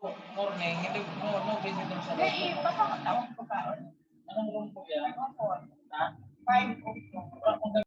Morning, hindi no visitor sa Eh, baka matawag ko kaon. Anong room po yan? Opo. Ha? 5 o'clock.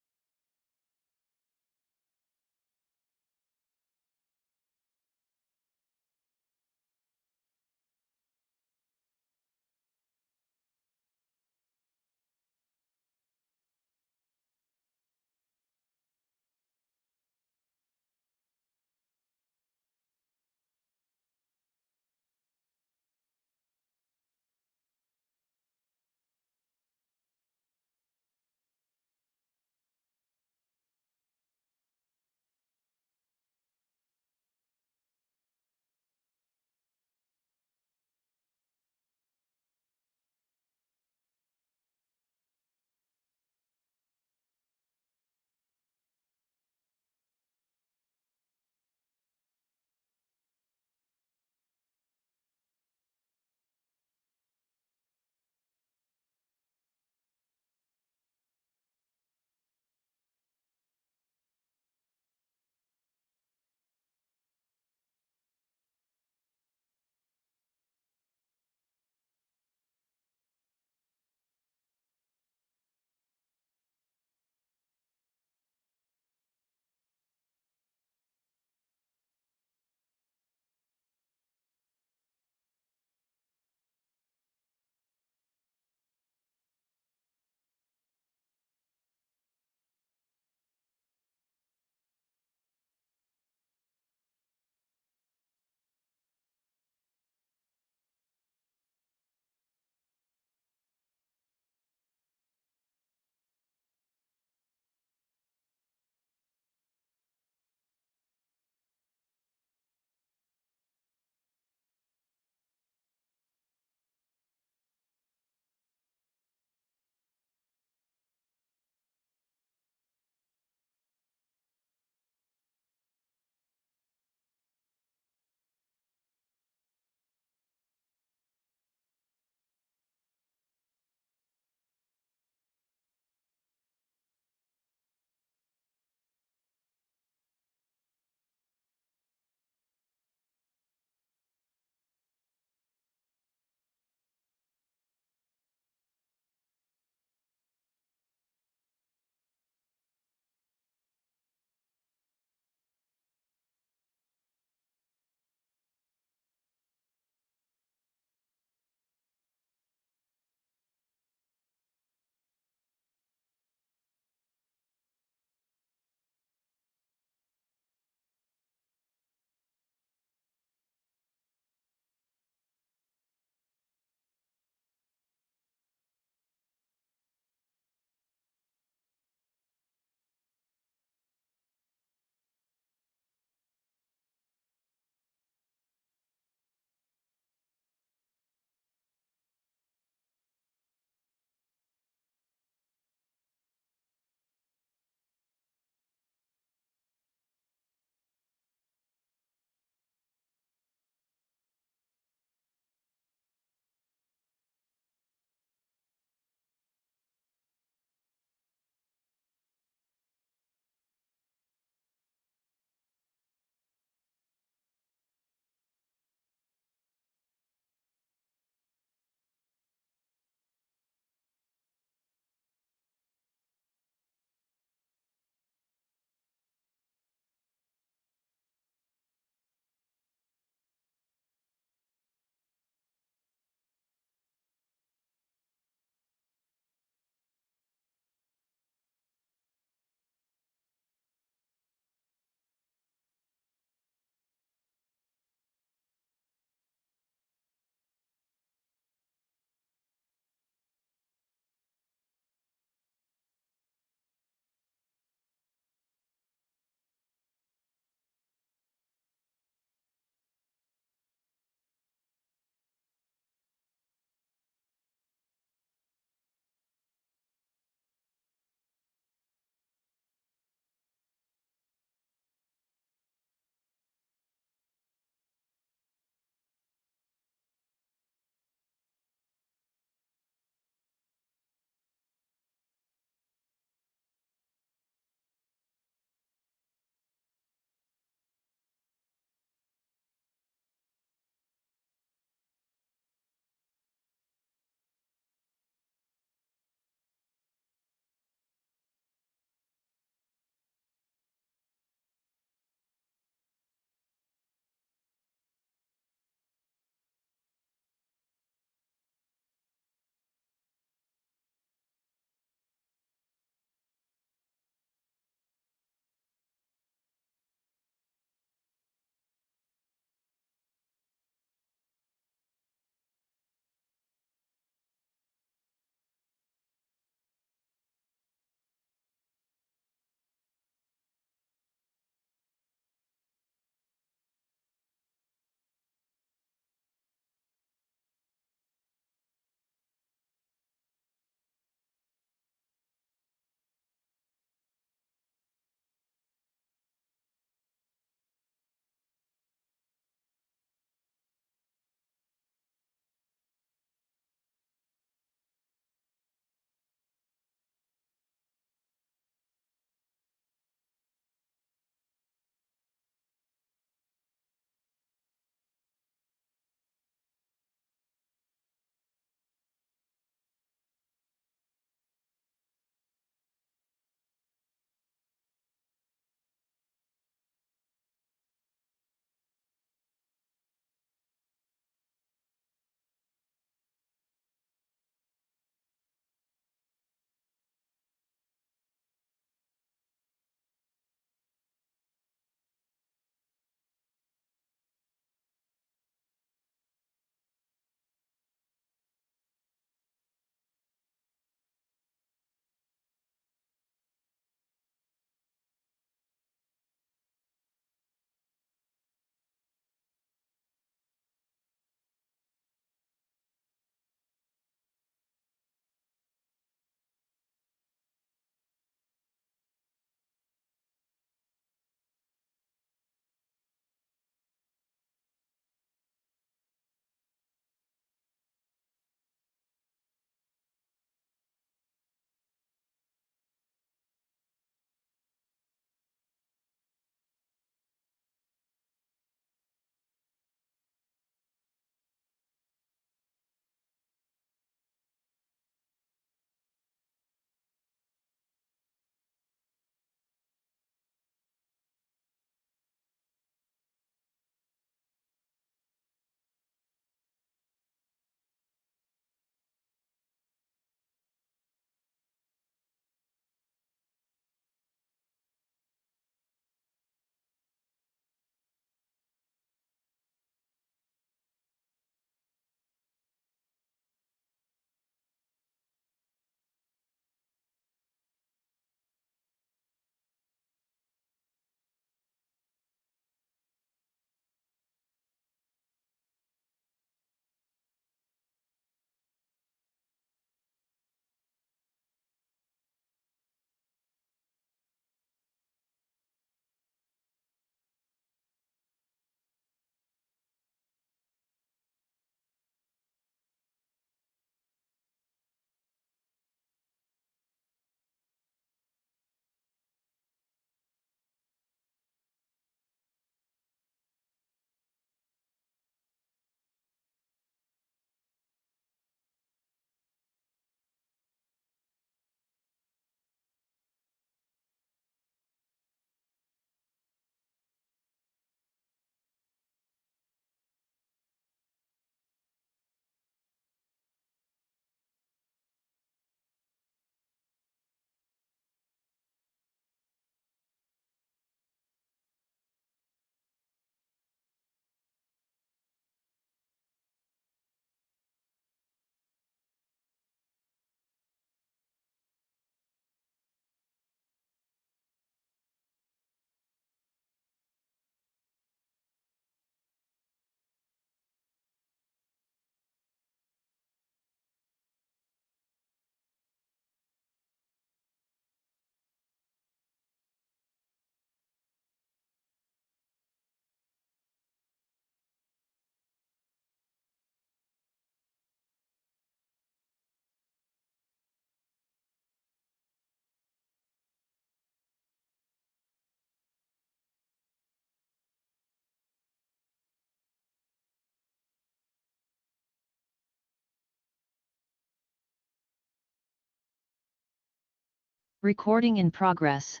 Recording in progress.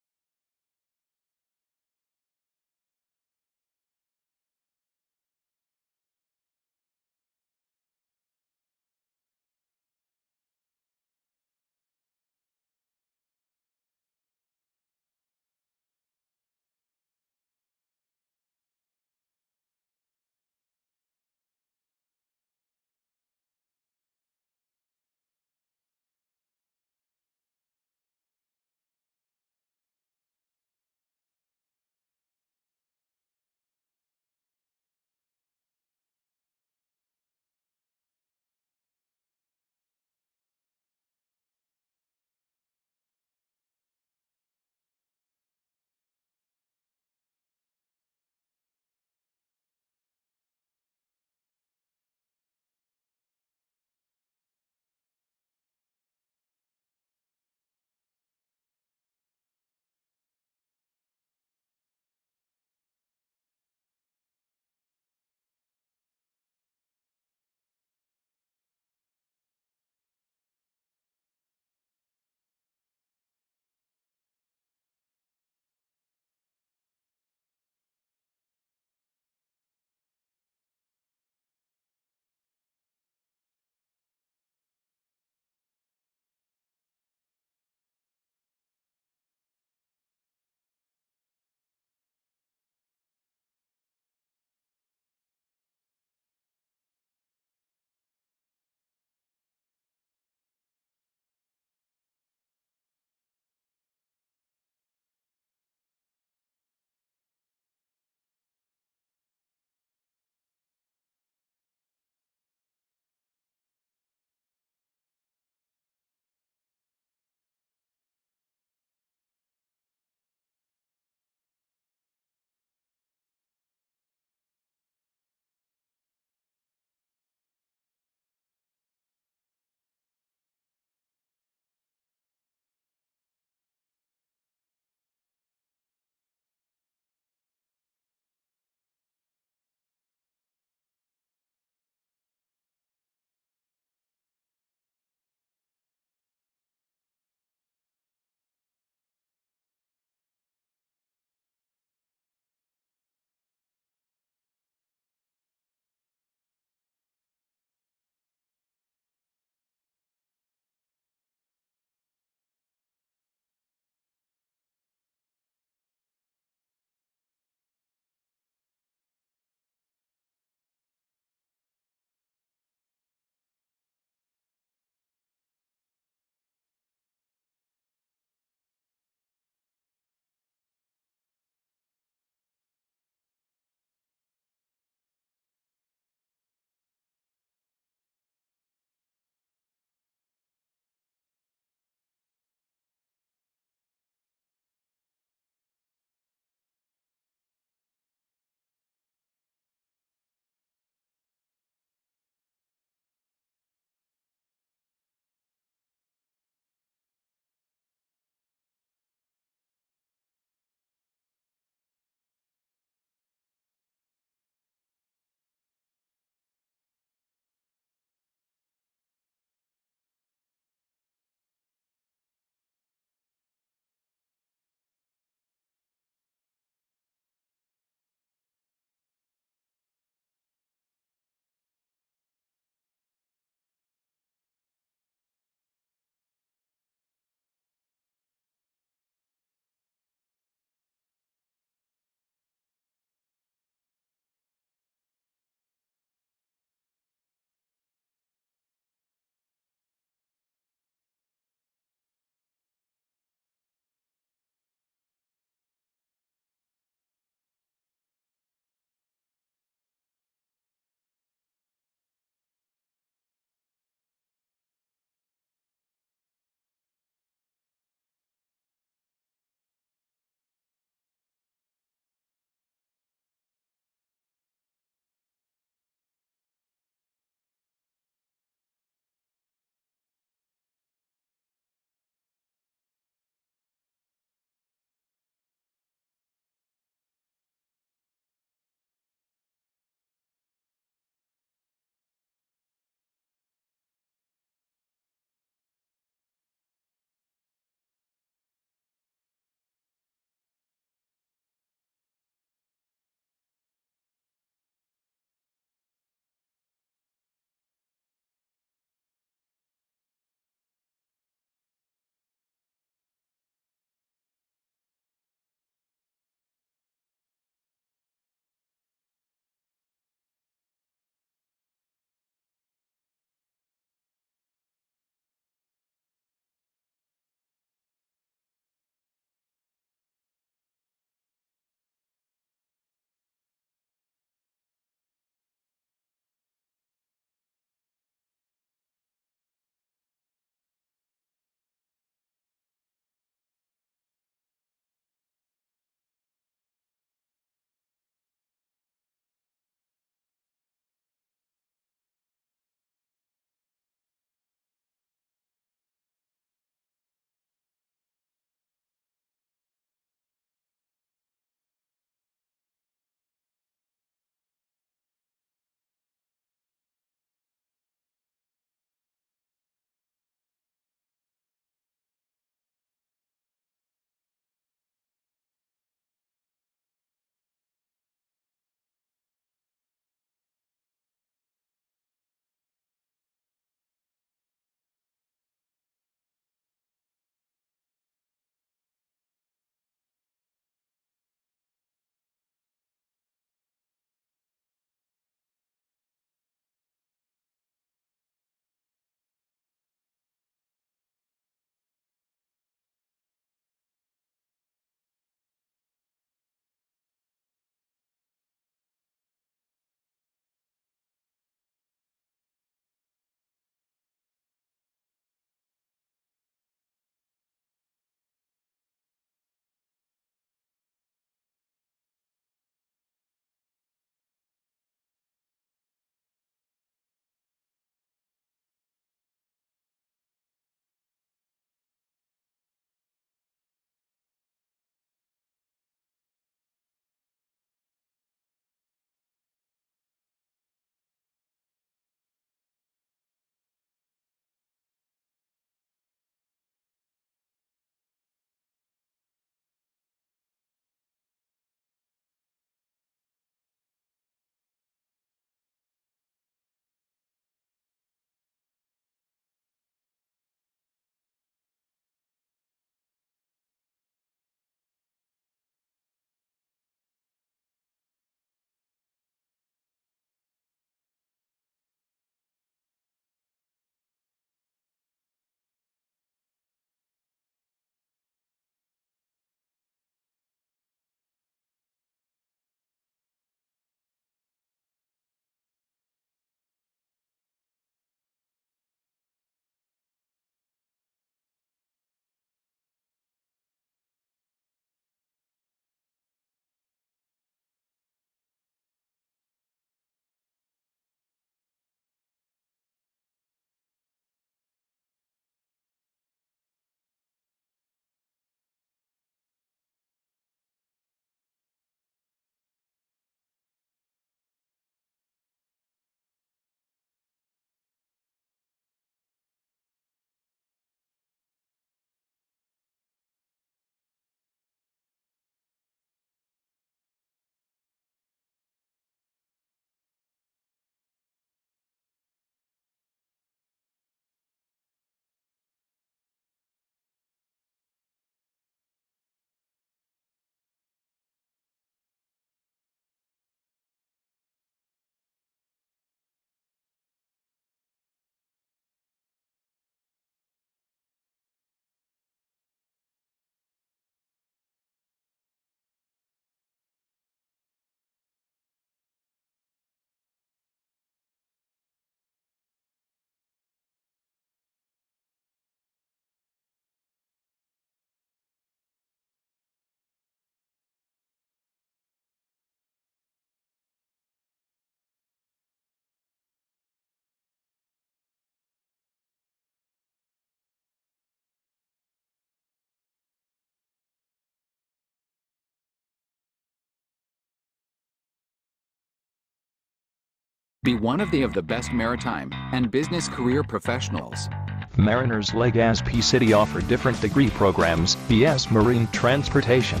Be one of the best maritime and business career professionals. Mariners Legazpi City offer different degree programs: BS Marine Transportation,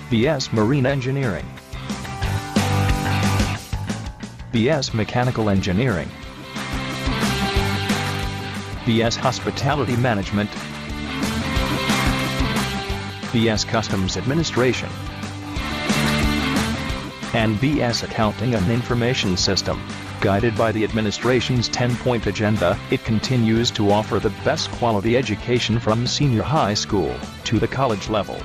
BS Marine Engineering, BS Mechanical Engineering, BS Hospitality Management, BS Customs Administration, and BS Accounting and Information System. Guided by the administration's 10-point agenda, it continues to offer the best quality education from senior high school to the college level.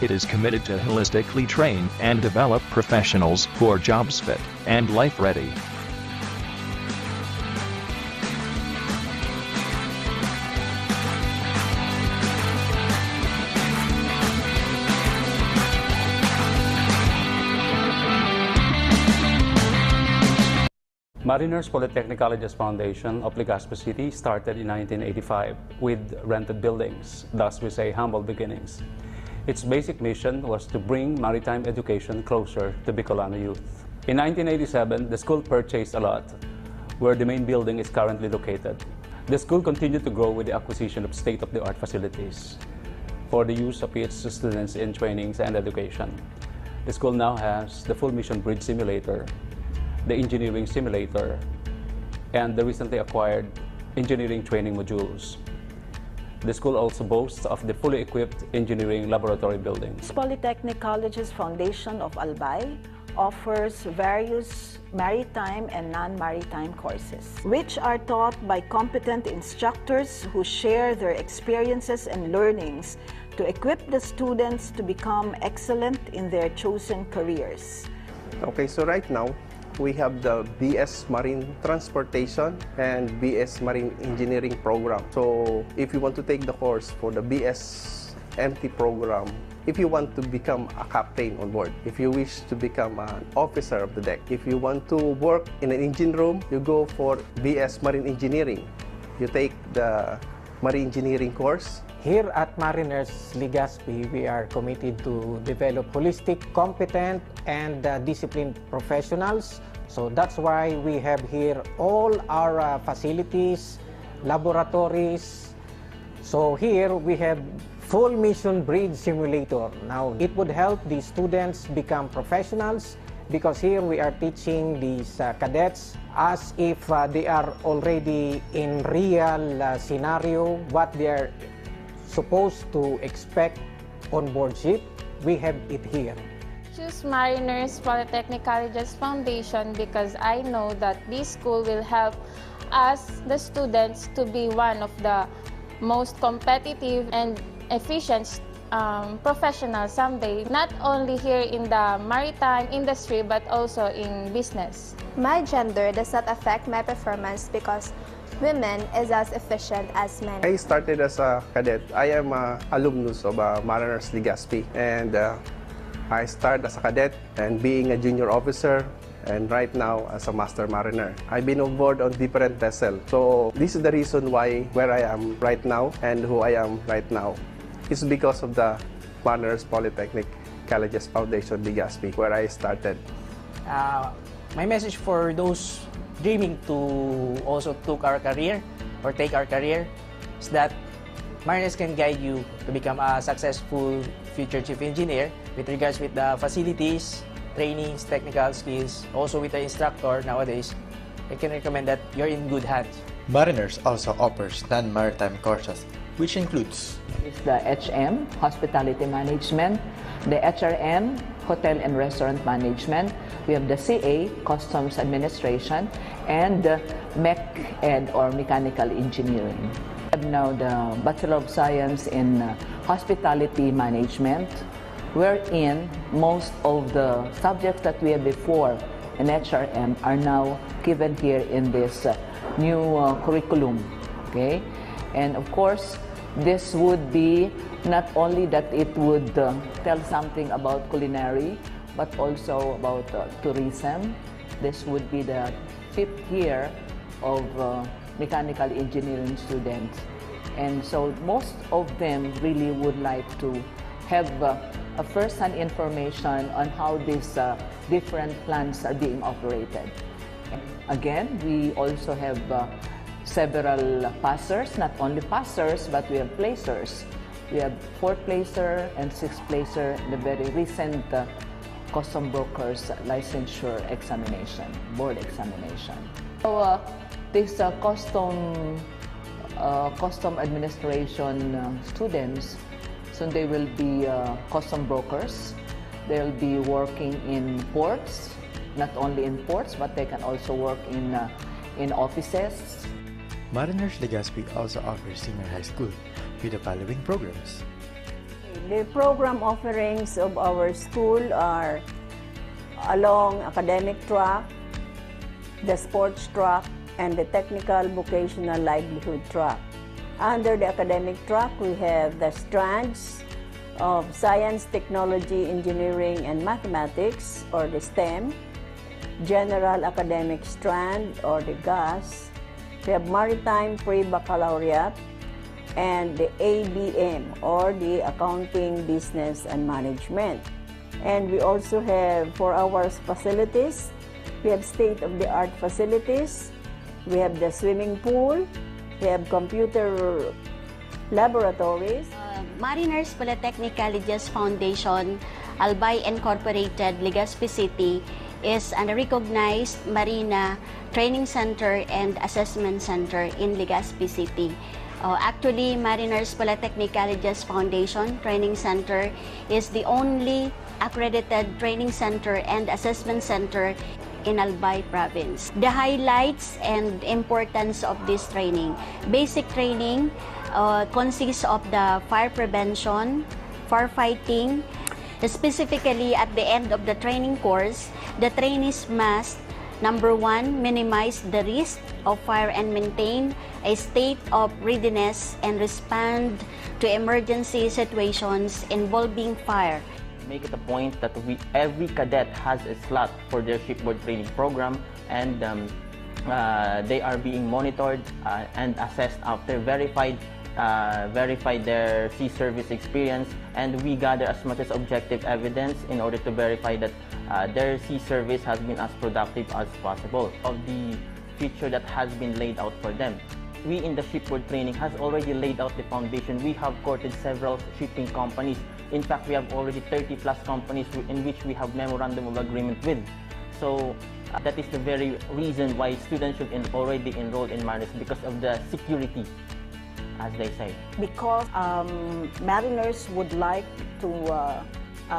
It is committed to holistically train and develop professionals who are jobs fit and life ready. Mariners Polytechnic College's foundation of Legazpi City started in 1985 with rented buildings, thus we say humble beginnings. Its basic mission was to bring maritime education closer to Bicolano youth. In 1987, the school purchased a lot, where the main building is currently located. The school continued to grow with the acquisition of state-of-the-art facilities for the use of its students in trainings and education. The school now has the full mission bridge simulator, the engineering simulator, and the recently acquired engineering training modules. The school also boasts of the fully equipped engineering laboratory buildings. Polytechnic College's Foundation of Albay offers various maritime and non-maritime courses, which are taught by competent instructors who share their experiences and learnings to equip the students to become excellent in their chosen careers. Okay, so right now, we have the BS Marine Transportation and BS Marine Engineering program. So if you want to take the course for the BS MT program, if you want to become a captain on board, if you wish to become an officer of the deck, if you want to work in an engine room, you go for BS Marine Engineering. You take the Marine Engineering course. Here at Mariners Legazpi, we are committed to develop holistic, competent, and disciplined professionals. So that's why we have here all our facilities, laboratories. So here we have full mission bridge simulator. Now it would help the students become professionals, because here we are teaching these cadets as if they are already in real scenario, what they are supposed to expect on board ship. We have it here. Choose Mariners Polytechnic College's foundation because I know that this school will help us, the students, to be one of the most competitive and efficient professionals someday, not only here in the maritime industry but also in business. My gender does not affect my performance because women is as efficient as men. I started as a cadet. I am an alumnus of Mariners Legazpi, and I started as a cadet and being a junior officer, and right now as a master mariner. I've been on board on different vessels. So this is the reason why where I am right now and who I am right now. It's because of the Mariners Polytechnic College's Foundation Legazpi, where I started. My message for those dreaming to also take our career is that Mariners can guide you to become a successful future chief engineer with regards with the facilities, trainings, technical skills, also with the instructor nowadays. I can recommend that you're in good hands. Mariners also offers non-maritime courses, which includes the HM, Hospitality Management, the HRM, Hotel and Restaurant Management. We have the CA, Customs Administration, and the Mech Ed or Mechanical Engineering. We have now the Bachelor of Science in Hospitality Management, wherein most of the subjects that we had before in HRM are now given here in this new curriculum. Okay, and of course, this would be not only that it would tell something about culinary, but also about tourism. This would be the 5th year of mechanical engineering students. And so most of them really would like to have first-hand information on how these different plants are being operated. Again, we also have several passers, not only passers, but we have placers. We have 4th placer and 6th placer in the very recent custom brokers licensure examination, board examination. So these custom administration students, so they will be custom brokers. They'll be working in ports, not only in ports, but they can also work in offices. Mariners Legazpi also offers senior high school with the following programs. The program offerings of our school are along academic track, the sports track, and the technical vocational livelihood track. Under the academic track, we have the strands of science, technology, engineering, and mathematics, or the STEM, general academic strand, or the GAS. We have maritime pre-baccalaureate, and the ABM, or the accounting, business, and management. And we also have, for our facilities, we have state-of-the-art facilities. We have the swimming pool. We have computer laboratories. Mariners Polytechnic Colleges Foundation, Albay Incorporated, Legazpi City, is a recognized marina training center and assessment center in Legazpi City. Actually, Mariners Polytechnic Colleges Foundation Training Center is the only accredited training center and assessment center in Albay Province. The highlights and importance of this training. Basic training consists of the fire prevention, firefighting. Specifically, at the end of the training course, the trainees must, number 1, minimize the risk of fire and maintain a state of readiness and respond to emergency situations involving fire. Make it a point that every cadet has a slot for their shipboard training program, and they are being monitored and assessed after verify their sea service experience, and we gather as much as objective evidence in order to verify that their sea service has been as productive as possible of the future that has been laid out for them. We in the shipboard training has already laid out the foundation. We have courted several shipping companies. In fact, we have already 30+ companies in which we have memorandum of agreement with. So that is the very reason why students should already enroll in Mariners, because of the security, as they say. Because Mariners would like to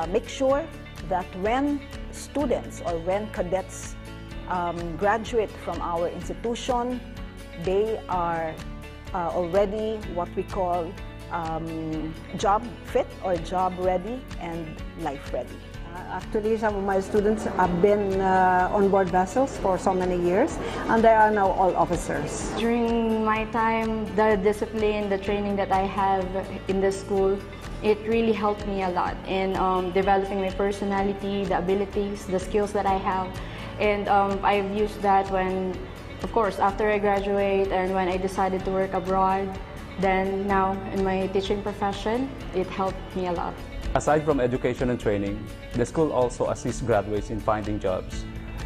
make sure that when students or when cadets graduate from our institution, they are already what we call job fit or job ready and life ready. Actually, some of my students have been on board vessels for so many years, and they are now all officers. During my time, the discipline, the training that I have in the school, it really helped me a lot in developing my personality, the abilities, the skills that I have. And I've used that when, of course, after I graduate and when I decided to work abroad. Then now in my teaching profession, it helped me a lot. Aside from education and training, the school also assists graduates in finding jobs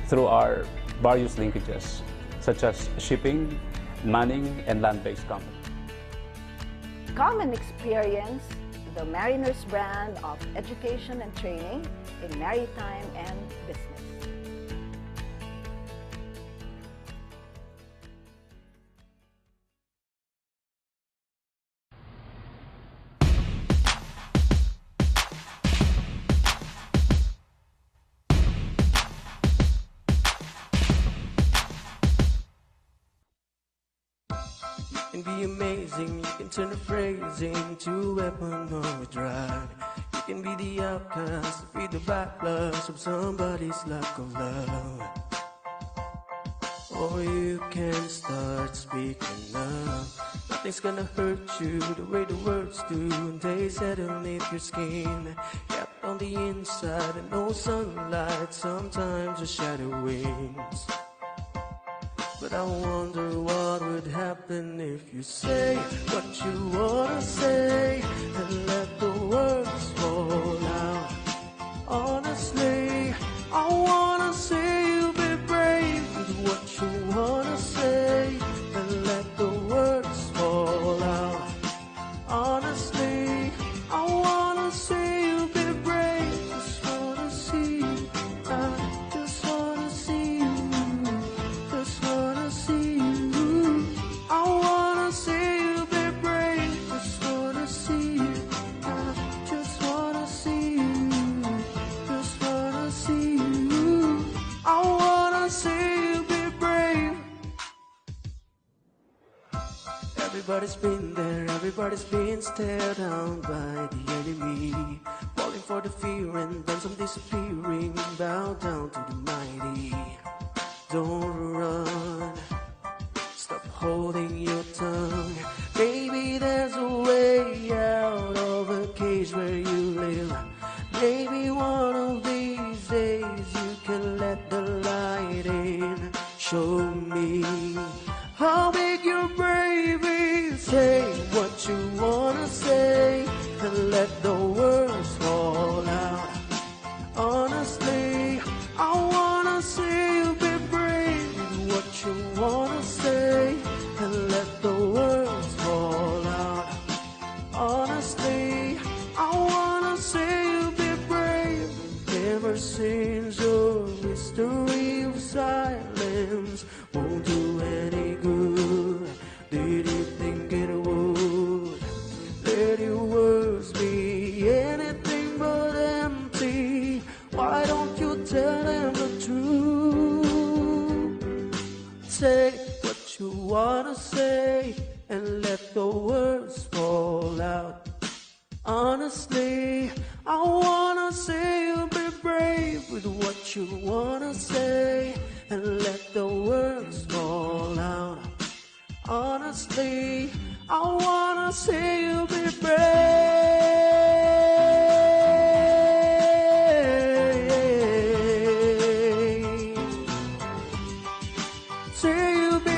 through our various linkages, such as shipping, manning, and land-based companies. Come and experience the Mariners brand of education and training in maritime and business. Can be amazing, you can turn a phrase into a weapon or a drug. You can be the outcast, be the backlash of somebody's lack of love. Or you can start speaking up. Nothing's gonna hurt you the way the words do, and they settle underneath your skin. Kept on the inside and no sunlight, sometimes a shadow wings. But I wonder what would happen if you say what you wanna say and let the words fall out. Everybody's been there, everybody's been stared down by the enemy, falling for the fear and then some disappearing, bow down to the mighty. Don't run, stop holding your tongue. Maybe there's a way out of a cage where you live. Maybe one of these days you can let the light in. Show me how big your brave is. Say what you wanna say and let the words fall out. Honestly, I wanna see you be brave with what you wanna say and let the words fall out. Honestly, I wanna see you be brave. Ever since your mystery of silence won't do any good, did you think it would? Let your words be anything but empty. Why don't you tell them the truth? Say what you wanna say and let the words fall out. Honestly, I wanna see you be brave with what you wanna say and let the words fall out. Honestly, I wanna see you be brave. See you be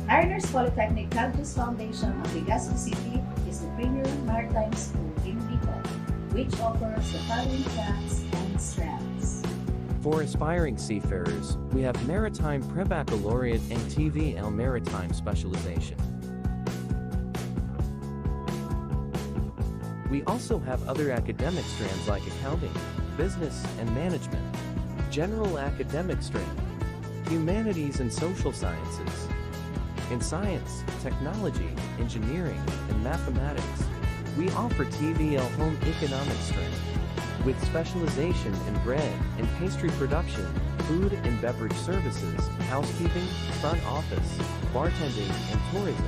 Mariners Polytechnic Colleges Foundation of Legazpi City is the premier maritime school in Bicol, which offers the following tracks and strands. For aspiring seafarers, we have Maritime Pre-Baccalaureate and TVL Maritime Specialization. We also have other academic strands like accounting, business and management, general academic strand, humanities and social sciences. In science, technology, engineering, and mathematics, we offer TVL Home Economics strand, with specialization in bread and pastry production, food and beverage services, housekeeping, front office, bartending, and tourism.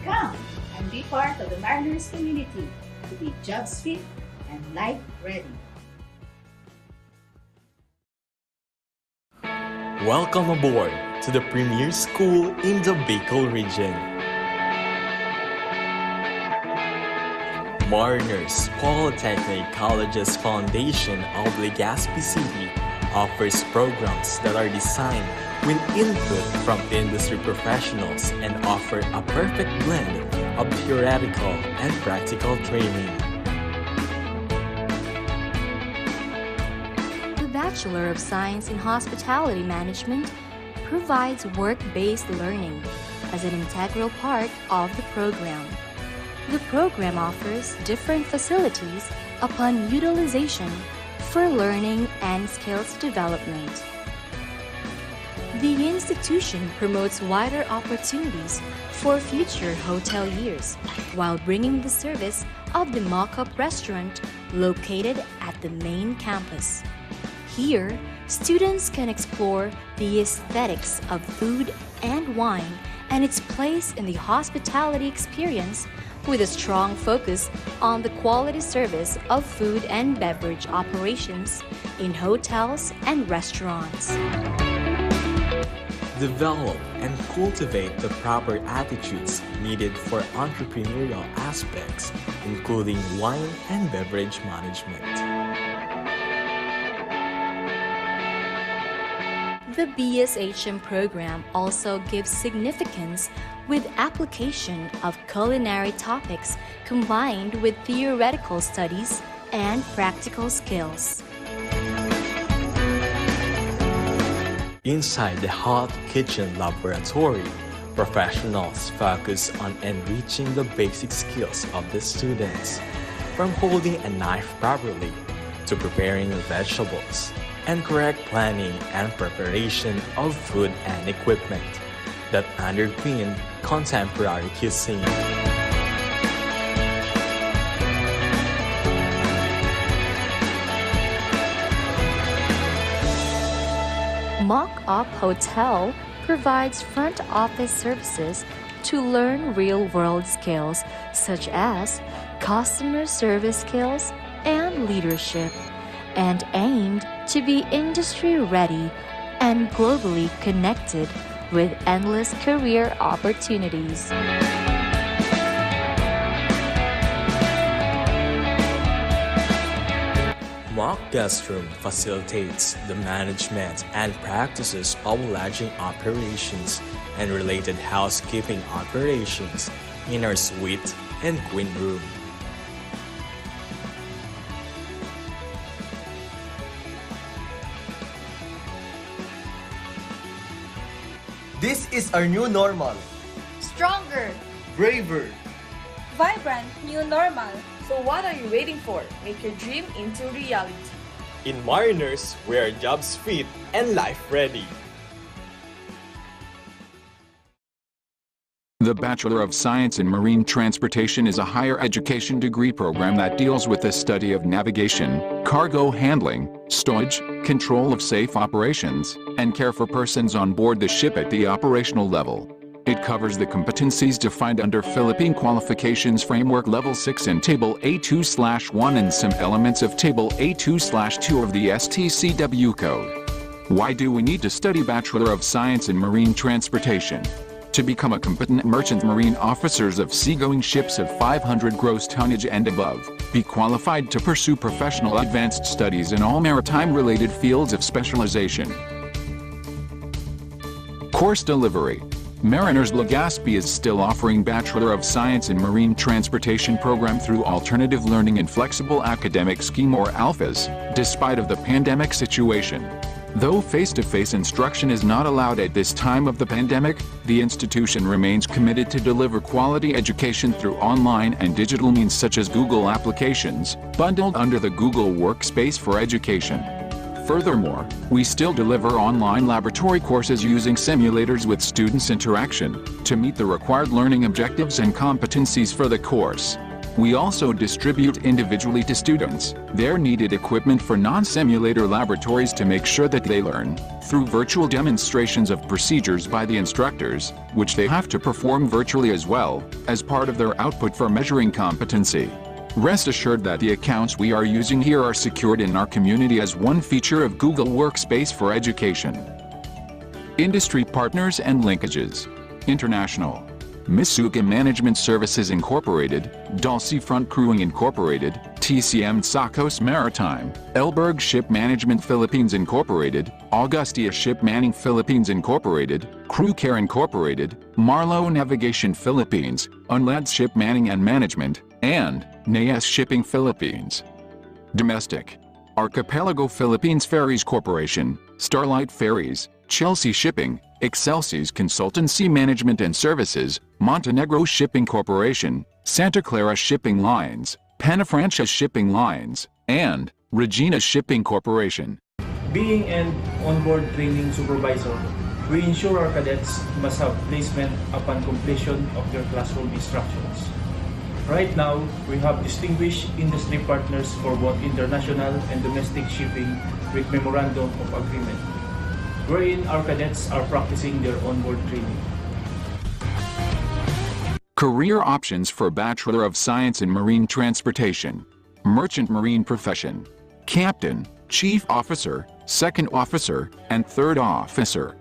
Come and be part of the Mariners community to be jobs fit and life ready. Welcome aboard to the premier school in the Bicol region. Mariners Polytechnic Colleges Foundation of Legazpi City offers programs that are designed with input from industry professionals and offer a perfect blend of theoretical and practical training. To that Bachelor of Science in Hospitality Management provides work-based learning as an integral part of the program. The program offers different facilities upon utilization for learning and skills development. The institution promotes wider opportunities for future hotel years while bringing the service of the mock-up restaurant located at the main campus. Here, students can explore the aesthetics of food and wine and its place in the hospitality experience with a strong focus on the quality service of food and beverage operations in hotels and restaurants. Develop and cultivate the proper attitudes needed for entrepreneurial aspects, including wine and beverage management. The BSHM program also gives significance with application of culinary topics combined with theoretical studies and practical skills. Inside the hot kitchen laboratory, professionals focus on enriching the basic skills of the students, from holding a knife properly to preparing vegetables, and correct planning and preparation of food and equipment that underpin contemporary cuisine. Mock-up Hotel provides front office services to learn real-world skills such as customer service skills and leadership, and aimed to be industry-ready and globally connected with endless career opportunities. Mock guest room facilitates the management and practices of lodging operations and related housekeeping operations in our suite and queen room. This is our new normal. Stronger, Braver, vibrant new normal. So what are you waiting for? Make your dream into reality. In Mariners, we are jobs fit and life ready. The Bachelor of Science in Marine Transportation is a higher education degree program that deals with the study of navigation, cargo handling, stowage, control of safe operations, and care for persons on board the ship at the operational level. It covers the competencies defined under Philippine Qualifications Framework Level 6 in Table A2/1 and some elements of Table A2/2 of the STCW Code. Why do we need to study Bachelor of Science in Marine Transportation? To become a competent merchant marine officers of seagoing ships of 500 gross tonnage and above, be qualified to pursue professional advanced studies in all maritime-related fields of specialization. Course delivery. Mariners Legazpi is still offering Bachelor of Science in Marine Transportation program through Alternative Learning and Flexible Academic Scheme or ALFAS, despite of the pandemic situation. Though face-to-face instruction is not allowed at this time of the pandemic, the institution remains committed to deliver quality education through online and digital means such as Google applications, bundled under the Google Workspace for Education. Furthermore, we still deliver online laboratory courses using simulators with students' interaction to meet the required learning objectives and competencies for the course. We also distribute individually to students their needed equipment for non-simulator laboratories to make sure that they learn through virtual demonstrations of procedures by the instructors, which they have to perform virtually as well as part of their output for measuring competency. Rest assured that the accounts we are using here are secured in our community as one feature of Google Workspace for Education. Industry partners and linkages. International. Misuga Management Services Incorporated, Dulce Front Crewing Incorporated, TCM Tsakos Maritime, Elberg Ship Management Philippines Incorporated, Augustia Ship Manning Philippines Incorporated, Crew Care Incorporated, Marlow Navigation Philippines, Unlad Ship Manning and Management, and NAS Shipping Philippines. Domestic. Archipelago Philippines Ferries Corporation, Starlight Ferries, Chelsea Shipping, Excelsis Consultancy Management and Services, Montenegro Shipping Corporation, Santa Clara Shipping Lines, Panafrancia Shipping Lines, and Regina Shipping Corporation. Being an onboard training supervisor, we ensure our cadets must have placement upon completion of their classroom instructions. Right now, we have distinguished industry partners for both international and domestic shipping with Memorandum of Agreement, wherein our cadets are practicing their onboard training. Career options for Bachelor of Science in Marine Transportation, Merchant Marine Profession, Captain, Chief Officer, Second Officer, and Third Officer.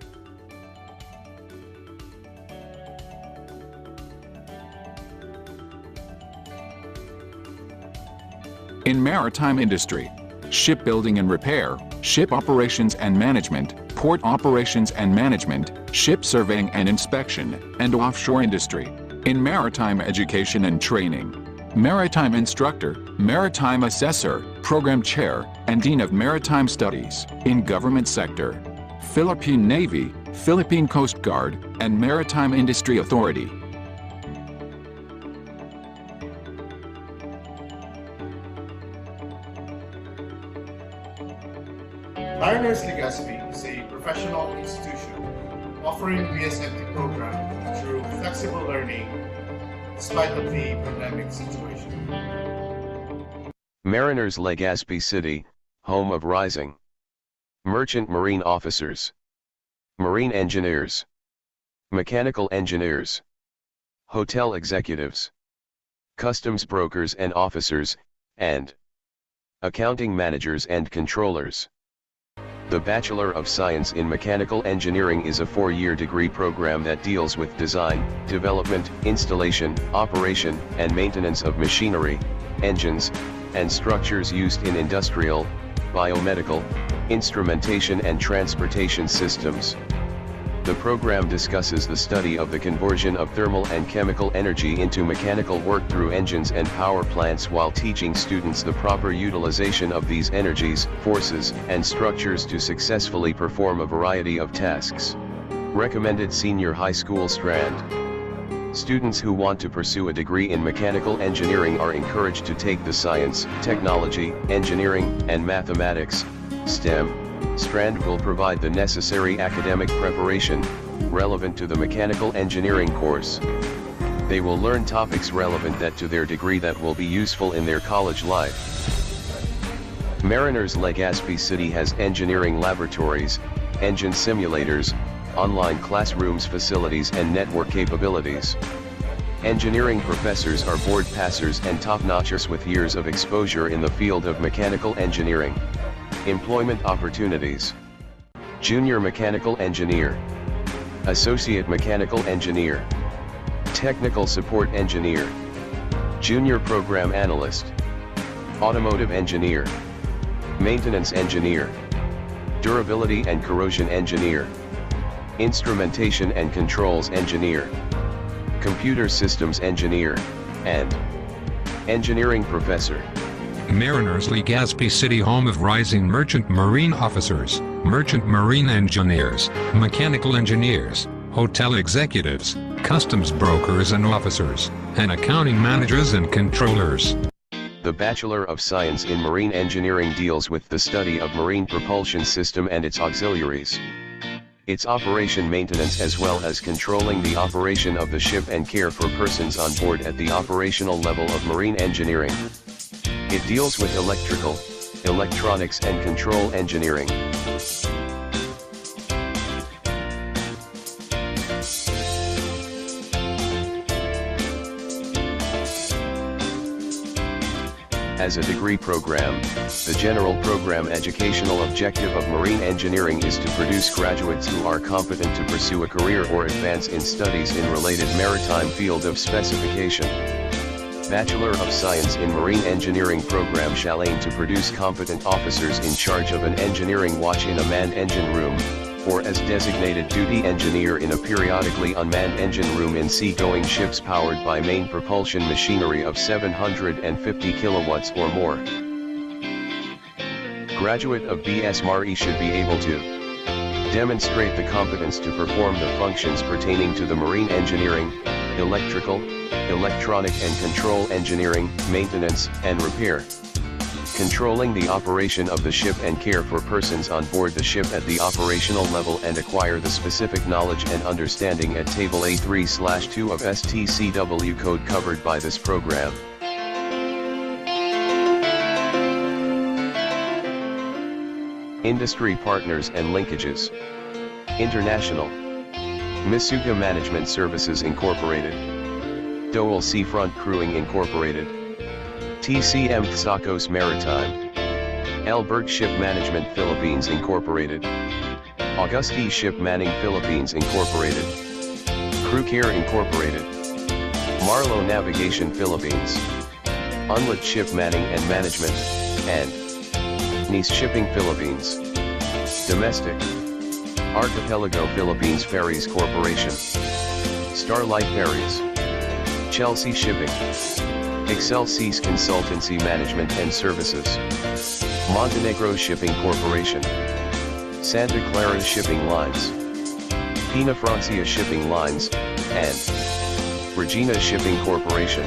In maritime industry, shipbuilding and repair, ship operations and management, port operations and management, ship surveying and inspection, and offshore industry. In maritime education and training, maritime instructor, maritime assessor, program chair, and dean of maritime studies. In government sector, Philippine Navy, Philippine Coast Guard, and Maritime Industry Authority. Mariners Legazpi is a professional institution offering BSMT program through flexible learning despite of the pandemic situation. Mariners Legazpi City, home of rising merchant marine officers, marine engineers, mechanical engineers, hotel executives, customs brokers and officers, and accounting managers and controllers. The Bachelor of Science in Mechanical Engineering is a 4-year degree program that deals with design, development, installation, operation, and maintenance of machinery, engines, and structures used in industrial, biomedical, instrumentation and transportation systems. The program discusses the study of the conversion of thermal and chemical energy into mechanical work through engines and power plants while teaching students the proper utilization of these energies, forces, and structures to successfully perform a variety of tasks. Recommended Senior High School Strand. Students who want to pursue a degree in mechanical engineering are encouraged to take the science, technology, engineering, and mathematics, STEM, strand will provide the necessary academic preparation, relevant to the mechanical engineering course. They will learn topics relevant to their degree that will be useful in their college life. Mariners Legazpi City has engineering laboratories, engine simulators, online classrooms facilities and network capabilities. Engineering professors are board passers and top-notchers with years of exposure in the field of mechanical engineering. Employment opportunities: Junior Mechanical Engineer, Associate Mechanical Engineer, Technical Support Engineer, Junior Program Analyst, Automotive Engineer, Maintenance Engineer, Durability and Corrosion Engineer, Instrumentation and Controls Engineer, Computer Systems Engineer, and Engineering Professor. Mariners Legazpi City, home of rising merchant marine officers, merchant marine engineers, mechanical engineers, hotel executives, customs brokers and officers, and accounting managers and controllers. The Bachelor of Science in Marine Engineering deals with the study of marine propulsion system and its auxiliaries, its operation maintenance as well as controlling the operation of the ship and care for persons on board at the operational level of marine engineering. It deals with electrical, electronics and control engineering. As a degree program, the general program educational objective of marine engineering is to produce graduates who are competent to pursue a career or advance in studies in related maritime field of specification. Bachelor of Science in Marine Engineering program shall aim to produce competent officers in charge of an engineering watch in a manned engine room, or as designated duty engineer in a periodically unmanned engine room in sea-going ships powered by main propulsion machinery of 750 kilowatts or more. graduate of BSMRE should be able to demonstrate the competence to perform the functions pertaining to the marine engineering, electrical, electronic and control engineering, maintenance, and repair, controlling the operation of the ship and care for persons on board the ship at the operational level, and acquire the specific knowledge and understanding at Table A3/2 of STCW code covered by this program. Industry partners and linkages. International. Misuga Management Services Incorporated. Dole Seafront Crewing Incorporated. TCM Tsakos Maritime. Albert Ship Management Philippines Incorporated. Augusti Ship Manning Philippines Incorporated. Crew Care Incorporated. Marlo Navigation Philippines. Unlit Ship Manning and Management, and Nice Shipping Philippines. Domestic. Archipelago Philippines Ferries Corporation. Starlight Ferries. Chelsea Shipping. Excel Seas Consultancy Management and Services. Montenegro Shipping Corporation. Santa Clara Shipping Lines. Pina Francia Shipping Lines, and Regina Shipping Corporation.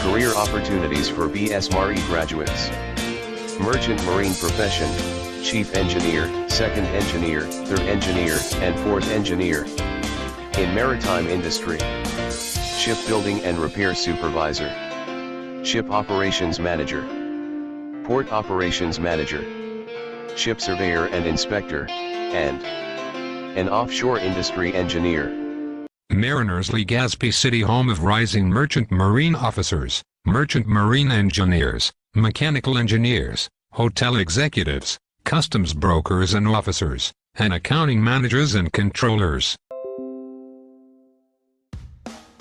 Career opportunities for BSMRE graduates. Merchant Marine Profession, Chief Engineer, Second Engineer, Third Engineer, and Fourth Engineer. In Maritime Industry. Shipbuilding and Repair Supervisor. Ship Operations Manager. Port Operations Manager. Ship Surveyor and Inspector, and an Offshore Industry Engineer. Mariners Legazpi City, home of rising merchant marine officers, merchant marine engineers, mechanical engineers, hotel executives, customs brokers and officers, and accounting managers and controllers.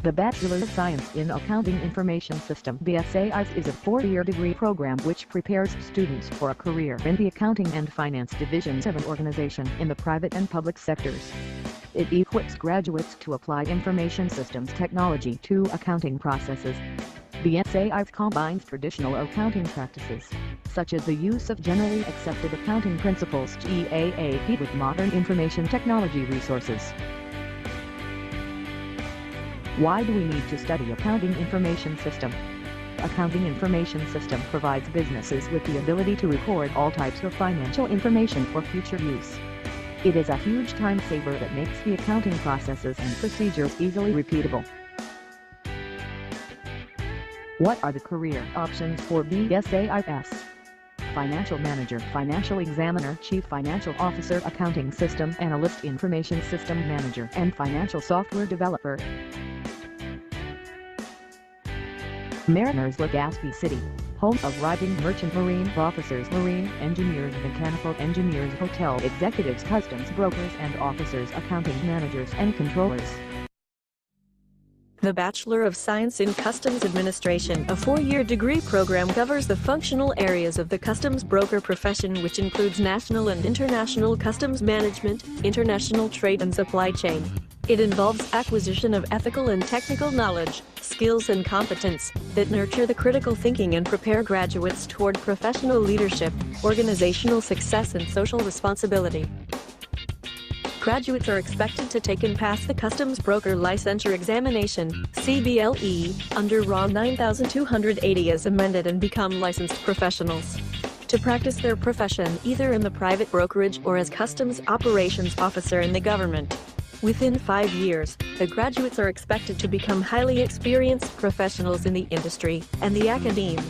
The Bachelor of Science in Accounting Information System (BSAIS) is a 4-year degree program which prepares students for a career in the accounting and finance divisions of an organization in the private and public sectors. It equips graduates to apply information systems technology to accounting processes. BSAIS combines traditional accounting practices, such as the use of generally accepted accounting principles (GAAP) with modern information technology resources. Why do we need to study Accounting Information System? Accounting Information System provides businesses with the ability to record all types of financial information for future use. It is a huge time saver that makes the accounting processes and procedures easily repeatable. What are the career options for BSAIS? Financial Manager, Financial Examiner, Chief Financial Officer, Accounting System Analyst, Information System Manager, and Financial Software Developer. Mariners Legazpi City, home of rising merchant marine officers, marine engineers, mechanical engineers, hotel executives, customs brokers and officers, accounting managers and controllers. The Bachelor of Science in Customs Administration, a 4-year degree program, covers the functional areas of the customs broker profession, which includes national and international customs management, international trade and supply chain. It involves acquisition of ethical and technical knowledge, skills and competence that nurture the critical thinking and prepare graduates toward professional leadership, organizational success and social responsibility. Graduates are expected to take and pass the Customs Broker Licensure Examination, CBLE, under RA 9280 as amended and become licensed professionals. To practice their profession either in the private brokerage or as Customs Operations Officer in the government. Within 5 years, the graduates are expected to become highly experienced professionals in the industry and the academe.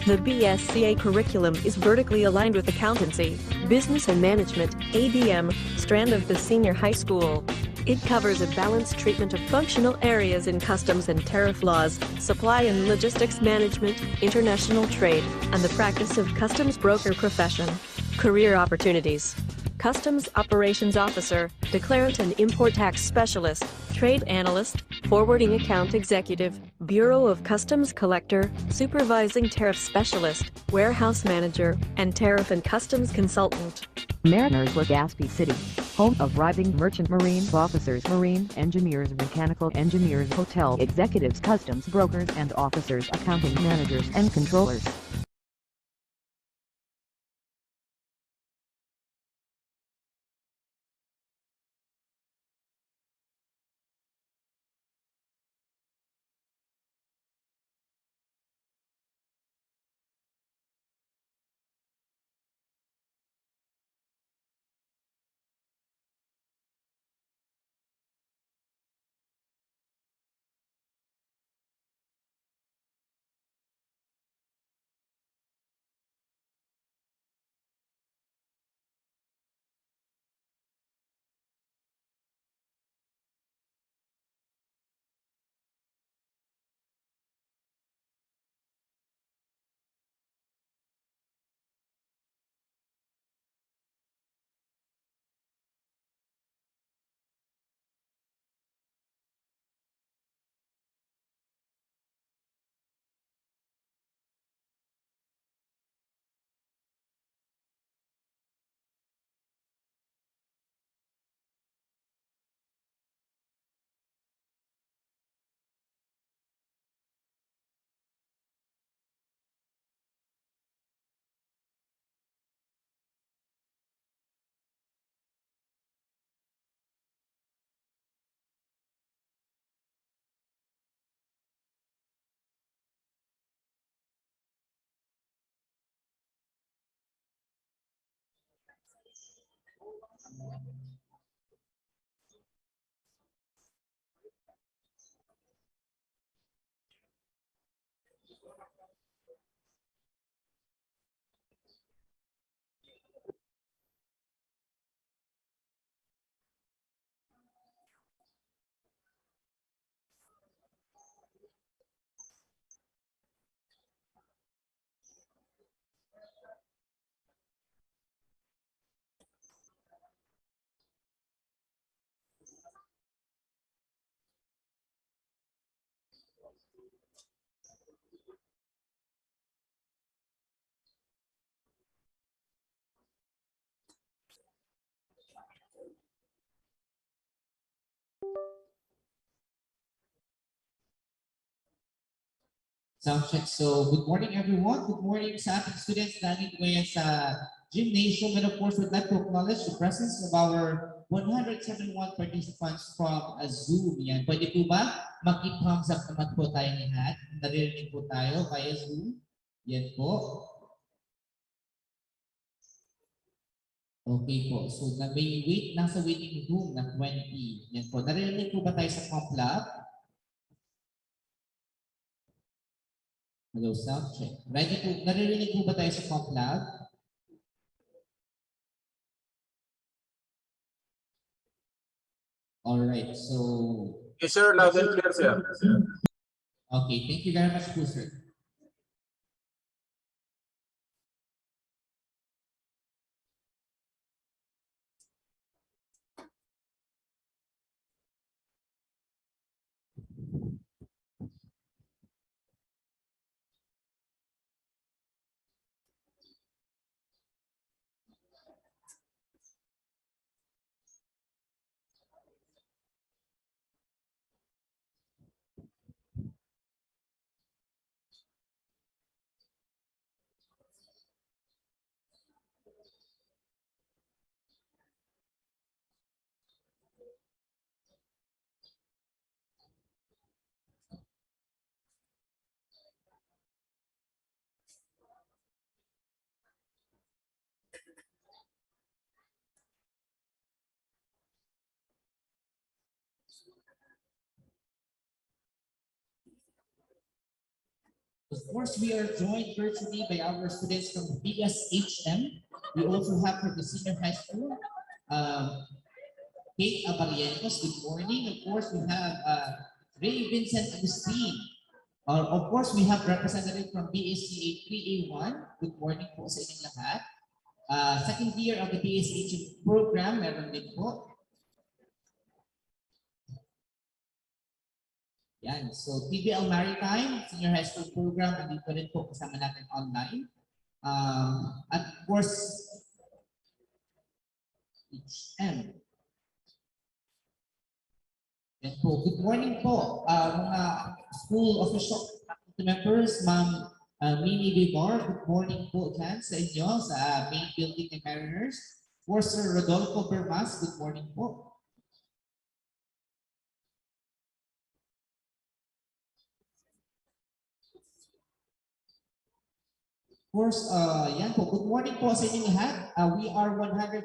The BSCA curriculum is vertically aligned with accountancy, business and management, ABM, strand of the senior high school. It covers a balanced treatment of functional areas in customs and tariff laws, supply and logistics management, international trade, and the practice of customs broker profession. Career opportunities. Customs Operations Officer, Declarant and Import Tax Specialist, Trade Analyst, Forwarding Account Executive, Bureau of Customs Collector, Supervising Tariff Specialist, Warehouse Manager, and Tariff and Customs Consultant. Mariners Legazpi City, home of rising merchant marine officers, marine engineers, mechanical engineers, hotel executives, customs brokers and officers, accounting managers and controllers. Sound check. So, good morning everyone. Good morning sa ating students na nandito ngayon sa gymnasium. And of course, we'd like to acknowledge the presence of our 171 participants from Zoom. Yan. Pwede po ba mag-keep thumbs up naman po tayo lahat? Naririnig po tayo via Zoom. Yan po. Okay po. So, nasa waiting room na 20. Yan po. Naririnig po ba tayo sa ComLab? Hello, sound check. Ready po, naririnig po ba tayo sa ComLab? Alright, so... Yes, sir. Loud and clear, sir. Okay, thank you very much po, sir. Of course, we are joined virtually by our students from BSHM. We also have from the senior high school, Kate Abarientos. Good morning. Of course, we have Ray Vincent Agustin. Of course, we have representative from BSCA 3A1. Good morning po sa inyong lahat. Second year of the BSHM program, meron din po. Yan. So, TBL Maritime, Senior High School Program, andito rin po kasama natin online. At of course, HM. Yan po. Good morning po, mga school official members, Ma'am Mini Bimor. Good morning po dyan sa inyo, sa main building ng Mariners. For Sir Rodolfo Bermas, good morning po. Of course, yan po. Good morning po sa inyong lahat. We are 177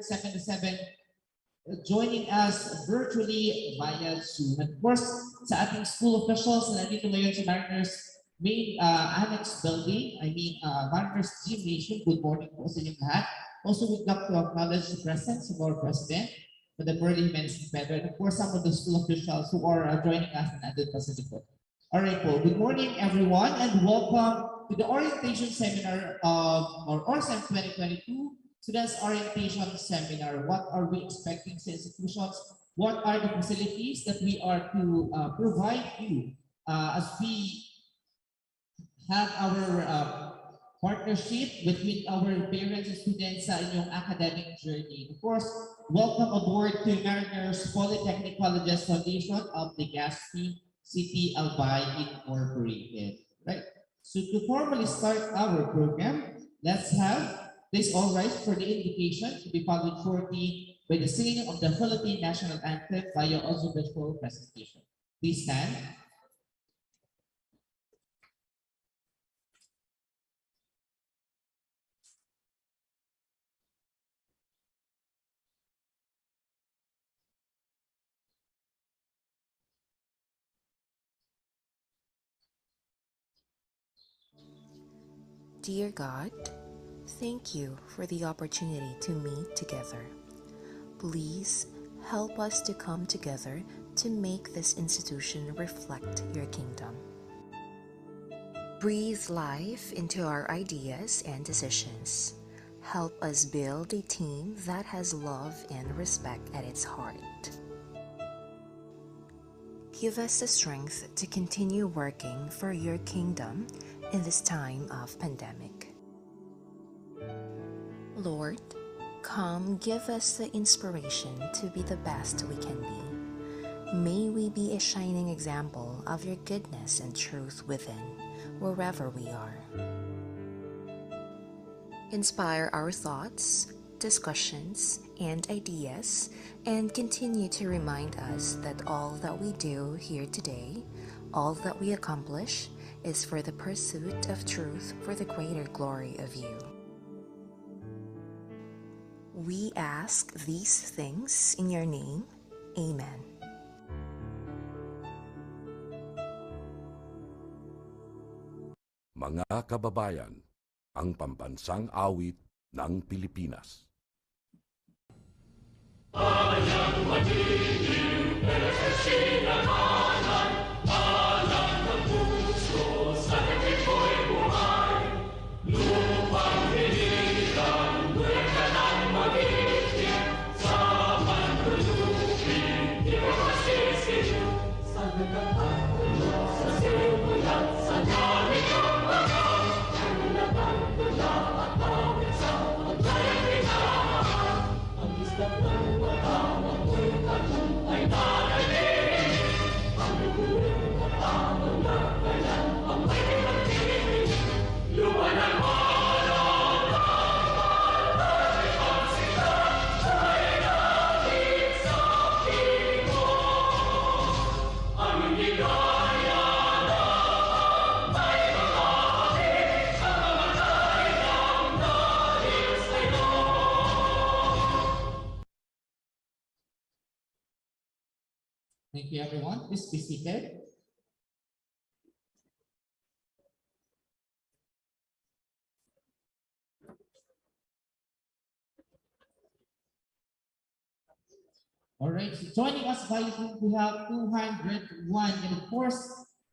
joining us virtually via Zoom. And of course, sa ating school officials na nandito ngayon sa Mariners main annex building, Mariners Gymnasium, good morning po sa inyong lahat. Also, we'd like to acknowledge the presence of our President, the Burley Men's Better, and of course, some of the school officials who are joining us and added po. All right, po. Good morning, everyone, and welcome to the orientation seminar of Orsem 2022 Students Orientation Seminar. What are we expecting sa institutions? What are the facilities that we are to provide you as we have our partnership between our parents and students sa inyong academic journey? Of course, welcome aboard to Mariners Polytechnic Colleges Foundation of Legazpi City, Albay Incorporated. Right. So to formally start our program, let's have this all rise for the invocation to be followed shortly by the singing of the Philippine National Anthem via audiovisual presentation. Please stand. Dear God, thank you for the opportunity to meet together. Please help us to come together to make this institution reflect your kingdom. Breathe life into our ideas and decisions. Help us build a team that has love and respect at its heart. Give us the strength to continue working for your kingdom in this time of pandemic. Lord, come give us the inspiration to be the best we can be. May we be a shining example of your goodness and truth within, wherever we are. Inspire our thoughts, discussions, and ideas, and continue to remind us that all that we do here today, all that we accomplish, is for the pursuit of truth for the greater glory of you. We ask these things in your name. Amen. Mga kababayan, ang pambansang awit ng Pilipinas. Alang magiging pinagkasinanganan, alang ng puso sa nagtiko'y buhay. Lupang hinilang, duyan ka ng magiging, sa manlulupin, di mo masisiyo. Sa nagkatang tulo, sa simulat, sa namin ang mga, ang nagkatang tula at awit sa paglayang pinahal. Ang isang Thank you, everyone. Please be seated. All right, so joining us by Zoom, we have 201. And of course,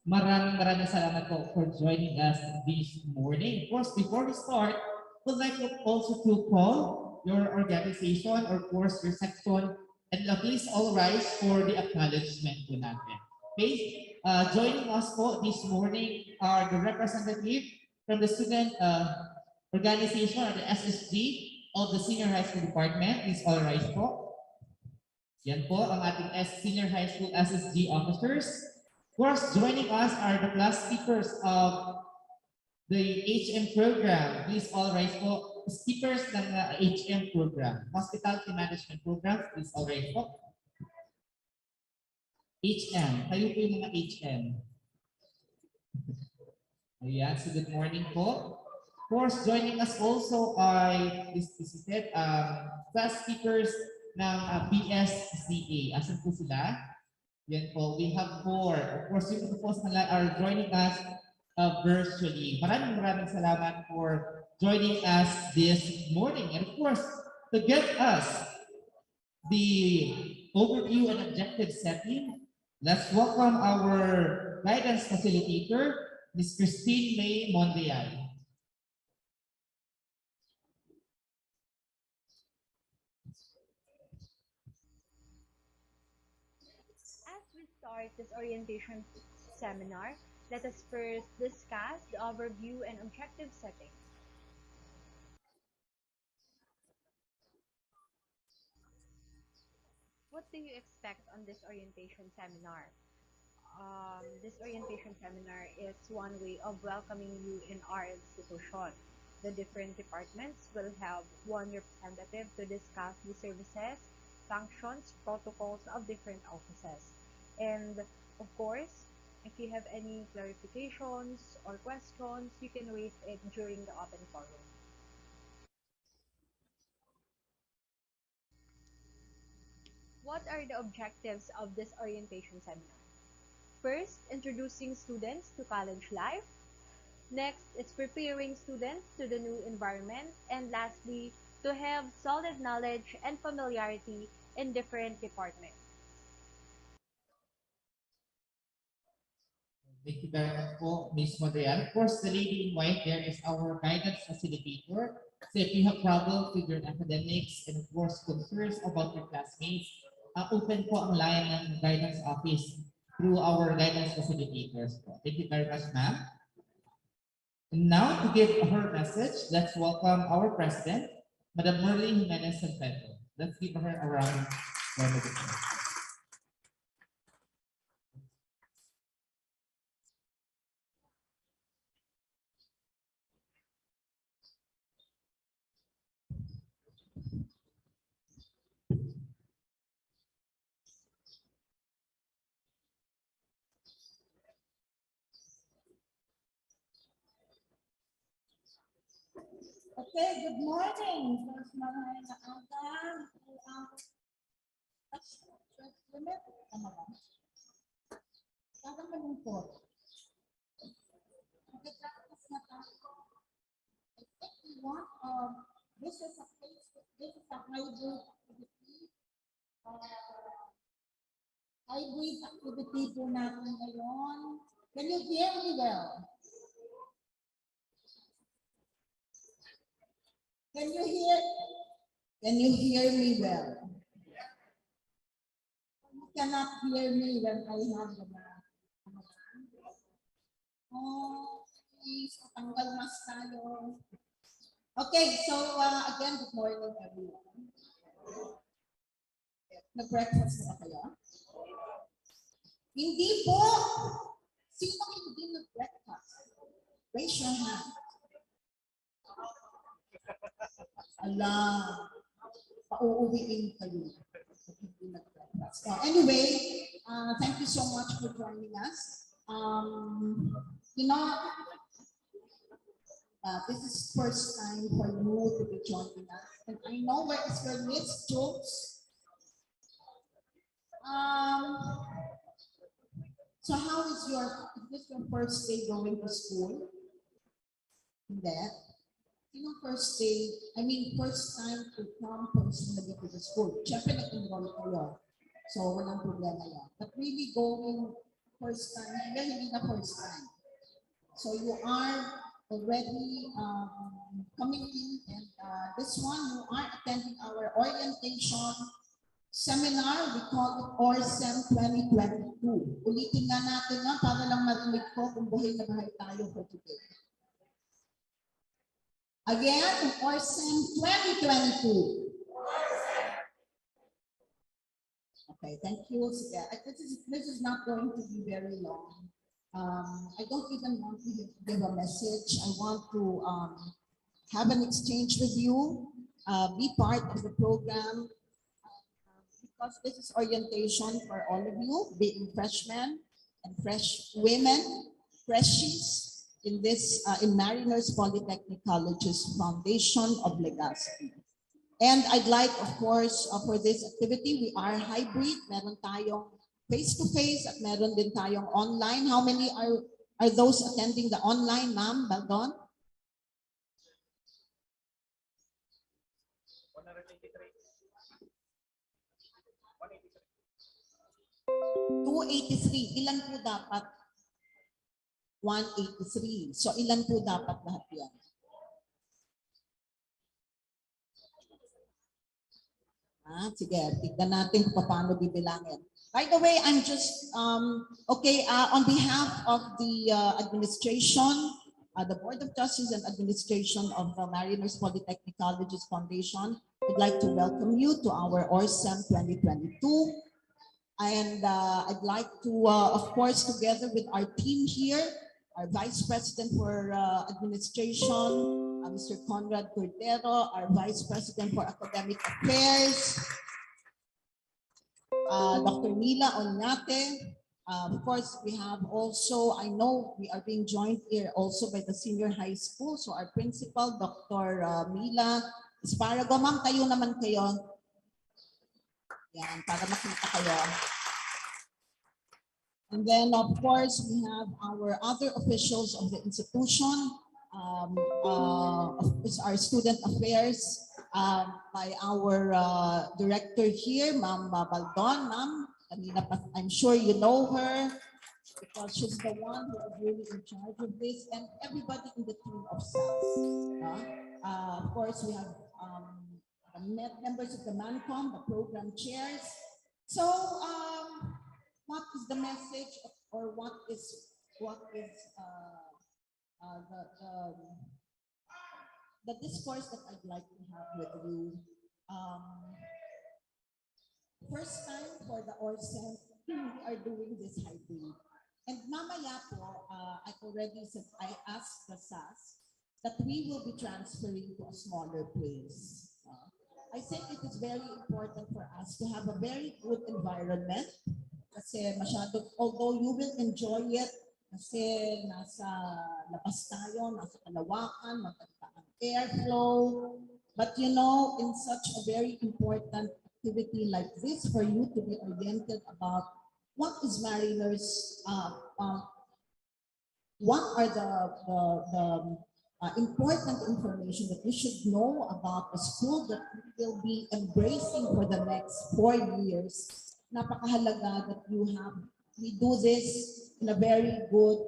maraming salamat po for joining us this morning. Of course, before we start, we'd like also to call your organization or course your section, and please all rise for the acknowledgement po natin. Okay, joining us po this morning are the representative from the student organization or the SSG of the Senior High School Department. Please all rise po. Yan po ang ating Senior High School SSG officers. Of course, joining us are the class speakers of the HM program. Please all rise po. Speakers ng HM program. Hospitality Management Program. Please all rise po. HM. Kayo po yung mga HM. Ayan. So good morning po. Of course, joining us also are class speakers ng BSCA. Asan po sila? Yan po. We have 4. Of course, yung po are joining us virtually. Maraming salamat for joining us this morning. And of course, to get us the overview and objective setting, let's welcome our guidance facilitator, Ms. Christine May Mondial. As we start this orientation seminar, let us first discuss the overview and objective setting. What do you expect on this orientation seminar? This orientation seminar is one way of welcoming you in our institution. The different departments will have one representative to discuss the services, functions, protocols of different offices. And of course, if you have any clarifications or questions, you can raise it during the open forum. What are the objectives of this orientation seminar? First, introducing students to college life. Next is preparing students to the new environment. And lastly, to have solid knowledge and familiarity in different departments. Thank you very much po, Ms. Madrian. Of course, the lady in white there is our guidance facilitator. So if you have problems with your academics and of course concerns about your classmates, open po ang line ng guidance office through our guidance facilitators po. Thank you very much, ma'am. And now to give her message, let's welcome our president, Madam Merly Jimenez Sanpeto. Let's give her a round of applause. Okay, good morning. First mga aga. Limit. Tama ba? Parang malungkot. Pagkatapos na tayo. I think we want, this is a hybrid activity. Hybrid activity po natin ngayon. Can you hear me well? Can you hear me well? You cannot hear me when I have the oh, please, tanggal mas tayo. Okay, so again, good morning everyone. Nag-breakfast na kayo? Hindi po. Sino hindi nag-breakfast? Raise your hand. Alam, pauuwiin kayo. Anyway, thank you so much for joining us. You know, this is first time for you to be joining us. And I know where is your list, jokes. So how is this your first day going to school? That? You know, first time to come personally to the school. Siyempre, nag-enroll kayo. So, walang problema yan. But really going first time, hindi na first time. So, you are already coming in and this one, you are attending our orientation seminar. We call it Orsem 2022. Ulitin na natin na para lang marinig ko kung buhay na bahay tayo for today. Again, Orsem 2022. Okay, thank you. This is not going to be very long. I don't even want to give a message. I want to have an exchange with you, be part of the program, because this is orientation for all of you, being freshmen and fresh women, freshies, in this in Mariners Polytechnic College's Foundation of Legazpi. And I'd like, of course, for this activity, we are hybrid. Meron tayong face-to-face at meron din tayong online. How many are those attending the online, ma'am? Baldon? 283. Ilan po dapat? 183. So, ilan po dapat lahat yan? Sige, tignan natin kung paano bibilangin. By the way, I'm just, on behalf of the administration, the Board of Trustees and Administration of the Mariners Polytechnic Colleges Foundation, I'd like to welcome you to our Orsem 2022. And I'd like to, of course, together with our team here, our Vice President for Administration, Mr. Conrad Cordero, our Vice President for Academic Affairs, Dr. Mila Onyate. Of course, we have also, I know we are being joined here also by the senior high school. So our principal, Dr. Mila Esparago. Ma'am, tayo naman kayo. Yan, para makita kayo. And then, of course, we have our other officials of the institution. It's our student affairs by our director here, Ma'am Baldon. Ma'am, I'm sure you know her because she's the one who is really in charge of this, and everybody in the team of SAS. Of course, we have the members of the MANCOM, the program chairs. So, what is the message, or what is the discourse that I'd like to have with you? First time for the Orsem, we are doing this hybrid. And mamaya po, I already said, I asked the SAS that we will be transferring to a smaller place. I think it is very important for us to have a very good environment kasi masyado, although you will enjoy it kasi nasa labas tayo, nasa kalawakan, maganda ang airflow. But you know, in such a very important activity like this, for you to be oriented about what is Mariners, what are the important information that you should know about the school that we will be embracing for the next 4 years. Napakahalaga that we do this in a very good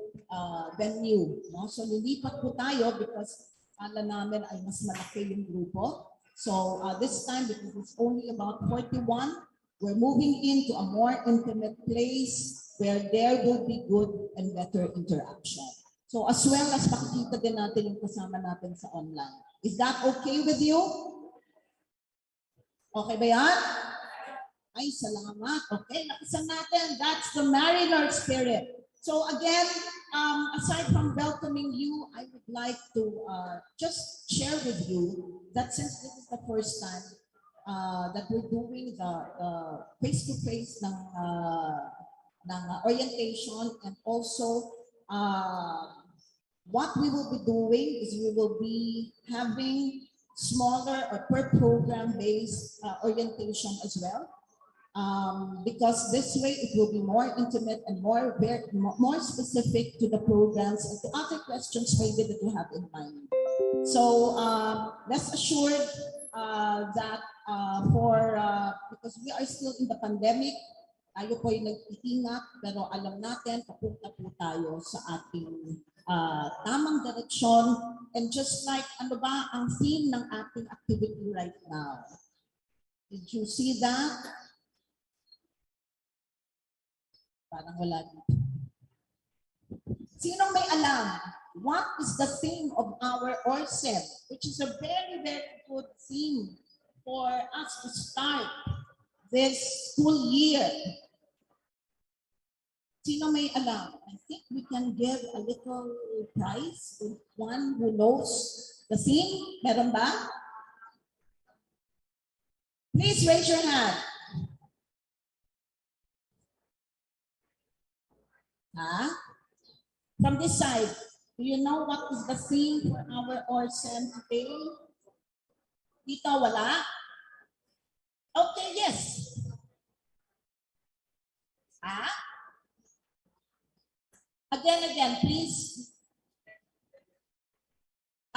venue. No? So lilipat po tayo because kala namin ay mas malaki yung grupo. So this time, because it's only about 41, we're moving into a more intimate place where there will be good and better interaction. So as well as makikita din natin yung kasama natin sa online. Is that okay with you? Okay ba yan? Ay, salamat. Okay, nakisan natin. That's the Mariner spirit. So again, aside from welcoming you, I would like to just share with you that since this is the first time that we're doing the face-to-face ng orientation, and also what we will be doing is we will be having smaller or per program based orientation as well. Because this way it will be more intimate and more specific to the programs and to other questions maybe that you have in mind. So rest assured that because we are still in the pandemic, tayo po ay nag-iingat, pero alam natin papunta po tayo sa ating tamang direksyon. And just like ano ba ang theme ng ating activity right now? Did you see that? Parang wala dito. Sinong may alam? What is the theme of our Orsem? Which is a very, very good theme for us to start this school year. Sino may alam? I think we can give a little prize to one who knows the theme. Meron ba? Please raise your hand. From this side, do you know what is the theme for our Orsem today? Dito, wala? Okay, yes. Again, please.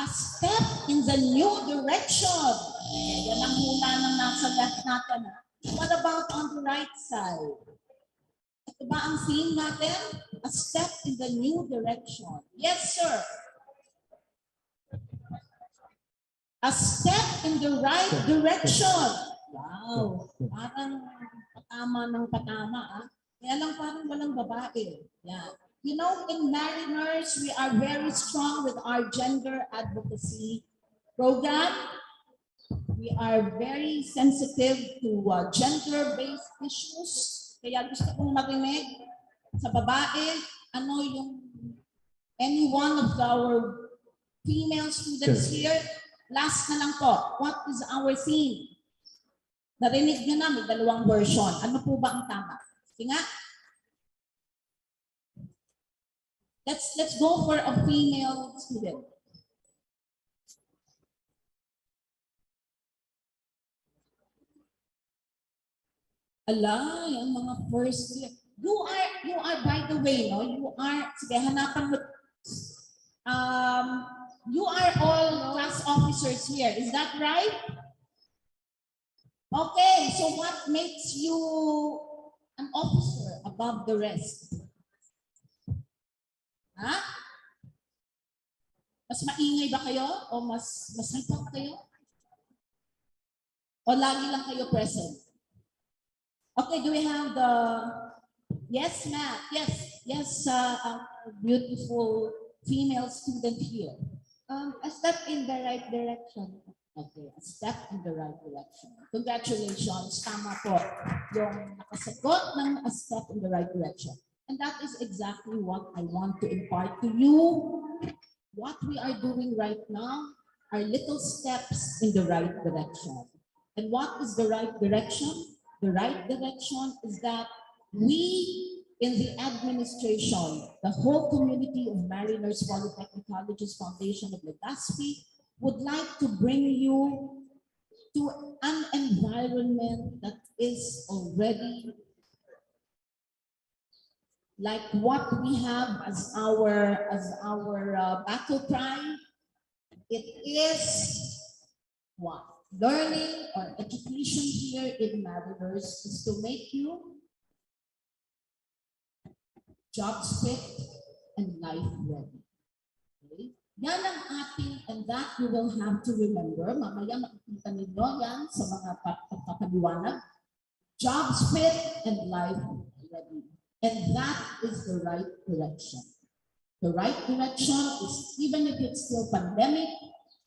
A step in the new direction. Yan ang hula ng nasa left natin. What about on the right side? Ito ba ang theme natin? A step in the new direction. Yes, sir. A step in the right direction. Wow. Parang patama ng patama. Kaya lang parang walang babae. Yan. You know, in Mariners, we are very strong with our gender advocacy program. We are very sensitive to gender-based issues. Kaya gusto kong marinig sa babae, ano yung any one of our female students here. Last na lang po, what is our theme? Narinig nyo na, may dalawang version. Ano po ba ang tama? Sige nga. Let's go for a female student. Ala, yung mga first year. You are, by the way, no, you are, sige, hanapan mo, you are all class officers here, is that right? Okay, so what makes you an officer above the rest? Ha? Mas maingay ba kayo? O mas hipag kayo? O lagi lang kayo present? Okay, do we have the... Yes, ma'am. Yes, beautiful female student here. A step in the right direction. Okay, a step in the right direction. Congratulations, tama po. Yung nakasagot ng a step in the right direction. And that is exactly what I want to impart to you. What we are doing right now are little steps in the right direction. And what is the right direction? The right direction is that we in the administration, the whole community of Mariners Polytechnic Colleges Foundation of Legazpi would like to bring you to an environment that is already like what we have as our battle cry. It is what? Learning or education here in Mariners is to make you job fit and life ready. Okay? Yan ang ating, and that you will have to remember. Mamaya makikita ninyo yan sa mga papaliwanag. Job fit and life ready. And that is the right direction. The right direction is, even if it's still pandemic,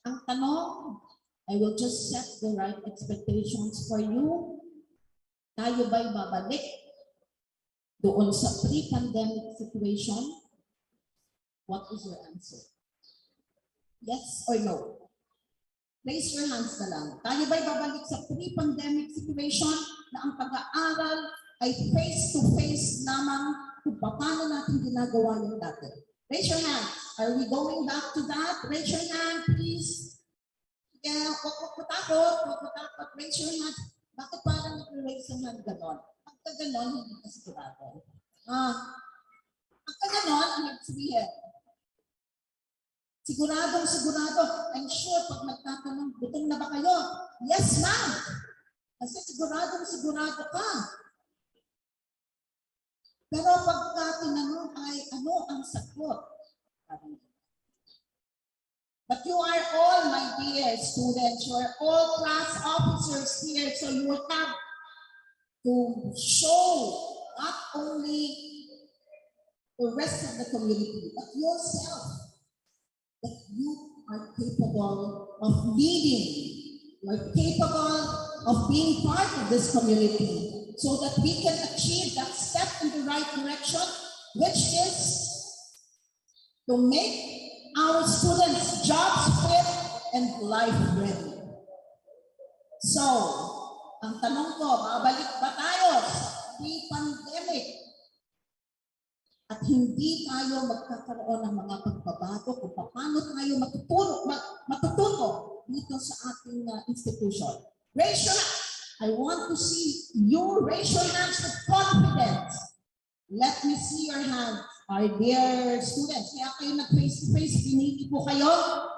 ang tanong, I will just set the right expectations for you. Tayo ba'y babalik doon sa pre-pandemic situation? What is your answer? Yes or no? Raise your hands na lang. Tayo ba'y babalik sa pre-pandemic situation na ang pag-aaral ay face-to-face lamang kung paano natin ginagawa yung dati? Raise your hand. Are we going back to that? Raise your hand, please. Kaya huwag mo takot, raise your hand. Bakit parang nag-raise yung hand ganon? Pagka ganon, hindi ka sigurado. Pagka ganon, ang nagsabihin. Sigurado. I'm sure pag nagtatanong, gutom na ba kayo? Yes, ma'am. Kasi sigurado ka. Pero pagka tinanong ay ano ang sagot? But you are all, my dear students, you are all class officers here, so you will have to show not only the rest of the community, but yourself, that you are capable of leading, you are capable of being part of this community, so that we can achieve that step in the right direction, which is to make our students jobs fit and life ready. So, ang tanong ko, babalik ba tayo sa pre-pandemic at hindi tayo magkakaroon ng mga pagbabago kung paano tayo matututo dito sa ating institution? Raise your hand. I want to see you raise your hands with confidence. Let me see your hands. Our dear students, kaya kayo nag-face-to-face, pinili po kayo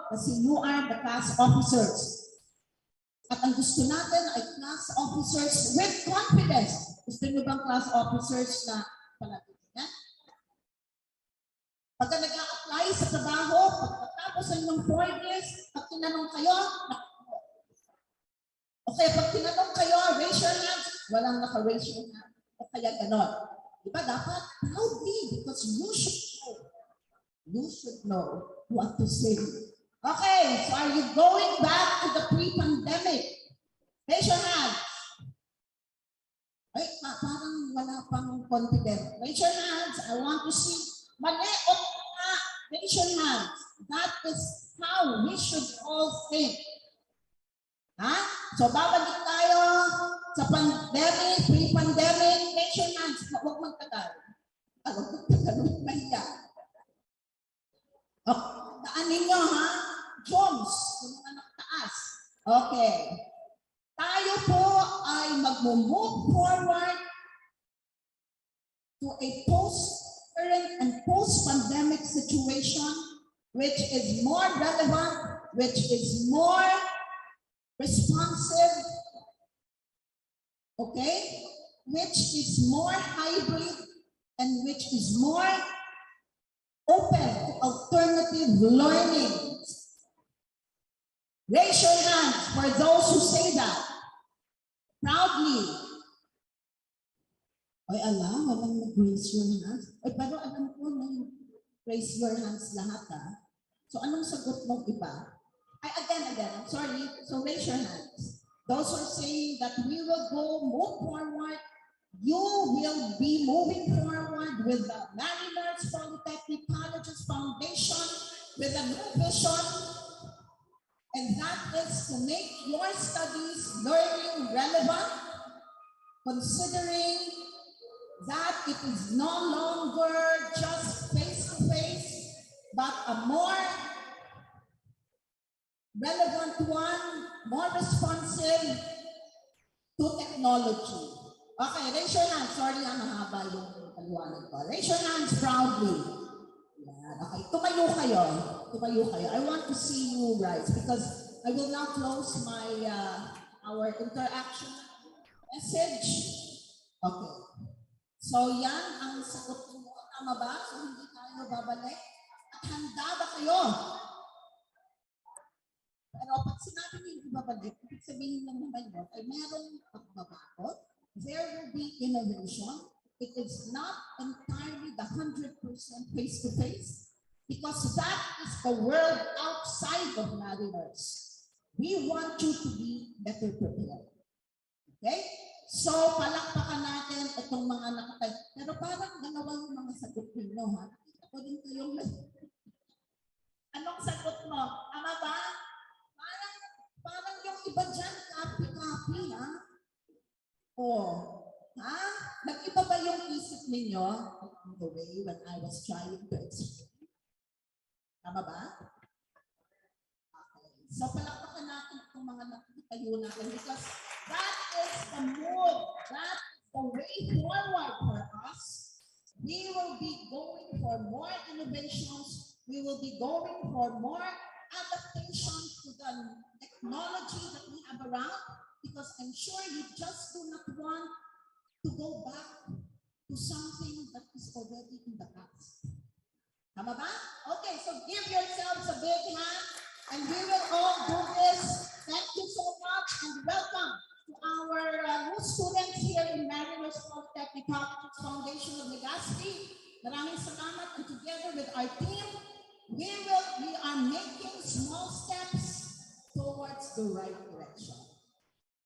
kasi you are the class officers. At ang gusto natin ay class officers with confidence. Gusto nyo bang class officers na palagitan? Pagka nag-a-apply sa trabaho, pagkatapos ng inyong 4 years, pag tinanong kayo, okay, pag tinanong kayo, raise your hands, walang naka-raise your hand. O kaya ganon. Diba dapat proudly, because you should know what to say. Okay, so are you going back to the pre-pandemic? Raise your hand. Ay, parang wala pang confident. Raise your hands. I want to see. Mali o tama. Raise your hands. That is how we should all think. Ha? So babalik tayo sa pandemic, pre-pandemic, raise your hands. Huwag magtagal. Huwag magtagal. Mahiya. Daan ninyo, ha? Jones, yung anak taas. Okay. Tayo po ay mag-move forward to a current and post-pandemic situation, which is more relevant, which is more responsive, okay, which is more hybrid, and which is more open to alternative learning. Raise your hands for those who say that proudly. Ay, alam, walang nag-raise your hands. Ay, pero alam ko na raise your hands lahat, ha? So, anong sagot ng iba? Ay, again, I'm sorry. So, raise your hands. Those who are saying that we will move forward, you will be moving forward with the Mariners Polytechnic College's foundation with a new vision, and that is to make your studies learning relevant, considering that it is no longer just face-to-face, but a more relevant one, more responsive to technology. Okay, raise your hands. Sorry, mahaba yung paliwanag ko. Raise your hands proudly. Yeah, okay, tumayo kayo. I want to see you rise because I will now close my our interaction message. Okay. So yan ang sagot mo. Tama ba? So hindi tayo babalik. At handa ba kayo? Pero pag sinabi niyo hindi babalik, ibig sabihin lang naman yun, ay meron pagbabago. There will be innovation. It is not entirely the 100% face-to-face because that is the world outside of Mariners. We want you to be better prepared. Okay? So, palakpakan natin itong mga nakatay. Pero parang dalawa yung mga sagot ninyo, ha? Ako din kayong anong sagot mo? Tama ba? Parang yung iba dyan, copy, ha? Oh, ha? Nag-iba ba yung isip ninyo on the way when I was trying to explain? Tama ba? Okay. So, palakpakan natin itong mga nakitayo natin because that is the move. That is the way forward for us. We will be going for more innovations. We will be going for more adaptation to the technology that we have around. Because I'm sure you just do not want to go back to something that is already in the past. Tama ba? Okay, so give yourselves a big hand and we will all do this. Thank you so much and welcome to our new students here in Mariners Polytechnic College Foundation of Legazpi. Maraming salamat, and together with our team, we are making small steps towards the right direction.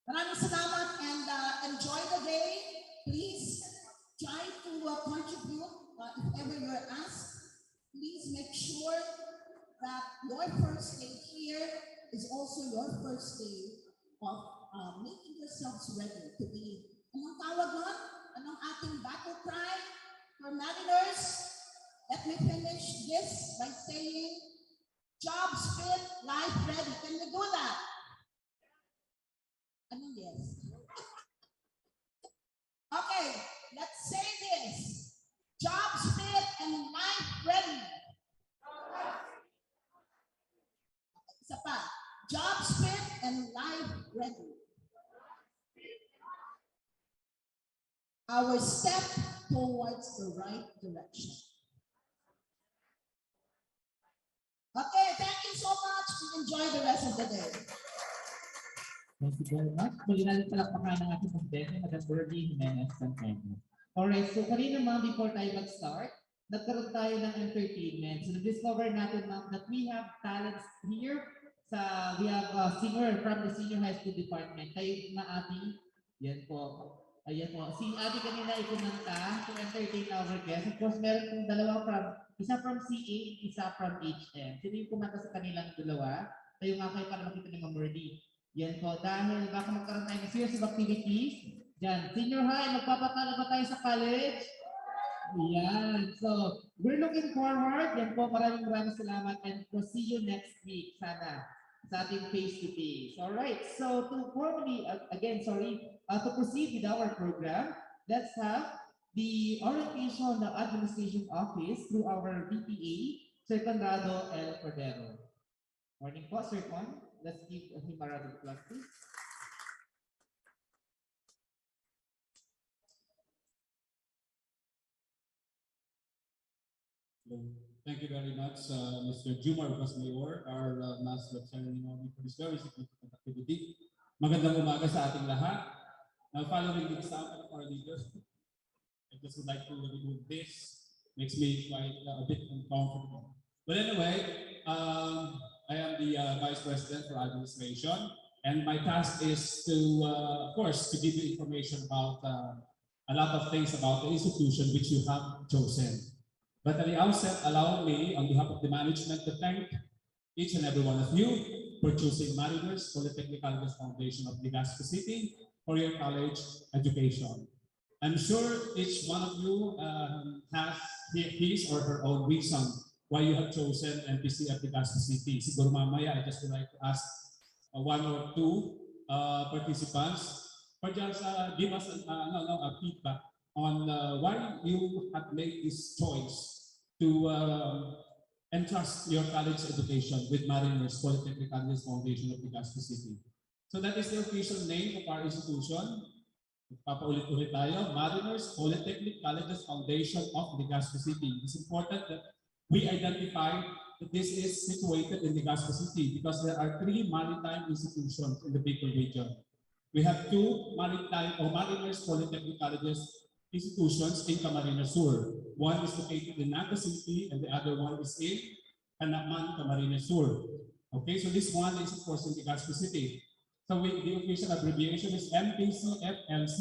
Maraming salamat and enjoy the day. Please try to contribute if ever you're asked. Please make sure that your first day here is also your first day of making yourselves ready to be. Anong tawag nun? Anong ating battle cry for Mariners? Let me finish this by saying, jobs fit, life ready. Can we do that? Yes. Okay, let's say this. Jobs fit and life ready. Isa pa. Jobs fit and life ready. Our step towards the right direction. Okay, thank you so much and enjoy the rest of the day. Thank you very much. Muli natin palakpakan ng ating presidente, Madam Birdie Jimenez Santiago. Alright, so kanina ma'am, before tayo mag-start, nagkaroon tayo ng entertainment. So na-discover natin ma'am that we have talents here. We have a singer from the senior high school department. Tayo na Ate, yan po. Ayan po. Si Ate kanina ikumanta to entertain our guests. Of course, meron pong dalawa isa from CA, isa from HM. Sino yung kumanta sa kanilang dalawa? Tayo nga kayo para makita ni Ma'am Birdie. Yan po, dahil baka magkaroon tayo ng series of activities. Yan, senior high, magpapatalo ba tayo sa college? Yan, so we're looking forward. Yan po, maraming salamat and we'll see you next week sana sa ating face-to-face. Alright, so to formally, to proceed with our program, let's have the orientation ng Administration Office through our BPA, Sir Conrado L. Cordero. Morning po, Sir Con. Let's give him a round of applause, please. Thank you very much, Mr. Jumar Mayor, our Master of Ceremony, for this very significant activity. Magandang umaga sa ating lahat. Now, following the example of our leaders, I just would like to remove this. Makes me quite a bit uncomfortable. But anyway, I am the Vice President for Administration, and my task is to, of course, to give you information about a lot of things about the institution which you have chosen. But at the outset, allow me, on behalf of the management, to thank each and every one of you for choosing Mariners Polytechnic Colleges Foundation of Legazpi City for your college education. I'm sure each one of you has his or her own reason why you have chosen MPC at Legazpi City. Siguro mamaya, I just would like to ask one or two participants for just give us a feedback on why you have made this choice to entrust your college education with Mariners Polytechnic Colleges Foundation of Legazpi City. So that is the official name of our institution. Papaulit-ulit tayo, Mariners Polytechnic Colleges Foundation of Legazpi City. It's important that we identify that this is situated in Legazpi City because there are 3 maritime institutions in the Bicol region. We have 2 maritime or Mariners Polytechnic Colleges institutions in Camarines Sur. One is located in Naga City and the other one is in Canaman, Camarines Sur. Okay, so this one is of course in Legazpi City. So the official abbreviation is MPCFLC.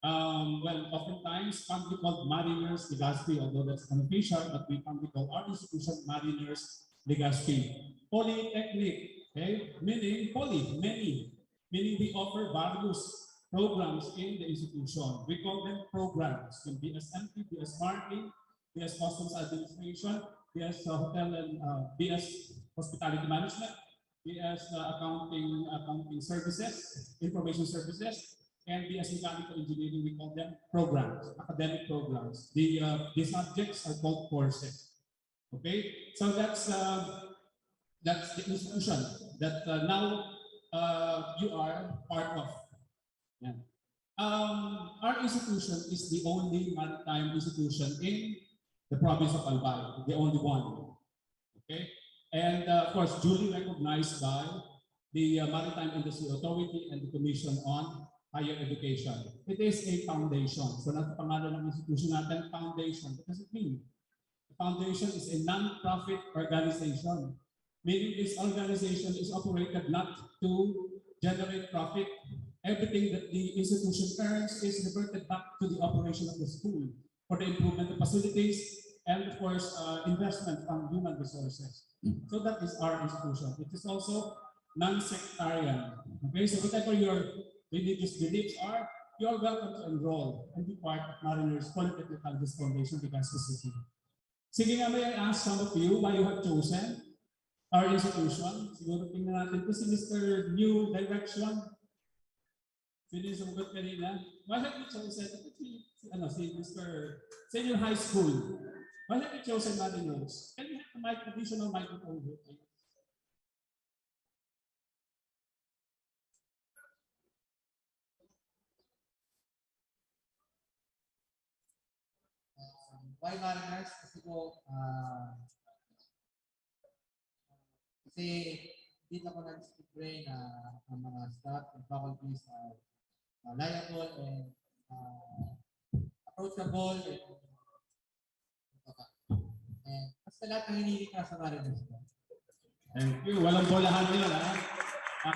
Well, oftentimes commonly called Mariners Legazpi, although that's unofficial, but we commonly call our institution Mariners Legazpi. Polytechnic, okay, meaning poly, many, meaning we offer various programs in the institution. We call them programs. Can be as MT, BS Marketing, BS Customs Administration, BS Hotel and BS Hospitality Management, BS accounting services, information services, and BS Mechanical Engineering. We call them programs, academic programs. The subjects are called courses. Okay, so that's the institution that now you are part of. Yeah. Our institution is the only maritime institution in the province of Albay, the only one. Okay. And of course, duly recognized by the Maritime Industry Authority and the Commission on Higher Education. It is a foundation. So nasa pangalan ng institution natin, foundation. What does it mean? The foundation is a non-profit organization. Meaning this organization is operated not to generate profit. Everything that the institution earns is reverted back to the operation of the school for the improvement of facilities and of course investment on human resources. So that is our institution. It is also non-sectarian. Okay, so whatever your religious beliefs are, you are welcome to enroll and be part of Mariners Polytechnic Colleges Foundation Legazpi City. Sige nga, may I ask some of you why you have chosen our institution? Siguro tingnan natin po si Mr. New Direction. Sino yung sumagot kanina? Why have you chosen si Mr. Senior High School? Why have you chosen Mariners? Can we have the additional microphone here, please? Why Mariners? Kasi po, kasi dito ako nag-display na ang mga staff and faculties are liable and approachable and basta lahat ng hinihiling ka sa Mariners. Thank you. Walang bolahan na yun, ha?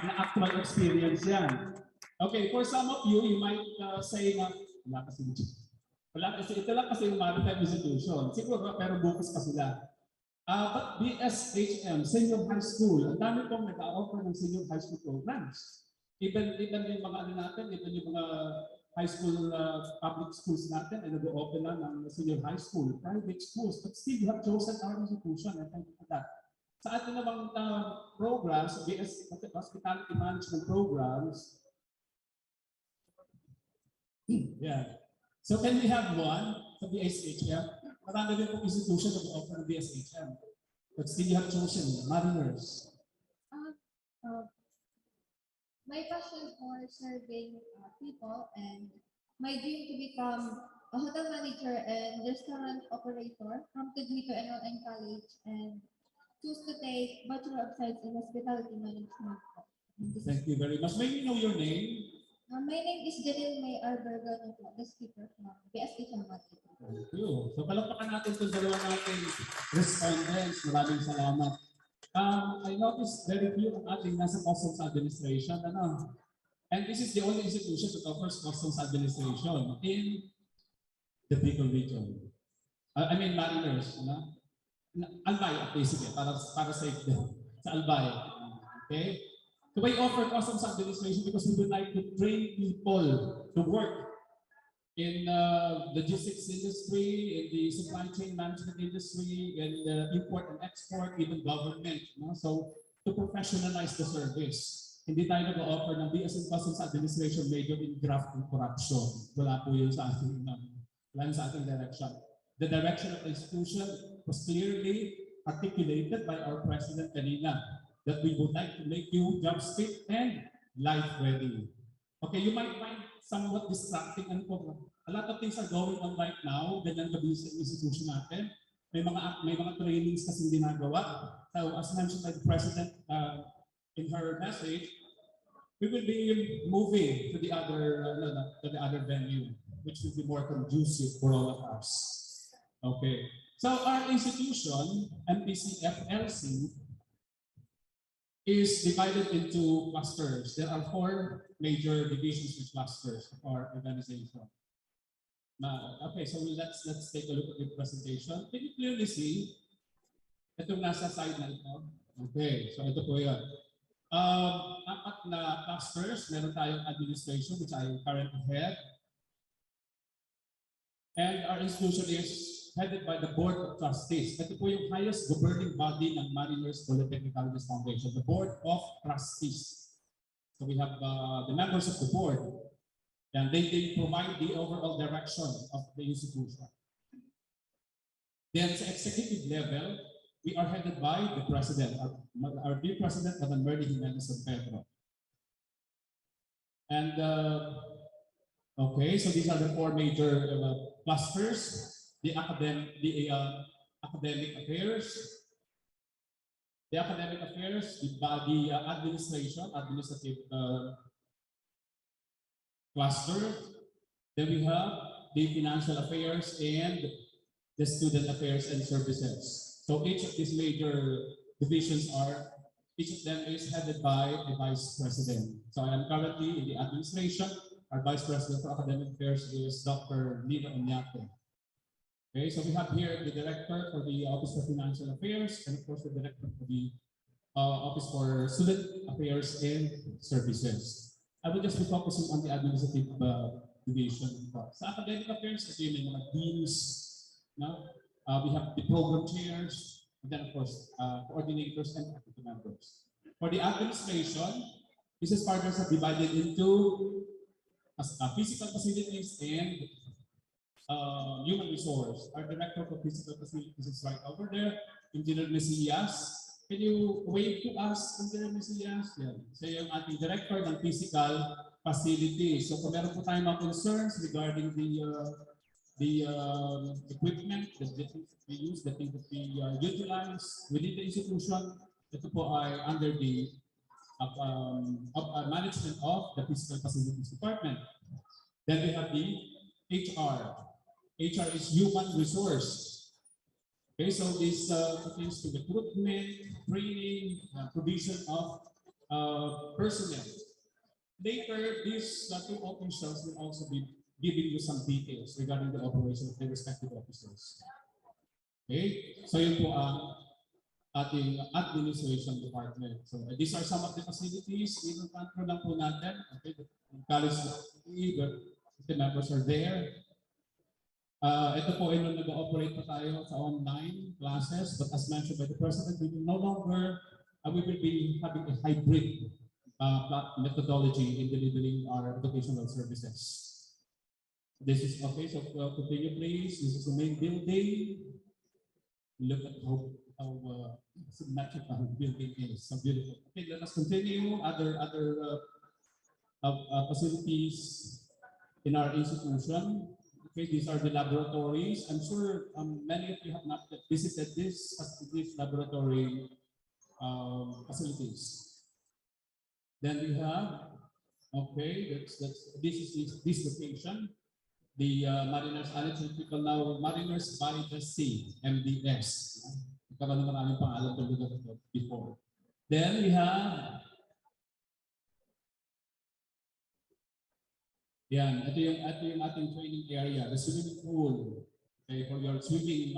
Na-actual experience yan. Okay, for some of you, you might say na, wala kasi ito lang kasi yung maritime institution. Siguro, pero bukas pa sila. But BSHM, Senior High School, ang dami pong nag-offer ng Senior High School programs. Even yung mga ano natin, even yung mga high school, public schools natin, ay nag-open na ng Senior High School, private schools, but still you have chosen our institution, and thank you for that. Sa ating namang programs, BS Hospitality Management programs, yeah. So can we have one sa BSHM? Marami din pong institution na offer ng BSHM. But still you have chosen Mariners. My passion for serving people and my dream to become a hotel manager and restaurant operator prompted me to enroll in college and choose to take Bachelor of Science in Hospitality Management. Thank you very much. May we know your name? My name is Janelle May Alberga, the speaker from BSHM. Thank you. So palakpakan natin itong dalawa natin respondents. Maraming salamat. I noticed very few ang ating nasa customs administration. And this is the only institution that offers customs administration in the Bicol region. I mean, Mariners. Albay, basically, para safe din. Sa Albay. Okay? So we offer customs administration because we would like to train people to work in logistics industry, in the supply chain management industry, in the import and export, even government. So to professionalize the service. Hindi tayo nag-offer ng BS in Customs Administration major in graft and corruption. Wala po yun sa ating, direction. The direction of the institution was clearly articulated by our president kanina, that we would like to make you job fit and life ready. Okay, you might find somewhat distracting. A lot of things are going on right now. Ganyan gabi sa institution natin. May mga trainings kasi ginagawa. So as mentioned by the president in her message, we will be moving to the other venue, which will be more conducive for all of us. Okay. So our institution, MPCFLC, is divided into clusters. There are 4 major divisions with clusters of our organization. Okay, so let's take a look at the presentation. Can you clearly see itong nasa side na ito? Okay, so ito po yun. 4 na clusters. Meron tayong administration, which I currently head. And our institution is headed by the Board of Trustees. Ito po yung highest governing body ng Mariners Polytechnic Colleges Foundation, the Board of Trustees. So we have the members of the board, and they provide the overall direction of the institution. Then sa executive level, we are headed by the president, our dear president, Madam Merly Jimenez San Pedro. And okay, so these are the 4 major clusters. The academic affairs, the body administrative cluster. Then we have the financial affairs and the student affairs and services. So each of these major divisions each of them is headed by a vice president. So I am currently in the administration. Our vice president for academic affairs is Dr. Nina Onyate. Okay, so we have here the director for the Office for Financial Affairs, and of course the director for the Office for Student Affairs and Services. I will just be focusing on the administrative division. Sa academic affairs, kasi may mga deans, we have the program chairs, and then of course coordinators and faculty members. For the administration, business partners are divided into physical facilities and human resource. Our director for physical facilities is right over there, Engineer Mesias. Can you wave to us, Engineer Mesias? Yeah. Siya yung ating director ng physical facilities. So kung meron po tayong mga concerns regarding the equipment, the things that we use, the things that we utilize within the institution, ito po ay under the management of the physical facilities department. Then we have the HR. HR is human resource. Okay, so this pertains to recruitment, training, provision of personnel. Later, these 2 officials will also be giving you some details regarding the operation of the respective officers. Okay, so yun po ang ating administration department. So these are some of the facilities. Inuntantro lang po natin. Okay, the college, the members are there. Ito po ay nung nag-ooperate pa tayo sa online classes, but as mentioned by the president, we will no longer, we will be having a hybrid methodology in delivering our educational services. This is okay, so continue please. This is the main building. Look at how symmetrical the building is. So beautiful. Okay, let us continue. Other facilities in our institution. Okay, these are the laboratories. I'm sure many of you have not yet visited these laboratory facilities. Then we have, okay, this is this location, the Mariners Analytical now Mariners by the Sea, MDS. Nagkaroon naman namin pangalan talaga before. Then we have, yan, ito yung ating training area, the swimming pool. Okay, for your swimming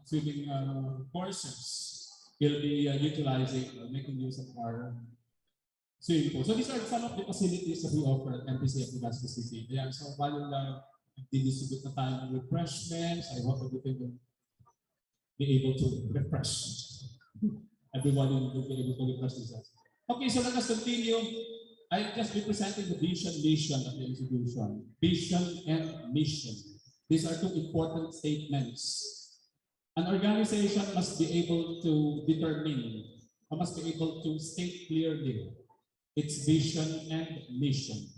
swimming courses, you'll be utilizing or making use of our swimming pool. So these are some of the facilities that we offer at MPC of Legazpi City. Yeah, so while distribute the time refreshments, I hope everything will be able to refresh. Everyone will be able to refresh themselves. Okay, so let us continue. I just be presenting the vision, mission of the institution. Vision and mission. These are two important statements. An organization must be able to determine, or must be able to state clearly its vision and mission.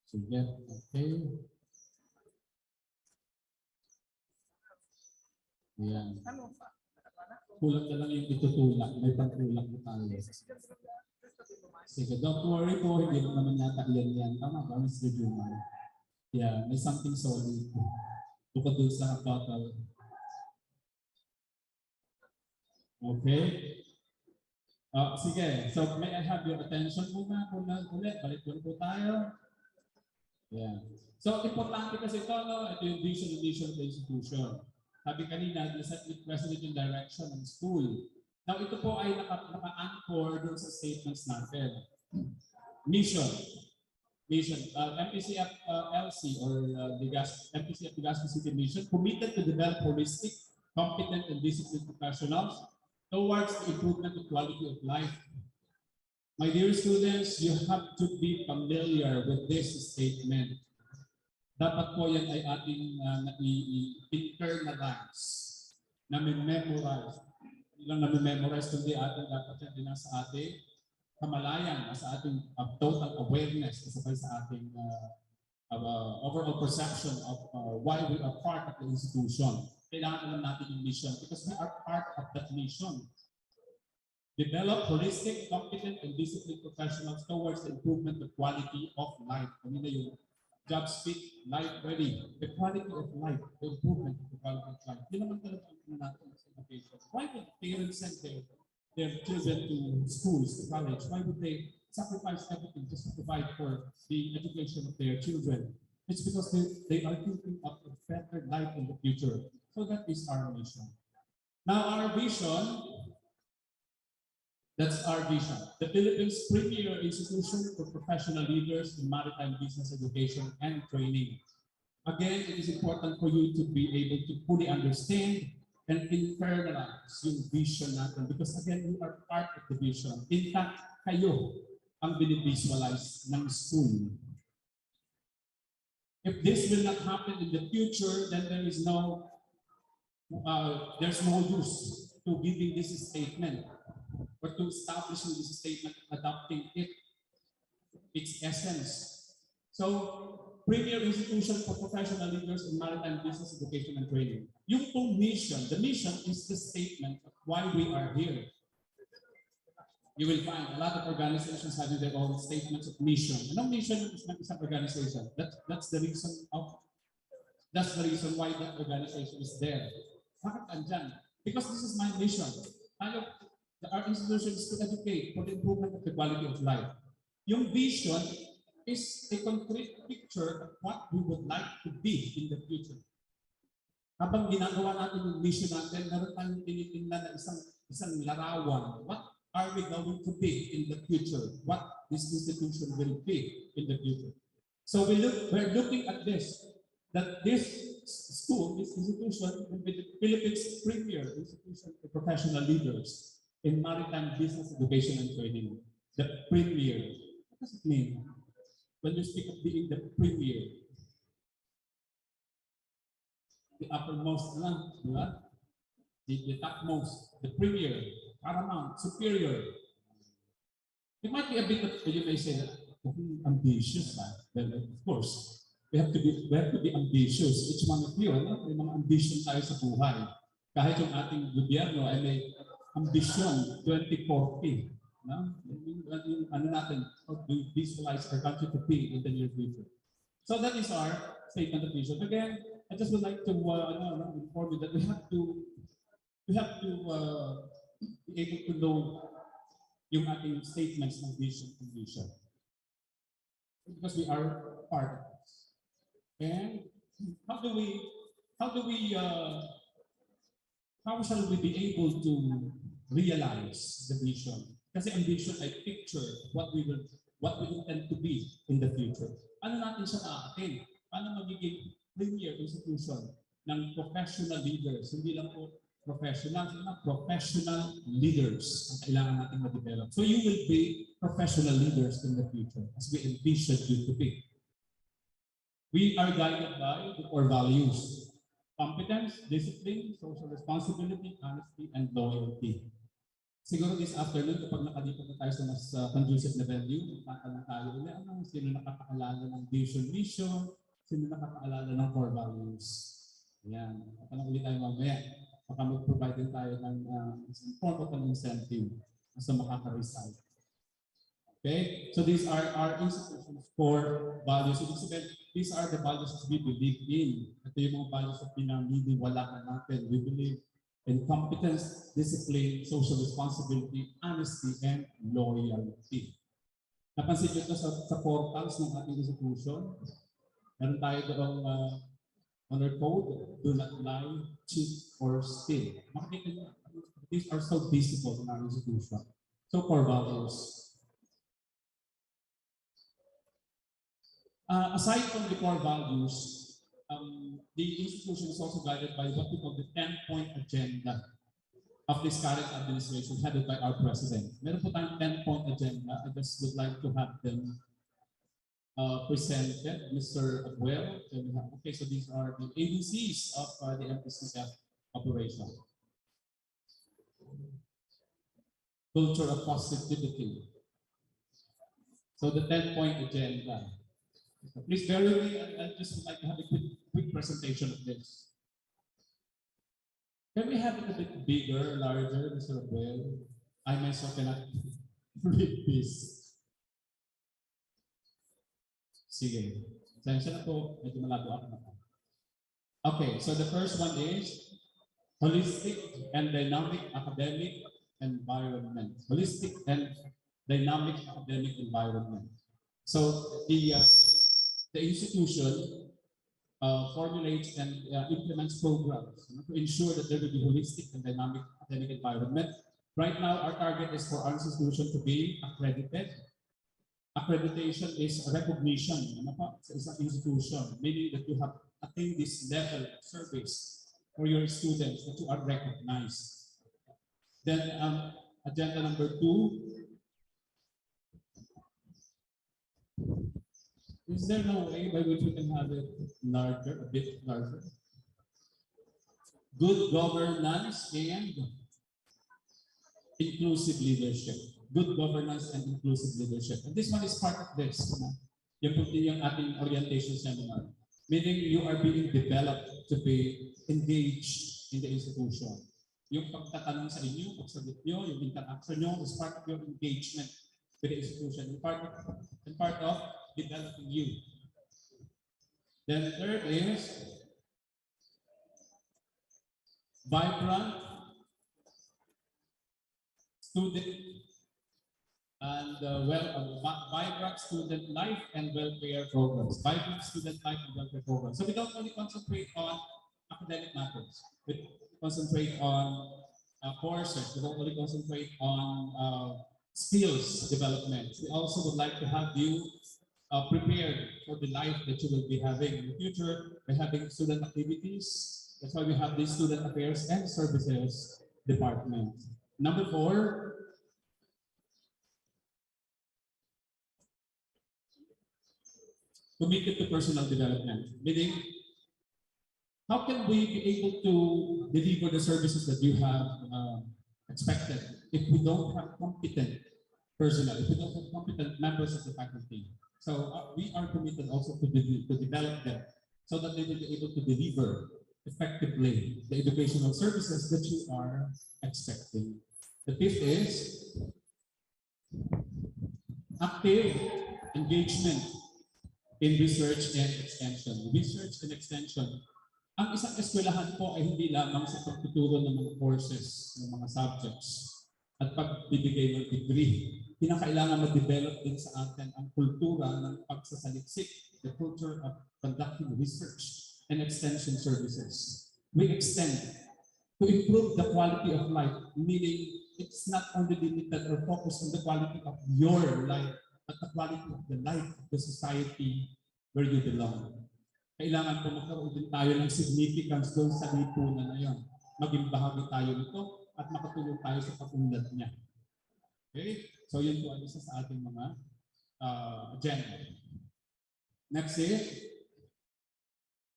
So yeah, okay. Ayan. Kulang na lang yung itutulak. May pagtulak na tayo. Sige, don't worry po. Hindi mo naman yata yan. Tama ba, Mr. Jumar? Yeah, may something solid. Bukod dun sa bottle. Okay. Sige, so may I have your attention muna ulit. Balik po tayo. Yeah. So, importante kasi ito, no? Ito yung vision and mission of the institution. Sabi kanina, the set with president and direction ng school. Now, ito po ay naka-anchor dun sa statements natin. Mission. MPCF LC or MPCF Legazpi City Mission, committed to develop holistic, competent, and disciplined professionals towards the improvement of quality of life. My dear students, you have to be familiar with this statement. Dapat po yan ay ating internalize, na-memorize. Hindi lang na-memorize, kundi ating dapat yan din sa ating kamalayan, sa ating total awareness, kasabay sa ating overall perception of why we are part of the institution. Kailangan alam natin yung mission because we are part of that mission. Develop holistic, competent, and disciplined professionals towards the improvement of quality of life. Kanina yung job speak, life ready, the quality of life, the improvement of the quality of life. Hindi naman talaga ang natin sa education. Why would parents send their children to schools, to college? Why would they sacrifice everything just to provide for the education of their children? It's because they are thinking of a better life in the future. So that is our mission. Now our vision, that's our vision. The Philippines' premier institution for professional leaders in maritime business education and training. Again, it is important for you to be able to fully understand and internalize yung vision natin because again, we are part of the vision. In fact, kayo ang binivisualize ng school. If this will not happen in the future, then there is there's no use to giving this statement or to establishing this statement, adopting its essence. So, premier institution for professional leaders in maritime business education and training. Yung pong mission, the mission is the statement of why we are here. You will find a lot of organizations having their own statements of mission. Anong mission is ng isang organization? That's the reason why that organization is there. Bakit andyan? Because this is my mission. Our institution is to educate for the improvement of the quality of life. Yung vision is a concrete picture of what we would like to be in the future. Habang ginagawa natin yung mission natin, meron tayong tinitingnan na isang larawan. What are we going to be in the future? What this institution will be in the future? So we're looking at this, that this school, this institution will be the Philippines' premier institution for professional leaders in maritime business education and training. The premier. What does it mean? When you speak of being the premier, the uppermost lang, di ba? The topmost, the premier, paramount, superior. It might be a bit of, you may say that, ambitious, well, of course, we have to be ambitious. Each one of you, ano? May mga ambition tayo sa buhay. Kahit yung ating gobyerno ay may ambition 2040. No? Ano natin, how to visualize our country to be in the near future. So that is our statement of vision. Again, I just would like to inform you that we have to be able to know yung ating statements ng vision and vision. Because we are part of this. And how shall we be able to realize the vision? Kasi ang vision ay picture what we intend to be in the future. Ano natin siya naaatin? Paano magiging premier institution ng professional leaders? Hindi lang po professional leaders ang kailangan natin ma-develop. So you will be professional leaders in the future as we envision you to be. We are guided by the core values: competence, discipline, social responsibility, honesty, and loyalty. Siguro this afternoon, kapag nakalipat na tayo sa mas conducive na venue, tatanong tayo ulit, sino nakakaalala ng vision, mission, sino nakakaalala ng core values. Ayan, tatanong ulit tayo mamaya. Baka mag-provide din tayo ng form of an incentive sa makaka-recite. Okay, so these are our institutions' core values. These are the values that we believe in. Ito yung mga values na pinaniniwalaan natin. We believe in competence, discipline, social responsibility, honesty, and loyalty. Napansin nyo ito sa portals ng ating institution. Meron tayo doong honor code: do not lie, cheat, or steal. Makikita nyo, these are so visible in our institution. So core values. Aside from the core values, the institution is also guided by what we call the 10-point agenda of this current administration headed by our president. Meron po tayong 10-point agenda. I just would like to have them presented. Mr. Abuel, okay, so these are the ABCs of the MPCF operation. Culture of positivity. So the 10-point agenda. Please bear with me. I just would like to have a quick presentation of this. Can we have it a bit bigger, larger, Mr. Abuel? I myself cannot read this. Sige. Sensya na po. Medyo malabo ako na. Okay, so the first one is holistic and dynamic academic environment. Holistic and dynamic academic environment. So the institution formulates and implements programs to ensure that there will be holistic and dynamic academic environment. Right now, our target is for our institution to be accredited. Accreditation is recognition sa isang institution, meaning that you have attained this level of service for your students, that you are recognized. Then agenda number 2. Is there no way by which we can have it larger, a bit larger? Good governance and inclusive leadership. Good governance and inclusive leadership. And this one is part of this. Yung ating orientation seminar. Meaning you are being developed to be engaged in the institution. Yung pagtatanong sa inyo, pagsagot nyo, yung interaction nyo is part of your engagement with the institution and part of developing you. Then third is vibrant student and vibrant student life and welfare programs. Vibrant student life and welfare programs. So we don't only concentrate on academic matters. We concentrate on courses. We don't only concentrate on skills development. We also would like to have you prepared for the life that you will be having in the future by having student activities. That's why we have the Student Affairs and Services Department. Number 4, committed to personal development. Meaning, how can we be able to deliver the services that you have expected if we don't have competent personnel, if we don't have competent members of the faculty? So we are committed also to develop them so that they will be able to deliver effectively the educational services that you are expecting. The 5th is active engagement in research and extension. Research and extension. Ang isang eskwelahan po ay hindi lamang sa pagtuturo ng mga courses, ng mga subjects, at pagbibigay ng degree. Kinakailangan mag-develop din sa atin ang kultura ng pagsasaliksik, the culture of conducting research and extension services. We extend to improve the quality of life, meaning it's not only limited or focused on the quality of your life, but the quality of the life of the society where you belong. Kailangan po magkaroon din tayo ng significance doon sa lipunan na yun. Maging bahagi tayo nito at makatulong tayo sa pag-unlad niya. Okay? So yun po ay isa sa ating mga agenda. Next is,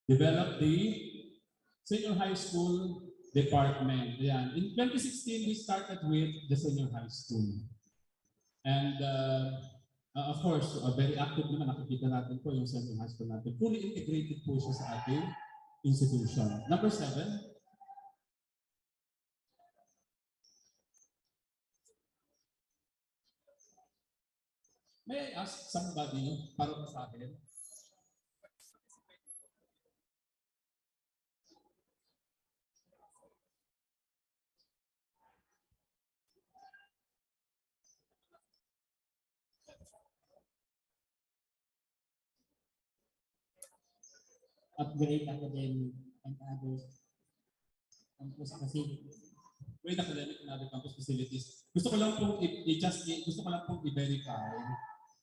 develop the senior high school department. Ayan. In 2016, we started with the senior high school. And of course, very active naman, nakikita natin po yung senior high school natin. Fully integrated po siya sa ating institution. Number 7. May I ask somebody para sa akin? Upgrade academic and other campus facilities. Upgrade academic and other campus facilities. Gusto ko lang pong i-verify,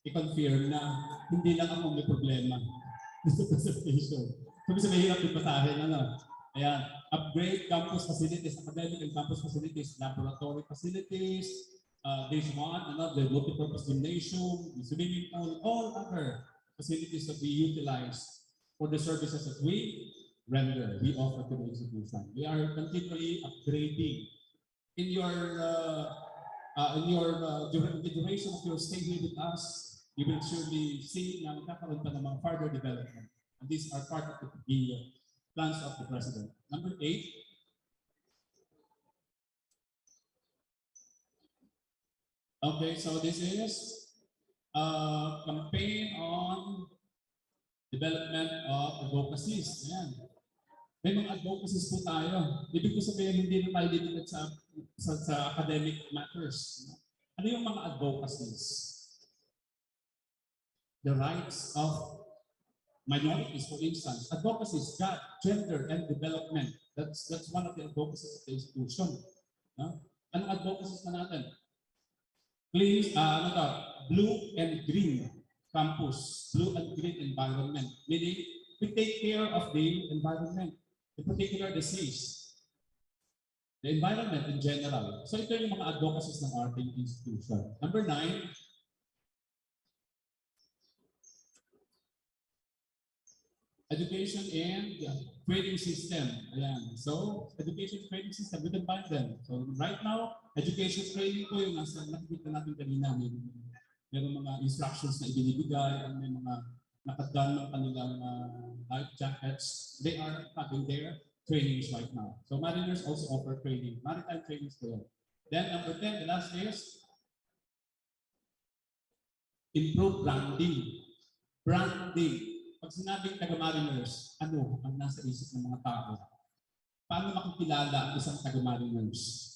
i-confirm na hindi lang ako may problema sa presentation. Sabi sa mahirap yung basahin, ano? Ayan, upgrade campus facilities, academic and campus facilities, laboratory facilities, there's one, the multipurpose gymnasium, the swimming pool, all other facilities that we utilize for the services that we render, we offer to the institution. We are continually upgrading. During the duration of your stay here with us, you will surely see na magkakaroon pa ng mga further development. And these are part of the plans of the President. Number 8. Okay, so this is a campaign on development of advocacies. Ayan. May mga advocacies po tayo. Ibig ko sabihin, hindi na tayo limited sa academic matters. Ano yung mga advocacies? The rights of minorities, for instance. Advocacies, God, gender, and development. That's one of the advocacies of the institution. Anong advocacies na natin? Please, blue and green campus, blue and green environment. Meaning, we take care of the environment, in particular the seas, the environment in general. So ito yung mga advocacies ng ating institution. Number 9, education and training system. Ayan. So, education training system, we can find them. So right now, education training po yung nakikita natin kanina. Merong mga instructions na ibinibigay, may mga nakadaan ng kanilang life jackets. They are having their trainings right now. So mariners also offer training, maritime trainings there. Then number 10, the last is improve branding. Branding. Pag sinabing taga-mariners, ano ang nasa isip ng mga tao? Paano makikilala ang isang taga-mariners?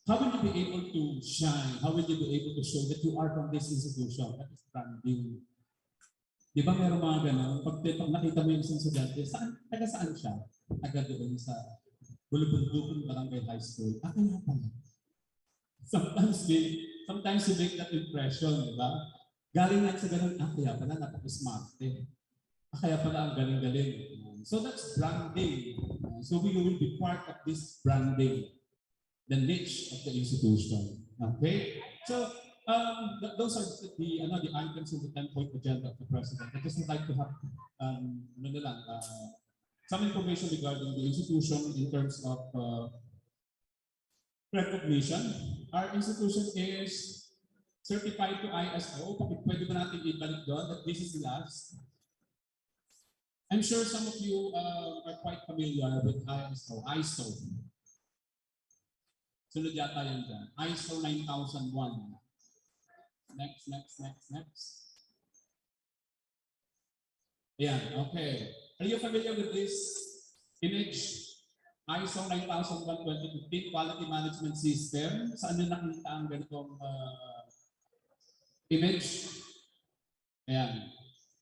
How will you be able to shine? How will you be able to show that you are from this institution? That is branding. Di ba meron mga gano'n? Pag nakita mo yung isang estudyante, taga saan siya? Taga doon sa Bulubundukon Barangay High School. Kaya pala. Sometimes you make that impression, di ba? Galing lang sa gano'n, kaya pala napaka-smart. Kaya pala ang galing-galing. So that's branding. So we will be part of this branding. the niche of the institution. Okay, so those are the items in the 10-point agenda of the president. I just would like to have some information regarding the institution in terms of recognition. Our institution is certified to ISO. Pwede ba natin ibalik doon that this is the last? I'm sure some of you are quite familiar with ISO. Sunod yata yan dyan. ISO 9001. Next. Ayan, okay. Are you familiar with this image? ISO 9001-2015 Quality Management System. Saan nyo nakita ang ganitong image? Ayan.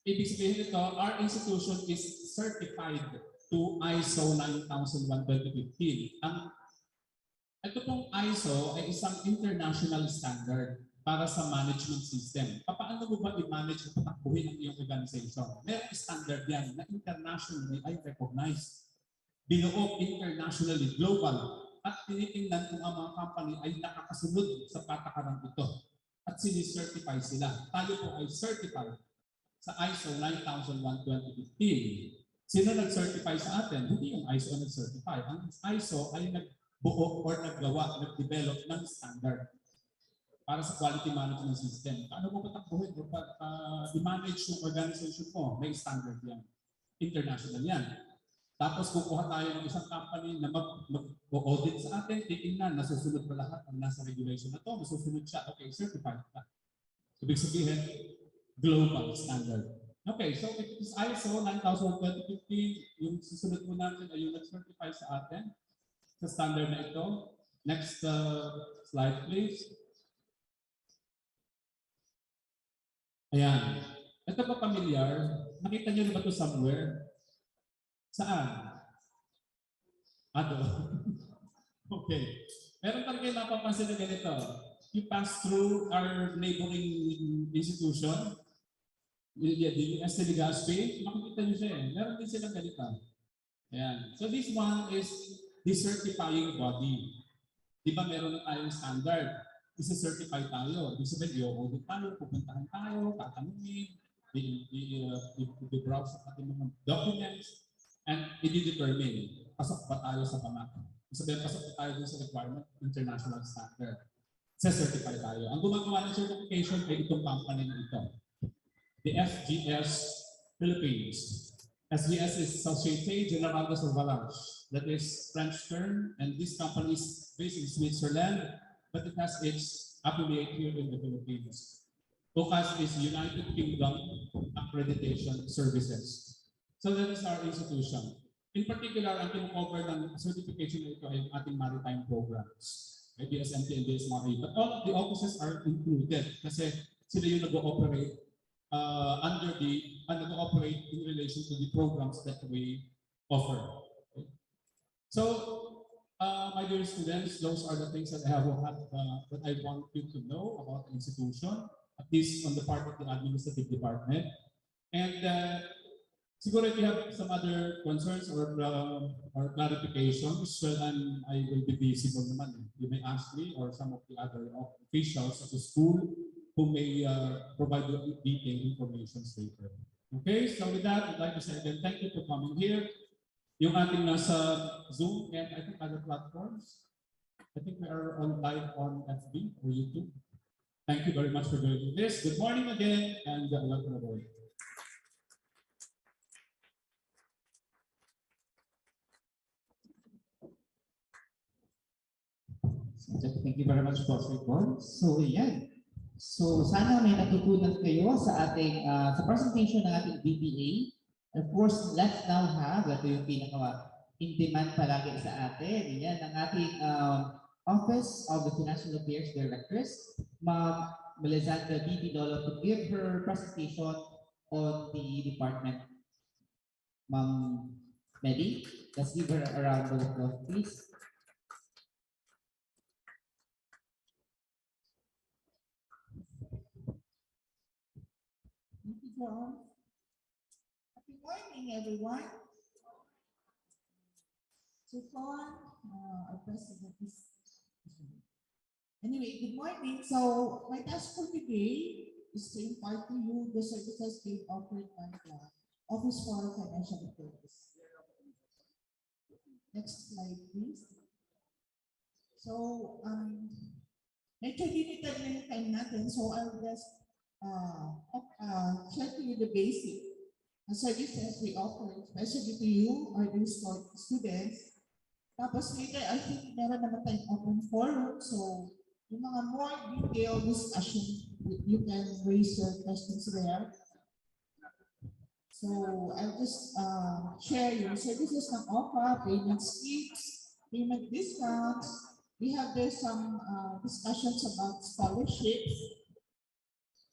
Ibig sabihin nito, our institution is certified to ISO 9001-2015. Ito pong ISO ay isang international standard para sa management system. Paano mo ba i-manage at patakbuhin ang iyong organization? Merong standard yan na internationally ay recognized. Binuo internationally, global, at tinitingnan kung ang mga company ay nakakasunod sa patakaran ito at sinicertify sila. Tayo po ay certified sa ISO 9001-2015. Sino nag-certify sa atin? Hindi yung ISO nag-certify. Ang ISO ay nagbuo or naggawa, nag-develop ng standard para sa quality management system. Paano mo patakbuhin o i-manage yung organization mo? May standard yan. International yan. Tapos kukuha tayo ng isang company na mag-audit sa atin, titingnan, nasusunod ba lahat ang nasa regulation na to? Nasusunod siya. Okay, certified ka. Ibig sabihin, global standard. Okay, so it is ISO 9001-2015. Yung susunod po natin ay yung nag-certify sa atin sa standard na ito. Next slide, please. Ayan. Ito pa familiar. Nakita niyo na ba ito somewhere? Saan? Okay. Meron pa rin kayo napapansin na ganito. You pass through our neighboring institution, the US Legazpi, makikita nyo siya eh. Meron din silang ganito. Ayan. So this one is the certifying body. Di ba meron na tayong standard? Isa-certify tayo. Ibig sabihin, i-audit tayo, pupuntahan tayo, tatanungin, i-browse sa ating mga documents, and i-determine, pasok ba tayo sa pamaka. Sabihin, pasok ba tayo dun sa requirement, international standard. Sa-certify tayo. Ang gumagawa ng certification ay itong company na ito. The FGS Philippines. SGS is Société Générale de Surveillance. That is French term, and this company is based in Switzerland, but it has its affiliate here in the Philippines. OCAS is United Kingdom Accreditation Services. So that is our institution. In particular, ang kino-cover ng certification na ito ay ating maritime programs. DSMT and DSMRE. But all of the offices are included kasi sila yung nag-ooperate nag-ooperate in relation to the programs that we offer. Okay. So, my dear students, those are the things that I that I want you to know about the institution, at least on the part of the administrative department. And siguro if you have some other concerns or clarifications, well, I will be visible naman. You may ask me or some of the other officials of the school who may provide you detailed information later. Okay, so with that, I'd like to say again, thank you for coming here. Yung ating nasa Zoom and I think other platforms. I think we are on live on FB or YouTube. Thank you very much for doing this. Good morning again and welcome aboard. Thank you very much for your report. So, yan. So, sana may natutunan kayo sa ating sa presentation ng ating BPA. Of course, let's now have, ito yung pinaka-in-demand palagi sa atin. Yan, ang ating Office of the Financial Affairs Directors, Ma'am Melizandra B. Dolo, to give her presentation on the department. Ma'am Medi, let's give her a round of applause, please. Happy morning, everyone. So far, our president is Anyway, good morning. So my task for today is to impart to you the services being offered by the Office for Financial Affairs. Next slide, please. So, medyo limited na yung time natin, so I'll just share to you the basic services we offer, especially to you, our students. Tapos later, I think meron naman tayong open forum, so yung mga more detailed discussion, you can raise your questions there. So I'll just share yung services ng OPA, payment schemes, payment discounts. We have there some discussions about scholarships.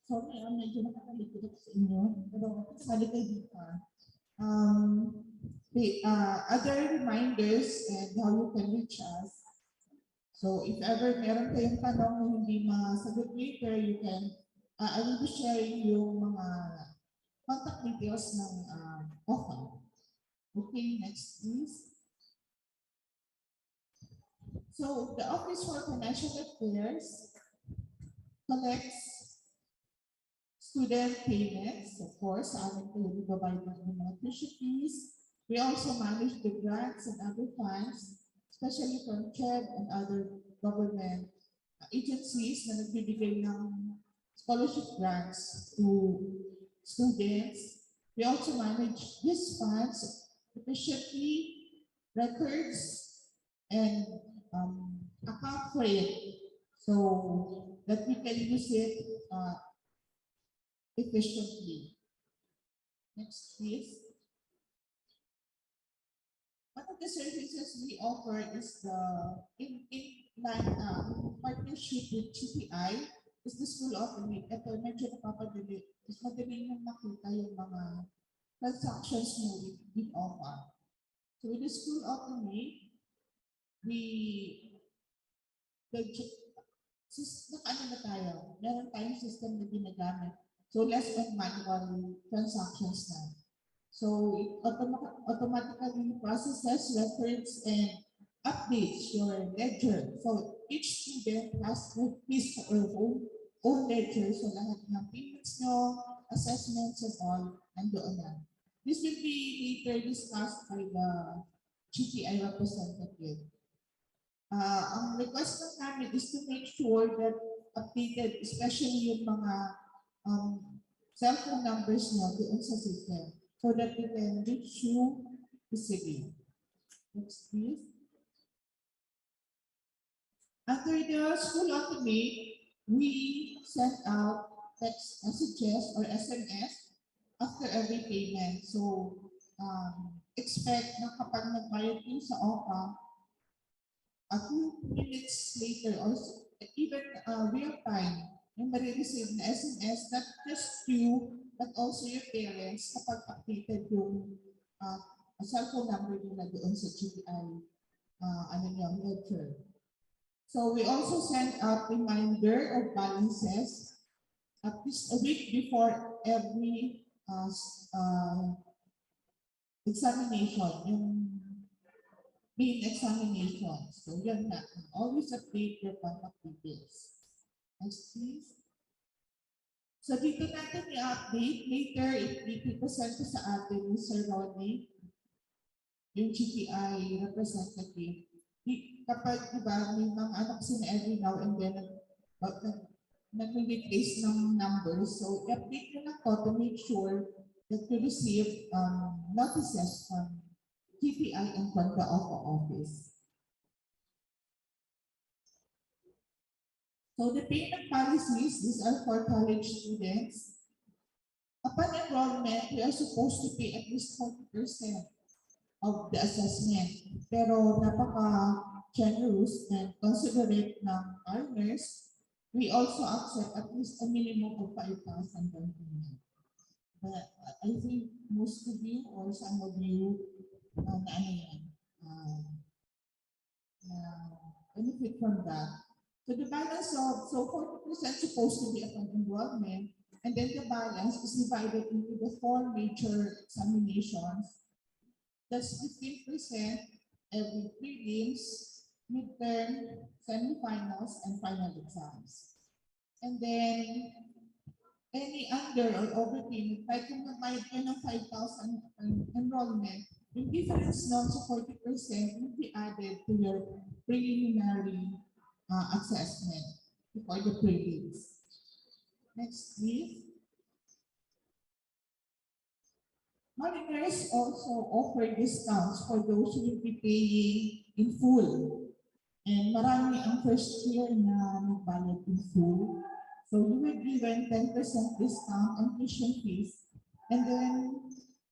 Sorry, medyo nakakalikot sa inyo, pero sali kayo dito. Other reminders and how you can reach us. So if ever meron kayong tanong na hindi masagot later, you can, I will be sharing yung mga contact details ng OFA. Okay, next please. So the Office for Financial Affairs collects student payments, of course, amin kayo nagbabayad ng mga tuition fees. We also manage the grants and other funds, especially from CHED and other government agencies na nagbibigay ng scholarship grants to students. We also manage these funds efficiently, records, and account for it so that we can use it efficiently. Next, please. One of the services we offer is the in partnership with GPI is the School Automate. Ito medyo napapadali. Mas madali nyo makita yung mga transactions mo with offer. So with the School Automate, ano na tayo? Meron tayong system na ginagamit. So less than manual transactions na. So it automatically processes records and updates your ledger. So each student has his or her own ledger. So lahat ng payments nyo, assessments and all, nandoon na. This will be later discussed by the GTI representative. Ang request ng namin is to make sure that updated, especially yung mga cellphone numbers nyo doon sa system, so that we can reach you easily. Next, please. Under the School Automate, we send out text messages or SMS after every payment. So, expect na kapag nagbayad kayo sa OPA, a few minutes later or even real time, yung marireceive na SMS, not just you, but also your parents kapag updated yung cellphone number nila doon sa GTI ledger. So we also send out reminder of balances at least a week before every examination, yung main examination. So yun na, always update your contact details. Next please. So dito natin i-update. Later, i-present ko sa atin ni Sir Ronnie, yung GTI representative. Kapag diba, may mga anak sila every now and then nag-replace ng numbers. So i-update nyo na to to make sure that you receive notices from GTI and from the OFA office. So the payment policies, these are for college students. Upon enrollment, we are supposed to pay at least 40% of the assessment. Pero napaka-generous and considerate ng partners, we also accept at least a minimum of 5,000 per payment. But I think most of you or some of you benefit from that. So the balance of, 40% supposed to be upon enrollment, and then the balance is divided into the 4 major examinations. That's 15% every prelims, midterm, semifinals, and final exams. And then, any under or overpayment, kahit kung nagbayad ka ng 5,000 enrollment, yung difference nun sa 40% will be added to your preliminary assessment for the prelims. Next, please. Mariners also offer discounts for those who will be paying in full. And marami ang first year na magbayad in full. So you will given 10% discount on tuition fees. And then,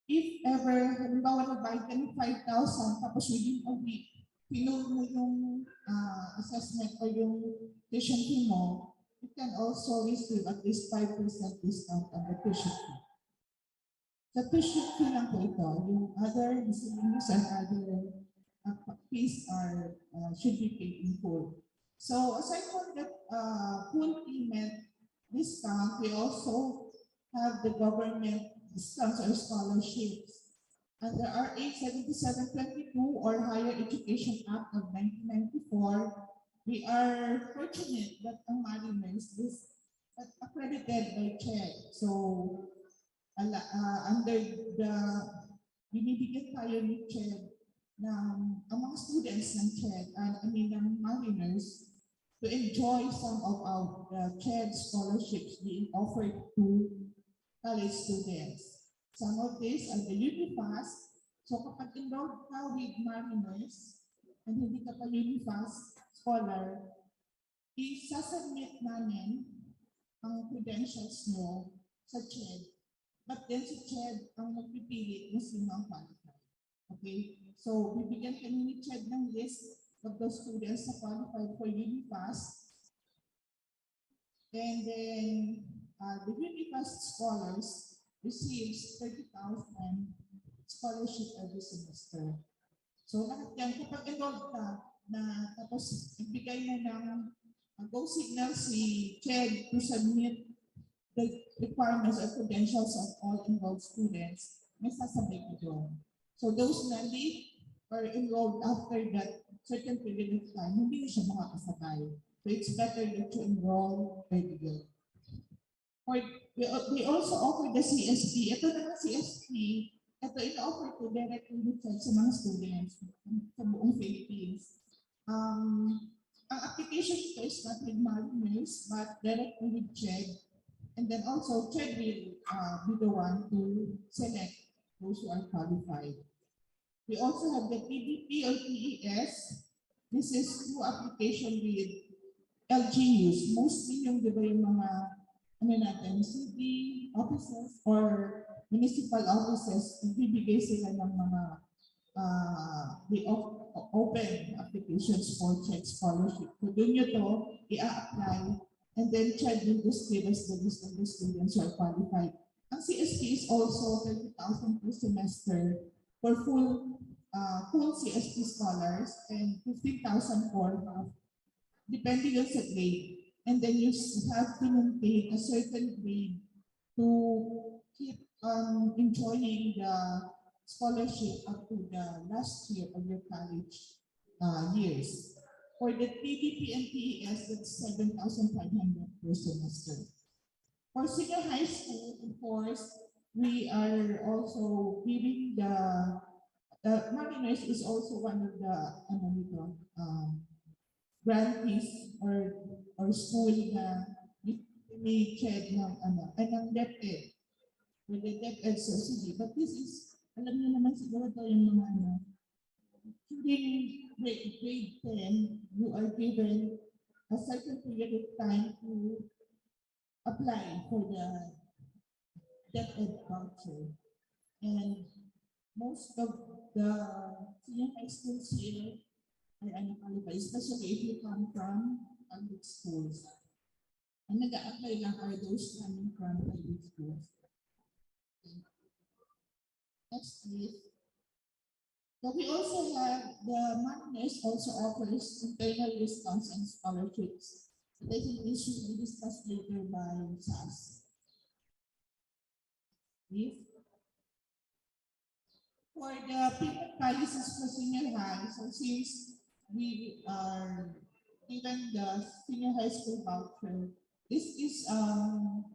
if ever, halimbawa nagbayad ka ng 5,000, tapos within a week, pinul mo yung assessment o yung tuition fee mo, you can also receive at least 5% discount on the tuition fee. Sa tuition fee lang po ito, yung other miscellaneous and other fees are should be paid in full. So aside from the full payment discount, we also have the government discounts or scholarships. Under RA 7722 or Higher Education Act of 1994, we are fortunate that ang Mariners is accredited by CHED. So under the binibigyan tayo ni CHED ng ang mga students ng CHED, ng Mariners, to enjoy some of our CHED scholarships being offered to college students. Some of these are the UniFast. So kapag enrolled ka with Mariners and hindi ka pa UniFast scholar, isasubmit namin ang credentials mo sa CHED. But then si CHED ang magpipili kung sino ang qualified. Okay? So bibigyan kami ni CHED ng list of those students na qualified for UniFast. And then the UniFast scholars receives 30,000 scholarship every semester. So lahat yan, kapag enrolled ka na tapos ibigay na ng go signal si CHED to submit the requirements or credentials of all enrolled students, may sasabay ko doon. So those na late or enrolled after that certain period of time, hindi na siya makakasabay. So it's better that you enroll earlier. Or they also offer the CSP. Ito naman CSP, ito ina-offer ko directly sa mga students sa buong Philippines. Ang application ito is not with Mariners, but directly with CHED. And then also CHED will be the one to select those who are qualified. We also have the PDP or PES. This is through application with LGUs. Mostly yung di ba yung mga city offices or municipal offices, bibigay sila ng mga open applications for CHED scholarship. So doon nyo to, i-apply, and then CHED will just give us the list of the students who are qualified. Ang CSP is also 30,000 per semester for full CSP scholars and 15,000 for half, depending on the grade. And then you have to maintain a certain grade to keep enjoying the scholarship up to the last year of your college years. For the PDP and PES, that's 7,500 per semester. For senior high school, of course, we are also giving the Mariners is also one of the grantees or school na may CHED ng ng DepEd with the DepEd subsidy. But this is, alam niyo naman siguro ito yung mga during grade 10, you are given a certain period of time to apply for the DepEd voucher. And most of the senior high schools here are unqualified, especially if you come from public schools. Ang nag-a-apply lang are those coming from public schools. Next, please. So we also have the Mariners also offers internal discounts and scholarships. I think this should be discussed later by SAS. Please. For the payment policies for senior high, so since we are given the senior high school voucher. This is ano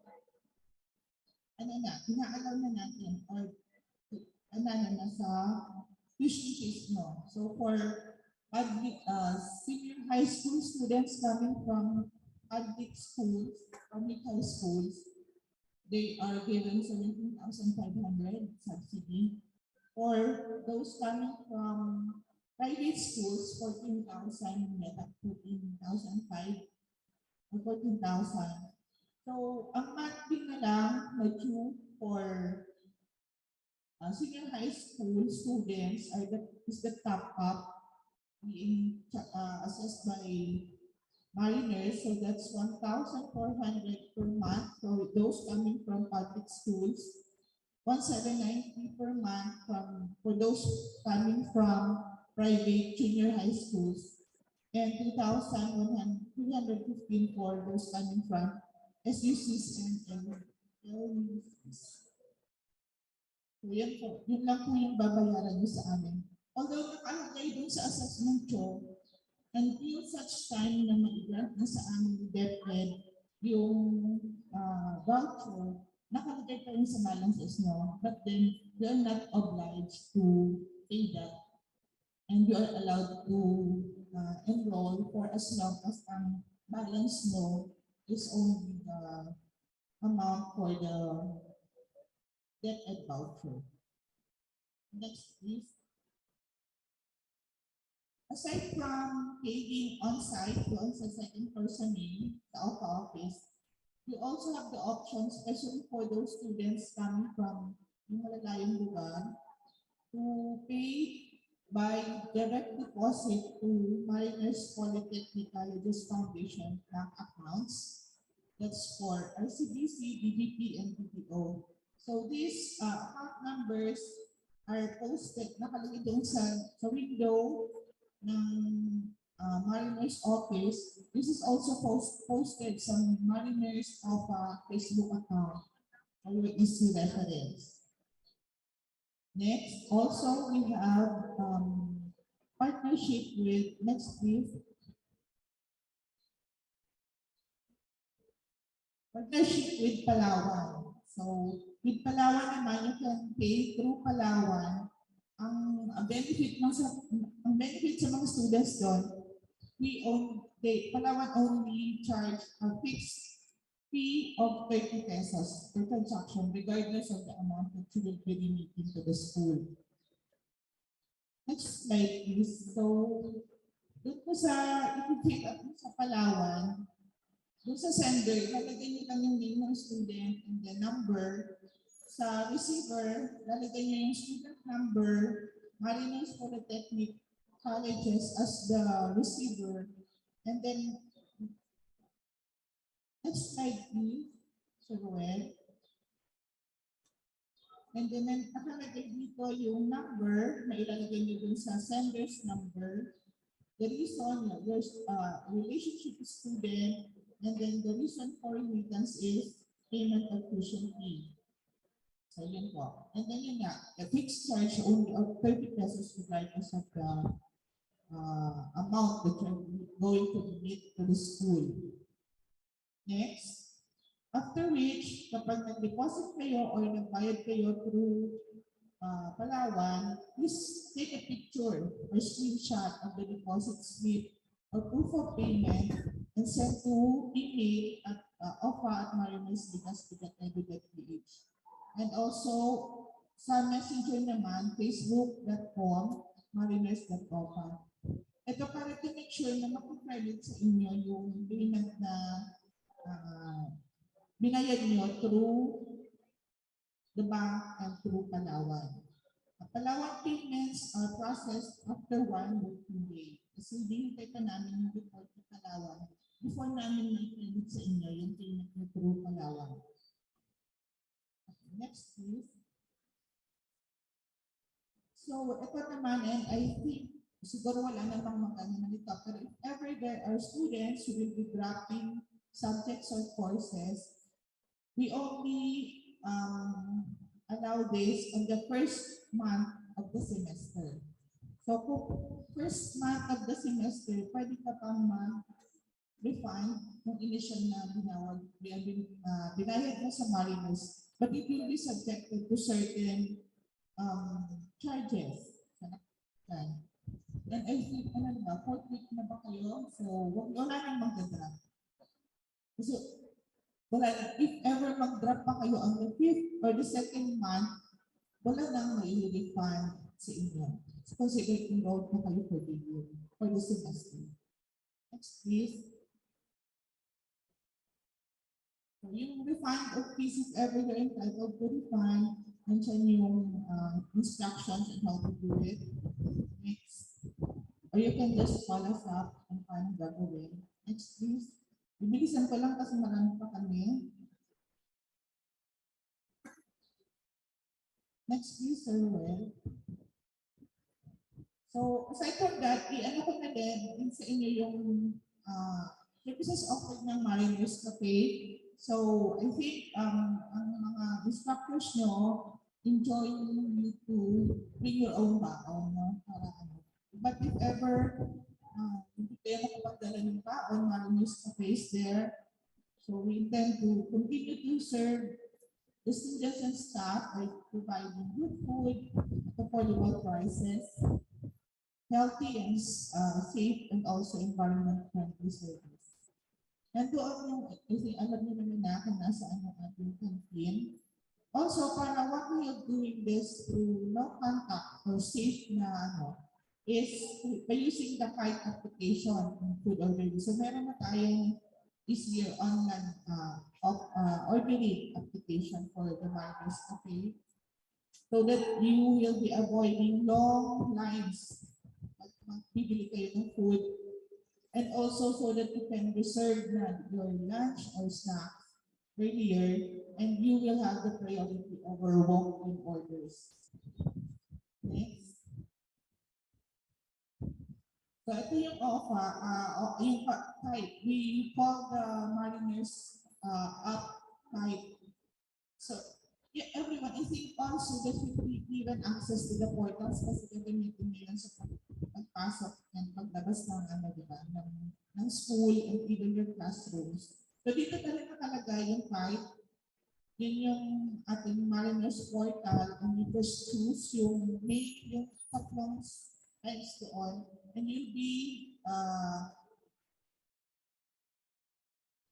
na, inaalaw na natin or ano na nasa tuition fees no. So for public senior high school students coming from public schools, public high schools, they are given 17,500 subsidy. For those coming from private schools, 14,000 net up 14,005 or 14,000. So, ang monthly na lang na due for senior high school students is the top up being assessed by mariners. So that's 1,400 per month for those coming from public schools, 1,790 per month for those coming from private junior high schools, and 2,315 for those coming from SUCs and LUCs. So yun lang po yung babayaran nyo sa amin. Although nakalagay dun sa assessment ko, until such time na ma-grant na sa amin DepEd yung voucher, nakalagay pa rin sa balances no, but then we are not obliged to pay that, and we are allowed to enroll for as long as ang balance no is only the amount for the DepEd voucher. Next, please. Aside from paying on-site doon sa second person name, sa office, we also have the option, especially for those students coming from yung malalayong lugar, to pay by direct deposit to Mariners Polytechnic Colleges Foundation bank accounts. That's for RCBC, DBP, and PTO. So these account numbers are posted, nakalagay doon sa window ng Mariners office. This is also posted sa Mariners of Facebook account for your easy reference. Next, also we have partnership with, next please. Partnership with Palawan. So with Palawan naman, you can pay through Palawan. Ang benefit sa mga students doon, Palawan only charge a fixed fee of 30 pesos per transaction, regardless of the amount that you will be remitting to the school. Next slide please. So, doon po sa, if you pick up sa Palawan, doon sa sender, lalagay niyo lang yung name ng student and the number. Sa receiver, lalagay niyo yung student number, Mariners Polytechnic Colleges as the receiver. And then, next slide please, Sir Ruel. And then, nakalagay dito yung number na ilalagay niyo dun sa sender's number. The reason, there's relationship student, and then the reason for remittance is payment of tuition fee. So yun po. And then yun nga, the fixed charge only of 30 pesos regardless of the amount that you're going to remit to the school. Next, after which, kapag nag-deposit kayo or nagbayad kayo through Palawan, please take a picture or screenshot of the deposit slip or proof of payment and send to email at ofa@marinerslegaspi.edu.ph. And also, sa messenger naman, facebook.com, mariners.ofa. Ito para to make sure na mag-credit sa inyo yung payment na binayad nyo through the bank and through Palawan. Palawan payments are processed after 1 working day. Kasi hinihintay pa namin yung report ng Palawan before namin i-credit sa inyo yung payment nyo through Palawan. Okay, next please. So, ito naman, and I think siguro wala namang magkano nito, pero if ever there are students who will be dropping subjects or courses, we only allow this on the first month of the semester. So kung first month of the semester, pwede ka pang refund kung initial na binayad mo sa mariners, but it will be subjected to certain charges. And I think, ano ba, 4th week na ba kayo? So, wala nang magdadrop. So, wala na. If ever mag-drop pa kayo on the 5th or the 2nd month, wala nang mai-refund sa inyo. So, consider enrolled na kayo for the year, for the semester. Next, please. So, yung refund of fees, if ever you're entitled to refund, nandiyan yung instructions on how to do it. Next. Or you can just call us up and find gagawin. Next, please. Bibilisan ko lang kasi marami pa kami. Next, please, Sir Well. So, aside from that, i-ano ko na din sa inyo yung services offered ng Mariners Cafe. So, I think ang mga instructors nyo, enjoy you to bring your own baon, no? Para ano. But if ever hindi kayo makapagdala ng baon, Mariners Cafe is there. So, we intend to continue to serve the students and staff by providing good food at affordable prices, healthy and safe, and also environment-friendly service. And doon yung, kasi alam niyo naman na kung nasaan ang ating canteen. Also, para what we are doing this through no contact or safe na is by using the kite application in food ordering. So meron na tayong easier online ordering application for the Mariners Cafe, so that you will be avoiding long lines pag magbibili kayo ng food, and also so that you can reserve your lunch or snacks earlier, and you will have the priority over walk-in orders. Next. So ito yung offer, yung type. We call the Mariners up type. So yeah, everyone, I think also that should be given access to the portals kasi gagamitin nila sa pagpasok and paglabas ng diba, ng school and even your classrooms. So dito talaga nakalagay yung type. Yun yung ating Mariners portal, and you just choose yung main, yung tatlong lines doon, and you'll be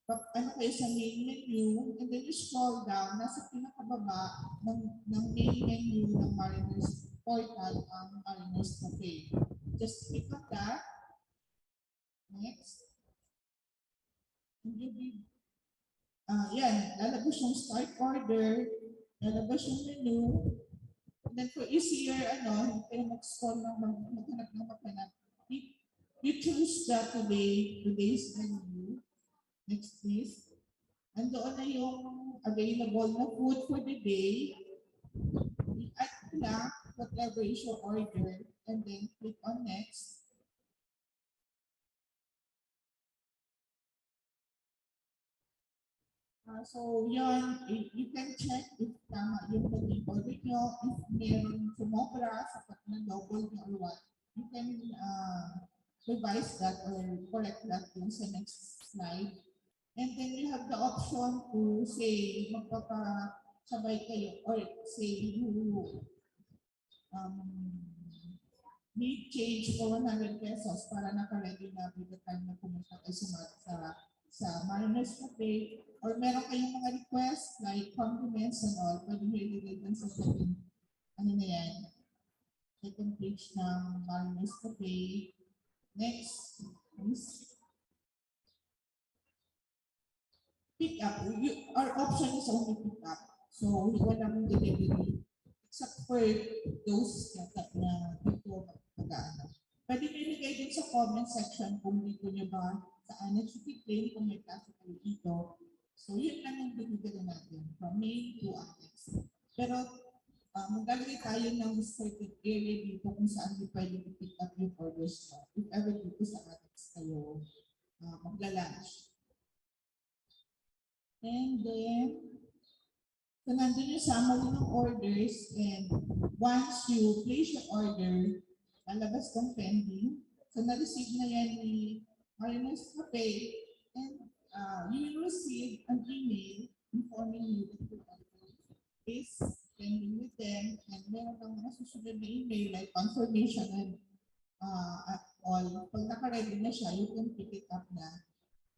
ano kayo sa main menu, and then you scroll down, nasa pinakababa ng main menu ng Mariners portal ang Mariners Cafe. Just click on that. Next. And you'll be yan, lalabas yung start order, lalabas yung menu, and then for easier, hindi kayo mag-scroll ng maghanap. You choose that today's menu. Next, please. And doon na yung available na food for the day. I-add lang whatever is your order, and then click on next. So yun, you can check if tama yung naging order nyo, if meron sumobra sa na double nyo or what, you can revise that or correct that dun sa next slide. And then you have the option to say magpapasabay kayo, or say you need change for 100 pesos para naka-ready na by the time na pumunta kayo sa Mariners Cafe, or meron kayong mga requests like condiments and all, pwede nyo ilagay dun sa second, second page ng Mariners Cafe. Next, please. Pick up. Our option is only pick up. So, walang delivery except for those na dito mag-ano. Pwede nyo ilagay din sa comment section kung dito nyo ba saan nag-claim kung may klase kayo dito. So, yun lang yung binibigay natin from main to annex. Pero, maglalagay tayo ng certain area dito kung saan di pwede i-pick up yung orders mo. If ever dito sa annex kayo magla-lunch. And then, so nandun yung summary ng orders, and once you place your order, lalabas ng pending. So, na-receive na yan ni Mariners Cafe, and you will receive an email informing you that the order is pending with them, and meron kang mga susunod na email like confirmation and at all. Pag naka-ready na siya, you can pick it up na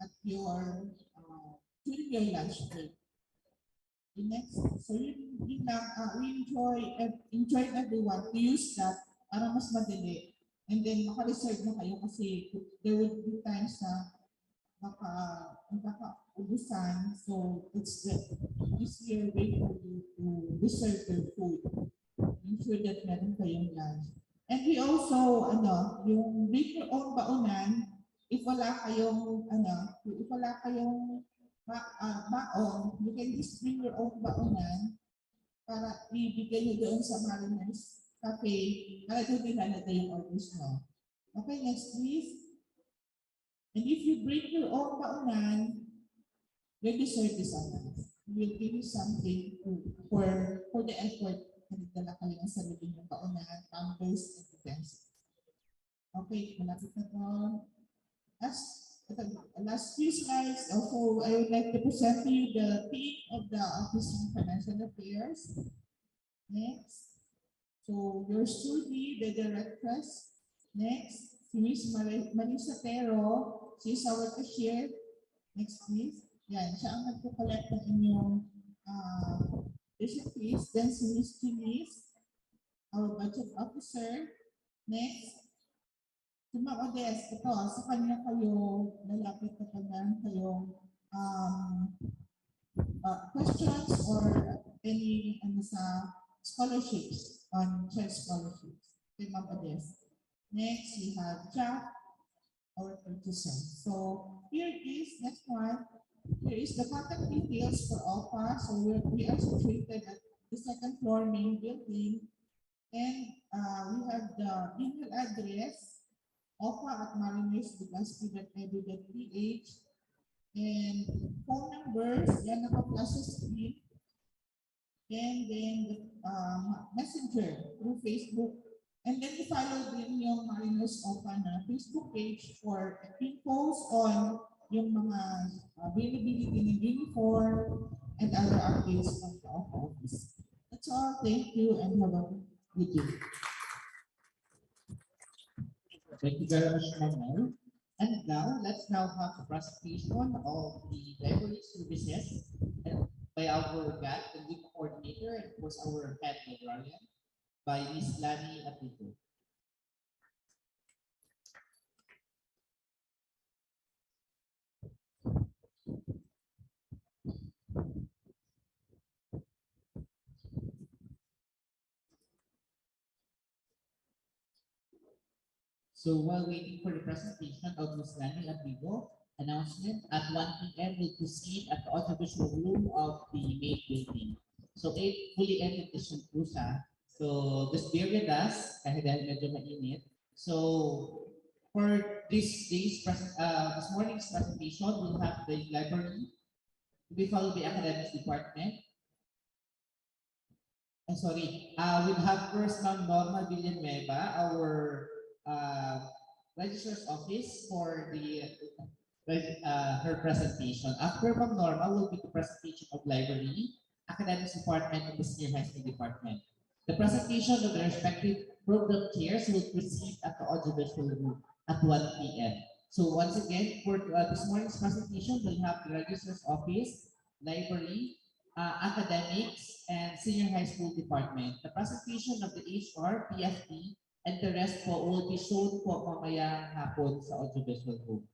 at your during your lunch break. The next, so yun lang, we enjoy everyone to use that para mas madali. And then maka-reserve na kayo kasi there would be times na ubusan. So it's this year way for you to reserve your food. Ensure that meron kayong lunch. And we also, yung make your own baunan, if wala kayong, baon, you can just bring your own baunan para ibigay nyo doon sa Mariners Cafe para doon nilalagay yung orders mo. Okay, next please. And if you bring your own baunan, your dessert is announced. We will give you something for the effort na nagdala kayo ng sarili ng baunan, pampers, and utensils. Okay, malapit na to. Last few slides, also I would like to present to you the team of the Office of Financial Affairs. Next. So yours truly, the directress. Next, Ms. Marisa Pero, she is our cashier. Next please. Yan, siya ang nagpo-collect ng inyong recipes. Then si Ms. Denise, our budget officer. Next. Odes, ito, sa kanya kayo lalapit kapag meron kayong questions or any sa scholarships, on child scholarships. Okay, Ma'am Odes. Next, we have Jack, our purchaser. So here it is, next one. Here is the contact details for OPA. So we are situated at the second floor main building. And we have the email address, opa@marinerslegaspi.edu.ph, and phone numbers, yan naka-flash sa screen, and then messenger through Facebook, and then follow din yung Mariners OPA na Facebook page for infos on yung mga availability ng uniform and other updates from the OPA office. That's all. Thank you and have a good day. Thank you very much, Ma'am. And now, let's now have a presentation of the library services by our GAT, the lead coordinator, and of course our head librarian, by Ms. Lani Apito. So while waiting for the presentation of Ms. Lani Abrigo, announcement at 1 p.m. will proceed at the audiovisual room of the main building. So fully air conditioned po siya. So just bear with us kahit dahil medyo mainit. So for this morning's presentation, we'll have the library to be followed by academics department. We'll have first Ma'am Norma Villanueva, our registrar's office, for her presentation. After Ma'am Norma will be the presentation of library, academics department, and the senior high school department. The presentation of the respective program chairs will proceed at the audiovisual room at 1 p.m. So once again, for this morning's presentation, we'll have the registrar's office, library, academics, and senior high school department. The presentation of the HR, PFP, and the rest po will be shown po mamaya hapon sa audiovisual room.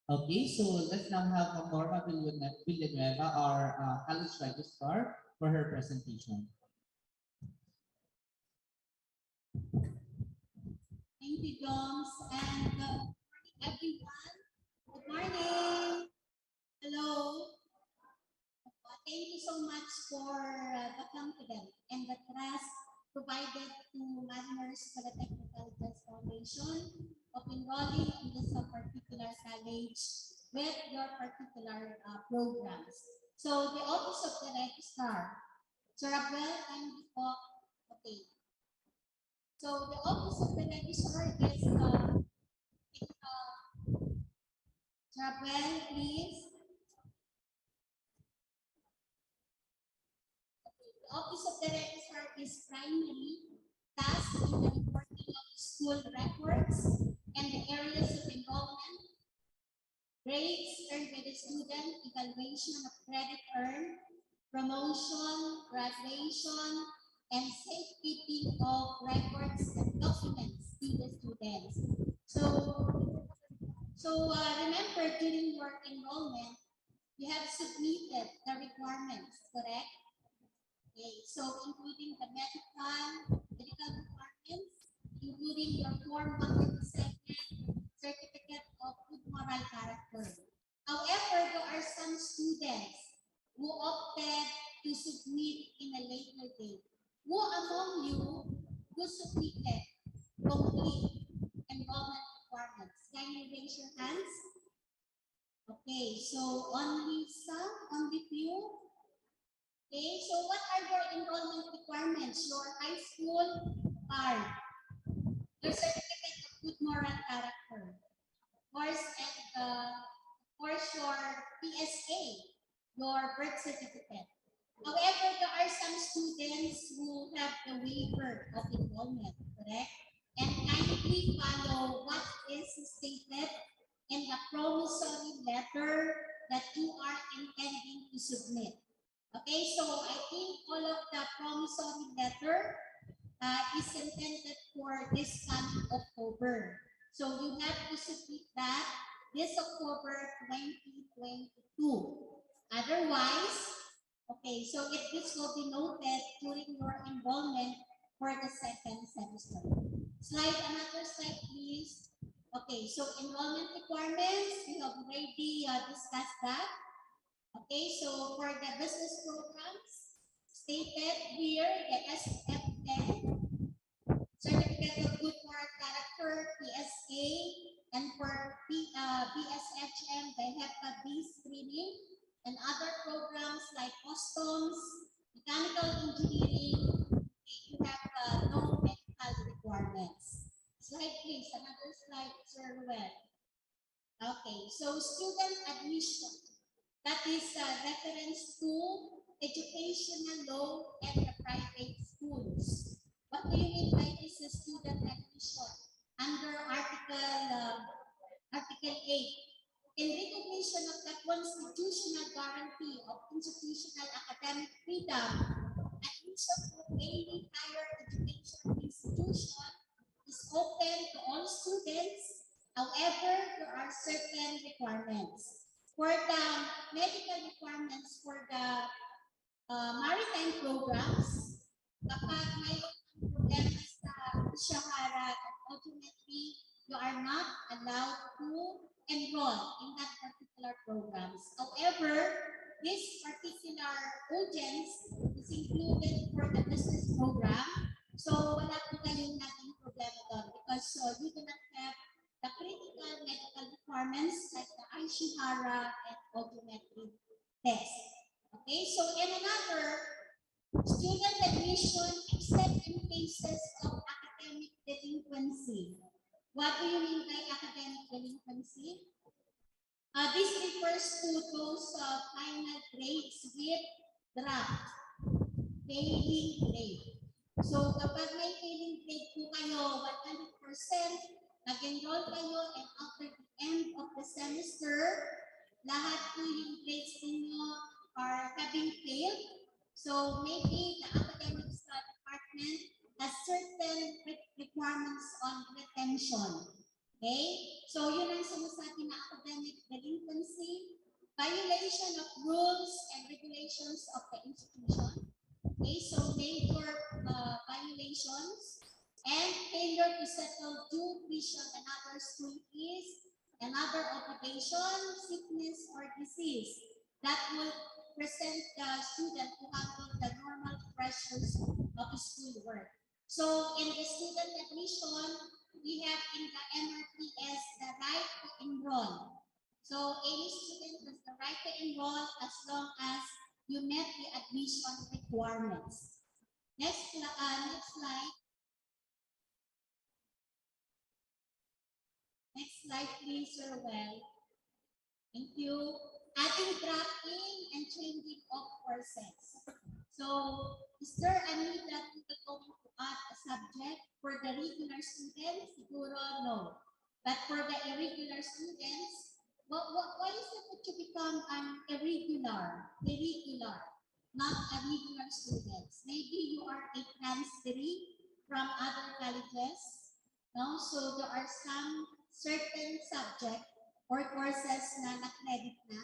Okay, so let's now have Norma Villanueva, our college registrar, for her presentation. Thank you, Joms, and good morning, everyone. Good morning. Hello. Thank you so much for the confidence and the trust provided to Mariners Polytechnical Foundation of enrolling in this particular college with your particular programs. So the Office of the Registrar Sir Abel, and okay. So the office of the registrar is Sir Abel, please. The office of the registrar is primary task in the reporting of school records and the areas of enrollment, grades earned by the student, evaluation of credit earned, promotion, graduation, and safekeeping of records and documents to the students. Remember, during your enrollment, you have submitted the requirements, correct? Okay, so including the medical requirements, including your Form 127 certificate of good moral character. However, there are some students who opted to submit in a later date. Who among you who submitted complete enrollment requirements? Can you raise your hands? Okay, so only some, only few. Okay, so what are your enrollment requirements? Your high school card, your certificate of good moral character, of course, and of course your PSA, your birth certificate. However, there are some students who have the waiver of enrollment, correct? And kindly follow what is stated in the promissory letter that you are intending to submit. Okay, so I think all of the promissory letter is intended for this coming October. So you have to submit that this October 2022. Otherwise, okay, so if this will be noted during your enrollment for the second semester. Another slide, please. Okay, so enrollment requirements, we have already discussed that. Okay, so for the business programs, stated here, the SF10, Certificate of Good Moral Character, PSA, and for BSHM, they have a B screening, and other programs like customs, mechanical engineering, you have no medical requirements. Slide please, another slide, Sir Ruel. Okay, so student admission. That is reference to educational loan and the private schools. What do you mean by this student admission? Under Article 8, in recognition of the constitutional guarantee of institutional academic freedom, admission to any higher education institution is open to all students. However, there are certain requirements. For the medical requirements for the maritime programs, kapag mayroon ang problema sa shahara, ultimately, you are not allowed to enroll in that particular programs. However, this particular audience is included for the business program. So, wala po kayong naging problema doon because you do not have the critical medical requirements like the Ishihara and audiometric test. Okay, so in another, student admission except in cases of academic delinquency. What do you mean by academic delinquency? This refers to those final grades with draft, failing grade. So kapag may failing grade po kayo, 100%, nag-enroll kayo, and after the end of the semester, lahat po yung grades ninyo are having failed. So maybe the academic department has certain requirements on retention. Okay? So yun ang sinasabi na academic delinquency, violation of rules and regulations of the institution. Okay, so major violations and failure to settle due tuition and other school fees, another obligation, sickness or disease that will present the student to handle the normal pressures of school work. So in the student admission, we have in the MRPS the right to enroll. So any student has the right to enroll as long as you met the admission requirements. Next slide. Next slide, please, Sir Well. Thank you. Adding, drafting, and changing of courses. So, is there a need that we are going to add a subject for the regular students? Siguro, no. But for the irregular students, why is it that you become an irregular, not a regular students? Maybe you are a transferee from other colleges. No? So there are some certain subject or courses na na-credit na,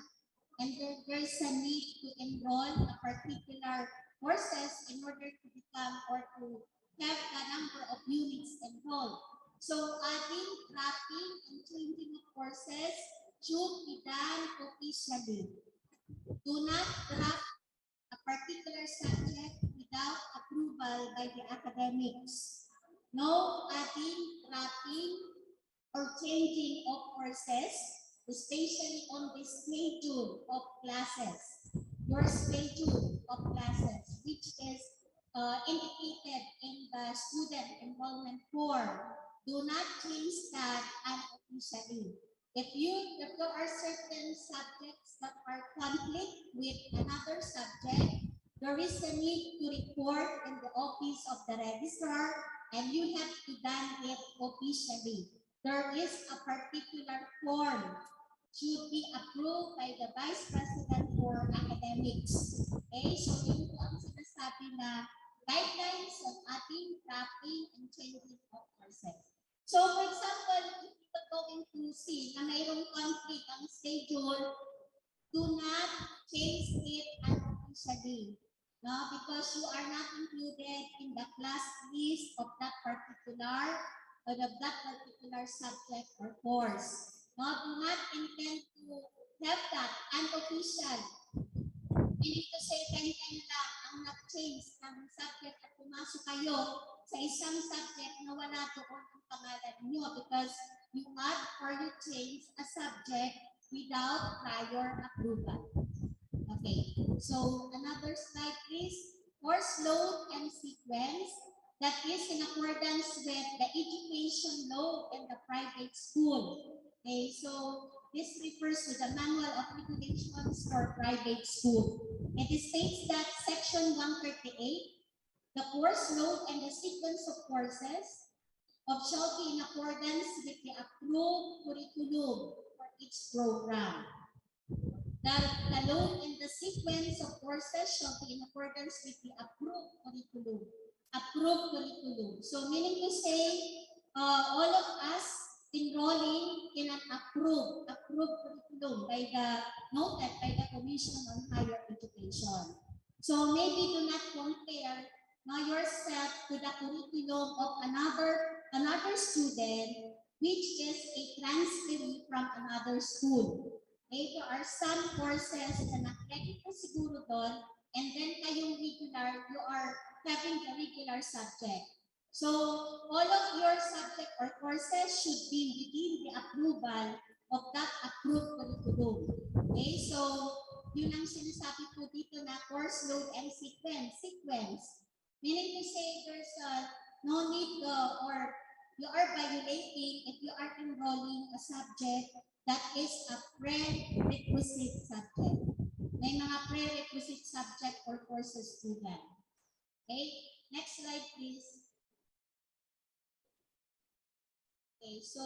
and there's a need to enroll a particular courses in order to become or to have the number of units enrolled. So adding, drafting, and changing of courses should be done officially. Do not draft a particular subject without approval by the academics. No adding, drafting, or changing of courses, especially on the schedule of classes. Your schedule of classes, which is indicated in the student enrollment form. Do not change that unofficially. If there are certain subjects that are conflict with another subject, there is a need to report in the office of the registrar, and you have to done it officially. There is a particular form should be approved by the Vice President for Academics. Okay, so yun po ang sinasabi na guidelines of ating drafting and changing of courses. So for example, if you are going to see na mayroong conflict ang schedule, do not change it unofficially. No, because you are not included in the class list of that particular subject or course. No, do not intend to have that unofficial. Hindi to say kanya-kanya lang ang nag-change ng subject at pumasok kayo sa isang subject na wala doon ang pangalan niyo because you add or you change a subject without prior approval. Okay, so another slide please. Course load and sequence that is in accordance with the education law and the private school. Okay, so this refers to the manual of regulations for private school. It states that section 138, the course load and the sequence of courses shall be in accordance with the approved curriculum for each program. The load and the sequence of courses shall be in accordance with the approved curriculum. So meaning to say, all of us enrolling in an approved curriculum noted by the Commission on Higher Education. So maybe do not compare yourself to the curriculum of another student which is a transferee from another school. Okay, there are some courses na na-credit ko siguro doon, and then kayong regular, you are having the regular subject. So all of your subject or courses should be within the approval of that approved curriculum. Okay, so yun ang sinasabi po dito na course load and sequence. Meaning to say there's no need or you are violating if you are enrolling a subject that is a prerequisite subject. May mga prerequisite subject or courses to that. Okay, next slide please. Okay, so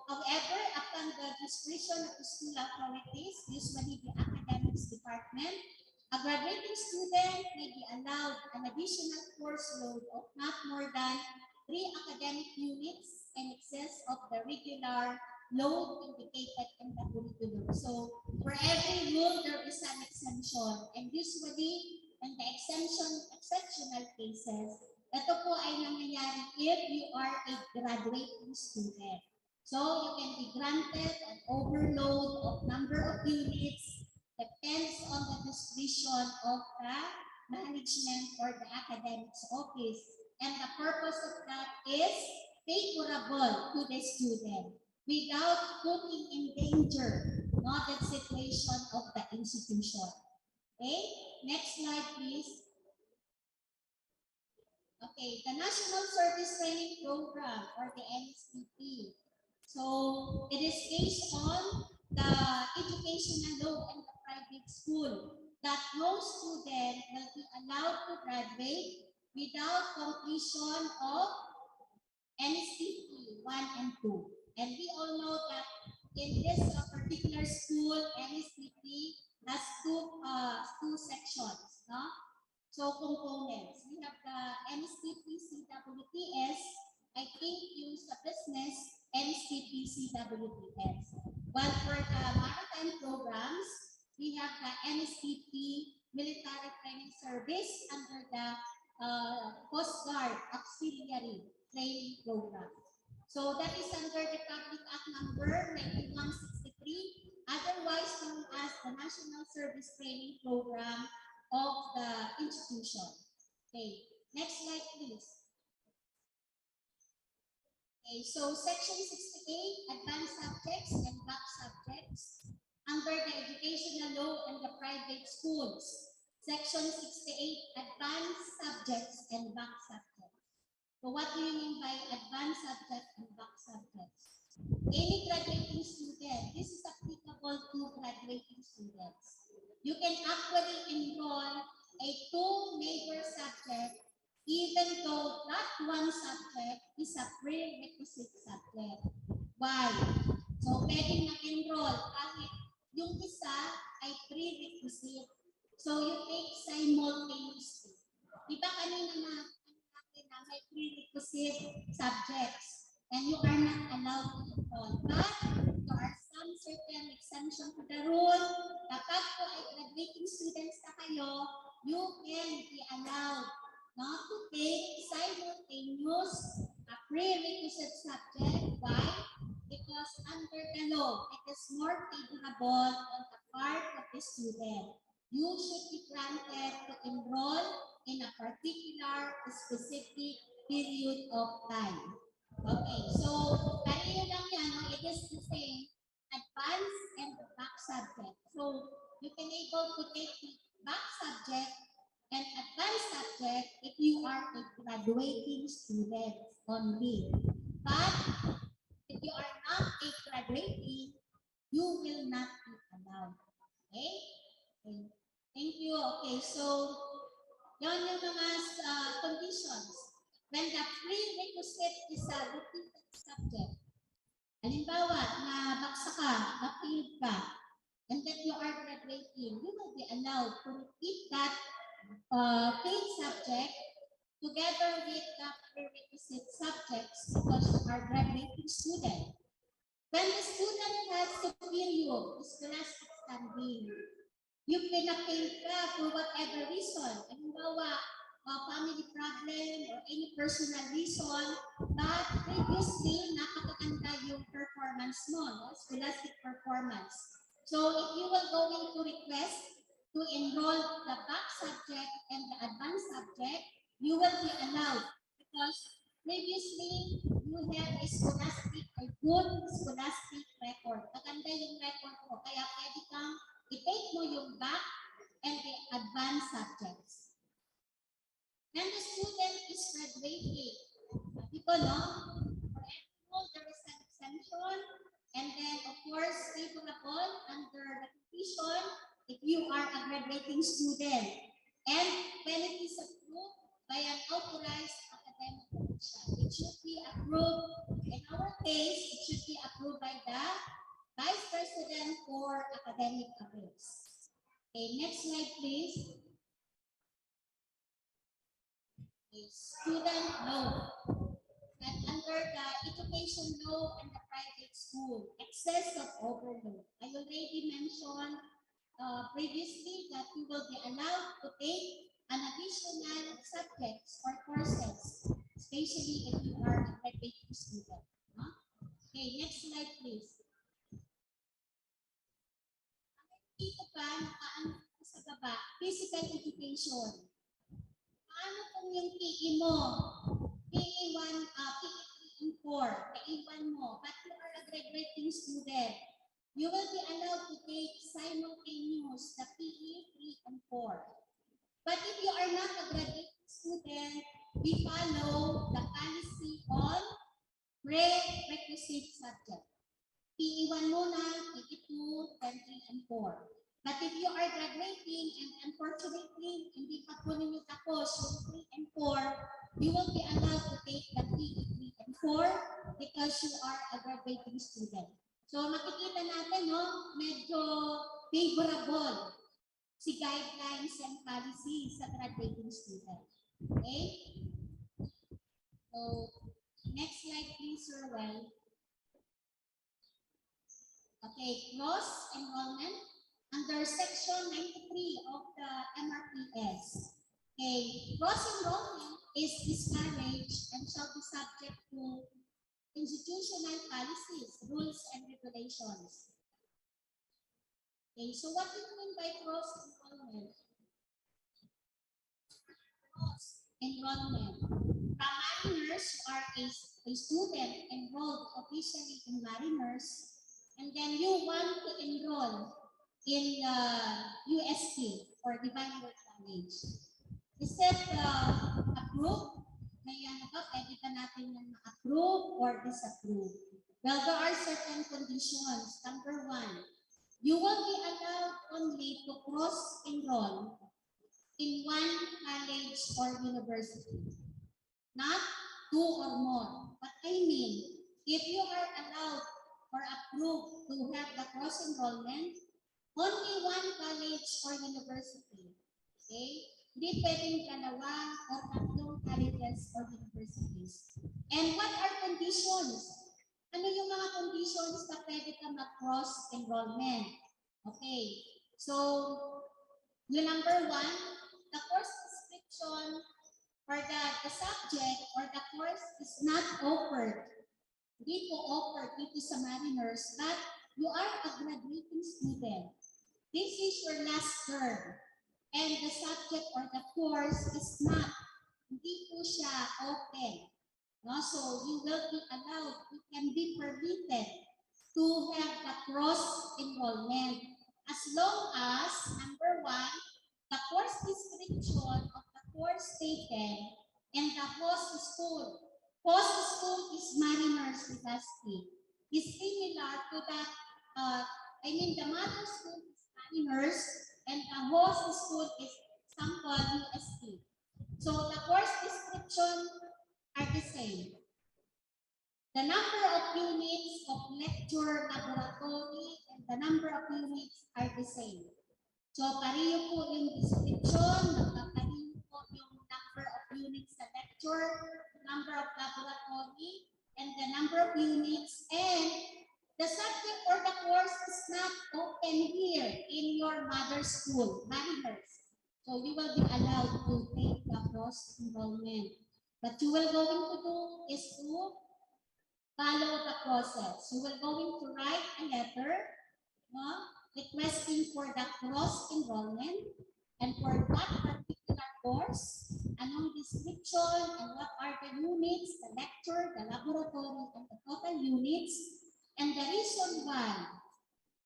however, upon the discretion of the school authorities, usually the academics department, a graduating student may be allowed an additional course load of not more than 3 academic units in excess of the regular load indicated in the curriculum. So for every rule, there is an exemption, and usually in the exceptional cases, ito po ay nangyayari if you are a graduating student. So you can be granted an overload of number of units, depends on the discretion of the management or the academics office. And the purpose of that is favorable to the student without putting in danger the situation of the institution. Okay, next slide, please. Okay, the National Service Training Program, or the NSTP. So it is based on the educational law in the private school that no student will be allowed to graduate without completion of NSTP 1 and 2. And we all know that in this particular school, NSTP has two sections, no? So components. We have the NSTP CWTS. I think yung sa business, NSTP CWTS. While for the maritime programs, we have the NSTP Military Training Service under the Coast Guard Auxiliary Training Program. So that is under the Public Act number 9163, otherwise known as the National Service Training Program of the institution. Okay, next slide please. Okay, so section 68, advanced subjects and back subjects under the educational law and the private schools. Section 68, advanced subjects and back subjects. So what do you mean by advanced subject and back subjects? Any graduating student, this is applicable to graduating students. You can actually enroll a 2 major subject even though that one subject is a prerequisite subject. Why? So pwedeng mag-enroll kahit yung isa ay prerequisite. So you take simultaneously. Diba kanina na may prerequisite subjects and you are not allowed to enroll. But there are some certain exemption to the rule. Kapag po ay graduating students na kayo, you can be allowed not to take simultaneous prerequisite subject. Why? Because under the law, it is more favorable on the part of the student. You should be granted to enroll in a particular specific period of time. Okay, so pareho lang yan, no? It is the same advanced and the back subject. So you can able to take the back subject and advanced subject if you are a graduating student only. But if you are not a graduating, you will not be allowed. Okay? Okay. Thank you. Okay, so yon yung mga conditions. When the prerequisite is a repeated subject, halimbawa, nabaksa ka, na-failed ka, and that you are graduating, you will be allowed to repeat that failed subject together with the prerequisite subjects because you are graduating student. When the student has superior scholastic standing, you pina-fail ka for whatever reason. Halimbawa, family problem or any personal reason, but previously, napakaganda yung performance mo, no? Scholastic performance. So, if you will going to request to enroll the back subject and the advanced subject, you will be allowed because previously, you have a good scholastic record. Maganda yung record mo, kaya pwede kang i-take mo yung back and the advanced subjects. And the student is graduating. People know, for every rule there is an exemption, and then of course, favorable under the condition if you are a graduating student. And when it is approved by an authorized academic commission, it should be approved, in our case, it should be approved by the Vice President for Academic Affairs. Okay, next slide, please. Okay, student law. And under the education law and the private school, excess of overload. I already mentioned previously that you will be allowed to take an additional subjects or courses, especially if you are a graduating student. Huh? Okay, next slide, please. Dito pa, nakaano sa baba, physical education. Paano kung yung PE mo? PE 1, PE 3 and 4, PE 1 mo, but you are a graduating student. You will be allowed to take simultaneous the PE 3 and 4. But if you are not a graduate student, we follow the policy on prerequisite subject. PE1 muna, PE2, then 3 and 4. But if you are graduating and unfortunately hindi pa po ninyo tapos yung 3 and 4, you will be allowed to take the PE 3 and 4 because you are a graduating student. So makikita natin, no, medyo favorable si guidelines and policy sa graduating student. Okay? So, next slide please, Sir Well. Okay, cross enrollment under section 93 of the MRPS. Okay, cross enrollment is discouraged and shall be subject to institutional policies, rules, and regulations. Okay, so what do you mean by cross enrollment? Cross enrollment. From mariners are a student enrolled officially in mariners, and then you want to enroll in UST or Divine Word College. Is that approved? May ano ba, pwede ba natin yung approve or disapprove? Well, there are certain conditions. Number 1, you will be allowed only to cross-enroll in one college or university, not 2 or more. What I mean, if you are allowed or approved to have the cross-enrollment, only one college or university. Okay? Hindi pwedeng dalawa o tatlong colleges or universities. And what are conditions? Ano yung mga conditions na pwede ka mag-cross enrollment? Okay. So, yung number 1, the course description or the subject or the course is not offered. Hindi po offered dito sa mariners, but you are a graduating student. This is your last term. And the subject or the course is not, hindi po siya open. No? So you will be allowed, you can be permitted to have the cross enrollment as long as, number 1, the course description of the course taken and the host school. Host school is Mariners University. Is similar to that, the mother school is Mariners and the host school is Sample UST. So the course description are the same. The number of units of lecture, laboratory, and the number of units are the same. So pareho po yung description, pareho po yung number of units sa lecture, number of laboratory, and the number of units, and the subject or the course is not open here in your mother school, Mariners. So you will be allowed to take the cross enrollment. What you will going to do is to follow the process. You will going to write a letter requesting for the cross enrollment and for what particular course, anong description, and what are the units, the lecture, the laboratory, and the total units. And the reason why,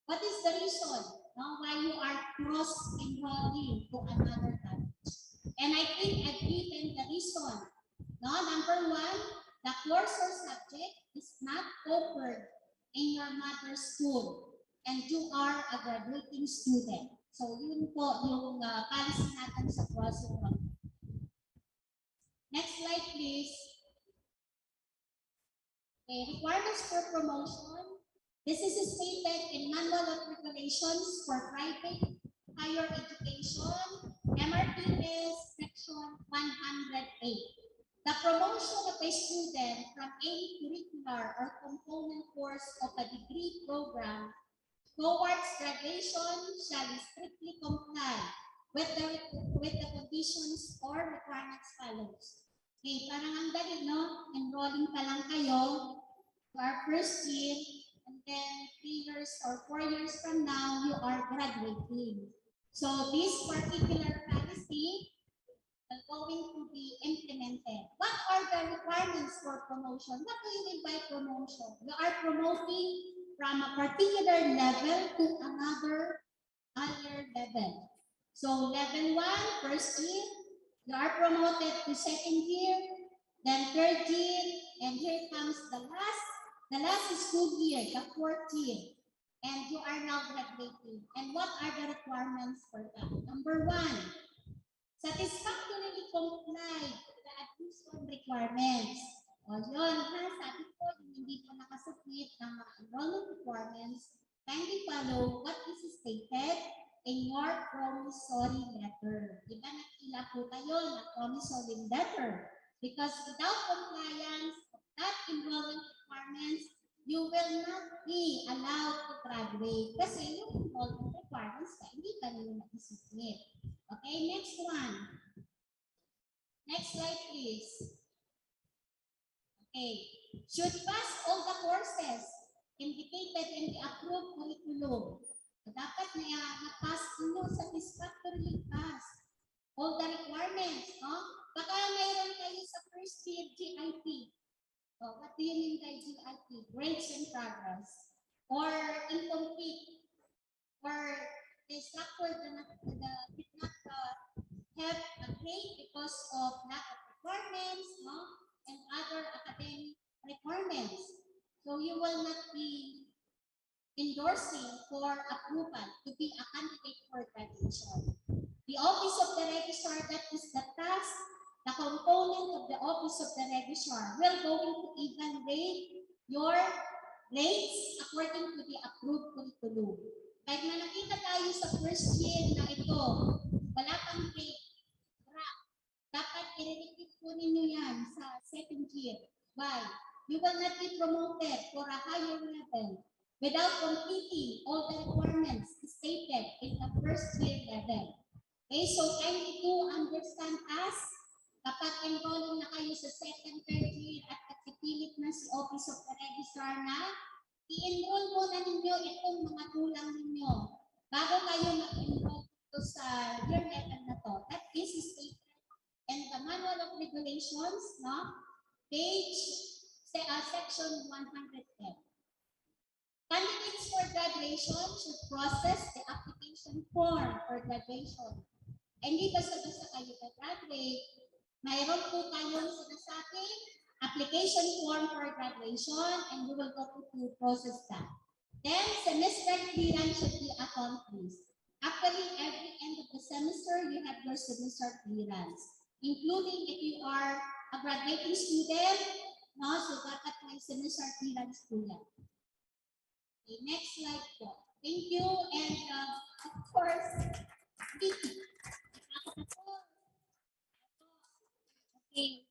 what is the reason why you are cross-enrolling to another college? And I think I've given the reason. Number 1, the course or subject is not offered in your mother school and you are a graduating student. So yun po yung policy natin sa cross-enrollment. Next slide please. Okay, requirements for promotion. This is stated in Manual of Regulations for Private Higher Education, MRPS Section 108. The promotion of a student from any curricular or component course of a degree program towards graduation shall strictly comply with the conditions or requirements follows. Okay, parang ang dali, no? Enrolling pa lang kayo to our first year, and then 3 years or 4 years from now, you are graduating. So this particular policy is going to be implemented. What are the requirements for promotion? What do you mean by promotion? You are promoting from a particular level to another higher level. So level 1, first year, you are promoted to second year, then third year, and here comes the last school year, the fourth year. And you are now graduating. And what are the requirements for that? Number 1, satisfactorily comply with the admission requirements. O yun, ha, sabi ko, yung hindi po nakasubmit ng mga enrollment requirements, kindly follow what is stated in your promissory letter. Diba nakila po kayo na promissory letter? Because without compliance of that enrollment requirements, you will not be allowed to graduate. Kasi yung enrollment requirements ka, hindi ka nila na-submit. Okay, next one. Next slide, please. Okay, should pass all the courses indicated in the approved curriculum. So, dapat na-pass nyo, satisfactorily pass all the requirements. No? Baka mayroon kayo sa first year GIP. So, what do you mean by GIP? Grades in progress. Or incomplete. Or the instructor did not have a grade because of lack of requirements, no? And other academic requirements. So you will not be endorsing for approval to be a candidate for graduation. The office of the registrar, that is the task, the component of the office of the registrar, will going to evaluate your grades according to the approved curriculum. Kahit na nakita tayo sa first year na ito, wala pang grade, dapat i-repeat po ninyo yan sa second year. Why? You will not be promoted for a higher level without completing all the requirements stated in the first year level. Okay, so kindly do understand us, kapag enrolling na kayo sa second, third year at nagpipilit na si Office of the Registrar na, i-enroll muna ninyo itong mga tulang ninyo bago kayo mag-enroll sa year level na to. That is stated and the Manual of Regulations, no? Page, section 110. Candidates for graduation should process the application form for graduation. Hindi basta-basta kayo graduate, mayroon po tayong sinasabing application form for graduation and we will go to process that. Then, semester clearance should be accomplished. Actually, every end of the semester, you have your semester clearance, including if you are a graduating student, no? So dapat may semester clearance po yan. Okay, next slide po. Thank you, and of course, okay,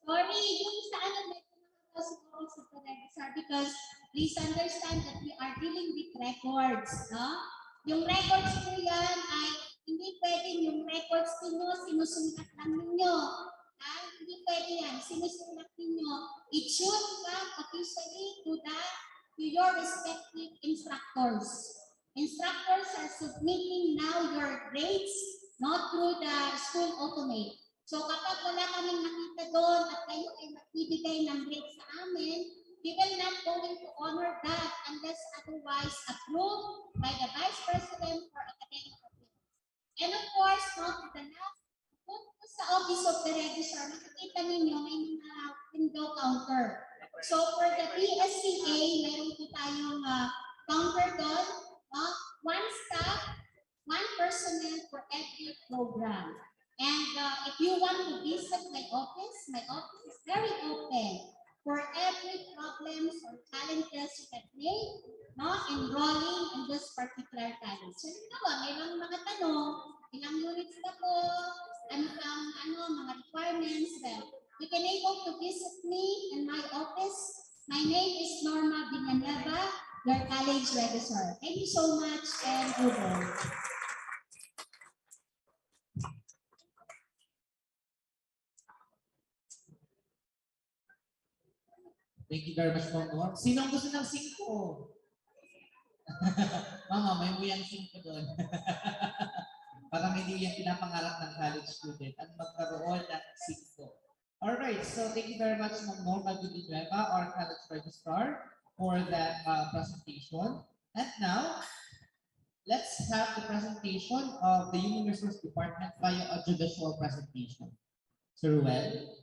sorry, yung sa ano, medyo nakakasugod sa registrar because please understand that we are dealing with records, no? Yung records po yan ay hindi pwedeng yung records ninyo, sinusulat lang ninyo. Hindi pwede yan, sinusulat ninyo. It should come officially to your respective instructors. Instructors are submitting now your grades, not through the school automate. So kapag wala kaming nakita doon at kayo ay magbibigay ng grades sa amin, we will not going to honor that unless otherwise approved by the Vice President for Academic Affairs. And of course, not to the last, kung sa Office of the Registrar, makikita ninyo may mga window counter. So for the PSCA, meron po tayong counter doon, one staff, one personnel for every program. And if you want to visit my office is very open for every problems or challenges you can make, no, enrolling in this particular college. So, mayroong mga tanong, ilang units na po, mga requirements, well, you can able to visit me in my office. My name is Norma Villanueva, your college registrar. Thank you so much and good day. Thank you very much, Ma'am. Sinong gusto ng 5? Mama, may muyang 5 doon. Parang hindi yan pinapangarap ng college student at magkaroon ng 5. Alright, so thank you very much, Ma'am Norma Villanueva, our college registrar. for that presentation. And now, let's have the presentation of the Human Resource Department via audiovisual presentation. Sir Ruel.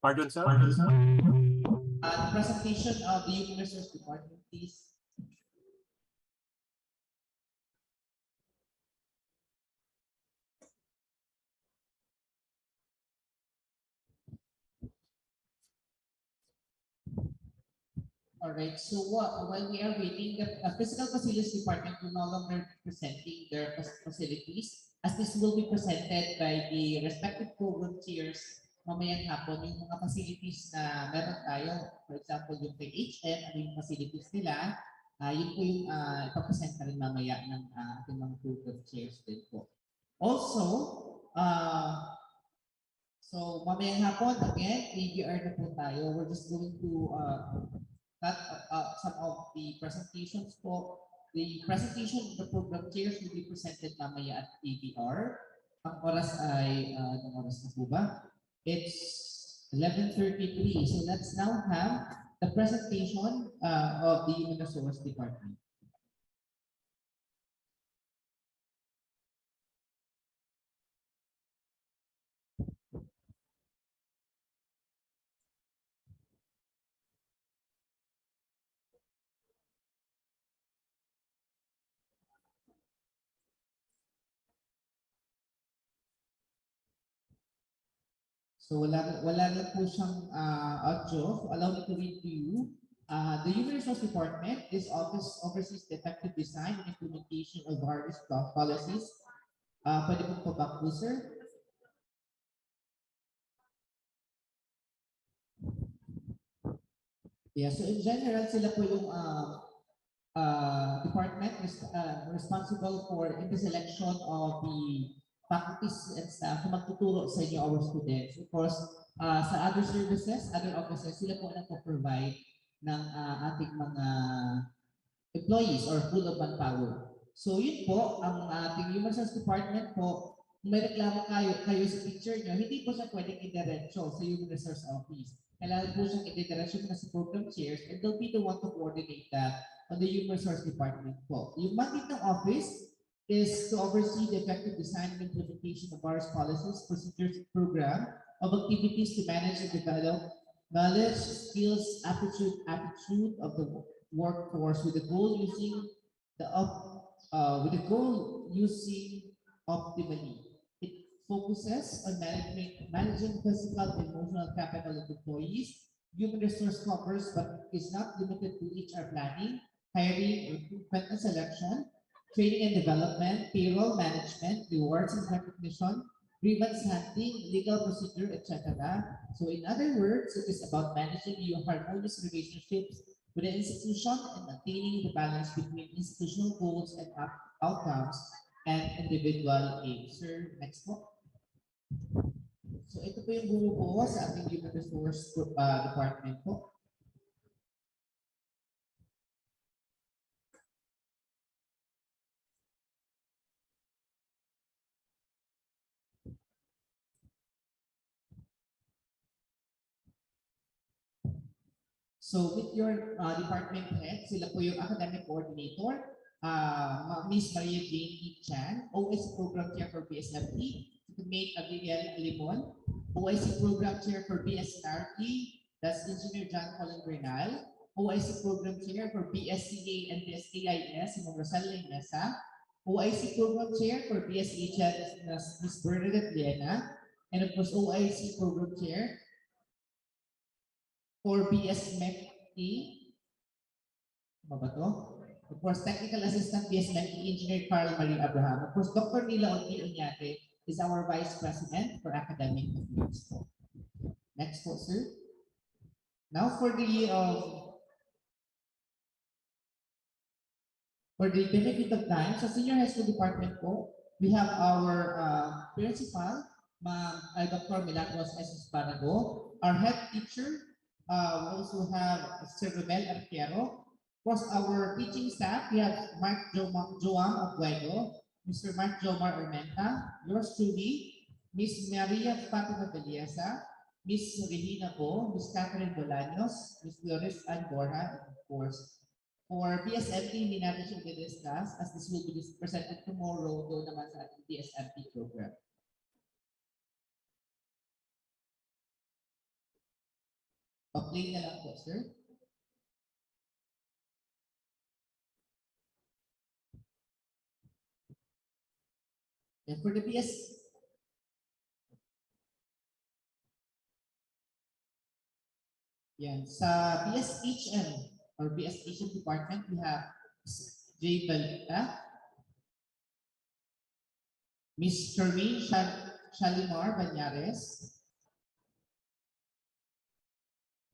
Pardon, sir? The presentation of the Human Resource Department, please. All right, so while we are waiting, the Physical Facilities Department will no longer be presenting their facilities, as this will be presented by the respective program chairs mamayang hapon, yung mga facilities na meron tayo. For example, yung kay HM, ano yung facilities nila, yun po yung ipapresent na rin mamaya ng ating mga program chairs din po. Also, so mamayang hapon, again, ABR na po tayo. We're just going to some of the presentations po. The presentation of the program chairs will be presented mamaya at ABR. Ang oras ay, ang oras na po ba? It's 11:33. So let's now have the presentation of the Human Resource Department. So wala na po siyang audio. So allow me to read to you. The Human Resource Department, this office oversees the effective design and implementation of various policies. Pwede pong pa-back po, sir. Yeah, so in general, sila po yung department responsible for in the selection of the faculties and staff na magtuturo sa inyo, our students. Of course, sa other services, other offices, sila po nagpo-provide ng ating mga employees or pool of manpower. So yun po, ang ating Human Resource Department po, kung may reklamo kayo sa picture nyo, hindi po siya pwedeng i-diretso sa Human Resource Office. Kailangan po siyang i-diretso na sa program chairs and they'll be the one to coordinate that on the Human Resource Department po. Yung mandate ng office is to oversee the effective design and implementation of various policies, procedures, and program of activities to manage and develop knowledge, skills, attitude of the workforce with the goal using optimally. It focuses on managing physical and emotional capital of employees. Human resource covers but is not limited to HR planning, hiring, recruitment and selection, training and development, payroll management, rewards and recognition, grievance handling, legal procedure, etc. So in other words, it is about managing your harmonious relationships with the institution and maintaining the balance between institutional goals and outcomes and individual aims. Sir, next po. So ito po yung bumubuo sa ating Human Resource Department po. So with your department head, sila po yung academic coordinator, Miss Maria Jane E. Chan, OIC Program Chair for BSFT, Mate Abigail Limon, OIC Program Chair for BSNRT, that's Engineer John Colin Bernal, OIC Program Chair for BSCA and BSAIS, Simon Rosalie Mesa, OIC Program Chair for BSHN, Ms. Bernadette Liena, and of course OIC Program Chair for BSMEC-E, of course, Technical Assistant BSMEC-E Engineer Carl Marie Abraham. Of course, Dr. Nila Oti Onyate is our Vice President for Academic Affairs. Next po, sir. Now for the benefit of time, sa Senior High School Department po, we have our principal, Dr. Milagros S. Esparago, our head teacher. We also have Sir Rebel Arquero. Of course, our teaching staff, we have Mark Joam Aguero, Mr. Mark Jomar Ormenta, yours truly, Miss Maria Fatima Beliesa, Miss Regina Bo, Miss Catherine Bolaños, Miss Doris Angora, and of course, for BSMT, hindi natin siya i-discuss as this will be presented tomorrow doon naman sa ating BSMT program. Pa-play na lang po, sir. And for the sa BSHM or BSHM department, we have J. Balita, Miss Charmaine Shalimar Banyares.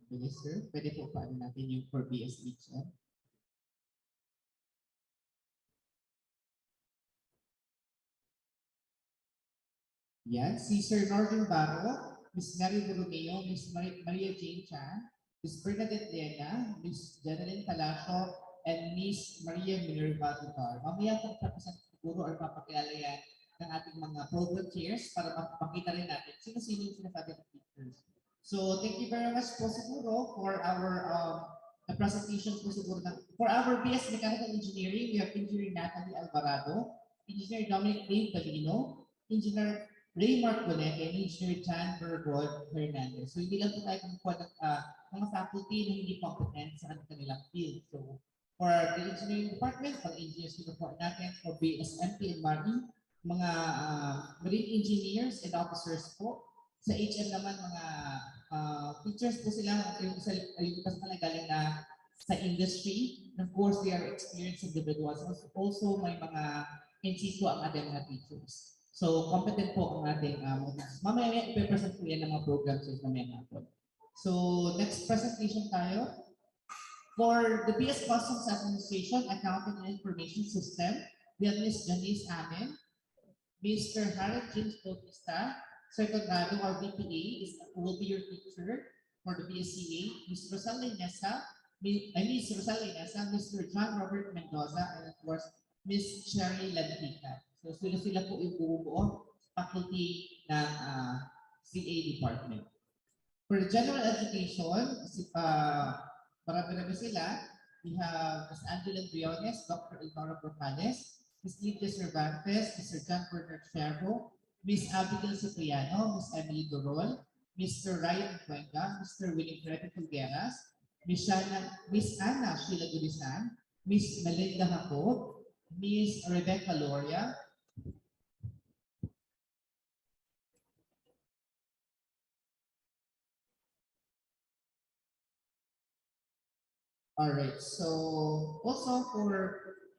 Okay, sir. Pwede po paano natin yung for BSHM. Yan, si Sir Northern Barro, Miss Mary Borromeo, Miss Maria Jane Chan, Miss Bernadette Lena, Miss Jeneline Palacio, and Miss Maria Minerva Ducar. Mamaya kung represent siguro or papakilala yan ng ating mga program chairs para mapakita rin natin sino-sino yung sinasabi ng teachers. So thank you very much po siguro for our the presentation po siguro for our BS Mechanical Engineering, we have Engineer Natalie Alvarado, Engineer Dominic Dave Balino, Engineer Raymark Bonete, and Engineer Jan Bergod Hernandez. So hindi lang po tayo kumukuha ng mga faculty na hindi competent sa kanilang field. So for the engineering department, for engineers po natin, for BSMP and MARI, mga marine engineers and officers po. Sa HM naman, mga teachers po sila, yung kasi galing na sa industry. And of course, they are experienced individuals. Also, may mga NCs po ang ating mga teachers. So, competent po ang ating mamaya ipe-present po yan ng mga programs sa mamaya hapon. So, next presentation tayo. For the BS Customs Administration Accounting and Information System, we have Ms. Janice Amen, Mr. Harold James Bautista, Sir Conrado, our BPA, will be your teacher for the BSCA, Ms. Rosal Inesa, Ms. Rosal Inesa, Mr. John Robert Mendoza, and of course, Ms. Cherry Lantica. So sila po yung buo faculty ng CA department. For the general education, marami sila. We have Ms. Angela Briones, Dr. Elnora Brocales, Ms. Lydia Cervantes, Mr. John Bernard Ferro, Ms. Abigail Cipriano, Ms. Emily Dorol, Mr. Ryan Cuenca, Mr. Winifred Fulgueras, Ms. Anna Sheila Gulisan, Ms. Melinda Jacob, Ms. Rebecca Loria, all right, so also for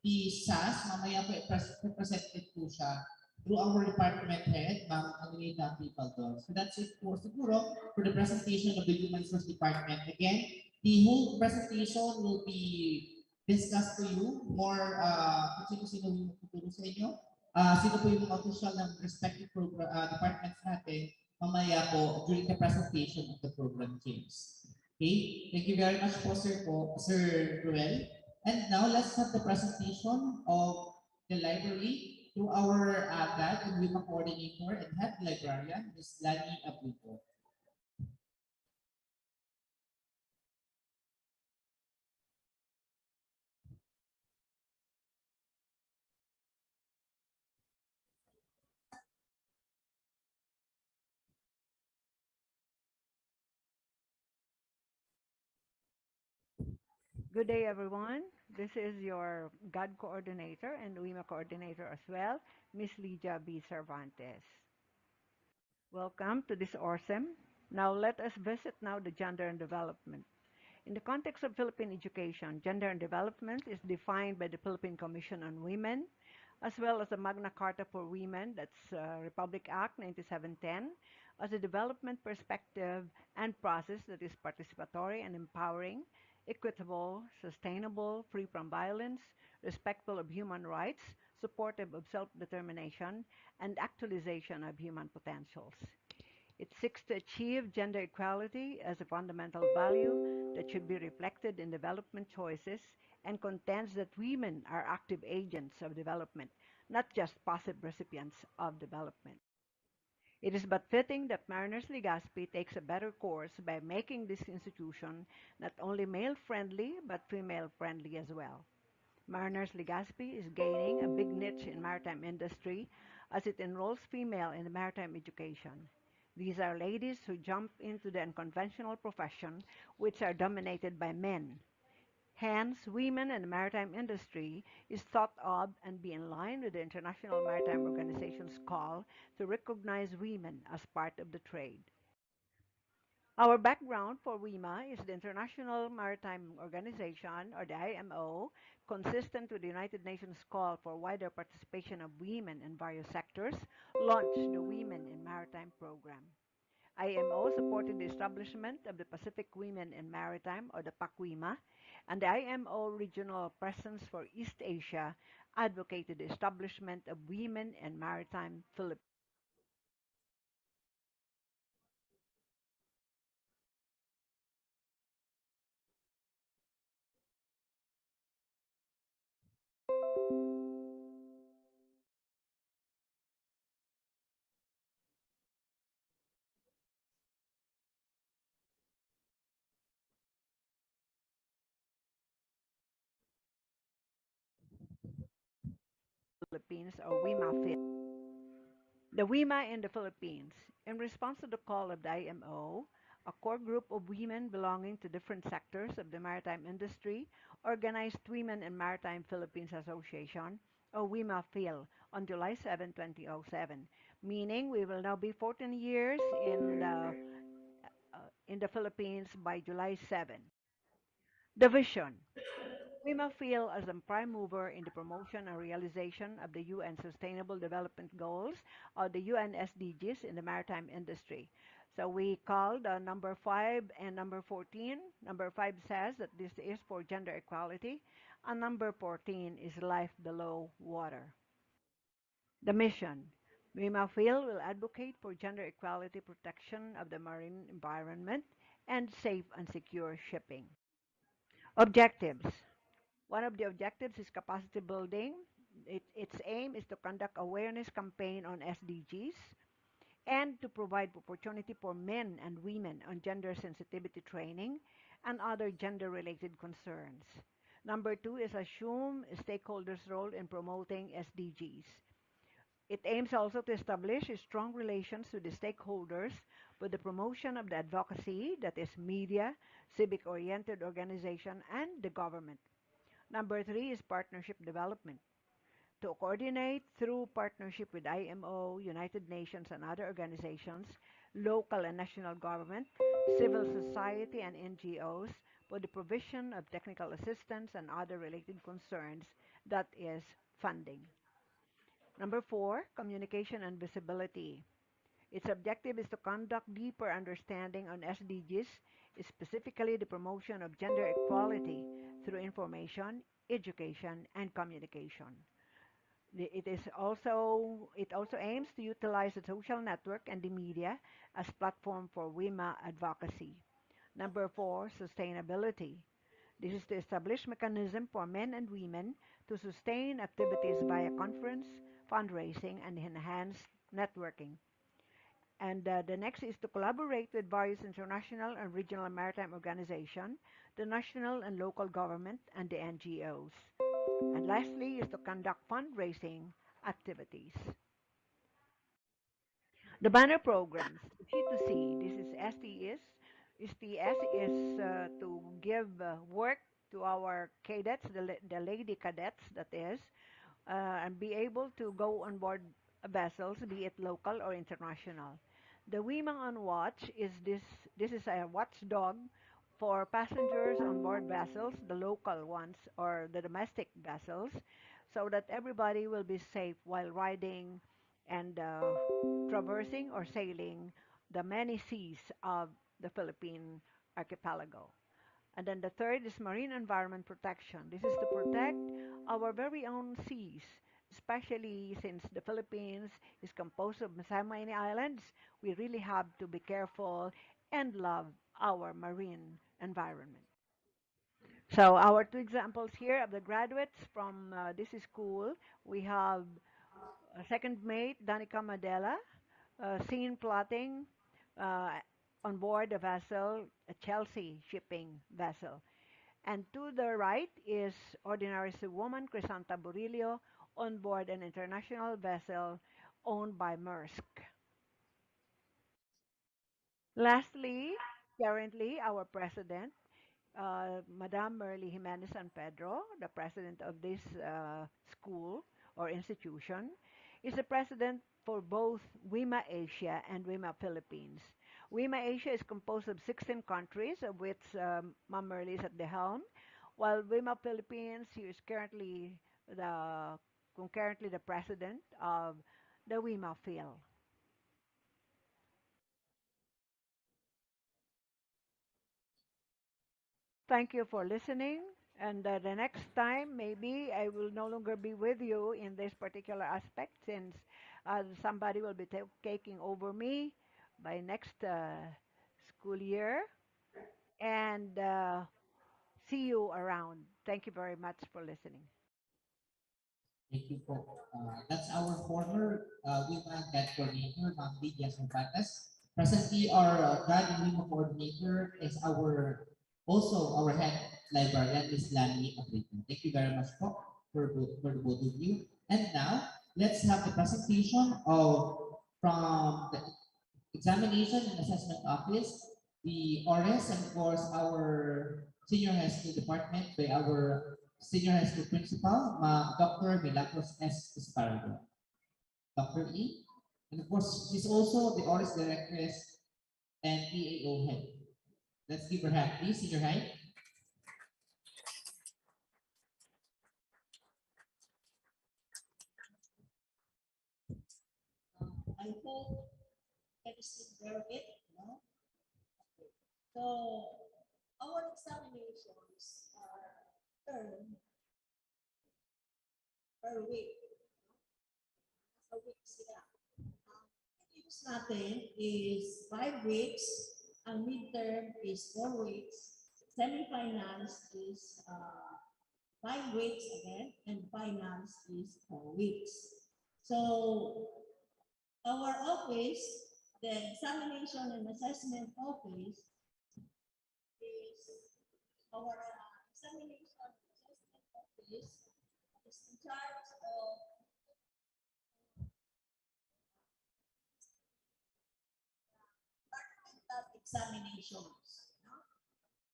the SAS, mamaya po i-presented po siya through our department head, Ma'am Angelina Pipaldon. So that's it for siguro for the presentation of the Human Resource Department. Again, the whole presentation will be discussed to you more kung sino yung tutulong sa inyo. Sino po yung mga official ng respective departments natin mamaya po during the presentation of the program teams. Okay, thank you very much po, Sir Ruel. And now let's have the presentation of the library to our GAD and WIMA coordinator and head librarian, Ms. Lani Abuco. Good day, everyone. This is your GAD coordinator and WIMA coordinator as well, Ms. Lydia B. Cervantes. Welcome to this Orsem. Now let us visit now the gender and development. In the context of Philippine education, gender and development is defined by the Philippine Commission on Women, as well as the Magna Carta for Women, that's Republic Act 9710, as a development perspective and process that is participatory and empowering, equitable, sustainable, free from violence, respectful of human rights, supportive of self-determination, and actualization of human potentials. It seeks to achieve gender equality as a fundamental value that should be reflected in development choices and contends that women are active agents of development, not just passive recipients of development. It is but fitting that Mariners Legazpi takes a better course by making this institution not only male-friendly but female-friendly as well. Mariners Legazpi is gaining a big niche in maritime industry as it enrolls female in maritime education. These are ladies who jump into the unconventional profession which are dominated by men. Hence, women in the maritime industry is thought of and be in line with the International Maritime Organization's call to recognize women as part of the trade. Our background for WIMA is the International Maritime Organization, or the IMO, consistent with the United Nations call for wider participation of women in various sectors, launched the Women in Maritime program. IMO supported the establishment of the Pacific Women in Maritime, or the PACWIMA, and the IMO Regional Presence for East Asia advocated the establishment of Women in Maritime Philippines. Philippines, or WIMA The WIMA in the Philippines. In response to the call of the IMO, a core group of women belonging to different sectors of the maritime industry organized Women in Maritime Philippines Association, or WIMA Phil, on July 7, 2007, meaning we will now be 14 years in the Philippines by July 7. The vision. We must feel as a prime mover in the promotion and realization of the UN Sustainable Development Goals, or the UN SDGs, in the maritime industry. So we called number 5 and number 14. Number 5 says that this is for gender equality, and number 14 is life below water. The mission. WIMA Phil will advocate for gender equality, protection of the marine environment, and safe and secure shipping. Objectives. One of the objectives is capacity building. Its aim is to conduct awareness campaign on SDGs and to provide opportunity for men and women on gender sensitivity training and other gender-related concerns. Number 2 is assume stakeholders' role in promoting SDGs. It aims also to establish strong relations with the stakeholders with the promotion of the advocacy, that is media, civic-oriented organization, and the government. Number 3 is partnership development. To coordinate through partnership with IMO, United Nations, and other organizations, local and national government, civil society, and NGOs for the provision of technical assistance and other related concerns, that is funding. Number 4, communication and visibility. Its objective is to conduct deeper understanding on SDGs, specifically the promotion of gender equality through information, education, and communication. It also aims to utilize the social network and the media as platform for WIMA advocacy. Number 4, sustainability. This is to establish mechanism for men and women to sustain activities via conference, fundraising, and enhanced networking. And the next is to collaborate with various international and regional maritime organizations, the national and local government, and the NGOs. And lastly is to conduct fundraising activities. The banner programs, G2C, this is STS. STS is to give work to our cadets, the lady cadets, that is, and be able to go on board vessels, be it local or international. The Women on Watch is this is a watchdog for passengers on board vessels, the local ones or the domestic vessels, so that everybody will be safe while riding and traversing or sailing the many seas of the Philippine archipelago. And then the third is marine environment protection. This is to protect our very own seas, especially since the Philippines is composed of many islands. We really have to be careful and love our marine environment. So our two examples here of the graduates from this school, we have second mate Danica Madela, scene plotting on board a vessel, a Chelsea shipping vessel. And to the right is Ordinary Seawoman Crisanta Burillo on board an international vessel owned by Maersk. Lastly, currently our president, Madame Merly Jimenez San Pedro, the president of this school or institution, is the president for both WIMA Asia and WIMA Philippines. WIMA Asia is composed of 16 countries, of which Ma'am Merly is at the helm, while WIMA Philippines, she is currently the president of the WIMA Phil. Thank you for listening. And the next time, maybe I will no longer be with you in this particular aspect since somebody will be taking over me by next school year. And see you around. Thank you very much for listening. Thank you po. That's our former WIMA GAD coordinator, Ma'am Lydia Cervantes. Presently, our GAD WIMA coordinator is also our head librarian, Ms. Lani Abrito. Thank you very much po for the both of you. And now, let's have the presentation from the Examination and Assessment Office, the ORES, and of course our Senior High School Department by our Senior High School Principal, Dr. Milagros S. Espargo. Dr. E. And of course, she's also the ORES Directress and PAO Head. Let's give her hand, please, Senior High. I hope everything bear it, no? Okay. So our examinations are per week. A week sila. Weeks natin is 5 weeks. Ang midterm is 4 weeks. Semifinals is 5 weeks again, and finals is 4 weeks. So our office, the Examination and Assessment Office, is our Examination and Assessment Office is in charge of examinations.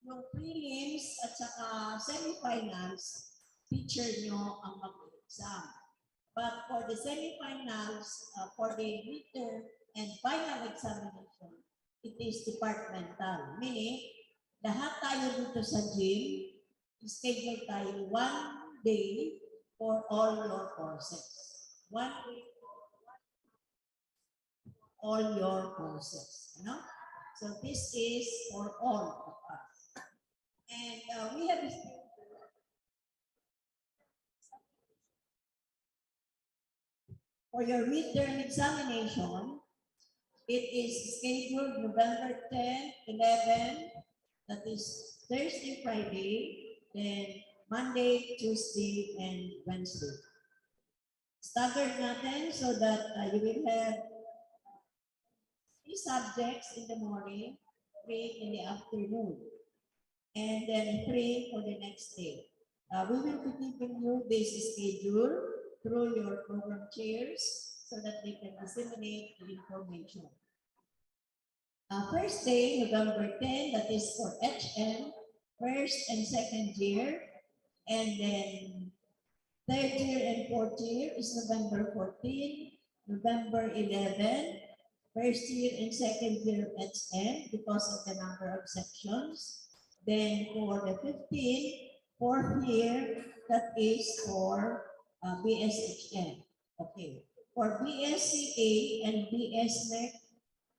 Yung prelims at saka semifinals, teacher nyo ang mag-exam. But for the semifinals, for the midterm and final examination, it is departmental. Meaning, lahat tayo dito sa gym, schedule tayo 1 day for all your courses. 1 day for all your courses. You know? So this is for all of us. And we have for your midterm examination, it is scheduled November 10, 11, that is Thursday, Friday, then Monday, Tuesday, and Wednesday. Staggered natin so that you will have 3 subjects in the morning, 3 in the afternoon, and then 3 for the next day. We will be giving you this schedule through your program chairs so that they can disseminate the information. First day, November 10, that is for HM, first and second year, and then third year and fourth year is November 14, November 11, first year and second year HM because of the number of sections. Then for the 15th, fourth year, that is for BSHM. Okay. For BSCA and BSMEC,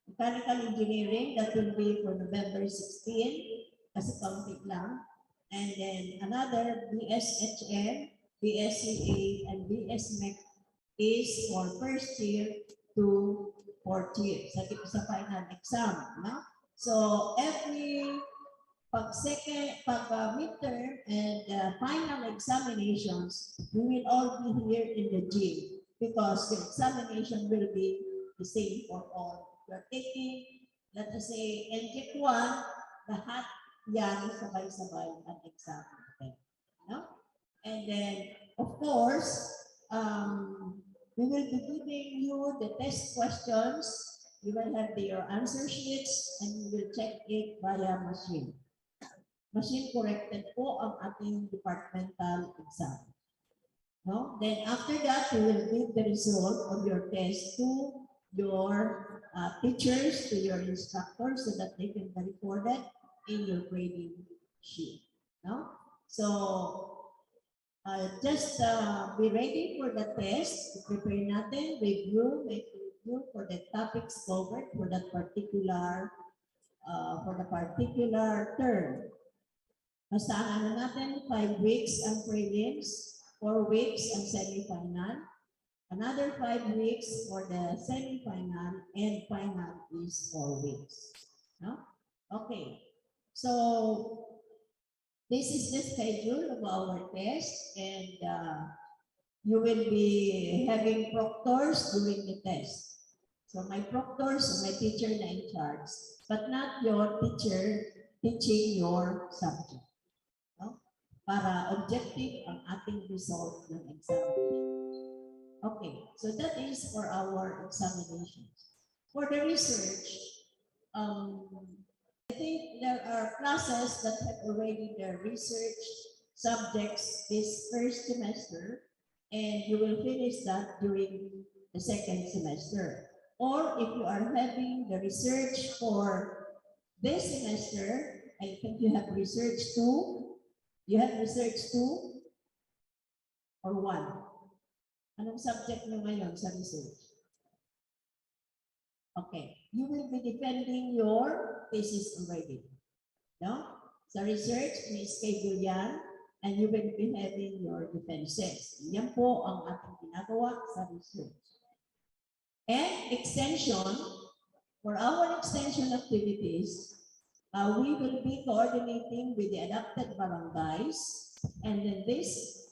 Mechanical Engineering, that will be for November 16, kasi counting lang. And then another BSHM, BSCA, and BSMEC is for first year to fourth year. Sa final exam. No? So every midterm and final examinations, we will all be here in the gym because the examination will be the same for all. You're taking, let us say, NJEC 1, lahat yan sabay-sabay ang exam. Okay. No? And then, of course, we will be giving you the test questions. You will have your answer sheets and you will check it via machine. Machine corrected po ang ating departmental exam. No? Then after that, you will give the result of your test to your teachers, to your instructors so that they can record it in your grading sheet. No? So, just be ready for the test. Prepare natin, review, make review for the topics covered for that particular term. Basahan na natin 5 weeks ang prelims, 4 weeks ang semifinal, another 5 weeks for the semifinal, and final is 4 weeks. No? Okay. So, this is the schedule of our test, and you will be having proctors during the test. So my proctors are my teacher na in charge, but not your teacher teaching your subject. No? Para objective ang ating result ng examination. Okay, so that is for our examinations. For the research, I think there are classes that have already their research subjects this first semester, and you will finish that during the second semester. Or if you are having the research for this semester, I think you have research 2. You have research 2 or 1? Anong subject nyo ngayon sa research? Okay, you will be defending your thesis already. No? Sa research, may schedule yan, and you will be having your defenses. Yan po ang ating ginagawa sa research. And extension, for our extension activities, we will be coordinating with the adapted barangays, and then this,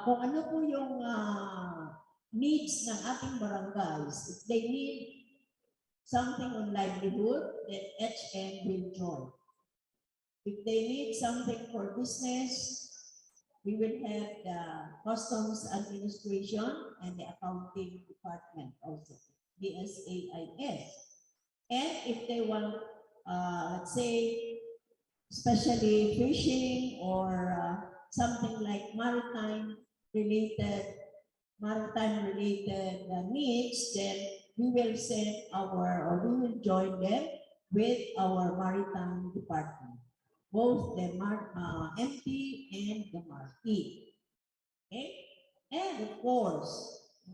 kung ano po yung needs ng ating barangays, if they need something on livelihood, then HM will join. If they need something for business, we will have the customs administration and the accounting department also, BSAIS. And if they want, let's say, especially fishing or something like maritime related needs, then we will send we will join them with our maritime department, both the MP and the Marquis. Okay? And of course,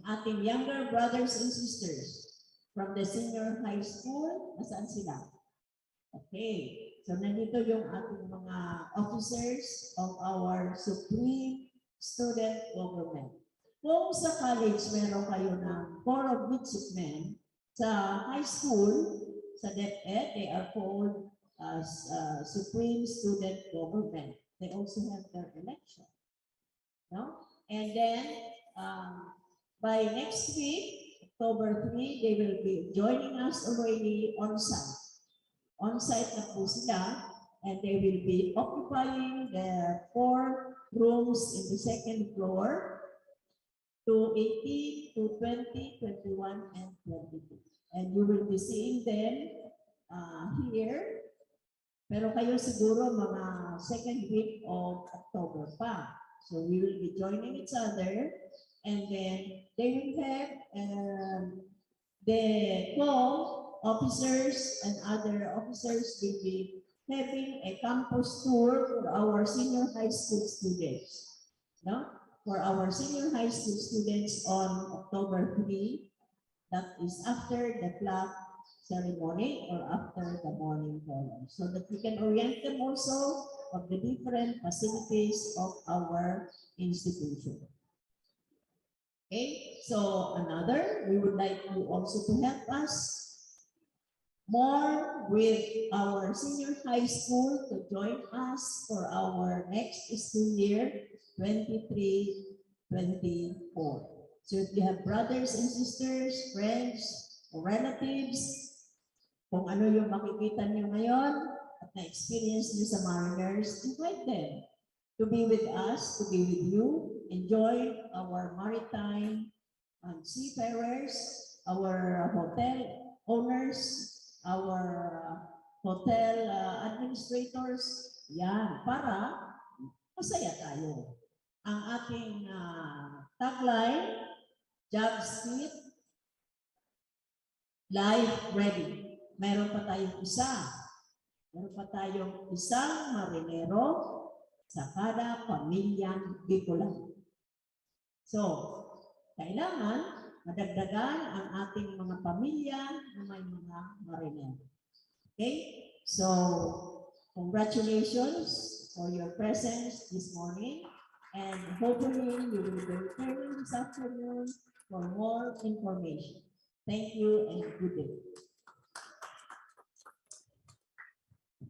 ating younger brothers and sisters from the senior high school, nasaan sila? Okay. So, nandito yung ating mga officers of our Supreme Student Government. Kung sa college meron kayo ng Corps of Midshipmen, sa high school, sa DepEd, they are called as Supreme Student Government. They also have their election. No? And then, by next week, October 3, they will be joining us already on-site. On-site na po sila, and they will be occupying the 4 rooms in the second floor, to 18, to 20, 21, and 22. And you will be seeing them here. Pero kayo siguro mga second week of October pa. So we will be joining each other. And then they will have the co-officers and other officers will be having a campus tour for our senior high school students. No? For our senior high school students on October 3, that is after the flag ceremony or after the morning prayer, so that we can orient them also of the different facilities of our institution. Okay, so we would like you also to help us more with our senior high school to join us for our next school year, 23-24. So if you have brothers and sisters, friends o relatives, kung ano yung makikita niyo ngayon at na-experience niyo sa Mariners, invite them to be with us, to be with you, enjoy our maritime seafarers, our hotel owners, our hotel administrators, yan, para masaya tayo. Ang ating tagline, job street, life ready. Meron pa tayong isang marinero sa kada pamilyang Bicolano. So, kailangan madagdagan ang ating mga pamilya na may mga marinero. Okay? So, congratulations for your presence this morning, and hopefully you will be returning this afternoon for more information. Thank you and good day.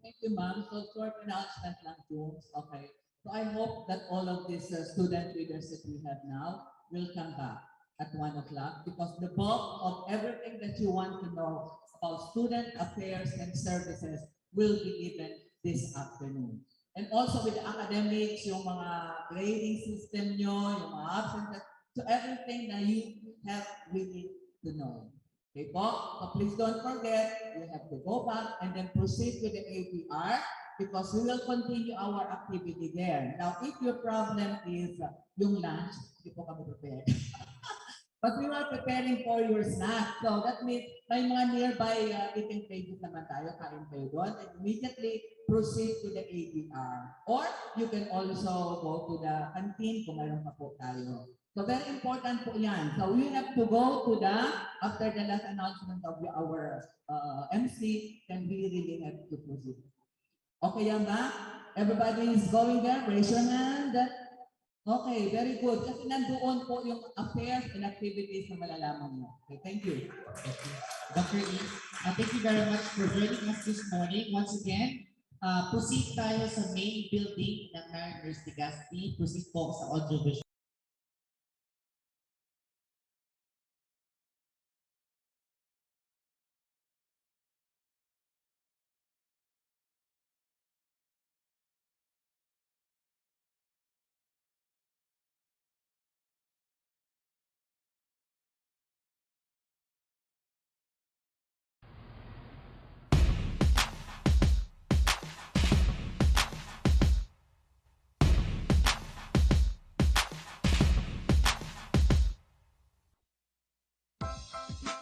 Thank you, ma'am. So, short announcement lang po. Okay. So, I hope that all of these student leaders that we have now will come back at 1 o'clock, because the bulk of everything that you want to know about student affairs and services will be given this afternoon. And also with the academics, yung mga grading system nyo, yung mga absences, so everything that you have really to know. Okay po? So please don't forget, you have to go back and then proceed with the APR, because we will continue our activity there. Now, if your problem is yung lunch, hindi po kami prepared. But we are preparing for your snack. So that means may mga nearby eating places naman tayo, kain kayo doon, and immediately proceed to the ADR. Or you can also go to the canteen kung mayroon pa po tayo. So very important po yan. So we have to go to the, after the last announcement of our MC, then we really have to proceed. Okay yan ba? Everybody is going there? Raise your hand. Okay, very good. Kasi nandoon po yung affairs and activities na malalaman mo. Okay, thank you. Dr. E, thank you very much for joining us this morning. Once again, proceed tayo sa main building ng Mariners Legazpi. Proceed po sa audiovisual.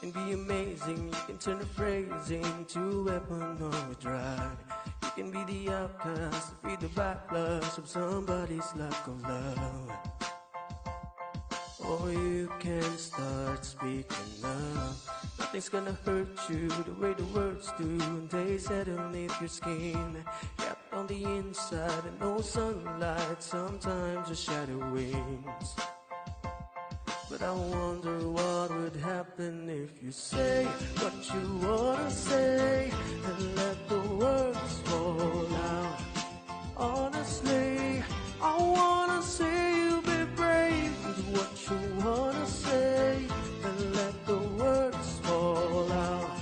Can be amazing, you can turn a phrase into a weapon or a drug. You can be the outcast, be the backlash of somebody's lack of love. Or you can start speaking up. Nothing's gonna hurt you the way the words do, and they settle underneath your skin. Kept on the inside and no sunlight, sometimes a shadow wings. But I wonder what would happen if you say what you wanna say and let the words fall out. Honestly, I wanna see you be brave with what you wanna say and let the words fall out.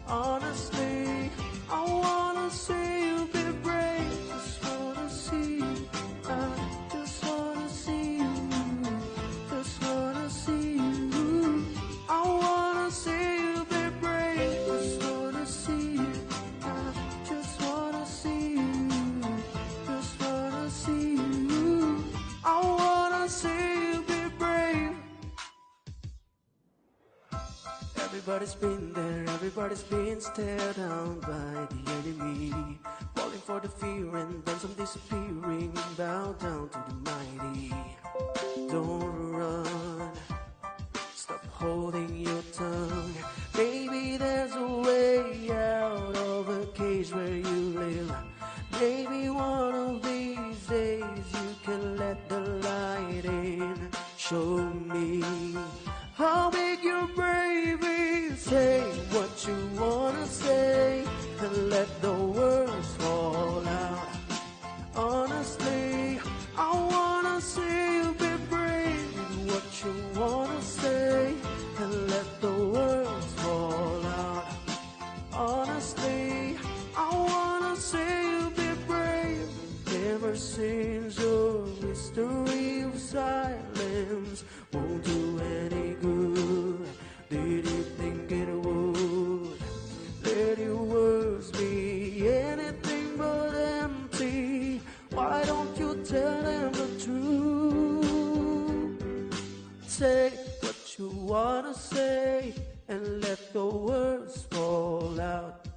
Honestly, I wanna see you be brave. Just wanna see you. I just wanna see you. Just wanna see you. I wanna see you be brave. Just wanna see you. I just wanna see you. Just wanna see you. I wanna see you be brave. Everybody's been there, everybody's been stared down by the enemy, falling for the fear and then some disappearing, bow down to the mighty. Don't run, stop holding your tongue. Maybe there's a way out of a cage where you live. Maybe one of these days you can let the light in. Show me how big your brave is. Say what you wanna say and let the words fall out. Honestly, I wanna see you be brave with what you wanna say and let the words fall Honestly, I wanna say you be brave. Never since your history of silence won't do any good. Did you think it would? Let your words be anything but empty. Why don't you tell them the truth? Say what you wanna say and let the words fall out.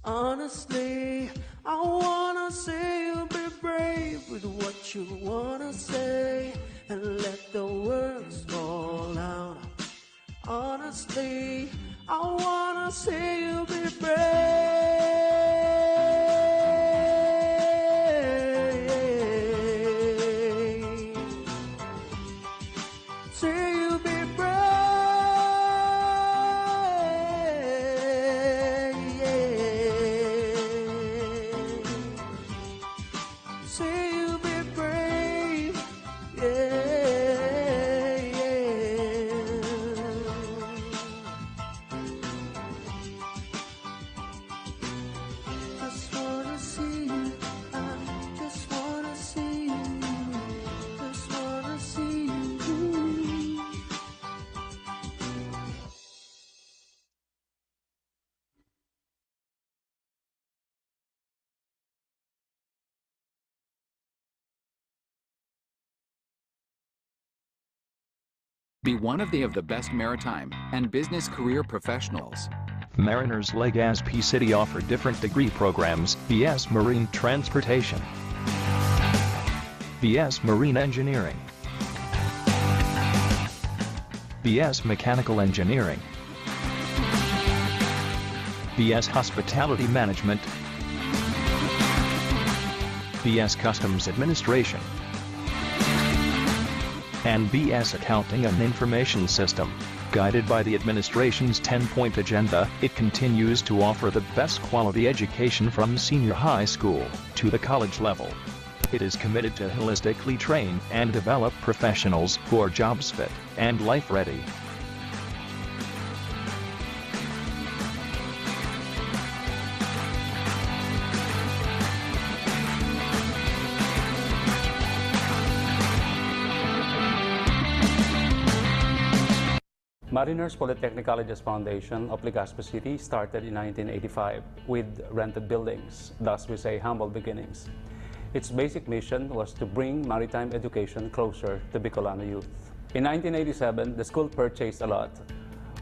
Honestly, I wanna see you be brave with what you wanna say and let the words fall out. Honestly, I wanna see you be brave. See you be brave. See you be brave. Just wanna see you. I just wanna see you. Just wanna see you. Be one of the best maritime and business career professionals. Mariners Legazpi City offer different degree programs: BS Marine Transportation, BS Marine Engineering, BS Mechanical Engineering, BS Hospitality Management, BS Customs Administration, and BS Accounting and Information System. Guided by the administration's 10-point agenda, it continues to offer the best quality education from senior high school to the college level. It is committed to holistically train and develop professionals who are jobs fit and life ready. Mariners Polytechnic College's foundation of Legazpi City started in 1985 with rented buildings, thus we say humble beginnings. Its basic mission was to bring maritime education closer to Bicolano youth. In 1987, the school purchased a lot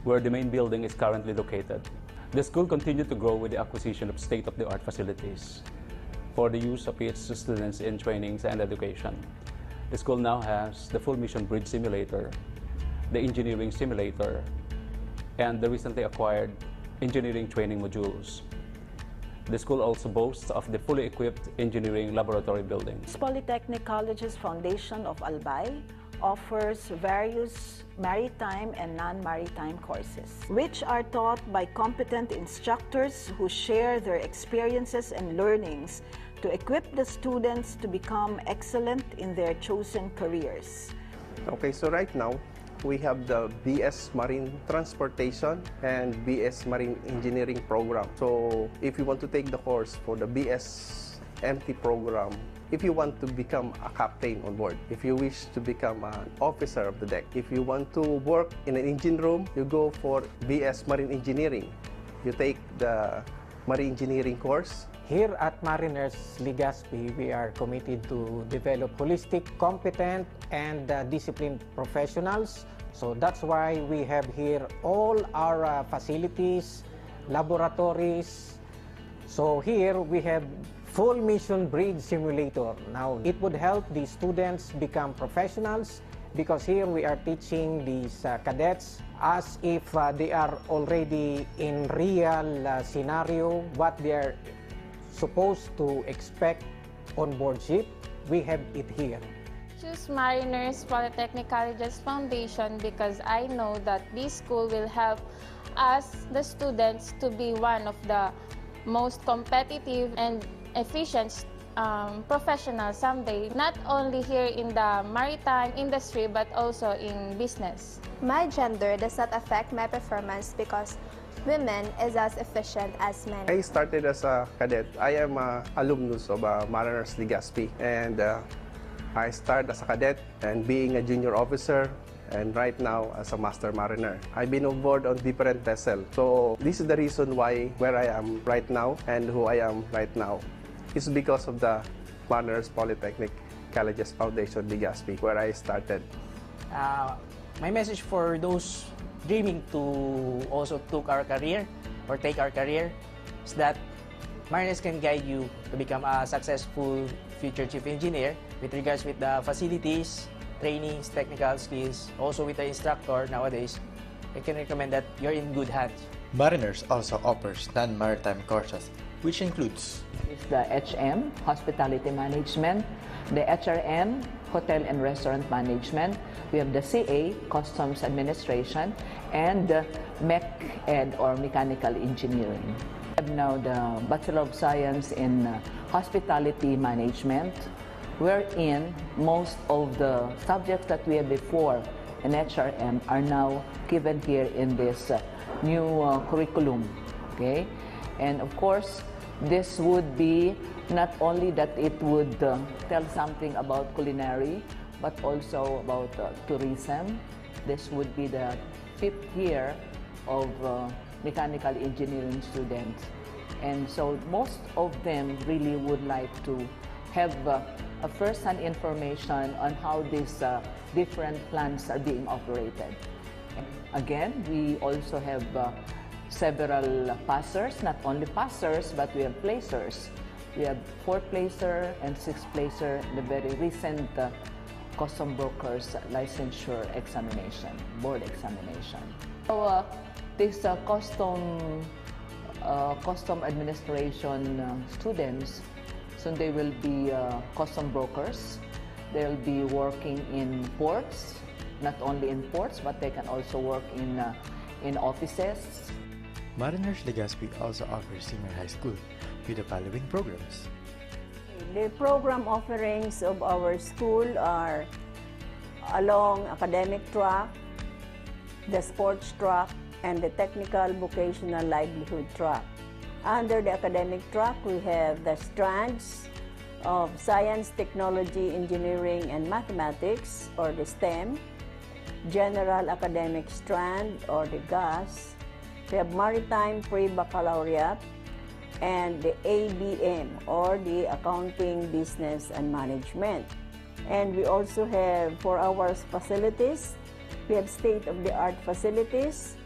where the main building is currently located. The school continued to grow with the acquisition of state-of-the-art facilities for the use of its students in trainings and education. The school now has the full mission bridge simulator, the engineering simulator, and the recently acquired engineering training modules. The school also boasts of the fully equipped engineering laboratory building. Polytechnic College's Foundation of Albay offers various maritime and non-maritime courses, which are taught by competent instructors who share their experiences and learnings to equip the students to become excellent in their chosen careers. Okay, so right now, we have the BS Marine Transportation and BS Marine Engineering program. So if you want to take the course for the BS MT program, if you want to become a captain on board, if you wish to become an officer of the deck, if you want to work in an engine room, you go for BS Marine Engineering. You take the Marine Engineering course. Here at Mariners Legazpi, we are committed to develop holistic, competent, and disciplined professionals. So that's why we have here all our facilities, laboratories. So here we have full mission bridge simulator. Now it would help the students become professionals because here we are teaching these cadets as if they are already in real scenario, what they are supposed to expect on board ship. We have it here. Choose Mariners Polytechnic College's foundation because I know that this school will help us, the students, to be one of the most competitive and efficient professionals someday, not only here in the maritime industry but also in business. My gender does not affect my performance because women is as efficient as men. I started as a cadet. I am an alumnus of Mariners Legazpi, and I started as a cadet and being a junior officer, and right now as a master mariner. I've been on board on different vessels. So this is the reason why where I am right now and who I am right now. It's because of the Mariners Polytechnic Colleges Foundation Legazpi, where I started. My message for those dreaming to also take our career is that Mariners can guide you to become a successful future chief engineer with regards with the facilities, trainings, technical skills, also with the instructor nowadays. I can recommend that you're in good hands. Mariners also offers non-maritime courses, which includes the HM, Hospitality Management, the HRM, Hotel and Restaurant Management. We have the CA, Customs Administration, and Mech Ed or Mechanical Engineering. We have now the Bachelor of Science in Hospitality Management, wherein most of the subjects that we had before in HRM are now given here in this new curriculum. Okay, and of course, this would be not only that it would tell something about culinary, but also about tourism. This would be the 5th year of mechanical engineering students. And so most of them really would like to have a first-hand information on how these different plants are being operated. Again, we also have several passers, not only passers, but we have placers. We have 4-placer and 6-placer, the very recent custom brokers licensure examination, board examination. So these custom administration students, so they will be custom brokers. They'll be working in ports, not only in ports, but they can also work in offices. Mariners Legazpi also offers senior high school with the following programs. The program offerings of our school are along academic track, the sports track, and the technical vocational livelihood track. Under the academic track, we have the strands of science, technology, engineering, and mathematics, or the STEM, general academic strand, or the GAS. We have maritime pre-baccalaureate, and the ABM, or the Accounting, Business, and Management. And we also have, for our facilities, we have state-of-the-art facilities,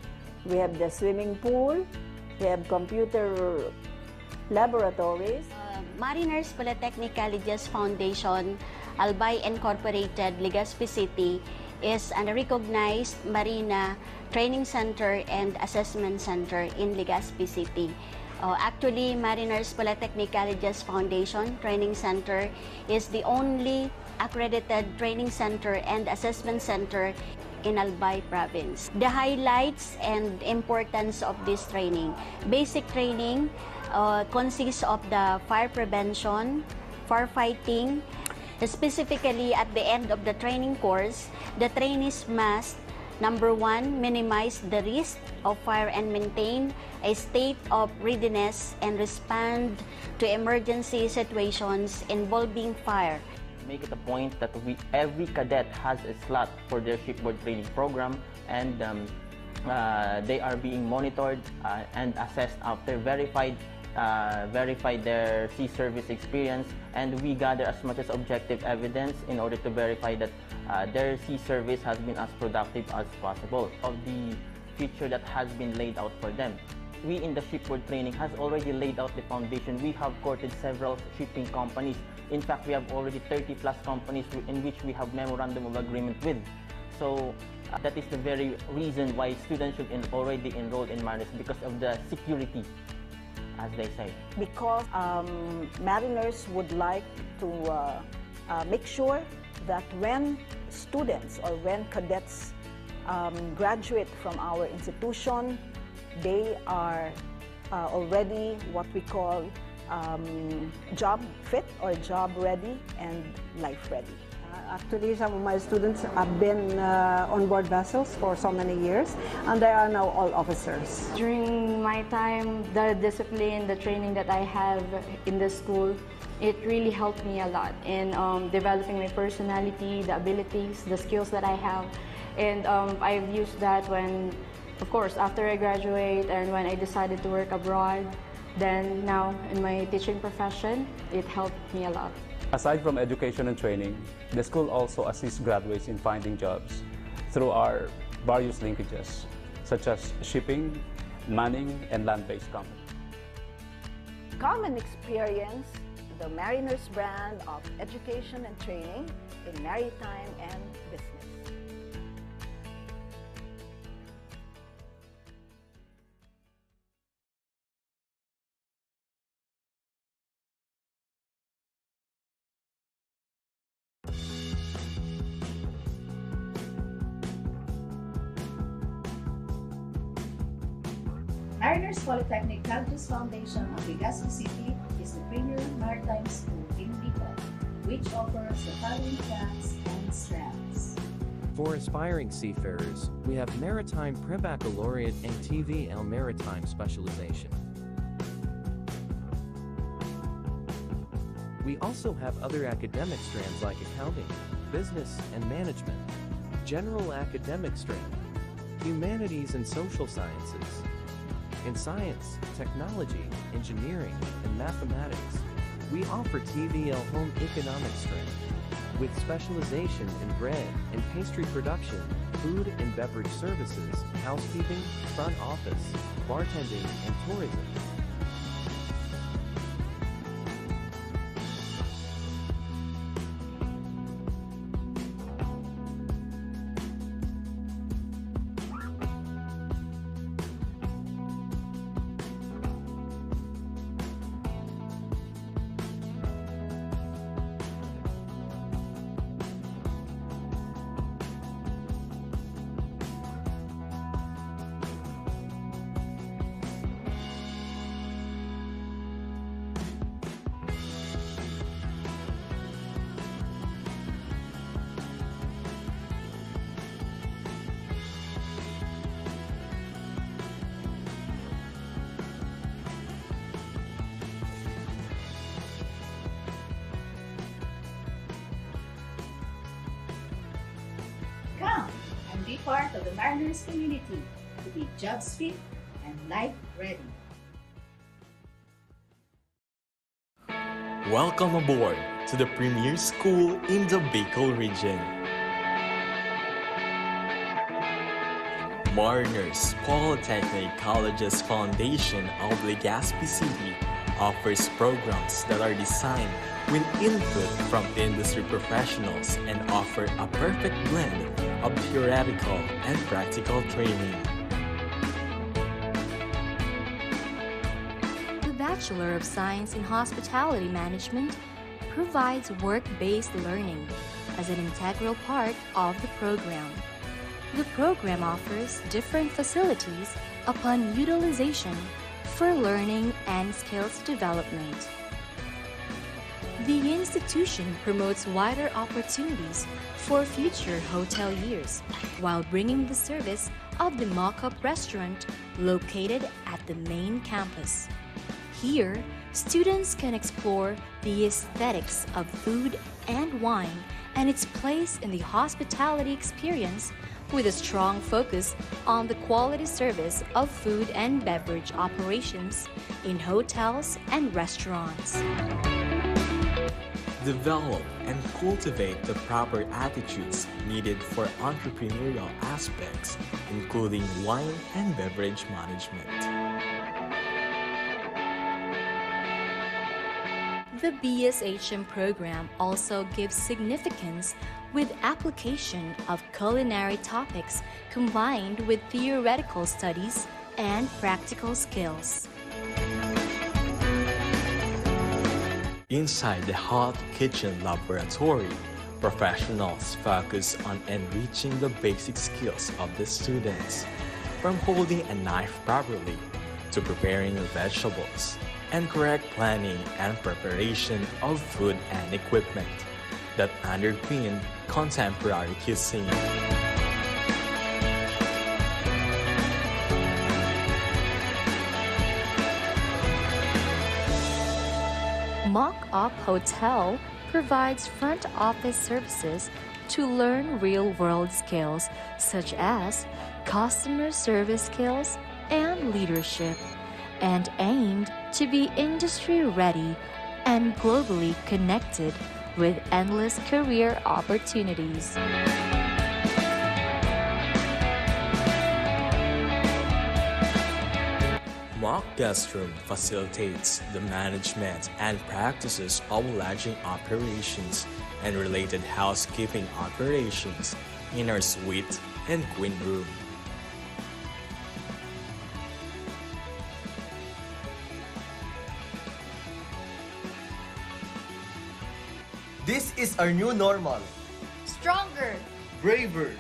we have the swimming pool, we have computer laboratories. Mariners Polytechnic Colleges Foundation, Albay Incorporated, Legazpi City, is a recognized marina training center and assessment center in Legazpi City. Actually, Mariners Polytechnic Colleges Foundation Training Center is the only accredited training center and assessment center in Albay Province. The highlights and importance of this training. Basic training consists of the fire prevention, firefighting. Specifically, at the end of the training course, the trainees must, number 1, minimize the risk of fire and maintain a state of readiness and respond to emergency situations involving fire. Make it a point that every cadet has a slot for their shipboard training program, and they are being monitored and assessed after verify their sea service experience, and we gather as much as objective evidence in order to verify that their sea service has been as productive as possible of the future that has been laid out for them. We in the shipboard training has already laid out the foundation. We have courted several shipping companies. In fact, we have already 30+ companies in which we have memorandum of agreement with. So that is the very reason why students should already enroll in Mariners, because of the security, as they say. Because mariners would like to make sure that when students or when cadets graduate from our institution, they are already what we call job fit or job ready and life ready. Actually, some of my students have been on board vessels for so many years, and they are now all officers. During my time, the discipline, the training that I have in the school, it really helped me a lot in developing my personality, the abilities, the skills that I have. And I've used that when, of course, after I graduate and when I decided to work abroad. Then now in my teaching profession, it helped me a lot. Aside from education and training, the school also assists graduates in finding jobs through our various linkages, such as shipping, manning, and land-based companies. Come and experience the Mariners brand of education and training in maritime and business. Mariners Polytechnic Colleges Foundation of Legazpi City is the premier maritime school in Bicol, which offers the following tracks and strands. For aspiring seafarers, we have Maritime Pre-Baccalaureate and TVL Maritime Specialization. We also have other academic strands like accounting, business and management, general academic strand, humanities and social sciences. In science, technology, engineering, and mathematics, we offer TVL Home Economics strand, with specialization in bread and pastry production, food and beverage services, housekeeping, front office, bartending, and tourism. Come and be part of the Mariners community to be jobs fit and life ready. Welcome aboard to the premier school in the Bicol region. Mariners Polytechnic Colleges Foundation of Legazpi City offers programs that are designed with input from industry professionals and offer a perfect blend of theoretical and practical training. The Bachelor of Science in Hospitality Management provides work-based learning as an integral part of the program. The program offers different facilities upon utilization for learning and skills development. The institution promotes wider opportunities for future hotel years while bringing the service of the mock-up restaurant located at the main campus. Here, students can explore the aesthetics of food and wine and its place in the hospitality experience with a strong focus on the quality service of food and beverage operations in hotels and restaurants. Develop and cultivate the proper attitudes needed for entrepreneurial aspects, including wine and beverage management. The BSHM program also gives significance with application of culinary topics combined with theoretical studies and practical skills. Inside the hot kitchen laboratory, professionals focus on enriching the basic skills of the students, from holding a knife properly to preparing vegetables, and correct planning and preparation of food and equipment. that underpin contemporary cuisine. Mock-Up Hotel provides front office services to learn real-world skills such as customer service skills and leadership, and aimed to be industry-ready and globally connected with endless career opportunities. Mock Guest Room facilitates the management and practices of lodging operations and related housekeeping operations in our suite and queen room. This is our new normal. Stronger, Braver,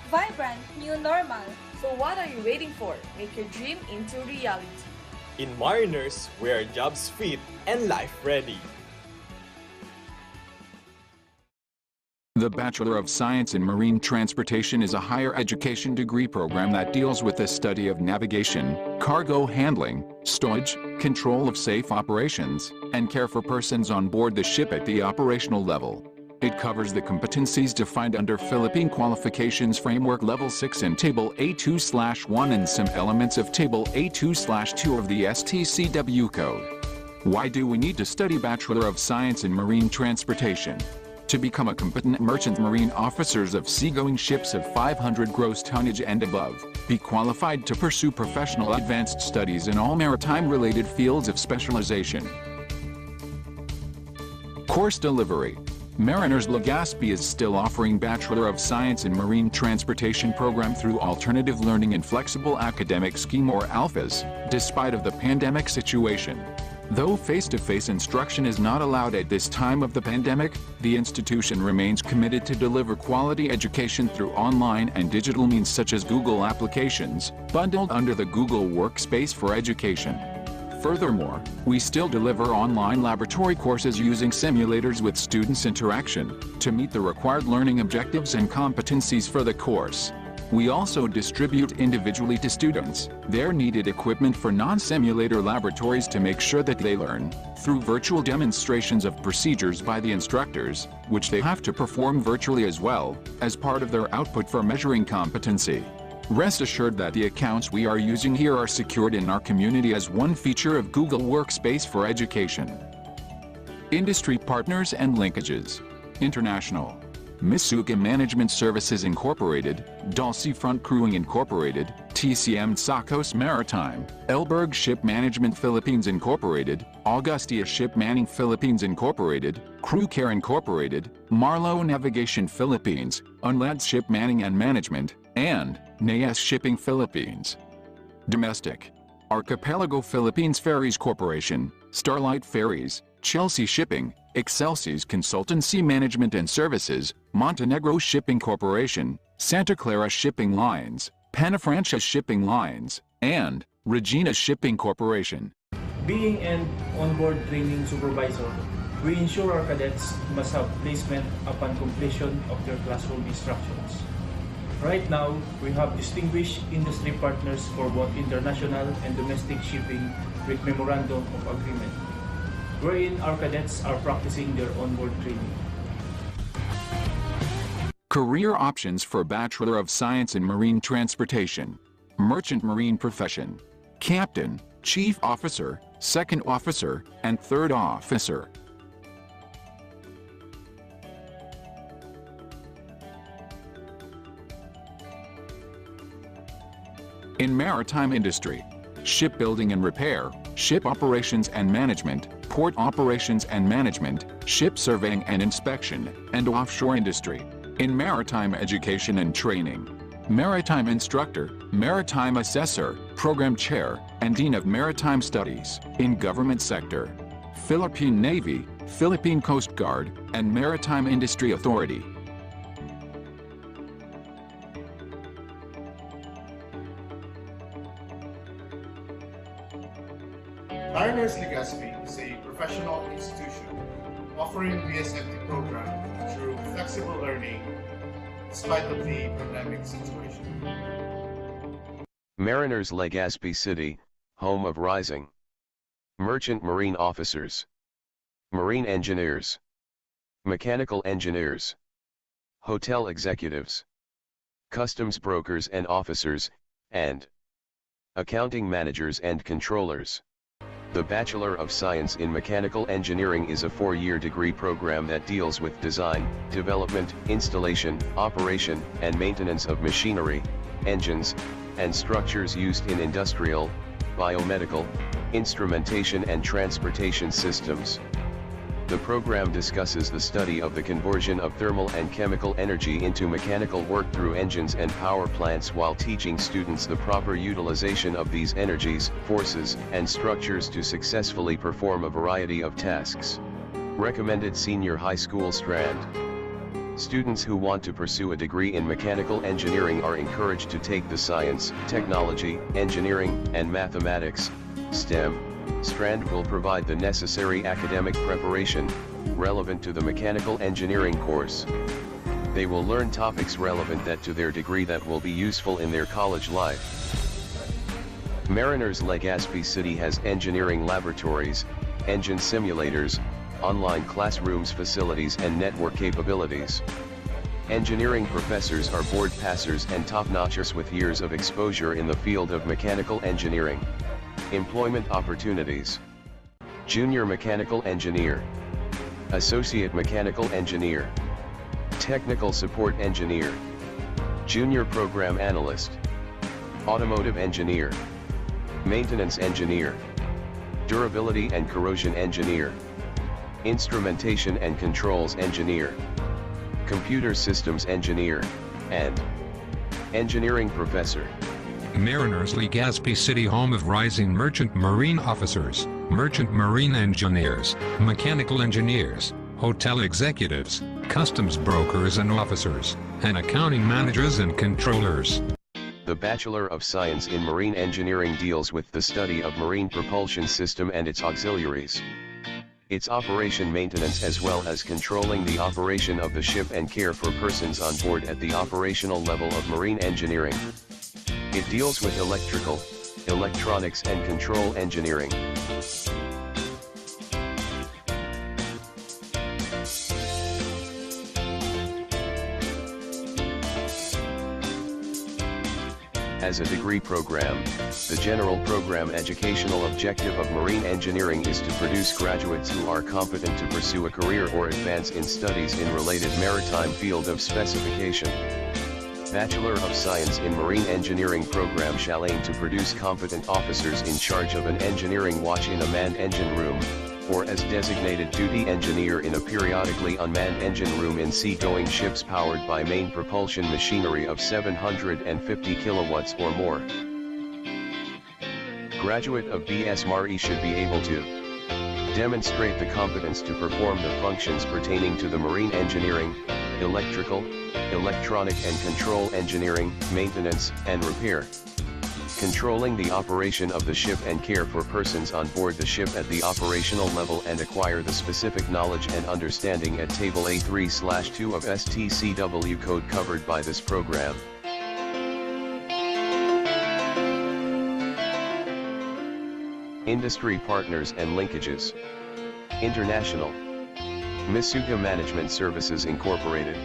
vibrant new normal. So what are you waiting for? Make your dream into reality. In Mariners, we are jobs fit and life ready. The Bachelor of Science in Marine Transportation is a higher education degree program that deals with the study of navigation, cargo handling, stowage, control of safe operations, and care for persons on board the ship at the operational level. It covers the competencies defined under Philippine Qualifications Framework Level 6 in Table A2/1 and some elements of Table A2/2 of the STCW Code. Why do we need to study Bachelor of Science in Marine Transportation? To become a competent merchant marine officers of seagoing ships of 500 gross tonnage and above, be qualified to pursue professional advanced studies in all maritime-related fields of specialization. Course delivery. Mariners Legazpi is still offering Bachelor of Science in Marine Transportation program through Alternative Learning and Flexible Academic Scheme or ALFAs, despite of the pandemic situation. Though face-to-face instruction is not allowed at this time of the pandemic, the institution remains committed to deliver quality education through online and digital means such as Google applications, bundled under the Google Workspace for Education. Furthermore, we still deliver online laboratory courses using simulators with students' interaction to meet the required learning objectives and competencies for the course. We also distribute individually to students their needed equipment for non-simulator laboratories to make sure that they learn through virtual demonstrations of procedures by the instructors, which they have to perform virtually as well as part of their output for measuring competency. Rest assured that the accounts we are using here are secured in our community as one feature of Google Workspace for Education. Industry partners and linkages. International. Misuga Management Services Incorporated, Dulce Front Crewing Incorporated, TCM Tsakos Maritime, Elberg Ship Management Philippines Incorporated, Augustia Ship Manning Philippines Incorporated, Crew Care Incorporated, Marlow Navigation Philippines, Unlad Ship Manning and Management, and NAS Shipping Philippines. Domestic. Archipelago Philippines Ferries Corporation, Starlight Ferries, Chelsea Shipping, Excelsis Consultancy Management and Services, Montenegro Shipping Corporation, Santa Clara Shipping Lines, Panafrancia Shipping Lines, and Regina Shipping Corporation. Being an onboard training supervisor, we ensure our cadets must have placement upon completion of their classroom instructions. Right now, we have distinguished industry partners for both international and domestic shipping with Memorandum of Agreement, wherein our cadets are practicing their onboard training. Career options for Bachelor of Science in Marine Transportation. Merchant Marine Profession. Captain, Chief Officer, Second Officer, and Third Officer. In maritime industry, shipbuilding and repair, ship operations and management, port operations and management, ship surveying and inspection, and offshore industry. In maritime education and training, maritime instructor, maritime assessor, program chair, and dean of maritime studies. In government sector, Philippine Navy, Philippine Coast Guard, and Maritime Industry Authority. Mariners Legazpi is a professional institution offering BSMT program through flexible learning despite of the pandemic situation. Mariners Legazpi City, home of rising merchant marine officers, marine engineers, mechanical engineers, hotel executives, customs brokers and officers, and accounting managers and controllers. The Bachelor of Science in Mechanical Engineering is a 4-year degree program that deals with design, development, installation, operation, and maintenance of machinery, engines, and structures used in industrial, biomedical, instrumentation and transportation systems. The program discusses the study of the conversion of thermal and chemical energy into mechanical work through engines and power plants while teaching students the proper utilization of these energies, forces, and structures to successfully perform a variety of tasks. Recommended Senior High School Strand. Students who want to pursue a degree in mechanical engineering are encouraged to take the science, technology, engineering, and mathematics, STEM, strand will provide the necessary academic preparation, relevant to the mechanical engineering course. They will learn topics relevant to their degree that will be useful in their college life. Mariners Legazpi City has engineering laboratories, engine simulators, online classrooms facilities and network capabilities. Engineering professors are board passers and top-notchers with years of exposure in the field of mechanical engineering. Employment opportunities: Junior Mechanical Engineer, Associate Mechanical Engineer, Technical Support Engineer, Junior Program Analyst, Automotive Engineer, Maintenance Engineer, Durability and Corrosion Engineer, Instrumentation and Controls Engineer, Computer Systems Engineer, and Engineering Professor. Mariners Legazpi City, home of rising merchant marine officers, merchant marine engineers, mechanical engineers, hotel executives, customs brokers and officers, and accounting managers and controllers. The Bachelor of Science in Marine Engineering deals with the study of marine propulsion system and its auxiliaries, its operation maintenance as well as controlling the operation of the ship and care for persons on board at the operational level of marine engineering. It deals with electrical, electronics and control engineering. As a degree program, the general program educational objective of marine engineering is to produce graduates who are competent to pursue a career or advance in studies in related maritime field of specification. Bachelor of Science in Marine Engineering program shall aim to produce competent officers in charge of an engineering watch in a manned engine room, or as designated duty engineer in a periodically unmanned engine room in sea-going ships powered by main propulsion machinery of 750 kilowatts or more. Graduate of BS-MARE should be able to demonstrate the competence to perform the functions pertaining to the marine engineering, electrical, electronic and control engineering, maintenance, and repair. Controlling the operation of the ship and care for persons on board the ship at the operational level and acquire the specific knowledge and understanding at Table A3/2 of STCW code covered by this program. Industry partners and linkages. International. Misuga Management Services Incorporated,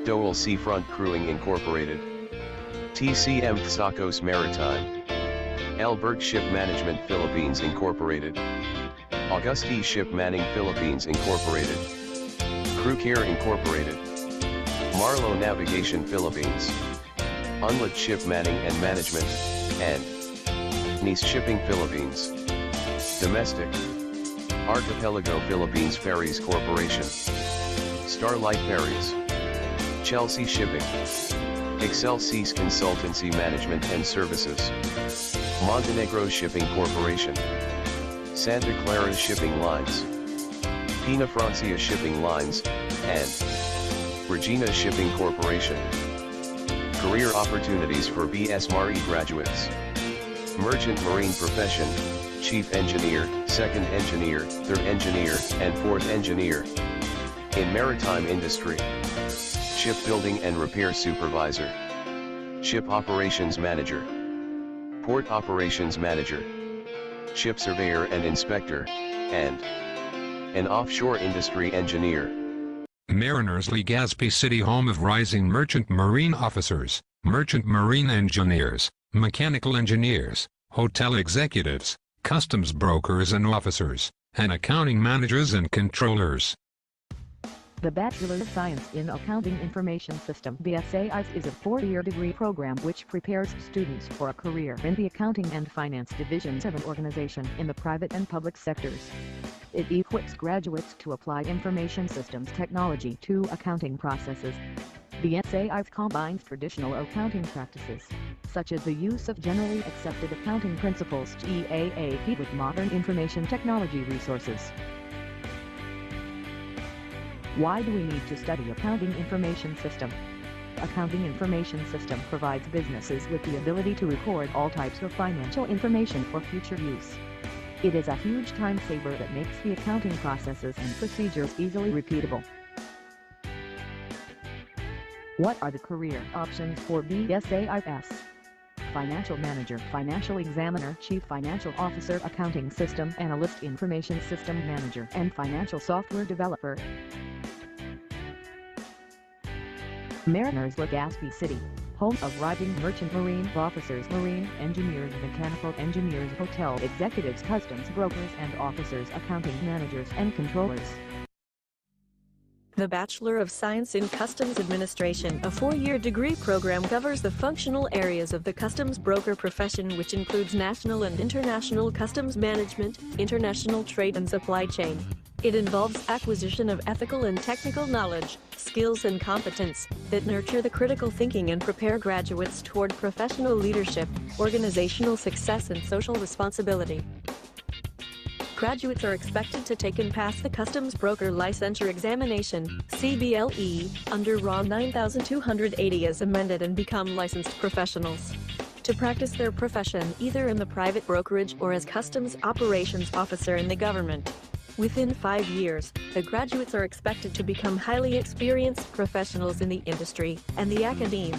Dole Seafront Crewing Incorporated, TCM Tsakos Maritime, Alberg Ship Management Philippines Incorporated, Augusti Ship Manning Philippines Incorporated, Crew Care Incorporated, Marlo Navigation Philippines, Unlit Ship Manning and Management, and Nice Shipping Philippines. Domestic. Archipelago Philippines Ferries Corporation, Starlight Ferries, Chelsea Shipping, Excelsis Consultancy Management and Services, Montenegro Shipping Corporation, Santa Clara Shipping Lines, Pina Francia Shipping Lines, and Regina Shipping Corporation. Career opportunities for BS-MARE graduates. Merchant Marine Profession, Chief Engineer, second engineer, third engineer, and fourth engineer. In maritime industry, shipbuilding and repair supervisor, ship operations manager, port operations manager, ship surveyor and inspector, and an offshore industry engineer. Mariners Legazpi City, home of rising merchant marine officers, merchant marine engineers, mechanical engineers, hotel executives, customs brokers and officers, and accounting managers and controllers. The Bachelor of Science in Accounting Information System (BSAIS) is a 4-year degree program which prepares students for a career in the accounting and finance divisions of an organization in the private and public sectors. It equips graduates to apply information systems technology to accounting processes. BSAIS combines traditional accounting practices, such as the use of generally accepted accounting principles (GAAP) with modern information technology resources. Why do we need to study Accounting Information System? Accounting Information System provides businesses with the ability to record all types of financial information for future use. It is a huge time saver that makes the accounting processes and procedures easily repeatable. What are the career options for BSAIS? Financial Manager, Financial Examiner, Chief Financial Officer, Accounting System Analyst, Information System Manager, and Financial Software Developer. Mariners Legazpi City, home of rising merchant marine officers, marine engineers, mechanical engineers, hotel executives, customs brokers and officers, accounting managers and controllers. The Bachelor of Science in Customs Administration, a 4-year degree program, covers the functional areas of the customs broker profession, which includes national and international customs management, international trade and supply chain. It involves acquisition of ethical and technical knowledge, skills and competence that nurture the critical thinking and prepare graduates toward professional leadership, organizational success and social responsibility. Graduates are expected to take and pass the Customs Broker Licensure Examination, CBLE, under RA 9280 as amended and become licensed professionals. To practice their profession either in the private brokerage or as Customs Operations Officer in the government. Within 5 years, the graduates are expected to become highly experienced professionals in the industry and the academe.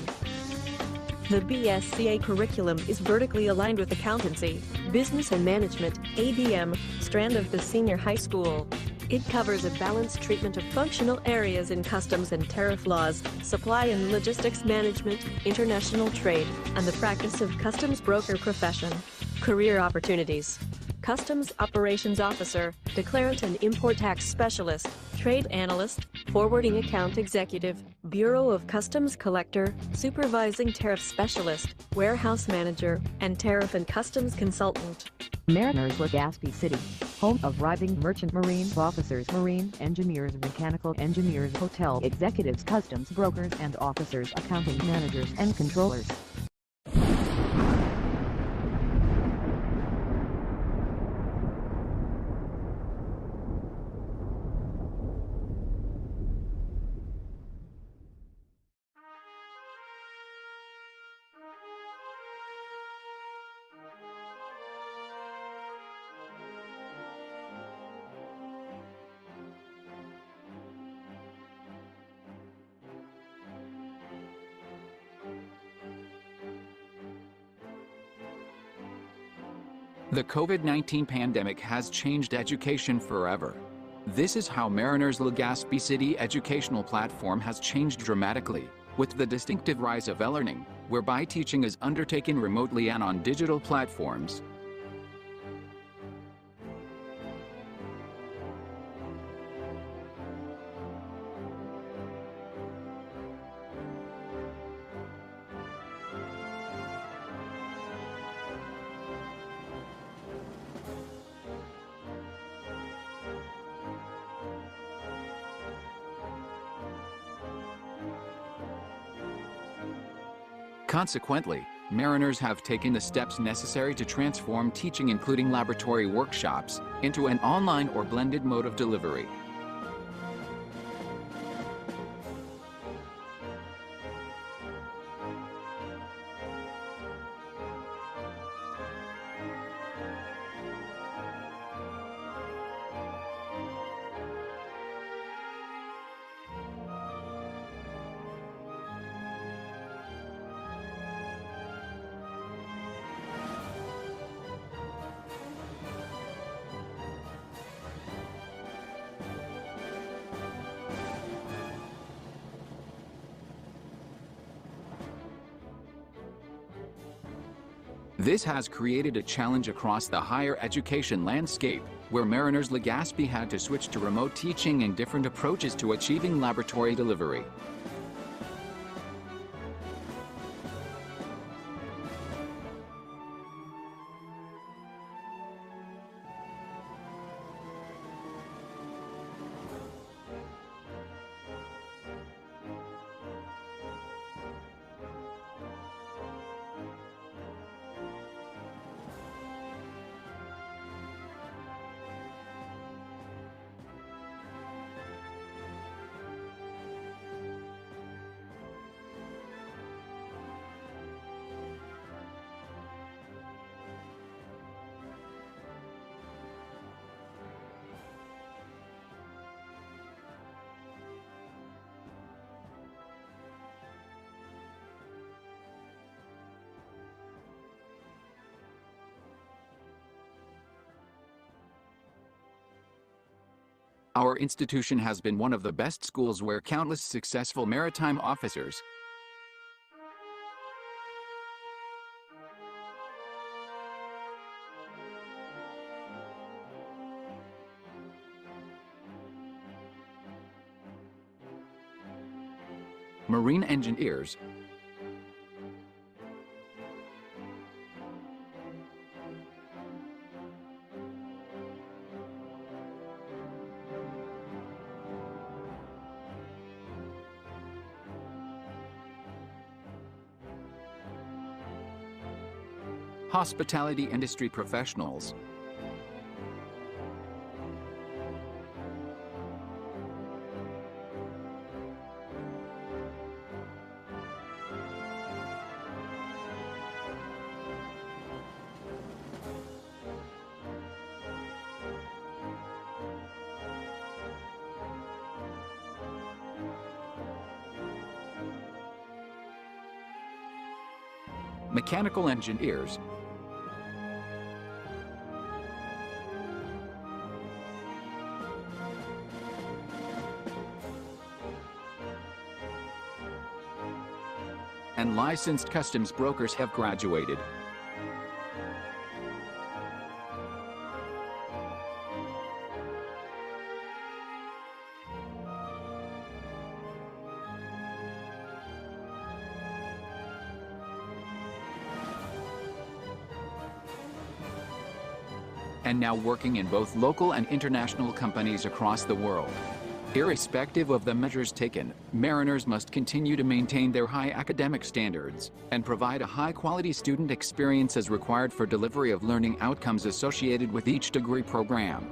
The BSCA curriculum is vertically aligned with accountancy, business and management, ABM, strand of the senior high school. It covers a balanced treatment of functional areas in customs and tariff laws, supply and logistics management, international trade, and the practice of customs broker profession. Career opportunities: Customs Operations Officer, Declarant and Import Tax Specialist, Trade Analyst, Forwarding Account Executive, Bureau of Customs Collector, Supervising Tariff Specialist, Warehouse Manager, and Tariff and Customs Consultant. Mariners Legazpi City, home of rising merchant marine officers, marine engineers, mechanical engineers, hotel executives, customs brokers and officers, accounting managers and controllers. The COVID-19 pandemic has changed education forever. This is how Mariners Legazpi City educational platform has changed dramatically, with the distinctive rise of e-learning, whereby teaching is undertaken remotely and on digital platforms. Consequently, Mariners have taken the steps necessary to transform teaching, including laboratory workshops, into an online or blended mode of delivery. This has created a challenge across the higher education landscape, where Mariners Legazpi had to switch to remote teaching and different approaches to achieving laboratory delivery. Our institution has been one of the best schools where countless successful maritime officers marine engineers, hospitality industry professionals, mechanical engineers, and licensed customs brokers have graduated. And now working in both local and international companies across the world. Irrespective of the measures taken, Mariners must continue to maintain their high academic standards and provide a high-quality student experience as required for delivery of learning outcomes associated with each degree program.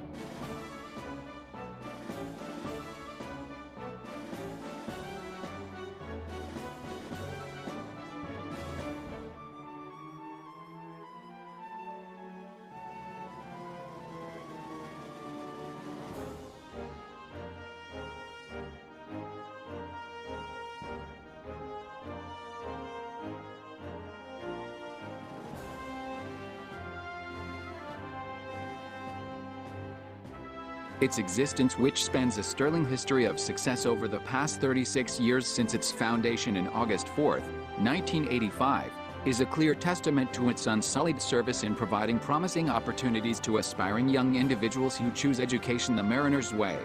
Its existence, which spans a sterling history of success over the past 36 years since its foundation in August 4, 1985, is a clear testament to its unsullied service in providing promising opportunities to aspiring young individuals who choose education the Mariners way.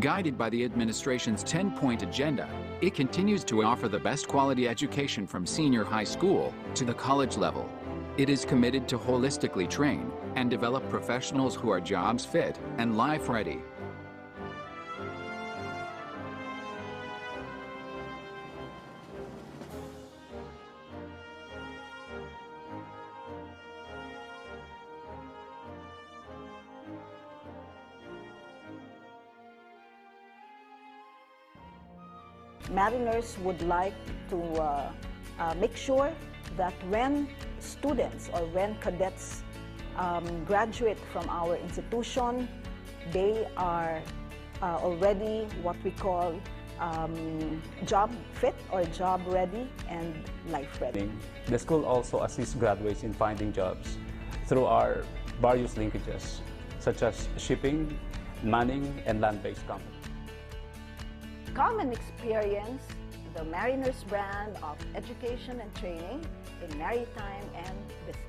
Guided by the administration's 10-point agenda, it continues to offer the best quality education from senior high school to the college level. It is committed to holistically train, and develop professionals who are jobs fit and life ready. Mariners would like to make sure that when students or when cadets graduate from our institution, they are already what we call job fit or job ready and life ready. The school also assists graduates in finding jobs through our various linkages, such as shipping, manning, and land-based companies. Come and experience the Mariners brand of education and training in maritime and business.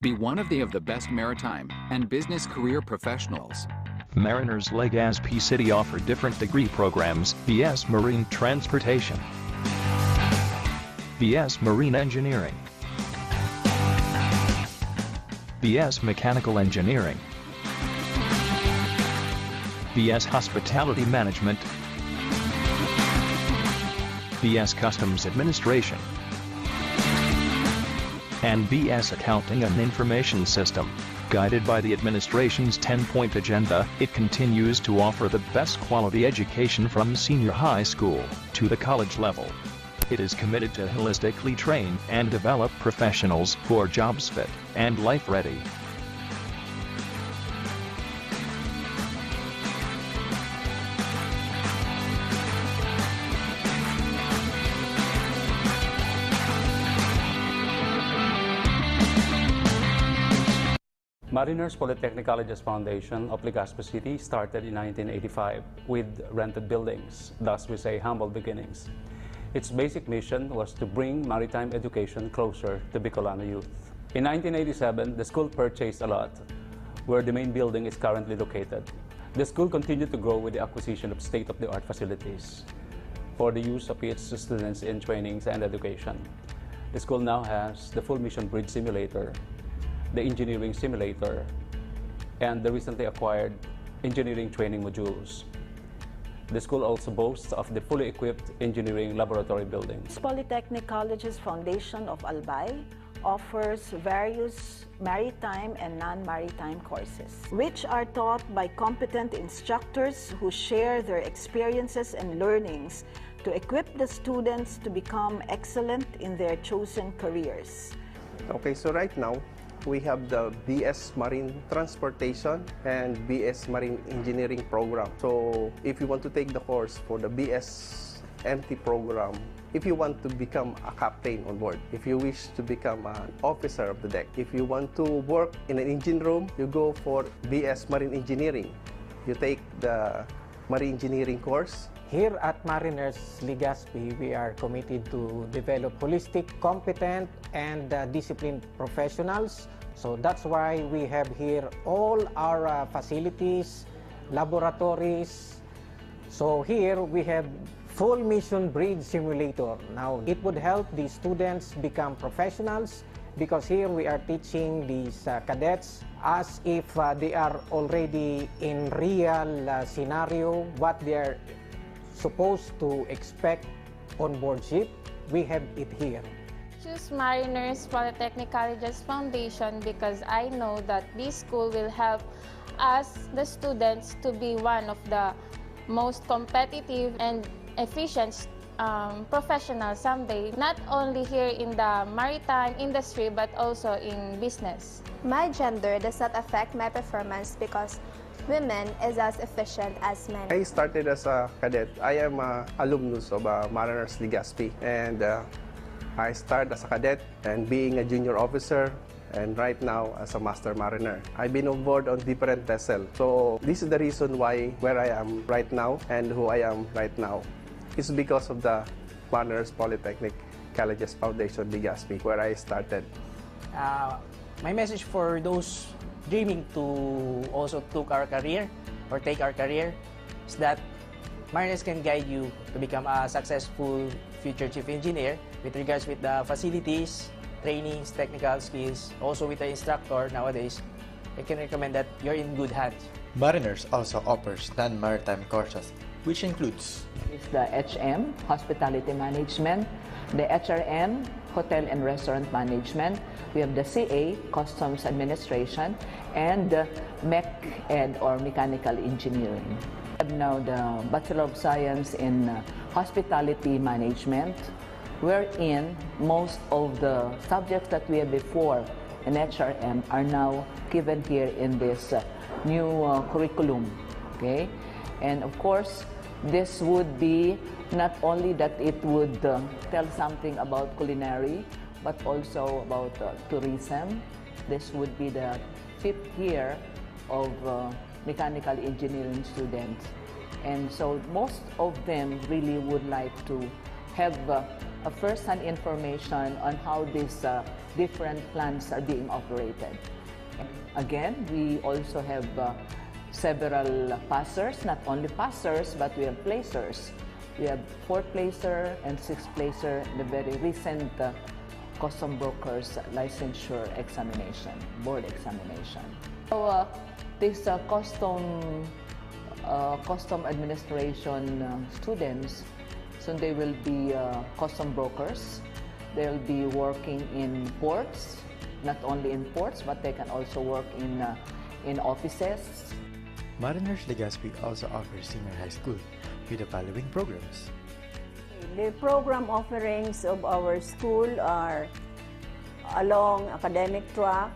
Be one of the best maritime and business career professionals. Mariners Legazpi City offer different degree programs: BS Marine Transportation, BS Marine Engineering, BS Mechanical Engineering, BS Hospitality Management, BS Customs Administration, and BS Accounting and Information System. Guided by the administration's 10-point agenda, it continues to offer the best quality education from senior high school to the college level. It is committed to holistically train and develop professionals who are jobs fit and life ready. Mariners Polytechnic College's foundation of Legazpi City started in 1985 with rented buildings, thus we say humble beginnings. Its basic mission was to bring maritime education closer to Bicolano youth. In 1987, the school purchased a lot where the main building is currently located. The school continued to grow with the acquisition of state-of-the-art facilities for the use of its students in trainings and education. The school now has the full mission bridge simulator, the engineering simulator, and the recently acquired engineering training modules. The school also boasts of the fully equipped engineering laboratory buildings. Polytechnic College's Foundation of Albay offers various maritime and non-maritime courses, which are taught by competent instructors who share their experiences and learnings to equip the students to become excellent in their chosen careers. Okay, so right now, we have the BS Marine Transportation and BS Marine Engineering program. So if you want to take the course for the BS MT program, if you want to become a captain on board, if you wish to become an officer of the deck, if you want to work in an engine room, you go for BS Marine Engineering. You take the Marine Engineering course. Here at Mariners Legazpi, we are committed to develop holistic, competent, and disciplined professionals. So that's why we have here all our facilities, laboratories. So here we have full mission bridge simulator. Now it would help the students become professionals because here we are teaching these cadets as if they are already in real scenario, what they are supposed to expect on board ship. We have it here. Choose Mariners Polytechnic College's foundation because I know that this school will help us, the students, to be one of the most competitive and efficient professionals someday, not only here in the maritime industry but also in business. My gender does not affect my performance because women is as efficient as men. I started as a cadet. I am an alumnus of Mariners Legazpi, and I started as a cadet and being a junior officer, and right now as a master mariner. I've been on board on different vessels. So this is the reason why where I am right now and who I am right now. It's because of the Mariners Polytechnic College's Foundation Legazpi, where I started. My message for those dreaming to also take our career is that Mariners can guide you to become a successful future chief engineer with regards with the facilities, trainings, technical skills, also with the instructor nowadays. I can recommend that you're in good hands. Mariners also offers non-maritime courses, which includes the HM, Hospitality Management, the HRM, Hotel and Restaurant Management. We have the CA, Customs Administration, and the Mech Ed or Mechanical Engineering. We have now the Bachelor of Science in Hospitality Management, wherein most of the subjects that we had before in HRM are now given here in this new curriculum. Okay, and of course, this would be not only that it would tell something about culinary, but also about tourism. This would be the 5th year of mechanical engineering students. And so most of them really would like to have a first-hand information on how these different plants are being operated. Again, we also have several passers, not only passers, but we have placers. We have 4-placer and 6-placer in the very recent custom brokers licensure examination, board examination. So these custom administration students, so they will be custom brokers. They'll be working in ports, not only in ports, but they can also work in offices. Mariners Legazpi also offers senior high school with the following programs. The program offerings of our school are along academic track,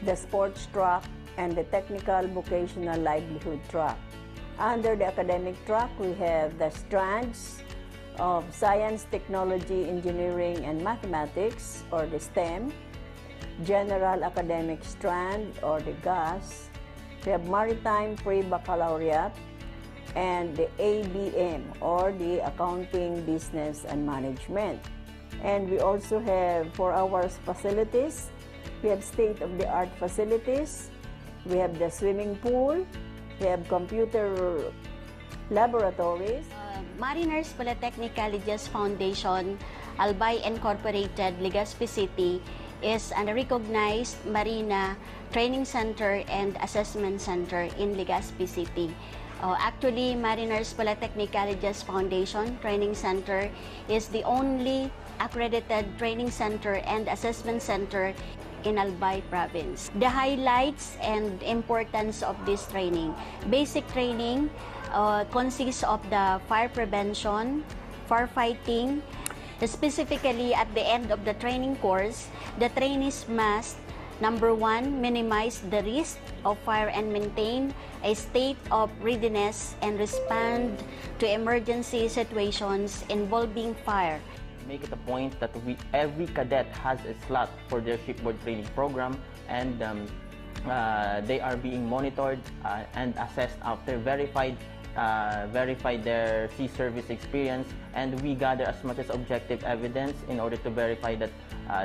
the sports track, and the technical vocational livelihood track. Under the academic track, we have the strands of science, technology, engineering, and mathematics, or the STEM, general academic strand, or the GAS. We have maritime pre-baccalaureate, and the ABM, or the accounting, business, and management. And we also have, for our facilities, we have state-of-the-art facilities, we have the swimming pool, we have computer laboratories. Mariners Polytechnic Colleges Foundation, Albay Incorporated, Legazpi City, is a recognized marina training center and assessment center in Legazpi City. Actually, Mariners Polytechnic Colleges Foundation Training Center is the only accredited training center and assessment center in Albay Province. The highlights and importance of this training. Basic training consists of the fire prevention, firefighting. Specifically, at the end of the training course, the trainees must, number 1, minimize the risk of fire and maintain a state of readiness and respond to emergency situations involving fire. Make it a point that every cadet has a slot for their shipboard training program, and they are being monitored and assessed after verify their sea service experience, and we gather as much as objective evidence in order to verify that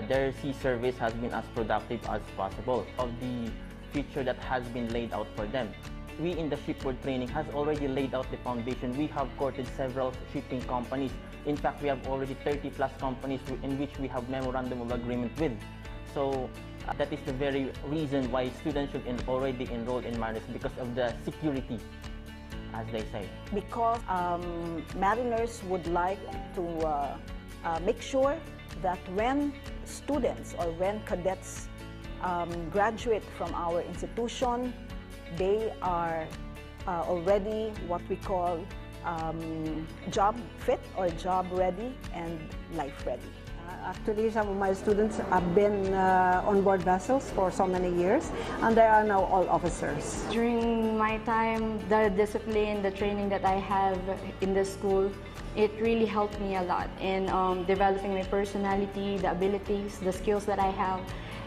their sea service has been as productive as possible of the future that has been laid out for them. We in the shipboard training has already laid out the foundation. We have courted several shipping companies. In fact, we have already 30+ companies in which we have memorandum of agreement with. So that is the very reason why students should already enroll in Mariners, because of the security, as they say. Because Mariners would like to make sure that when students or when cadets graduate from our institution, they are already what we call job fit or job ready and life ready. Actually, some of my students have been on board vessels for so many years, and they are now all officers. During my time, the discipline, the training that I have in the school, it really helped me a lot in developing my personality, the abilities, the skills that I have.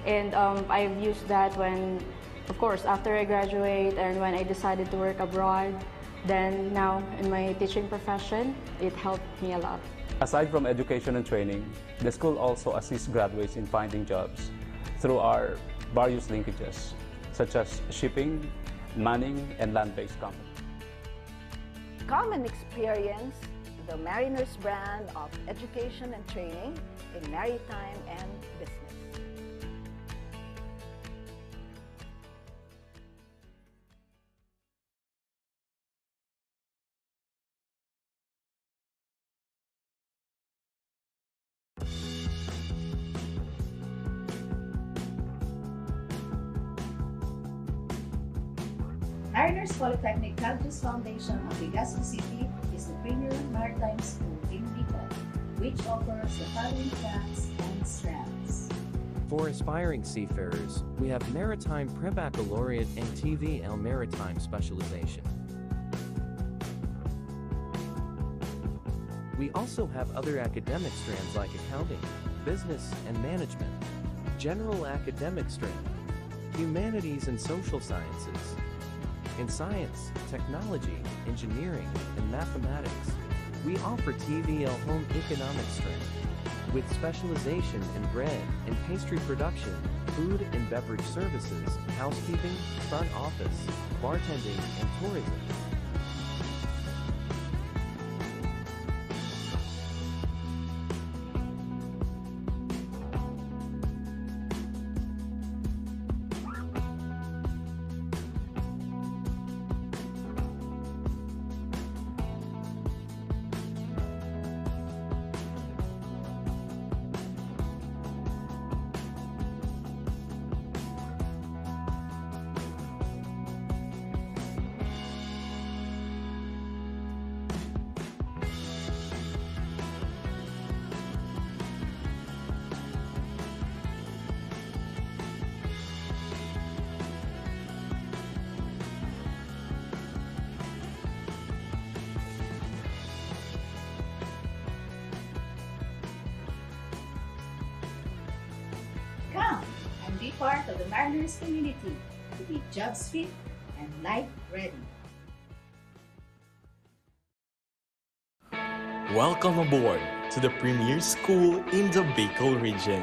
And I've used that when, of course, after I graduate and when I decided to work abroad. Then now in my teaching profession, it helped me a lot. Aside from education and training, the school also assists graduates in finding jobs through our various linkages, such as shipping, manning, and land-based companies. Common experience, the Mariners brand of education and training in maritime and business. Mariners Polytechnic Colleges Foundation of Legazpi City is the premier maritime school in Bicol, which offers the following tracks and strands. For aspiring seafarers, we have Maritime Pre-Baccalaureate and TVL Maritime Specialization. We also have other academic strands like accounting, business and management, general academic strand, humanities and social sciences, in science, technology, engineering, and mathematics. We offer TVL home economic strength with specialization in bread and pastry production, food and beverage services, housekeeping, front office, bartending, and tourism. Come and be part of the Mariners community to be jobs fit and life ready. Welcome aboard to the premier school in the Bicol region.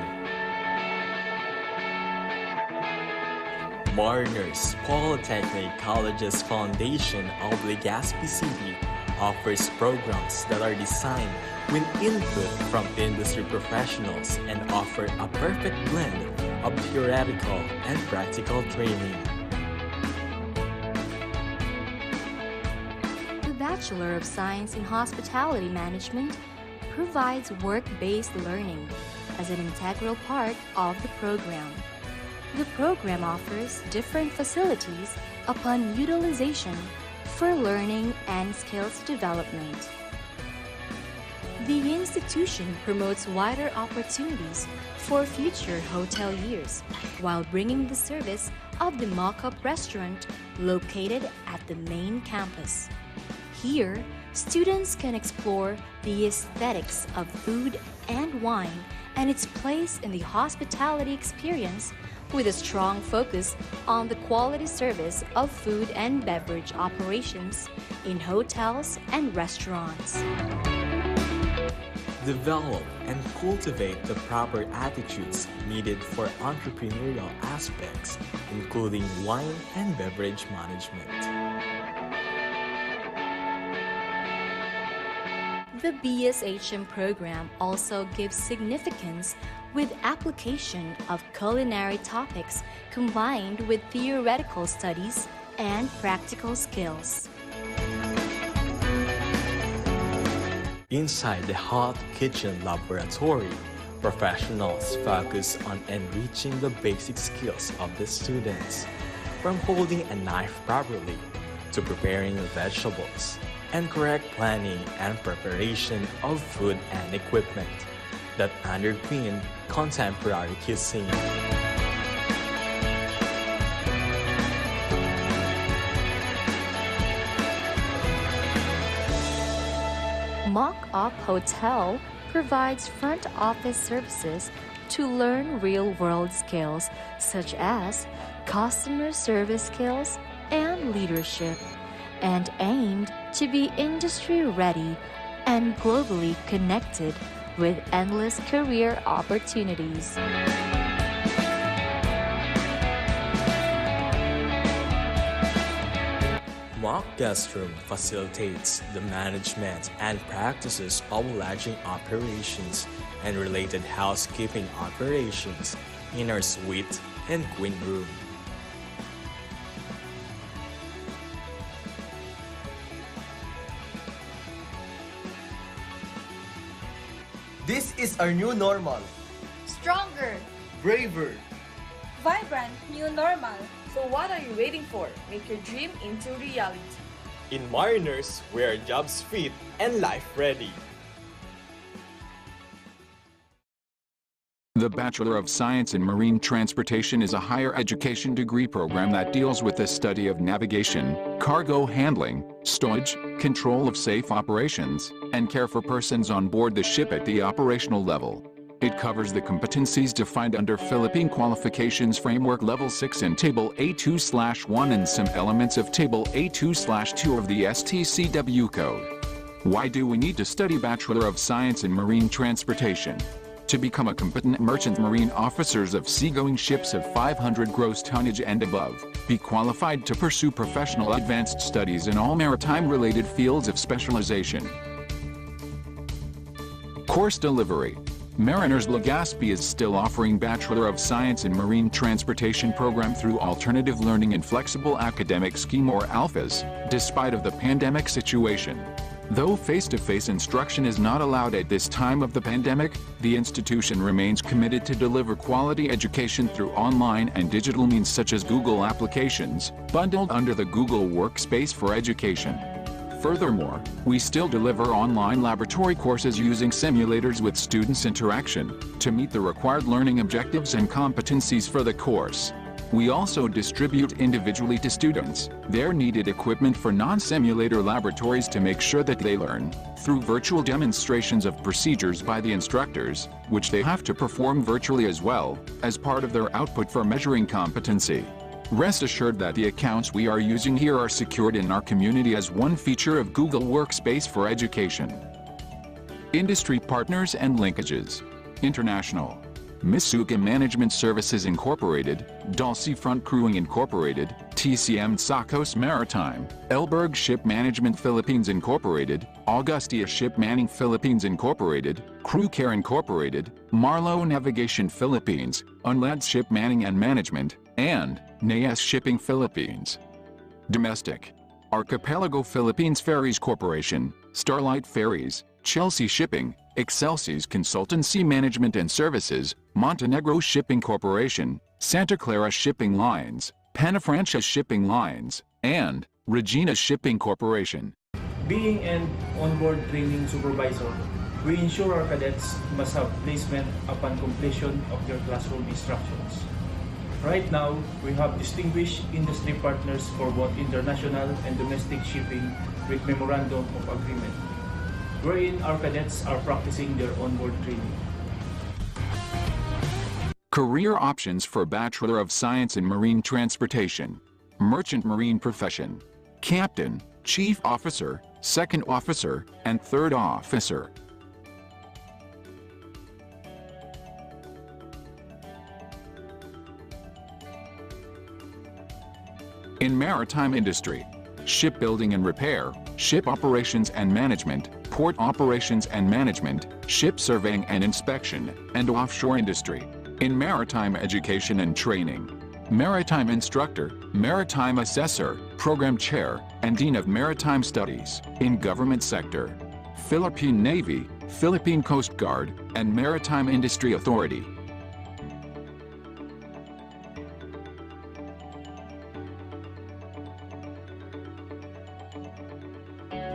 Mariners Polytechnic College's Foundation of Legazpi City offers programs that are designed with input from industry professionals and offer a perfect blend of theoretical and practical training. The Bachelor of Science in Hospitality Management provides work-based learning as an integral part of the program. The program offers different facilities upon utilization for learning and skills development. The institution promotes wider opportunities for future hotel years while bringing the service of the mock-up restaurant located at the main campus. Here, students can explore the aesthetics of food and wine and its place in the hospitality experience with a strong focus on the quality service of food and beverage operations in hotels and restaurants. Develop and cultivate the proper attitudes needed for entrepreneurial aspects, including wine and beverage management. The BSHM program also gives significance with application of culinary topics combined with theoretical studies and practical skills. Inside the hot kitchen laboratory, professionals focus on enriching the basic skills of the students, from holding a knife properly to preparing vegetables, and correct planning and preparation of food and equipment that underpin contemporary cuisine. Mock-up Hotel provides front office services to learn real-world skills such as customer service skills and leadership, and aimed to be industry-ready and globally connected with endless career opportunities. Mock Guest Room facilitates the management and practices of lodging operations and related housekeeping operations in our suite and queen room. This is our new normal. Stronger, Braver, vibrant new normal. So what are you waiting for? Make your dream into reality. In Mariners, we are jobs fit and life ready. The Bachelor of Science in Marine Transportation is a higher education degree program that deals with the study of navigation, cargo handling, stowage, control of safe operations, and care for persons on board the ship at the operational level. It covers the competencies defined under Philippine Qualifications Framework Level 6 in Table A2/1 and some elements of Table A2/2 of the STCW Code. Why do we need to study Bachelor of Science in Marine Transportation? To become a competent merchant marine officers of seagoing ships of 500 gross tonnage and above, be qualified to pursue professional advanced studies in all maritime-related fields of specialization. Course delivery. Mariners Legazpi is still offering Bachelor of Science in Marine Transportation program through Alternative Learning and Flexible Academic Scheme or ALFAs, despite of the pandemic situation. Though face-to-face instruction is not allowed at this time of the pandemic, the institution remains committed to deliver quality education through online and digital means such as Google applications, bundled under the Google Workspace for Education. Furthermore, we still deliver online laboratory courses using simulators with students' interaction to meet the required learning objectives and competencies for the course. We also distribute individually to students their needed equipment for non-simulator laboratories to make sure that they learn through virtual demonstrations of procedures by the instructors, which they have to perform virtually as well as part of their output for measuring competency. Rest assured that the accounts we are using here are secured in our community as one feature of Google Workspace for Education. Industry partners and linkages. International. Misuga Management Services Incorporated, Dulce Front Crewing Incorporated, TCM Tsakos Maritime, Elberg Ship Management Philippines Incorporated, Augustia Ship Manning Philippines Incorporated, Crew Care Incorporated, Marlow Navigation Philippines, Unlads Ship Manning and Management, and NAS Shipping Philippines. Domestic. Archipelago Philippines Ferries Corporation, Starlight Ferries, Chelsea Shipping, Excelsis Consultancy Management and Services, Montenegro Shipping Corporation, Santa Clara Shipping Lines, Panafrancia Shipping Lines, and Regina Shipping Corporation. Being an onboard training supervisor, we ensure our cadets must have placement upon completion of their classroom instructions. Right now, we have distinguished industry partners for both international and domestic shipping with Memorandum of Agreement, wherein our cadets are practicing their onboard training. Career options for Bachelor of Science in Marine Transportation. Merchant Marine Profession. Captain, Chief Officer, Second Officer, and Third Officer. In maritime industry, shipbuilding and repair, ship operations and management, port operations and management, ship surveying and inspection, and offshore industry. In maritime education and training, maritime instructor, maritime assessor, program chair, and dean of maritime studies. In government sector, Philippine Navy, Philippine Coast Guard, and Maritime Industry Authority.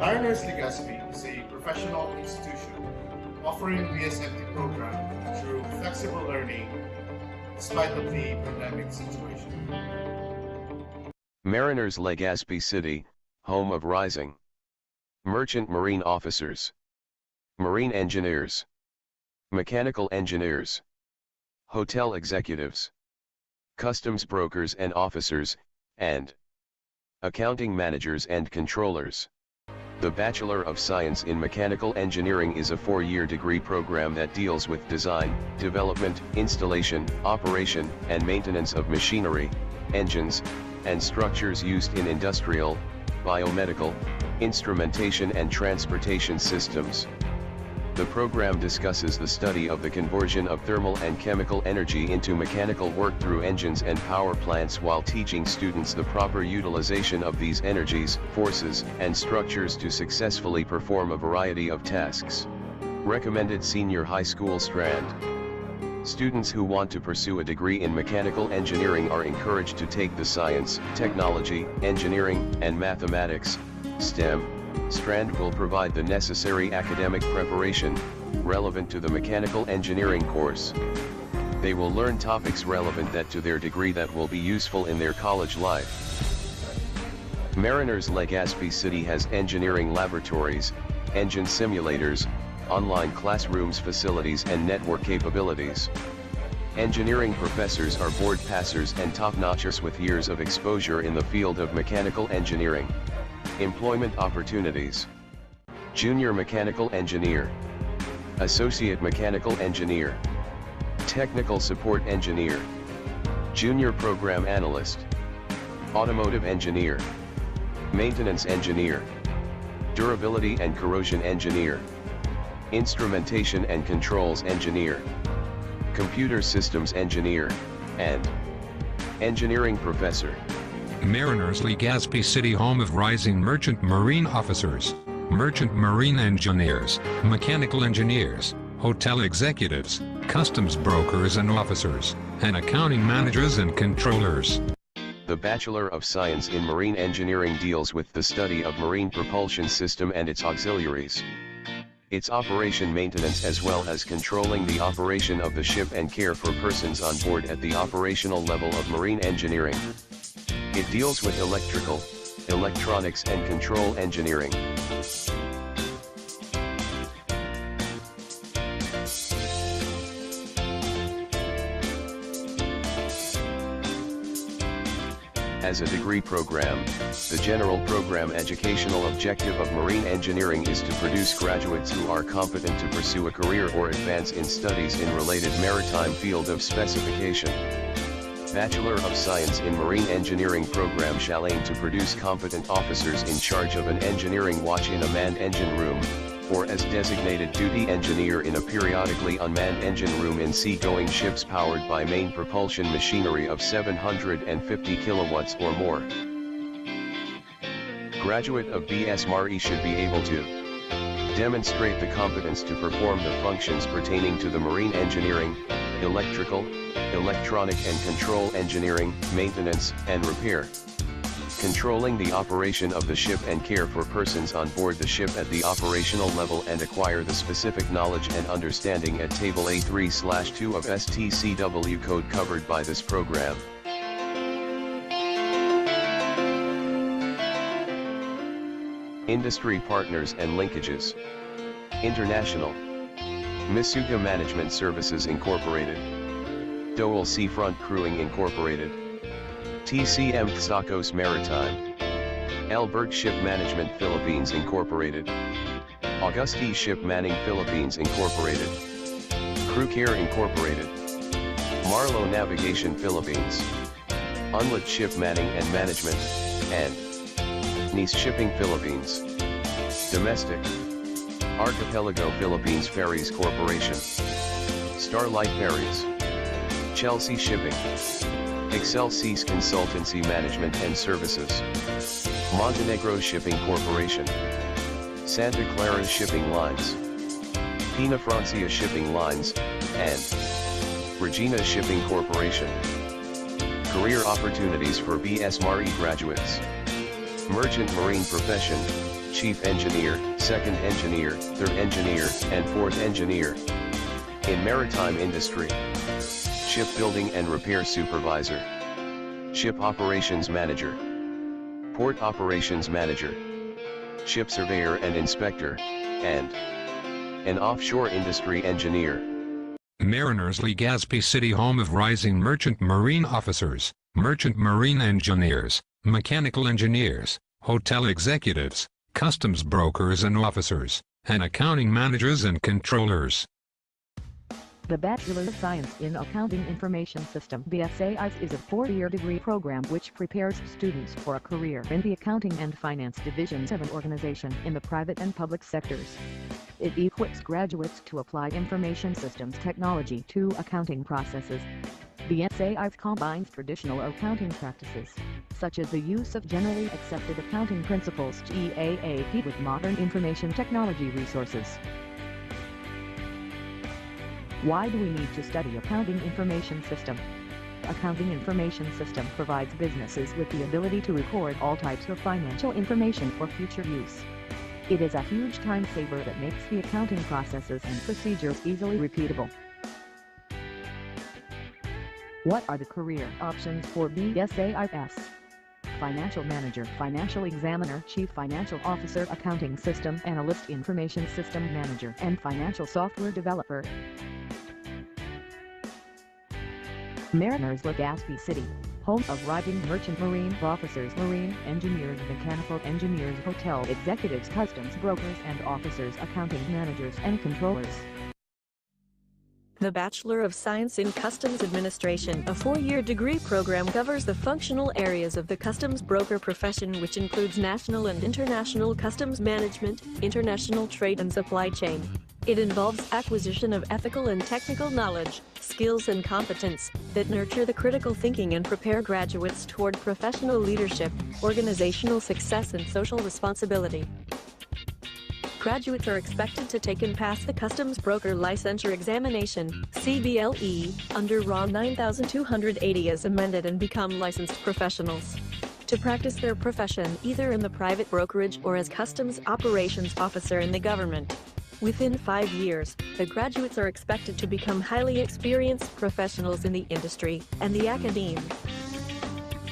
Mariners Legazpi is a professional institution offering BSMT program through flexible learning despite of the pandemic situation. Mariners Legazpi City, home of rising merchant marine officers, marine engineers, mechanical engineers, hotel executives, customs brokers and officers, and accounting managers and controllers. The Bachelor of Science in Mechanical Engineering is a 4-year degree program that deals with design, development, installation, operation, and maintenance of machinery, engines, and structures used in industrial, biomedical, instrumentation and transportation systems. The program discusses the study of the conversion of thermal and chemical energy into mechanical work through engines and power plants while teaching students the proper utilization of these energies, forces, and structures to successfully perform a variety of tasks. Recommended Senior High School Strand. Students who want to pursue a degree in mechanical engineering are encouraged to take the science, technology, engineering, and mathematics, STEM, strand will provide the necessary academic preparation, relevant to the mechanical engineering course. They will learn topics relevant to their degree that will be useful in their college life. Mariners Legazpi City has engineering laboratories, engine simulators, online classrooms facilities and network capabilities. Engineering professors are board passers and top-notchers with years of exposure in the field of mechanical engineering. Employment opportunities. Junior Mechanical Engineer, Associate Mechanical Engineer, Technical Support Engineer, Junior Program Analyst, Automotive Engineer, Maintenance Engineer, Durability and Corrosion Engineer, Instrumentation and Controls Engineer, Computer Systems Engineer, and Engineering Professor. Mariners Legazpi City, home of rising merchant marine officers, merchant marine engineers, mechanical engineers, hotel executives, customs brokers and officers, and accounting managers and controllers. The Bachelor of Science in Marine Engineering deals with the study of marine propulsion system and its auxiliaries, its operation maintenance as well as controlling the operation of the ship and care for persons on board at the operational level of marine engineering. It deals with electrical, electronics and control engineering. As a degree program, the general program educational objective of marine engineering is to produce graduates who are competent to pursue a career or advance in studies in related maritime field of specification. Bachelor of Science in Marine Engineering program shall aim to produce competent officers in charge of an engineering watch in a manned engine room, or as designated duty engineer in a periodically unmanned engine room in sea-going ships powered by main propulsion machinery of 750 kilowatts or more. Graduate of BSMRE should be able to demonstrate the competence to perform the functions pertaining to the marine engineering, electrical, electronic and control engineering, maintenance, and repair. Controlling the operation of the ship and care for persons on board the ship at the operational level and acquire the specific knowledge and understanding at Table A3/2 of STCW code covered by this program. Industry partners and linkages. International. Misuga Management Services Incorporated. Dole Seafront Crewing Incorporated. TCM Tsakos Maritime. Albert Ship Management Philippines Incorporated. Augusti Ship Manning Philippines Incorporated. Crew Care Incorporated. Marlo Navigation Philippines. Unlit Ship Manning and Management, and Nice Shipping Philippines. Domestic. Archipelago Philippines Ferries Corporation. Starlight Ferries. Chelsea Shipping. Excelsis Consultancy Management and Services. Montenegro Shipping Corporation. Santa Clara Shipping Lines. Pina Francia Shipping Lines, and Regina Shipping Corporation. Career opportunities for BSMRE graduates. Merchant Marine Profession, Chief Engineer, Second Engineer, Third Engineer, and Fourth Engineer. In Maritime Industry. Shipbuilding and Repair Supervisor. Ship Operations Manager. Port Operations Manager. Ship Surveyor and Inspector, and an Offshore Industry Engineer. Mariners Legazpi City, home of rising merchant marine officers, merchant marine engineers, mechanical engineers, hotel executives, customs brokers and officers, and accounting managers and controllers. The Bachelor of Science in Accounting Information System (BSAIS) is a 4-year degree program which prepares students for a career in the accounting and finance divisions of an organization in the private and public sectors. It equips graduates to apply information systems technology to accounting processes. The BSAIS combines traditional accounting practices, such as the use of generally accepted accounting principles (GAAP) with modern information technology resources. Why do we need to study Accounting Information System? Accounting Information System provides businesses with the ability to record all types of financial information for future use. It is a huge time saver that makes the accounting processes and procedures easily repeatable. What are the career options for BSAIS? Financial Manager, Financial Examiner, Chief Financial Officer, Accounting System Analyst, Information System Manager, and Financial Software Developer. Mariners Legazpi City. home of rising merchant marine officers, marine engineers, mechanical engineers, hotel executives, customs brokers and officers, accounting managers and controllers. The Bachelor of Science in Customs Administration, a 4-year degree program, covers the functional areas of the customs broker profession, which includes national and international customs management, international trade and supply chain. It involves acquisition of ethical and technical knowledge, skills and competence that nurture the critical thinking and prepare graduates toward professional leadership, organizational success and social responsibility. Graduates are expected to take and pass the Customs Broker Licensure Examination, CBLE, under RA 9280 as amended and become licensed professionals. To practice their profession either in the private brokerage or as Customs Operations Officer in the government. Within 5 years, the graduates are expected to become highly experienced professionals in the industry and the academe.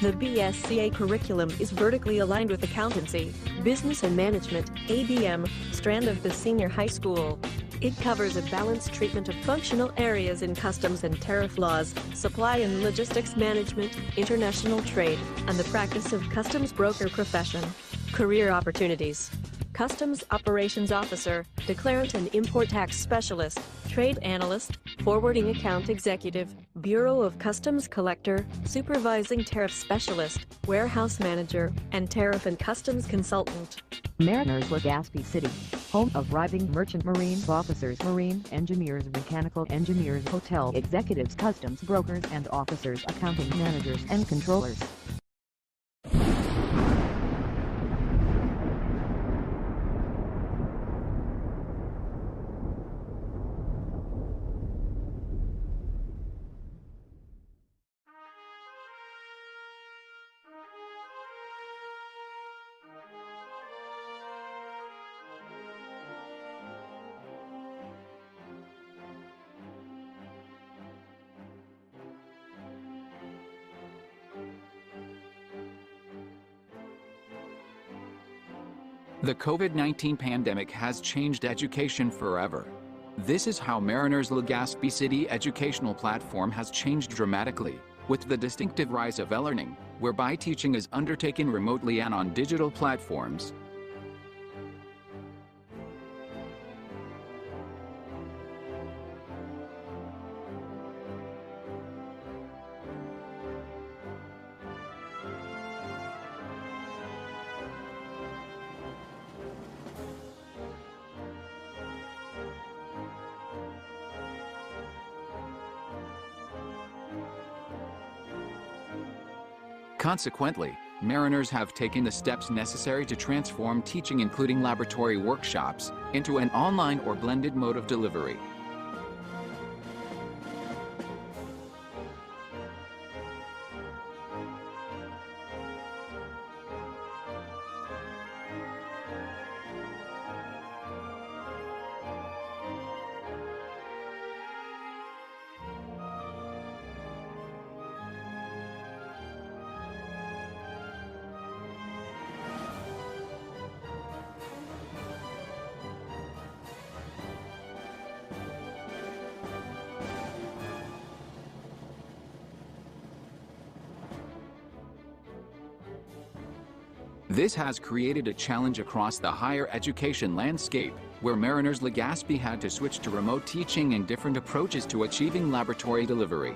The BSCA curriculum is vertically aligned with accountancy, business and management, ABM, strand of the senior high school. It covers a balanced treatment of functional areas in customs and tariff laws, supply and logistics management, international trade, and the practice of customs broker profession. Career opportunities: Customs Operations Officer, Declarant and Import Tax Specialist, Trade Analyst, Forwarding Account Executive, Bureau of Customs Collector, Supervising Tariff Specialist, Warehouse Manager, and Tariff and Customs Consultant. Mariners Legazpi City, home of rising merchant marine officers, marine engineers, mechanical engineers, hotel executives, customs brokers and officers, accounting managers and controllers. The COVID-19 pandemic has changed education forever. This is how Mariners Legazpi City educational platform has changed dramatically, with the distinctive rise of e-learning, whereby teaching is undertaken remotely and on digital platforms. Consequently, Mariners have taken the steps necessary to transform teaching, including laboratory workshops, into an online or blended mode of delivery. This has created a challenge across the higher education landscape, where Mariners Legazpi had to switch to remote teaching and different approaches to achieving laboratory delivery.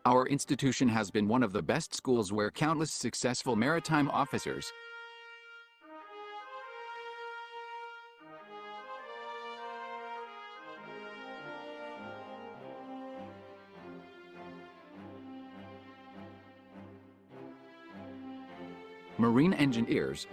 Our institution has been one of the best schools where countless successful maritime officers marine engineers,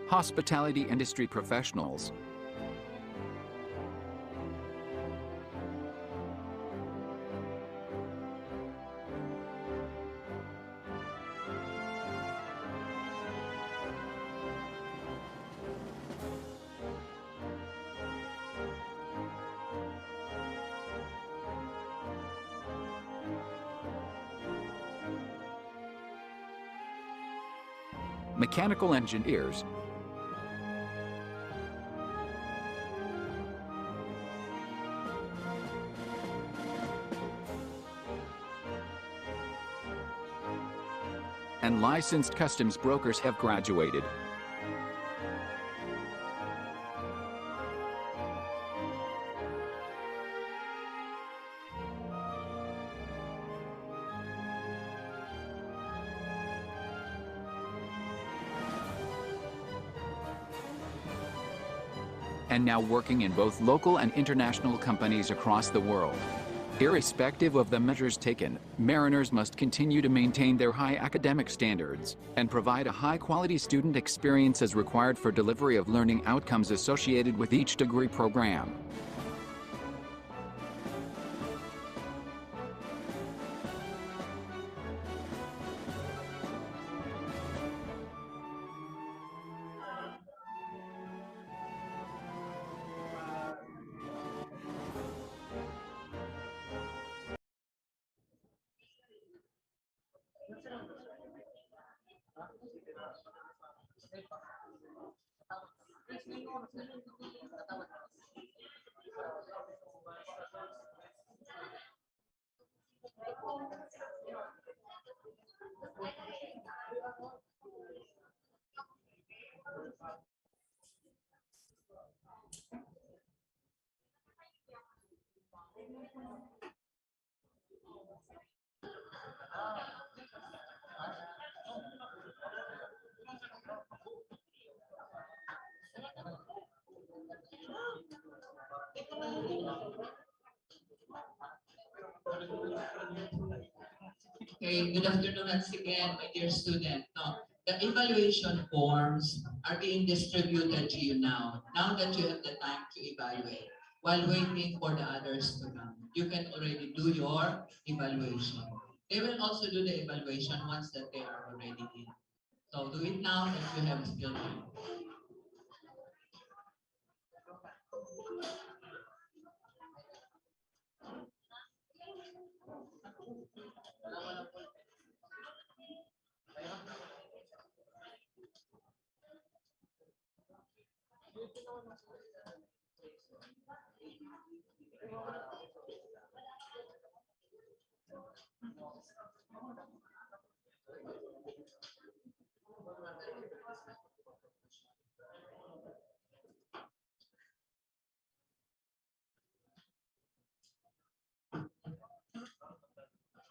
hospitality industry professionals, mechanical engineers, and licensed customs brokers have graduated. And now working in both local and international companies across the world. Irrespective of the measures taken, mariners must continue to maintain their high academic standards and provide a high-quality student experience as required for delivery of learning outcomes associated with each degree program. Okay, good afternoon once again, my dear student. No, the evaluation forms are being distributed to you now. Now that you have the time to evaluate, while waiting for the others to come, you can already do your evaluation. They will also do the evaluation once that they are already in. So do it now if you have still time.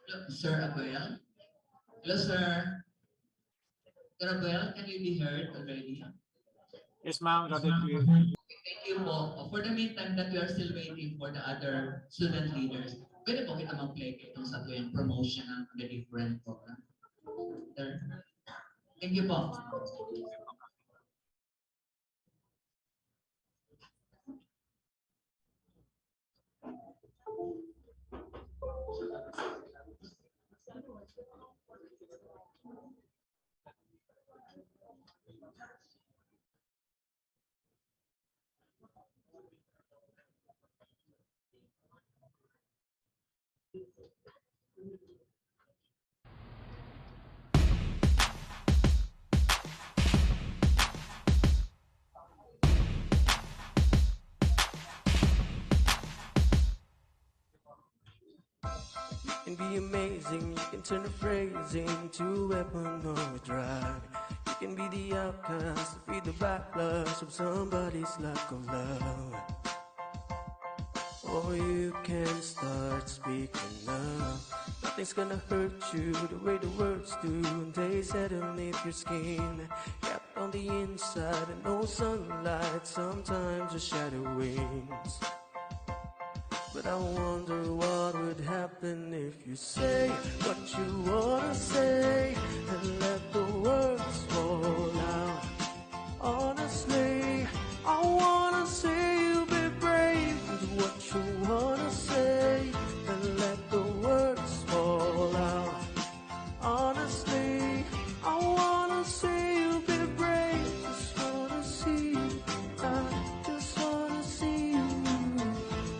Hello, Sir Abuel. Hello, sir. Sir Abuel, can you be heard already? Yes, ma'am. Got it. Thank you po. For the meantime that we are still waiting for the other student leaders, pwede po kita mag-play itong sa tuwing promotion ng the different program. Sir. Thank you po. Can be amazing, you can turn a phrase into a weapon or a drug. You can be the outcast, to feed the backlash of somebody's lack of love. Or you can start speaking up, not Nothing's gonna hurt you the way the words do. They settle beneath your skin, kept on the inside and no sunlight, sometimes a shadow wings. But I wonder what would happen if you say what you wanna say and let the words fall out. Honestly, I wanna see you be brave with what you wanna say and let the words fall out. Honestly, I wanna see you be brave. Just wanna see you. I just wanna see you.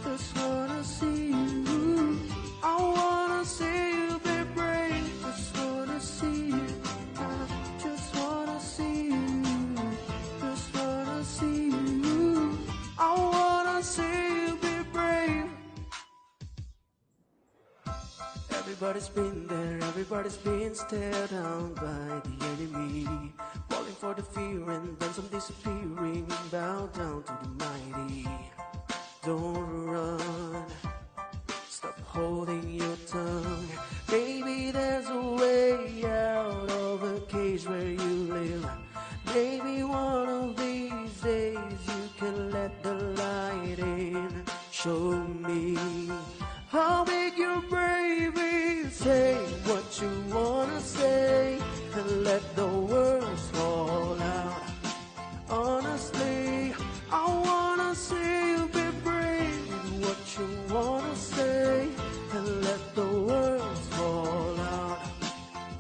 Just wanna see you. I wanna see you be brave. Just wanna see you. I just wanna see you. Just wanna see you. I wanna see you be brave. Everybody's been there, everybody's been stared down by the enemy, falling for the fear and then some disappearing, bow down to the mighty. Don't run, stop holding your tongue. Maybe there's a way out of a cage where you live. Maybe one of these days you can let the light in. Show me how big your brave is. Say what you wanna say and let the words fall out. Honestly, I wanna see you be brave with what you wanna say and let the words fall out.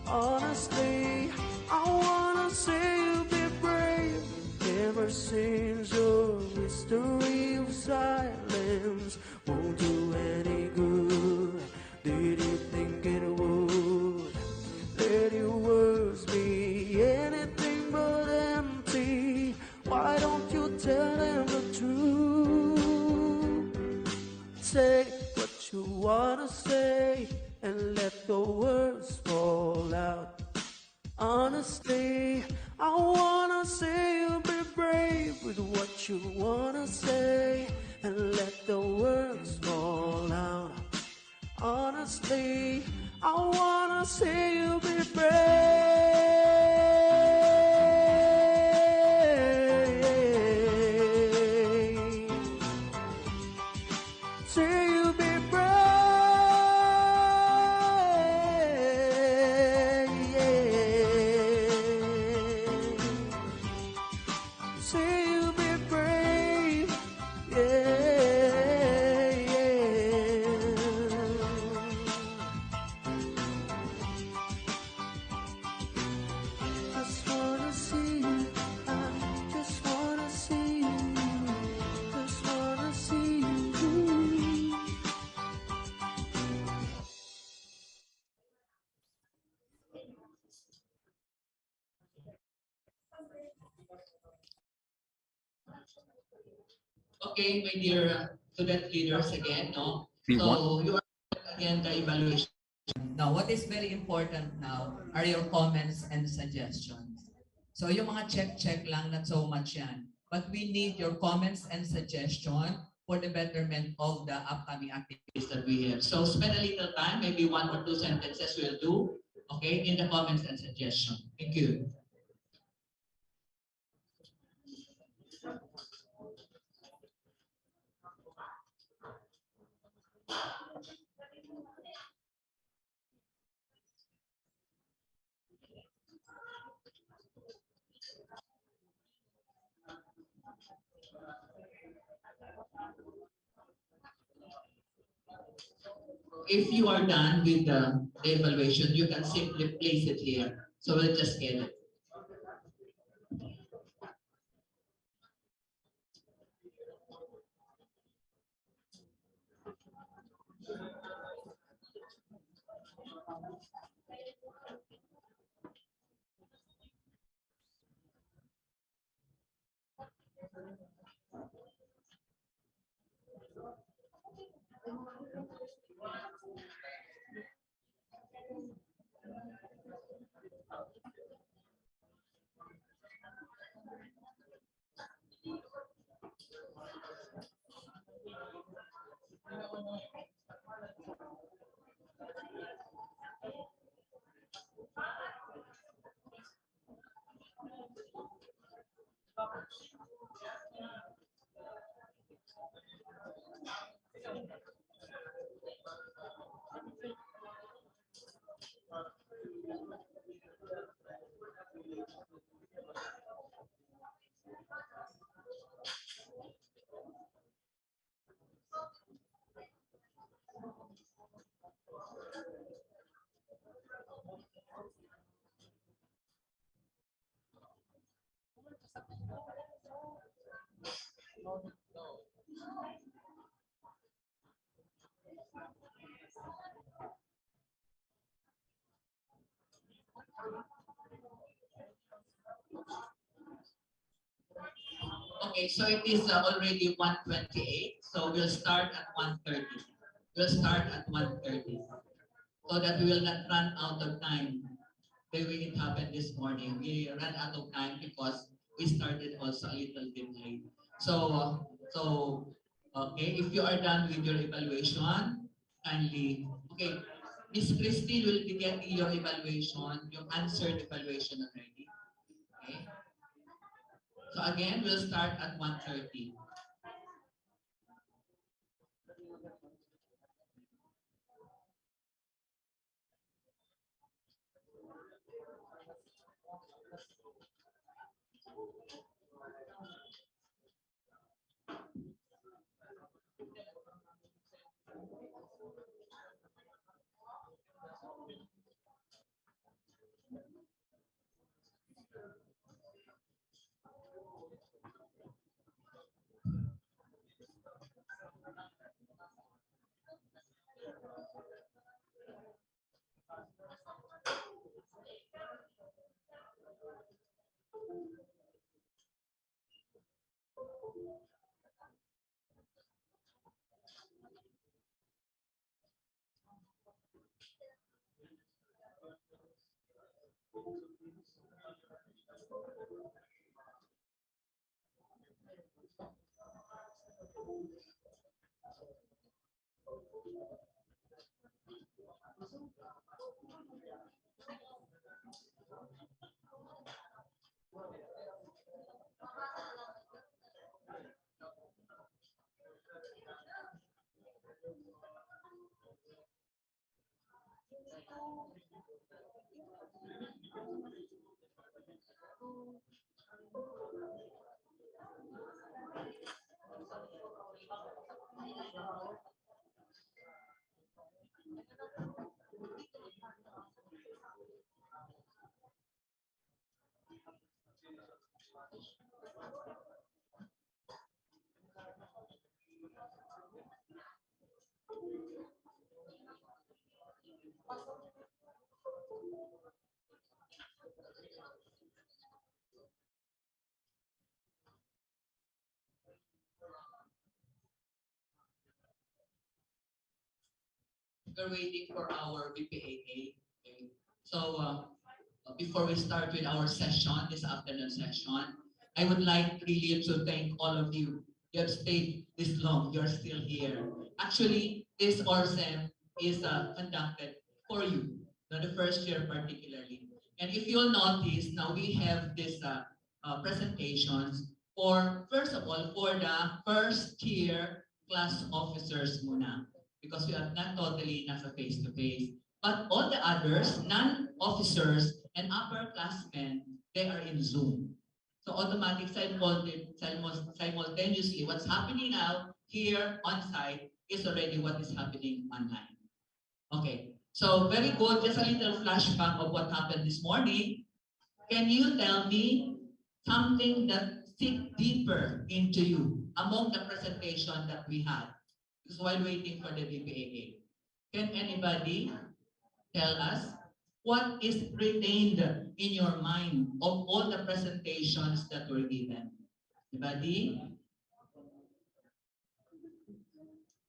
Honestly, I wanna see you be brave. Ever since your history of silence won't do any good, did you think it would? Let your words be anything but empty. Why don't you tell them the truth? Say what you wanna say and let the words fall out. Honestly, I wanna see you be brave with what you wanna say and let the words fall out. Honestly, I wanna see you be brave. See you be brave. See you be brave. Just wanna see you. I just wanna see you. Just wanna see you. Okay, my dear student leaders again, no? We So want- you are again the evaluation. Now, what is very important now are your comments and suggestions. So yung mga check lang, not so much yan. But we need your comments and suggestion for the betterment of the upcoming activities that we have. So spend a little time, maybe 1 or 2 sentences will do, okay, in the comments and suggestion. Thank you. If you are done with the evaluation, you can simply place it here. So we'll just get it. Okay, so it is already 1:28, so we'll start at 1:30. We'll start at 1:30 so that we will not run out of time the way it happened this morning. We ran out of time because we started also a little bit late. Okay, if you are done with your evaluation, kindly, okay, Miss Christy will be getting your evaluation, your answered evaluation already. Okay. So again, we'll start at 1:30. We're waiting for our BPAA. Okay. So before we start with our session, this afternoon session, I would like really to thank all of you. You have stayed this long. You're still here. Actually, this Orsem is conducted for you, not the first year particularly. And if you'll notice, now we have this presentations for, first of all, for the first year class officers muna. Because we are not totally nasa face-to-face. But all the others, non-officers and upperclassmen, they are in Zoom. So automatic simultaneously, what's happening now here on site is already what is happening online. Okay, so very good. Just a little flashback of what happened this morning. Can you tell me something that sink deeper into you among the presentation that we had? Because while waiting for the BPAA, can anybody tell us what is retained in your mind of all the presentations that were given? Anybody?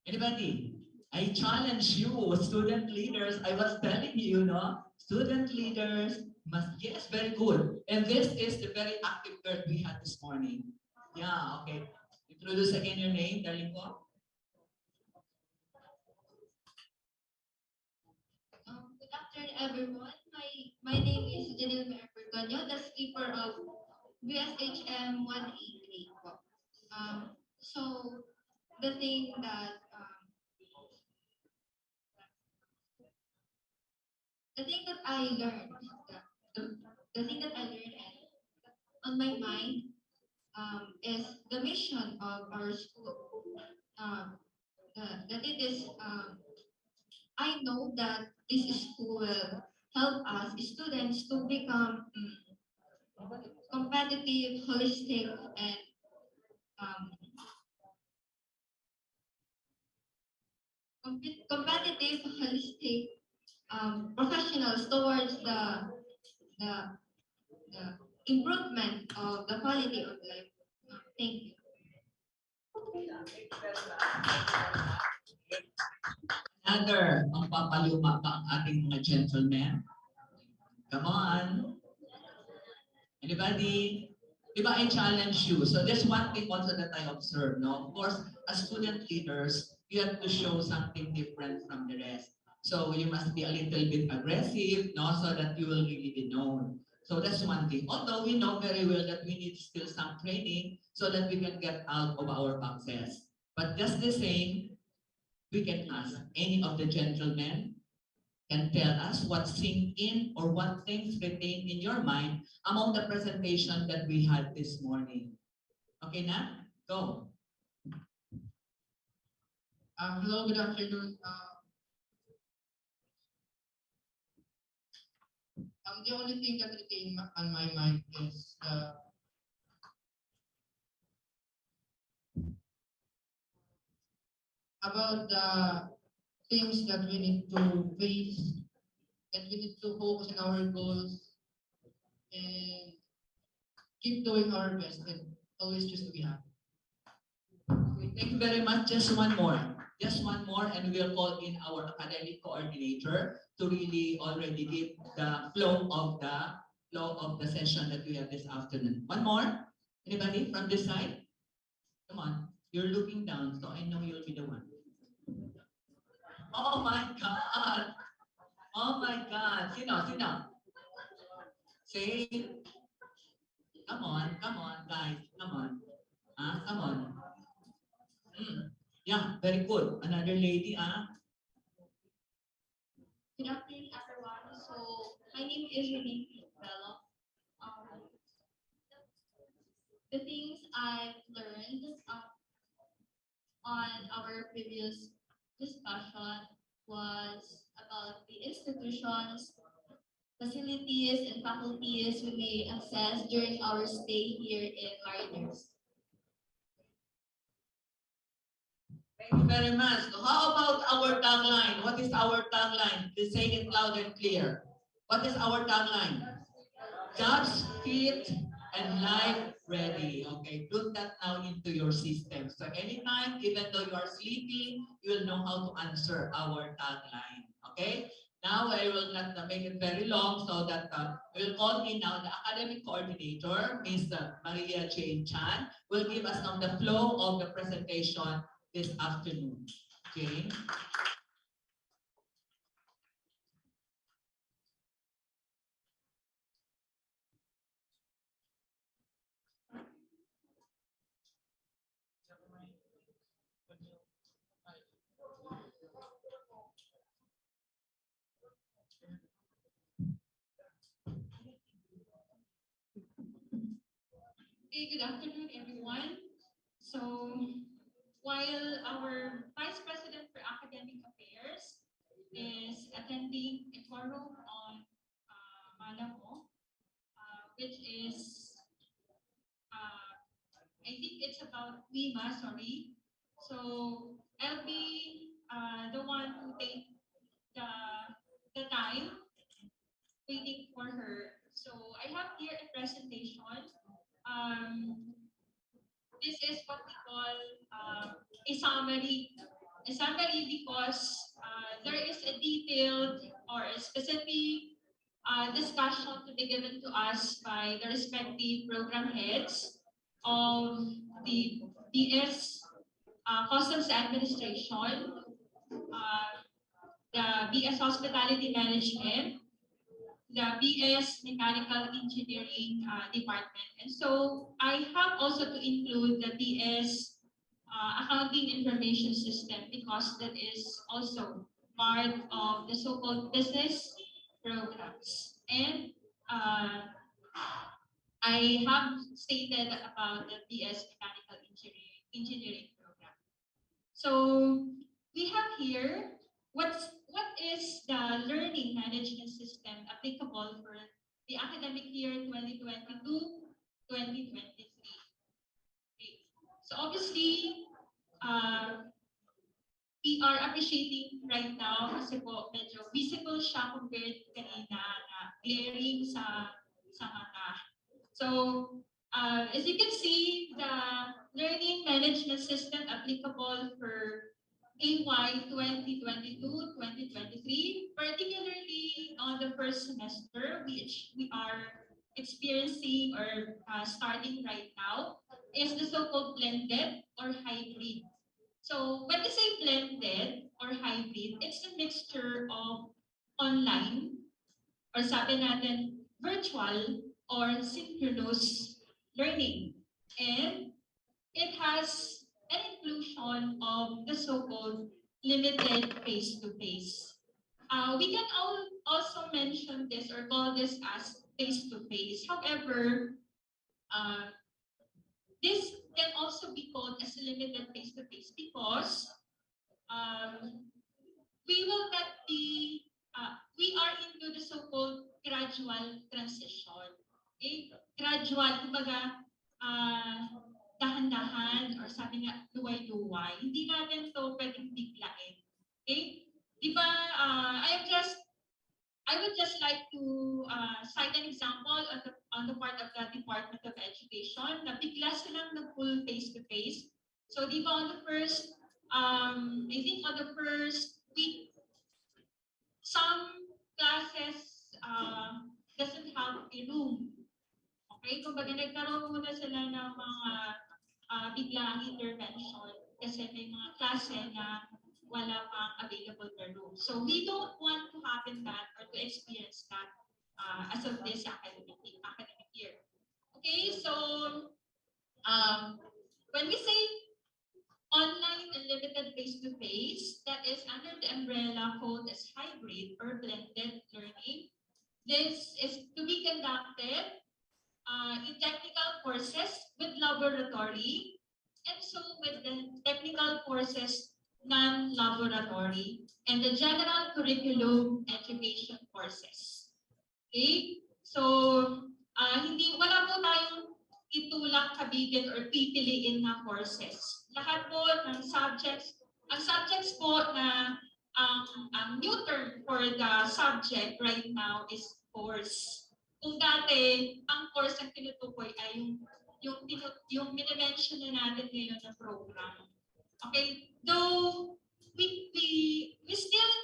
Anybody? I challenge you, student leaders. I was telling you, no? Student leaders must, yes, very good. And this is the very active girl we had this morning. Yeah, okay. Introduce again your name, darling ko. Good afternoon, everyone. My name is Janelle Merpertonio, the skipper of BSHM 188. So the thing that the thing that I learned, the thing that I learned and on my mind is the mission of our school. That it is, I know that this school will help us students to become competitive, holistic, and um, competitive, holistic professionals towards the the improvement of the quality of life. Thank you. Another, magpapaluma pa ang ating mga gentlemen. Come on. Anybody? Diba, I challenge you. So there's one thing also that I observe, no? Of course, as student leaders, you have to show something different from the rest. So you must be a little bit aggressive, no? So that you will really be known. So that's one thing. Although we know very well that we need still some training so that we can get out of our boxes. But just the same, we can ask any of the gentlemen can tell us what sink in or what things retain in your mind among the presentation that we had this morning. Okay na? Go. Hello, good afternoon. The only thing that retained on my mind is about the things that we need to face, and we need to focus on our goals and keep doing our best and always choose to be happy. Okay, thank you very much. Just one more. Just one more, and we'll call in our academic coordinator to really already give the flow of the session that we have this afternoon. One more. Anybody from this side? Come on. You're looking down, so I know you'll be the one. Oh my God! Oh my God! Sino? Say, come on, guys, come on. Come on. Yeah, very good. Another lady, Good afternoon, everyone. So my name is Renee Bello. The things I've learned on our previous discussion was about the institutions, facilities, and faculties we may access during our stay here in Mariners. Thank you very much. So how about our tagline? What is our tagline? Please say it loud and clear. What is our tagline? Jobs fit and life ready. Okay, put that now into your system. So anytime, even though you are sleeping, you will know how to answer our tagline. Okay? Now I will not make it very long so that we'll call in now the academic coordinator, Ms. Maria Jane Chan, will give us now the flow of the presentation this afternoon. Jane? Okay, good afternoon, everyone. So, while our Vice President for Academic Affairs is attending a forum on Malamo, which is, I think it's about Lima, sorry. So, I'll be the one who take the time waiting for her. So, I have here a presentation. This is what we call a summary. A summary because there is a detailed or a specific discussion to be given to us by the respective program heads of the BS Customs Administration, the BS Hospitality Management, the BS Mechanical Engineering Department. And so I have also to include the BS Accounting Information System because that is also part of the so-called business programs. And I have stated about the BS Mechanical Engineering program. So we have here what is the learning management system applicable for the academic year 2022-2023. Okay. So obviously, we are appreciating right now kasi po medyo visible siya compared kanina na glaring sa mata. So, as you can see, the learning management system applicable for AY 2022-2023, particularly on the first semester, which we are experiencing or starting right now, is the so-called blended or hybrid. So when we say blended or hybrid, it's a mixture of online or sabi natin virtual or synchronous learning. And it has an inclusion of the so-called limited face-to-face. We can also mention this or call this as face-to-face. However, this can also be called as limited face-to-face because we will not be, we are into the so-called gradual transition. Okay? Gradual, kumbaga, dahan-dahan or sabi nga, luway-luway. Hindi natin to pwedeng biglain. Okay? Di ba, I would just like to cite an example on the part of the Department of Education na bigla silang nag-full face-to-face. So, di ba on the first, I think on the first week, some classes doesn't have a room. Okay? Kumbaga nagkaroon muna sila ng mga biglaang intervention kasi may mga klase na wala pang available na room. So we don't want to happen that or to experience that as of this academic year. Okay, so when we say online and limited face-to-face, that is under the umbrella called as hybrid or blended learning. This is to be conducted in technical courses with laboratory and so with the technical courses non-laboratory and the general curriculum education courses. Okay? So, wala po tayong itulak kabigan or pipiliin na courses. Lahat po ng subjects, ang subjects po na ang new term for the subject right now is course. Kung dati, ang course ang tinutukoy ay yung minimension na natin ngayon na program. Okay, though we still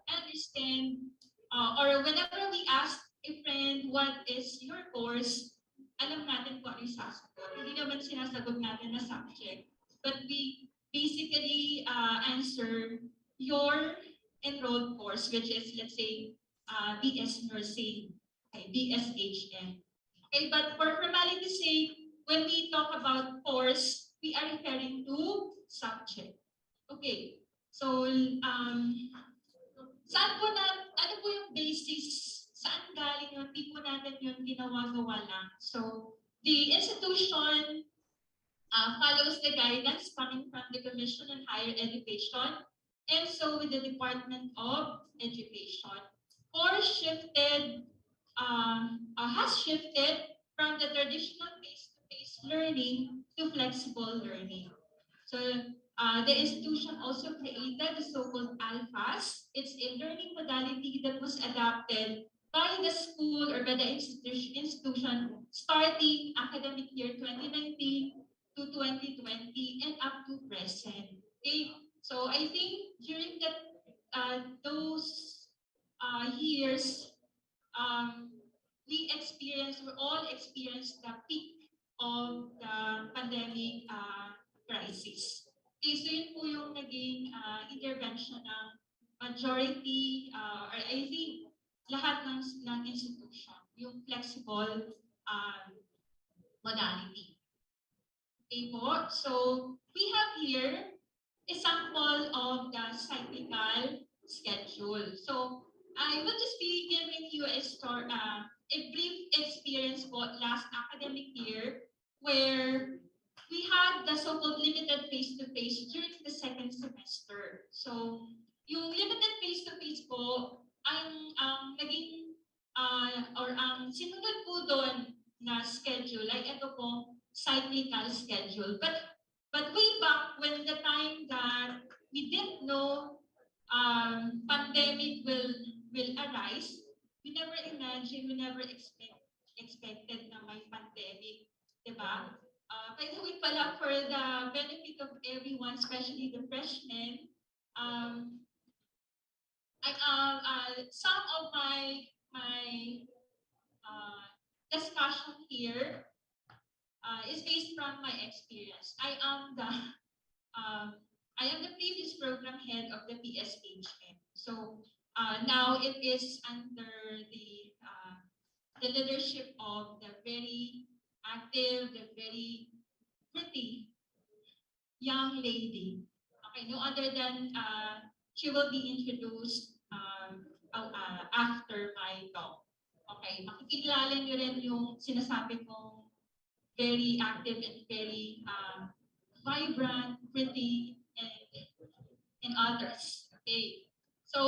understand or whenever we ask a friend what is your course, alam natin kung ano yung sasagot. Hindi naman sinasagot natin na subject, but we basically answer your enrolled course, which is let's say BS Nursing, okay, BSHN. Okay, but for formality's sake, when we talk about course, we are referring to subject. Okay, so saan po ano po yung basis, saan galing yung tipo natin yung ginawa-gawa lang. So the institution follows the guidance coming from the Commission on Higher Education and so with the Department of Education. Course has shifted from the traditional face-to-face learning to flexible learning. So the institution also created the so-called ALPHAs. It's a learning modality that was adopted by the school or by the institution starting academic year 2019 to 2020 and up to present. Okay, so I think during those years, we all experienced the peak of the pandemic crisis. Okay, so yun po yung naging intervention ng majority, or I think lahat ng institution, yung flexible modality. Okay po, so we have here a sample of the cyclical schedule. So I will just be giving you a brief experience po last academic year where we had the so-called limited face-to-face during the second semester. So, yung limited face-to-face po, ang naging or ang sinunod po doon na schedule ay ito po cyclical schedule. But way back when the time that we didn't know pandemic will arise, we never imagined, we never expected na may pandemic, diba? By the way pala, for the benefit of everyone, especially the freshmen, some of my discussion here is based from my experience. I am the previous program head of the PSHM. So now it is under the leadership of the very active, the very pretty young lady. Okay, no other than she will be introduced after my talk. Okay, makikilala niyo rin yung sinasabi kong very active and very vibrant, pretty, and others. Okay. So,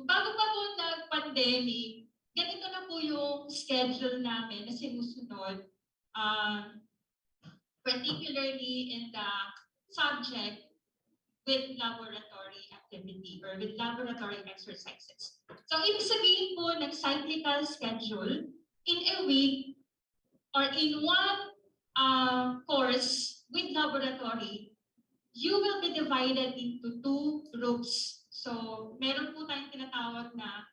bago pa po nag-pandemic, ganito na po yung schedule namin na sinusunod, particularly in the subject with laboratory activity or with laboratory exercises. So, ibig sabihin po ng cyclical schedule, in a week or in one course with laboratory, you will be divided into two groups. So, meron po tayong tinatawag na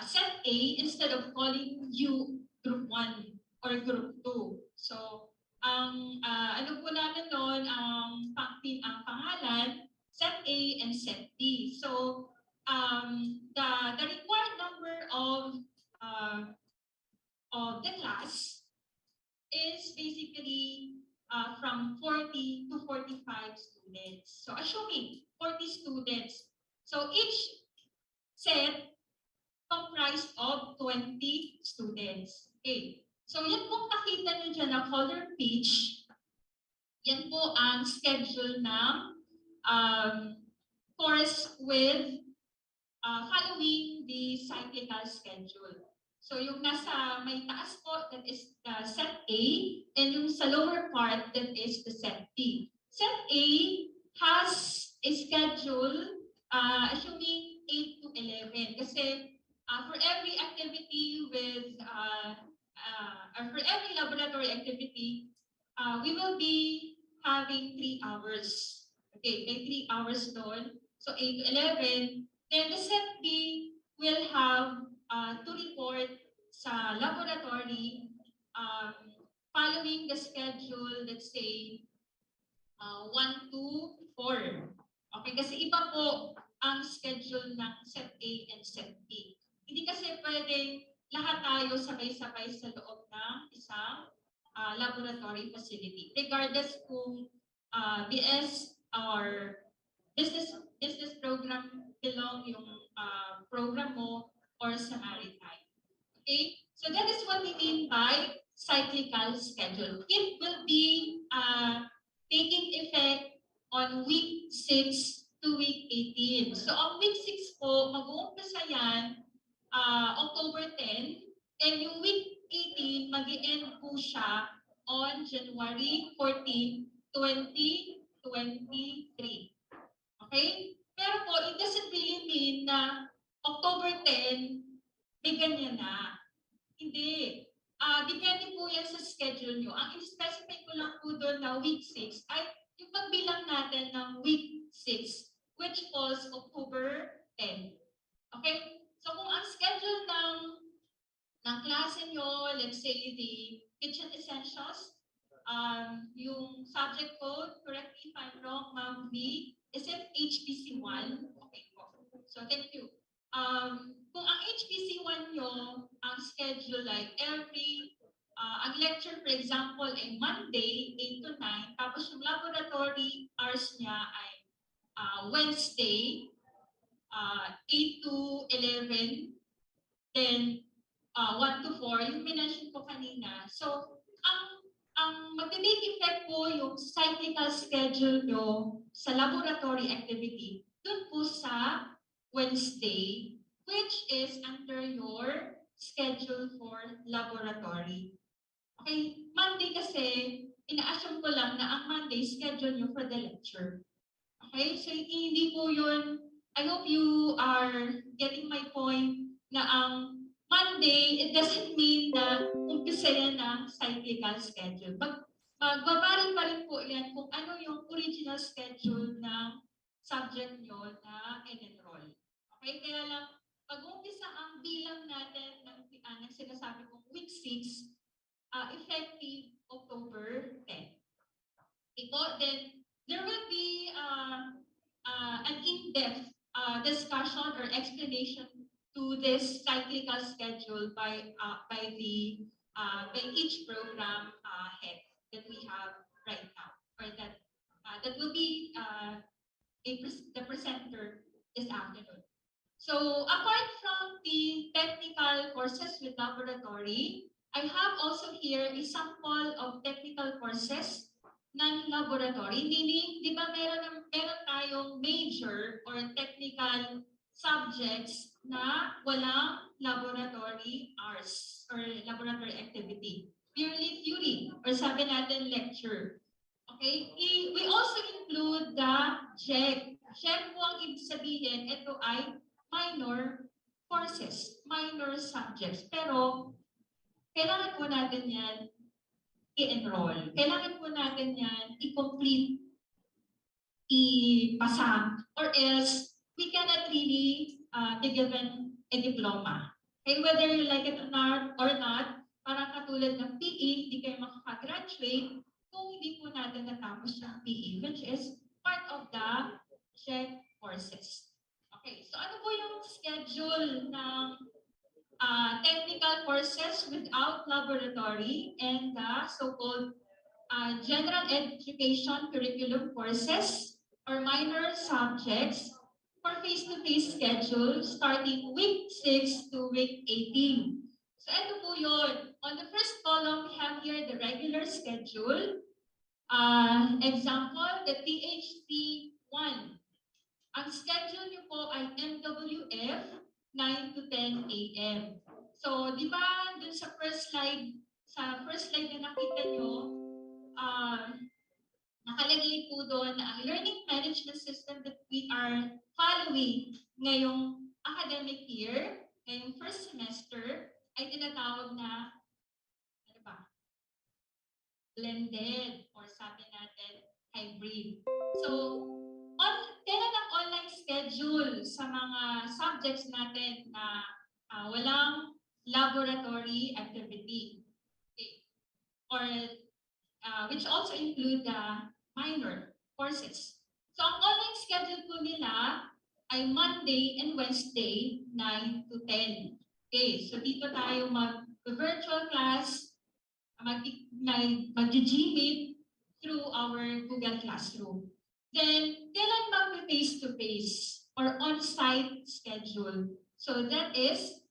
set A instead of calling you group 1 or group 2. So, ang ano po namin noon, ang pangalan, set A and set B. So, the required number of the class is basically from 40 to 45 students. So assuming 40 students, so each set comprised of 20 students. Okay. So yan po nakita nyo dyan na color page. Yan po ang schedule ng course with following the cyclical schedule. So yung nasa may taas po, that is the set A, and yung sa lower part, that is the set B. Set A has a schedule assuming 8 to 11 kasi for every activity with, or for every laboratory activity, we will be having 3 hours. Okay, may 3 hours doon. So 8 to 11. Then the set B will have to report sa laboratory following the schedule, let's say 1 to 4. Okay, kasi iba po ang schedule ng set A and set B. Hindi kasi pwedeng lahat tayo sabay-sabay sa loob ng isang laboratory facility. Regardless kung BS or business program belong yung program mo or sa maritime. Okay? So that is what we mean by cyclical schedule. It will be taking effect on week 6 to week 18. So on week 6 po, mag-uumpisa yan October 10, and yung week 18, mag-end po siya on January 14, 2023. Okay? Pero po, it doesn't really mean na October 10, may ganyan na. Hindi. Depende po yan sa schedule nyo. Ang in-specify ko lang po doon na week 6 ay yung pagbilang natin ng week 6, which falls October 10. Okay? So kung ang schedule ng klase nyo, let's say the kitchen essentials, yung subject code, correct me if I'm wrong, Ma'am V, is it HPC 1? Okay po. So thank you. Kung ang HPC 1 nyo, ang schedule like ang lecture for example ay Monday 8 to 9, tapos yung laboratory hours niya ay Wednesday 8 to 11, then 1 to 4, yung minention ko kanina. So, ang magte-take effect po yung cyclical schedule nyo sa laboratory activity dun po sa Wednesday, which is under your schedule for laboratory. Okay, Monday kasi, ina-assume ko lang na ang Monday schedule nyo for the lecture. Okay, so hindi po yun, I hope you are getting my point na ang Monday, it doesn't mean na umpisa yan ng cyclical schedule. Magbabaring pa rin po yan kung ano yung original schedule ng subject nyo na in-enroll. Okay, kaya lang, pag-umpisa ang bilang natin ng sinasabi kong week 6, effective October 10. Ito, then there will be an in-depth discussion or explanation to this cyclical schedule by each program head that we have right now, or that will be the presenter this afternoon. So apart from the technical courses with laboratory, I have also here a sample of technical courses non-laboratory, meaning, di ba meron tayong major or technical subjects na walang laboratory hours or laboratory activity. Purely theory, or sabi natin lecture. Okay? We also include the JEC. JEC po ang ibig sabihin, ito ay minor courses, minor subjects. Pero, kailangan po natin yan i-enroll. Kailangan po natin yan i-complete, ipasa, or else we cannot really be given a diploma. Okay, whether you like it or not, parang katulad ng PE, hindi kayo makaka-graduate kung hindi po natin natapos yung PE, which is part of the JEC courses. Okay, so ano po yung schedule ng technical courses without laboratory and the so-called general education curriculum courses or minor subjects for face-to-face schedule starting week 6 to week 18. So ito po yun. On the first column, we have here the regular schedule. Example, the THC1. Ang schedule niyo po ay MWF 9 to 10 a.m. So, di ba dun sa first slide na nakita nyo, nakalagay po doon na ang learning management system that we are following ngayong academic year, ngayong first semester, ay tinatawag na, ano ba? Blended, or sabi natin, hybrid. So, kailan ang online schedule sa mga subjects natin na walang laboratory activity? Okay. Or which also include the minor courses. So, ang online schedule po nila ay Monday and Wednesday, 9 to 10. Okay, so dito tayo mag-virtual class, mag-G-Meet through our Google Classroom. Then, kailan mag-face-to-face or on-site schedule? So, that is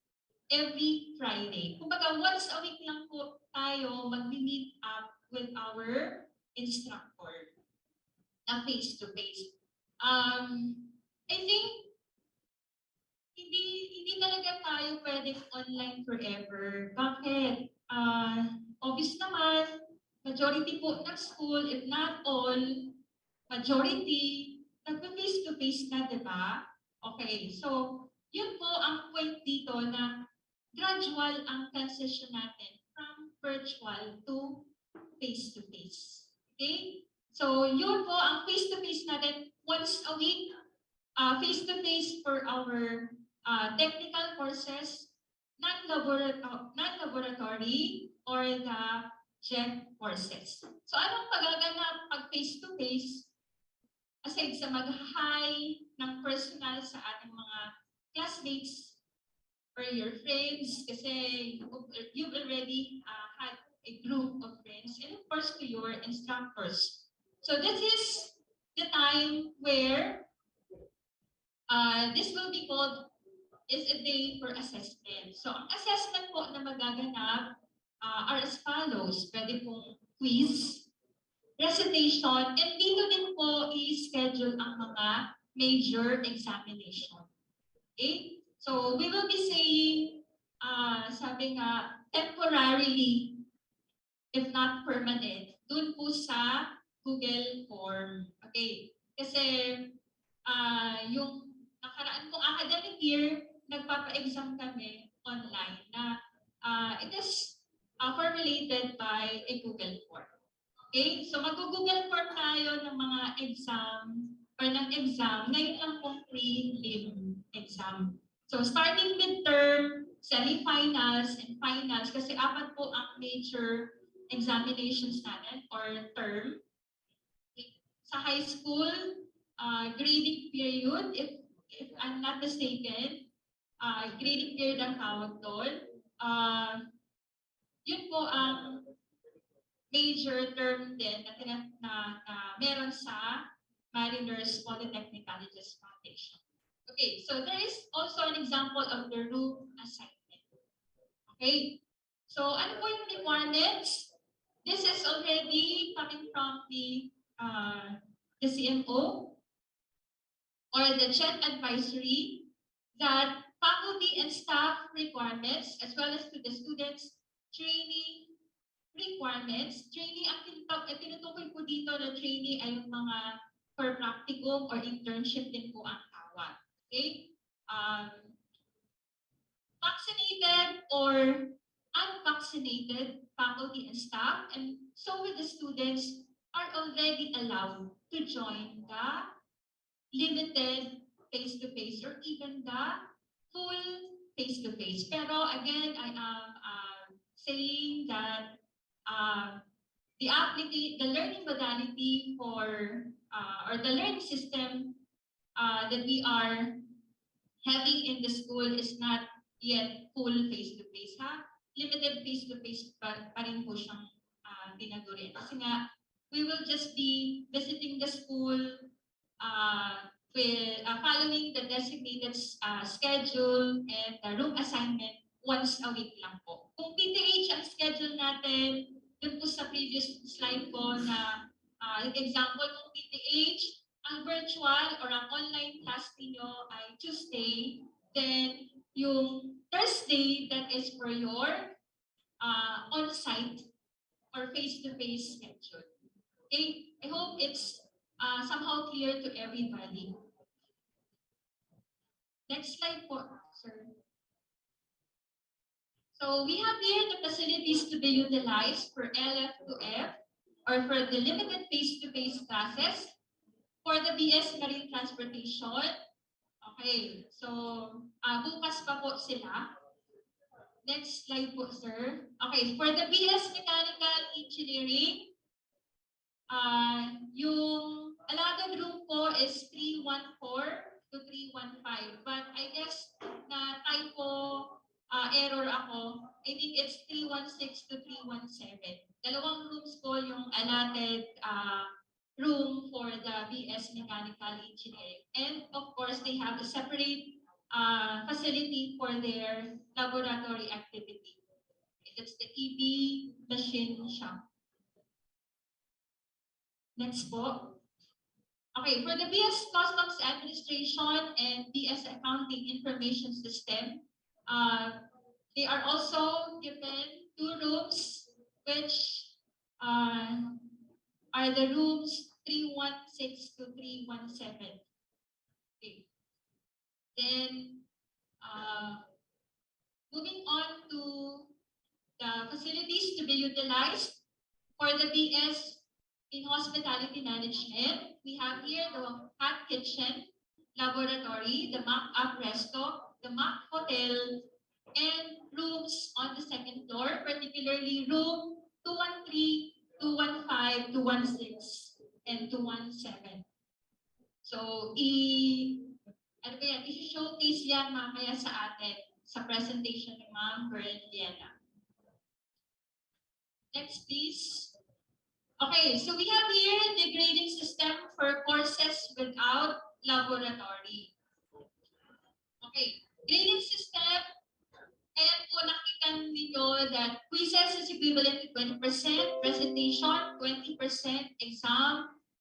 every Friday. Kumbaga, once a week lang po tayo mag-meet up with our instructor na face-to-face. I think, hindi talaga tayo pwedeng online forever. Bakit? Obvious naman, majority po ng school, if not all, majority, nag-face-to-face na, di ba? Okay, so yun po ang point dito na gradual ang transition natin from virtual to face-to-face. Okay? So yun po ang face-to-face natin once a week, face-to-face for our technical courses, non-laboratory, or the JEC courses. So anong pagaganap pag face-to-face? Aside sa mag-hi ng personal sa ating mga classmates or your friends, kasi you've already had a group of friends, and of course to your instructors. So this is the time where this will be called is a day for assessment. So, ang assessment po na magaganap are as follows. Pwede pong quiz, recitation, and dito din po i-schedule ang mga major examination. Okay? So, we will be saying, sabi nga, temporarily, if not permanent, dun po sa Google Form. Okay? Kasi, yung nakaraan pong academic year, nagpapa-exam kami online na it is formulated by a Google Form. Okay? So, mag-Google Form tayo ng mga exam or ng exam. Ngayon lang pong prelim exam. So, starting midterm, semifinals, and finals, kasi apat po ang major examinations natin or term. Sa high school, grading period, if I'm not mistaken, grading period ang tawag doon. Yun po ang major term din na meron sa Mariners Polytechnic Colleges Foundation. Okay, so there is also an example of the room assignment. Okay, so ano po yung requirements? This is already coming from the CMO or the CHET advisory that faculty and staff requirements as well as to the students training requirements. Training, ang tinutukoy po dito na training ay yung mga for practicum or internship din po ang tawag. Okay? Vaccinated or unvaccinated faculty and staff, and so with the students are already allowed to join the limited face-to-face or even the full face-to-face. Pero again, I am saying that the learning modality for or the learning system that we are having in the school is not yet full face-to-face, ha? Limited face-to-face pa rin po siyang tinaguri. Kasi nga, we will just be visiting the school with following the designated schedule and the room assignment once a week lang po. Kung PTH ang schedule natin, dun po sa previous slide ko na example ng PTH, ang virtual or ang online class ninyo ay Tuesday, then yung Thursday, that is for your on-site or face-to-face schedule. Okay, I hope it's somehow clear to everybody. Next slide po, sir. So we have here the facilities to be utilized for LF2F or for the limited face-to-face classes for the BS Marine Transportation. Okay, so bukas pa po sila. Next slide po, sir. Okay, for the BS Mechanical Engineering, yung allotted room po is 314 to 315. But I guess na typo error ako. I think it's 316 to 317. Dalawang rooms po yung allotted room for the BS Mechanical Engineering. And of course, they have a separate facility for their laboratory activity. That's the EB machine shop. Next po. Okay, for the BS Customs Administration and BS Accounting Information System, they are also given 2 rooms, which are the rooms 316 to 317. Okay. Then, moving on to the facilities to be utilized for the BS in Hospitality Management, we have here the hot kitchen, laboratory, the mock-up resto, the mock hotel, and rooms on the second floor, particularly room 213, 215, 216, and 217. So, ano ba yan? I-showcase yan mamaya sa atin sa presentation ni Ma'am Berliana. Next, please. Okay, so we have here the grading system for courses without laboratory. Okay, Grading system, ayan po nakita ninyo that quizzes is equivalent to 20%, presentation, 20%, exam,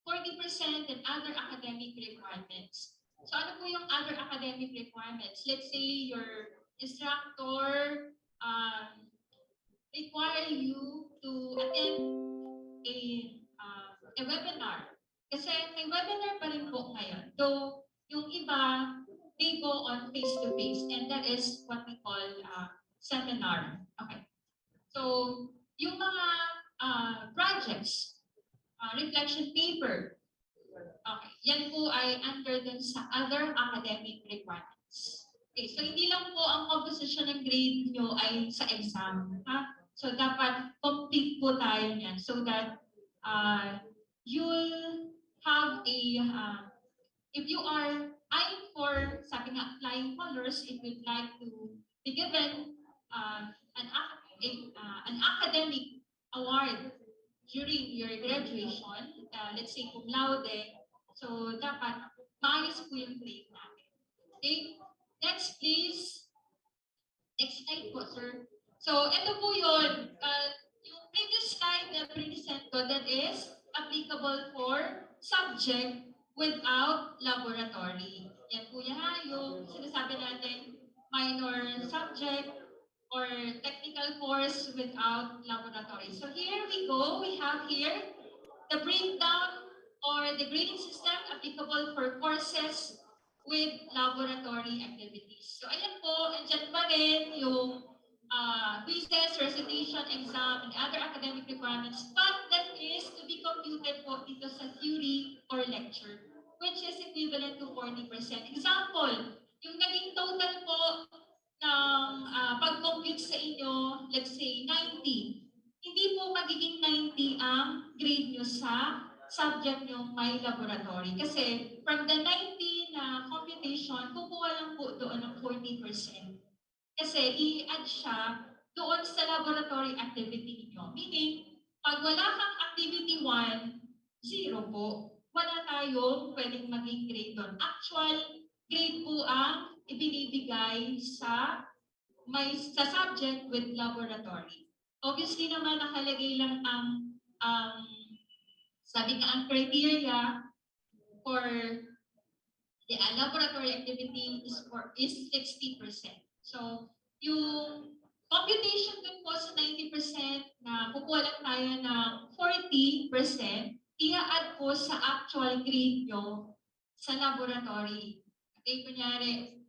40%, and other academic requirements. So ano po yung other academic requirements? Let's say your instructor require you to attend a webinar. Kasi may webinar pa rin po ngayon. Though yung iba, they go on face-to-face, and that is what we call seminar. Okay. So, yung mga projects, reflection paper, okay, yan po ay under dun sa other academic requirements. Okay, so hindi lang po ang composition ng grade nyo ay sa exam. Ha? So, dapat complete po tayo niyan so that you'll have a, if you are eyeing for, sabi nga, flying colors, if you'd like to be given an academic award during your graduation, let's say cum laude, so dapat maayos po yung grade natin. Okay? Next, please. Next slide po, sir. So, ito po yun. Yung previous slide na present ko, that is applicable for subject without laboratory. Yan po yan, yung sinasabi natin minor subject or technical course without laboratory. So here we go. We have here the breakdown or the grading system applicable for courses with laboratory activities. So ayan po, andyan pa rin yung quizzes, recitation, exam, and other academic requirements, but that is to be computed po dito sa theory or lecture, which is equivalent to 40%. Example, yung naging total po ng pag-compute sa inyo, let's say 90. Hindi po magiging 90 ang grade nyo sa subject nyo may laboratory. Kasi from the 90 na computation, kukuha lang po doon ng 40%. Kasi i-add siya doon sa laboratory activity niyo. Meaning, pag wala kang activity 1, 0 po. Wala tayong pwedeng maging grade doon. Actual grade po ang ibinibigay sa subject with laboratory. Obviously naman nakalagay lang ang sabi nga ang criteria for the laboratory activity is 60%. So, yung computation dun po sa 90% na kukuha lang tayo ng 40%, i-add po sa actual grade nyo sa laboratory. Okay, kunyari,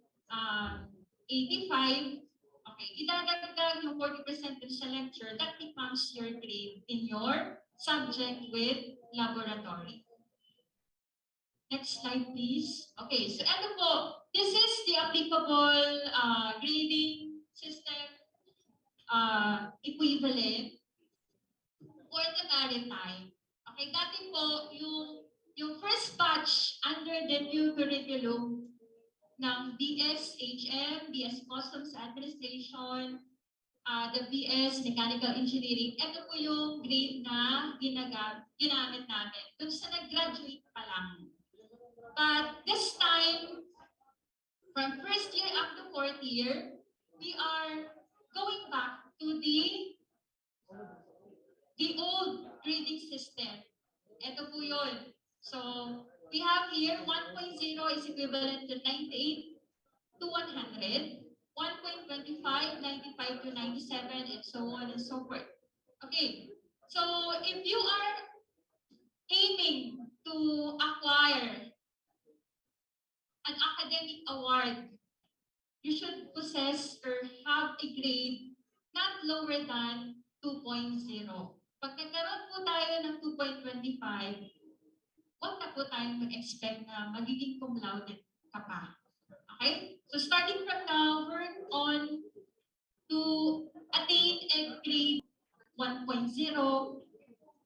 85, okay, idadagdag yung 40% dun sa lecture, that becomes your grade in your subject with laboratory. Next slide, please. Okay, so ano po, this is the applicable grading system equivalent for the maritime. Okay, dati po, yung first batch under the new curriculum ng BS-HM, BS Customs Administration, the BS Mechanical Engineering, ito po yung grade na ginamit namin. Dun sa nag-graduate pa lang. But this time, from first year up to fourth year, we are going back to the old grading system. Ito po yun. So, we have here 1.0 is equivalent to 98 to 100, 1.25, 95 to 97, and so on and so forth. Okay, so if you are aiming to acquire an academic award, you should possess or have a grade not lower than 2.0. Pag nagkaroon po tayo ng 2.25, huwag na po tayong mag-expect na magiging cum laude ka pa. Okay? So starting from now, work on to attain a grade 1.0,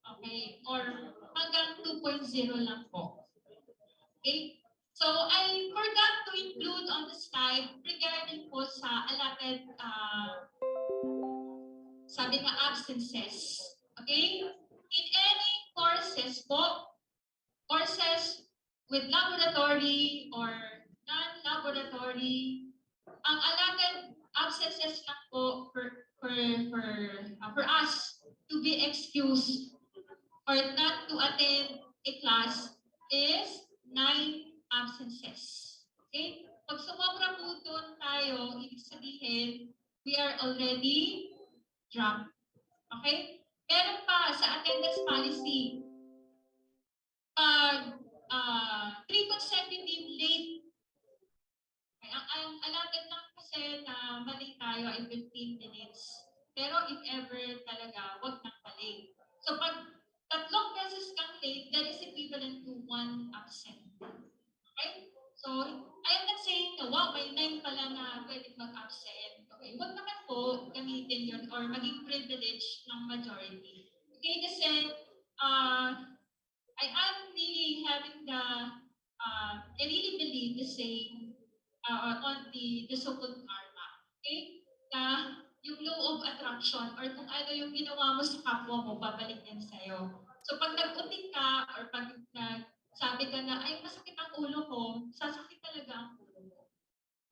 okay, or hanggang 2.0 lang po. Okay? So I forgot to include on the slide regarding po sa allotted, sabi nga absences. Okay? In any courses po, courses with laboratory or non-laboratory ang allotted absences lang po for us to be excused or not to attend a class is 9 absences. Okay? Pag sumobra po doon tayo, ibig sabihin, we are already dropped. Okay? Meron pa sa attendance policy, pag 3 consecutive late, okay, ang allotted lang kasi na mali tayo ay 15 minutes. Pero if ever talaga, wag nang mali. So pag 3 beses kang late, that is equivalent to 1 absent. Okay? So, I am not saying na, wow, may 9 pala na pwedeng mag-absent. Okay? Wag naman po gamitin yun or maging privilege ng majority. Okay? Kasi, I am really having I really believe the same on the so-called karma. Okay? Na yung law of attraction or kung ano yung ginawa mo sa kapwa mo, babalik din sa'yo. So pag nag-utik ka or pag sabi ka na, ay masakit ang ulo ko, sasakit talaga ang ulo mo.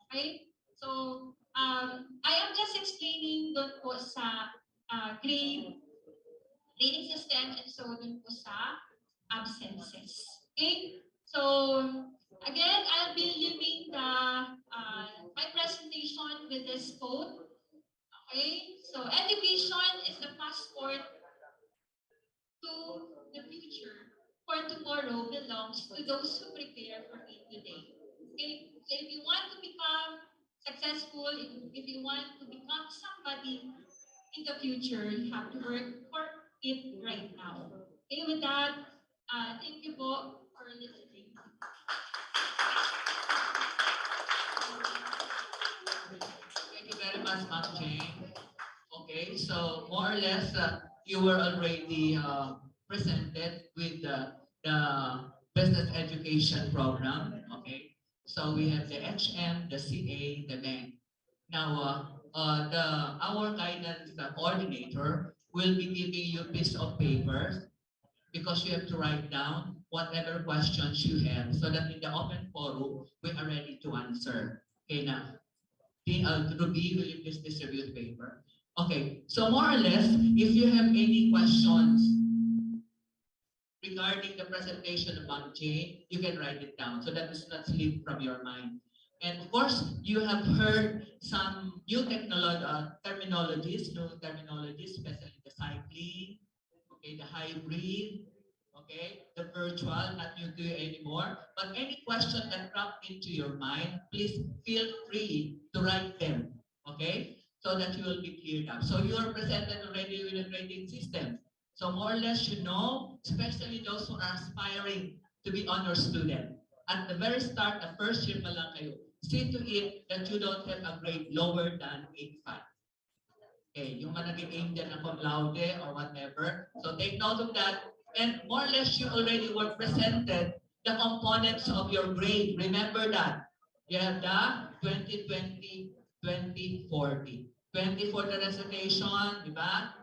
Okay? So, I am just explaining doon po sa grading system and so doon po sa absences. Okay? So, again, I'll be leaving my presentation with this quote. Okay? So, education is the passport to the future, for tomorrow belongs to those who prepare for it today. Okay? So, if you want to become successful, if you want to become somebody in the future, you have to work for it right now. Okay, with that, thank you po for listening. Thank you very much, Ma'am Jane. Okay, so more or less, you were already presented with the business education program. Okay, so we have the HM, the CA, the bank. Now, our guidance coordinator will be giving you a piece of paper because you have to write down whatever questions you have so that in the open forum, we are ready to answer. Okay, now, Ruby, will you please distribute paper? Okay, so more or less, if you have any questions regarding the presentation of Ma'am Jane, you can write it down so that it's not slip from your mind. And of course, you have heard some new terminologies, especially the cycling, okay, the hybrid, okay, the virtual, not new to you anymore. But any question that cropped into your mind, please feel free to write them, okay, so that you will be cleared up. So you are presented already with a grading system. So more or less you know, especially those who are aspiring to be honor student. At the very start, the first year pa lang kayo, see to it that you don't have a grade lower than 8.5. Okay, yung mga nag-aim dyan ng cum laude or whatever. So take note of that. And more or less, you already were presented the components of your grade. Remember that. You have the 2020, 2040. 20 for the recitation, di ba?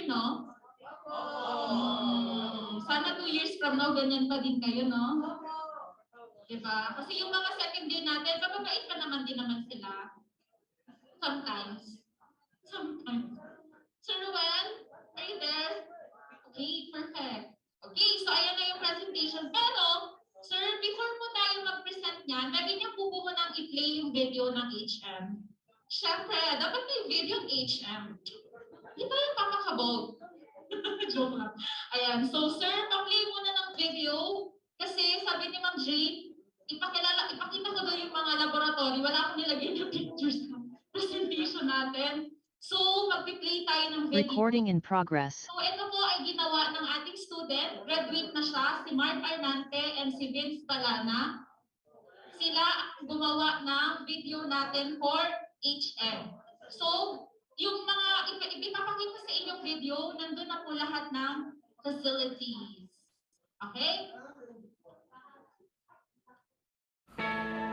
year, no? Sana 2 years from now, ganyan pa din kayo, no? Diba? Kasi yung mga second year natin, mababait pa naman din naman sila. Sometimes. Sometimes. Sir Ruel, are you there? Okay, perfect. Okay, so ayan na yung presentation. Pero, sir, before po tayo mag-present niyan, lagi niyo po munang i-play yung video ng HM. Siyempre, dapat may video ng HM. Di ba yung pamakabog? Joke lang. Ayan, so sir, pa-play muna ng video. Kasi sabi ni Ma'am Jane, ipakita ko daw yung mga laboratory. Wala akong nilagay ng pictures sa presentation natin. So, mag-play tayo ng video. Recording in progress. So, ito po ay ginawa ng ating student. Graduate na siya, si Mark Arnante and si Vince Palana. Sila gumawa ng video natin for HM. So, yung mga ipapakita sa inyong video, nandun na po lahat ng facilities. Okay?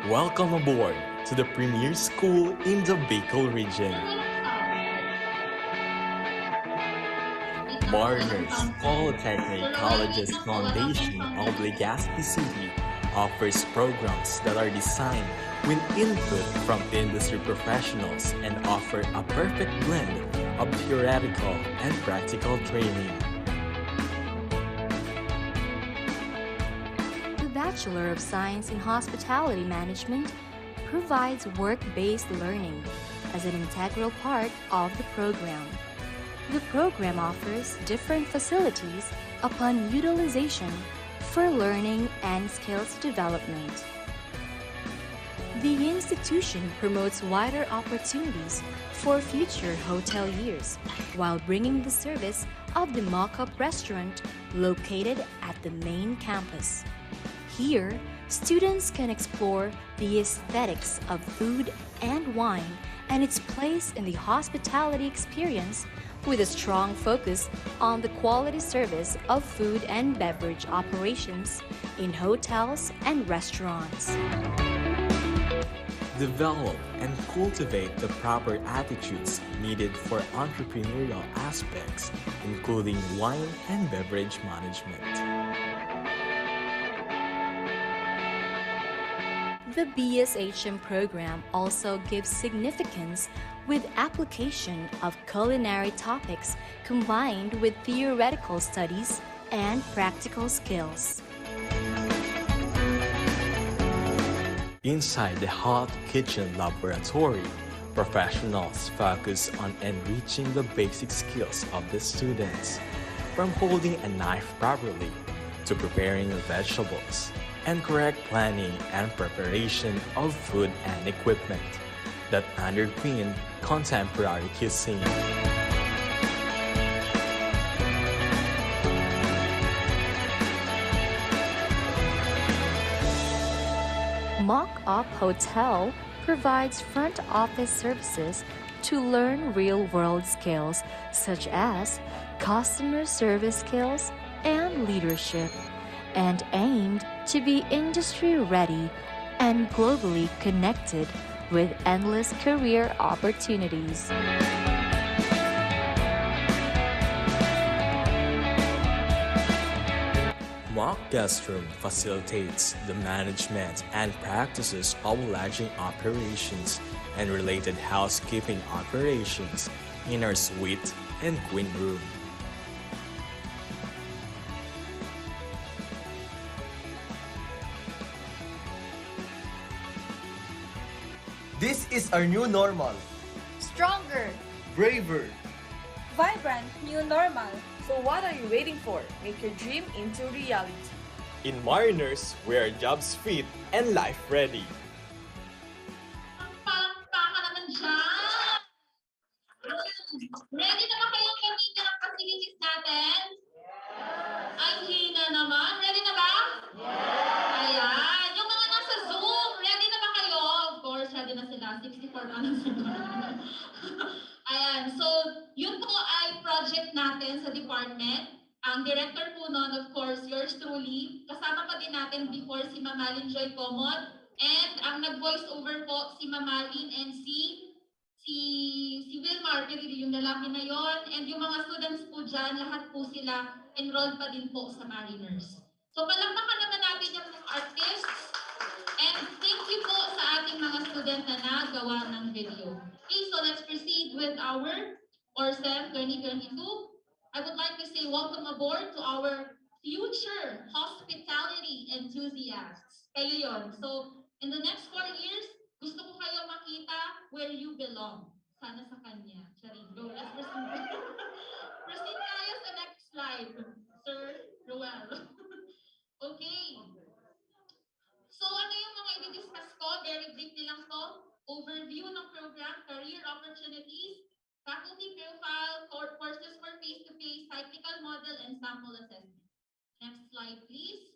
Welcome aboard to the premier school in the Bicol region. Mariners Polytechnic College's Foundation of Legazpi City offers programs that are designed with input from industry professionals and offer a perfect blend of theoretical and practical training. The Bachelor of Science in Hospitality Management provides work-based learning as an integral part of the program. The program offers different facilities upon utilization for learning and skills development. The institution promotes wider opportunities for future hotel years while bringing the service of the mock-up restaurant located at the main campus. Here, students can explore the aesthetics of food and wine and its place in the hospitality experience with a strong focus on the quality service of food and beverage operations in hotels and restaurants. Develop and cultivate the proper attitudes needed for entrepreneurial aspects, including wine and beverage management. The BSHM program also gives significance with application of culinary topics combined with theoretical studies and practical skills. Inside the hot kitchen laboratory, professionals focus on enriching the basic skills of the students, from holding a knife properly to preparing vegetables, and correct planning and preparation of food and equipment that underpin contemporary cuisine. Mock-up Hotel provides front office services to learn real-world skills such as customer service skills and leadership, and aimed to be industry-ready and globally connected with endless career opportunities. Mock Guest Room facilitates the management and practices of lodging operations and related housekeeping operations in our suite and queen room. This is our new normal. Stronger, Braver. vibrant new normal. So what are you waiting for? Make your dream into reality. In Mariners, we are jobs fit and life ready. Palakpakan naman dyan! Ready na ba kayong gamitin ang facilities natin? Ay, hina naman. Ready na ba? Ayan. Yung mga nasa Zoom, ready na ba kayo? Of course, ready na sila. 64 na lang sila. Ayan. So, yun po ay project natin sa department. Ang director po nun, of course, yours truly. Kasama pa din natin before si Mamalin Joy Comod. And ang nag-voice over po si Mamalin and si si Wilmar, yung lalaki na yon, and yung mga students po dyan, lahat po sila enrolled pa din po sa Mariners. So palakpakan naman natin yung mga artists, and thank you po sa ating mga student na nagawa ng video. Okay, so let's proceed with our Orsem 2022. I would like to say welcome aboard to our future hospitality enthusiasts. Kayo yon. So in the next 4 years, gusto ko kayo makita where you belong. Sana sa kanya. Charing. Go, let's proceed. Proceed tayo sa next slide, Sir Roel. Okay. So ano yung mga i-discuss ko? Very briefly lang to. Overview ng program, career opportunities, faculty profile, courses for face-to-face, cyclical model, and sample assessment. Next slide, please.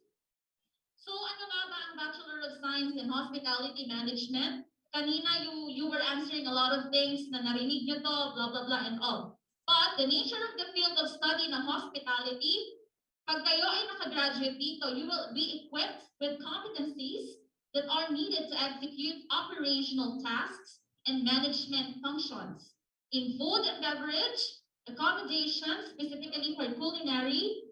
So ano nga ba ang Bachelor of Science in Hospitality Management? Kanina you were answering a lot of things na narinig nyo to, blah, blah, blah, and all. But the nature of the field of study ng hospitality, pag kayo ay nakagraduate dito, you will be equipped with competencies that are needed to execute operational tasks and management functions in food and beverage, accommodation, specifically for culinary,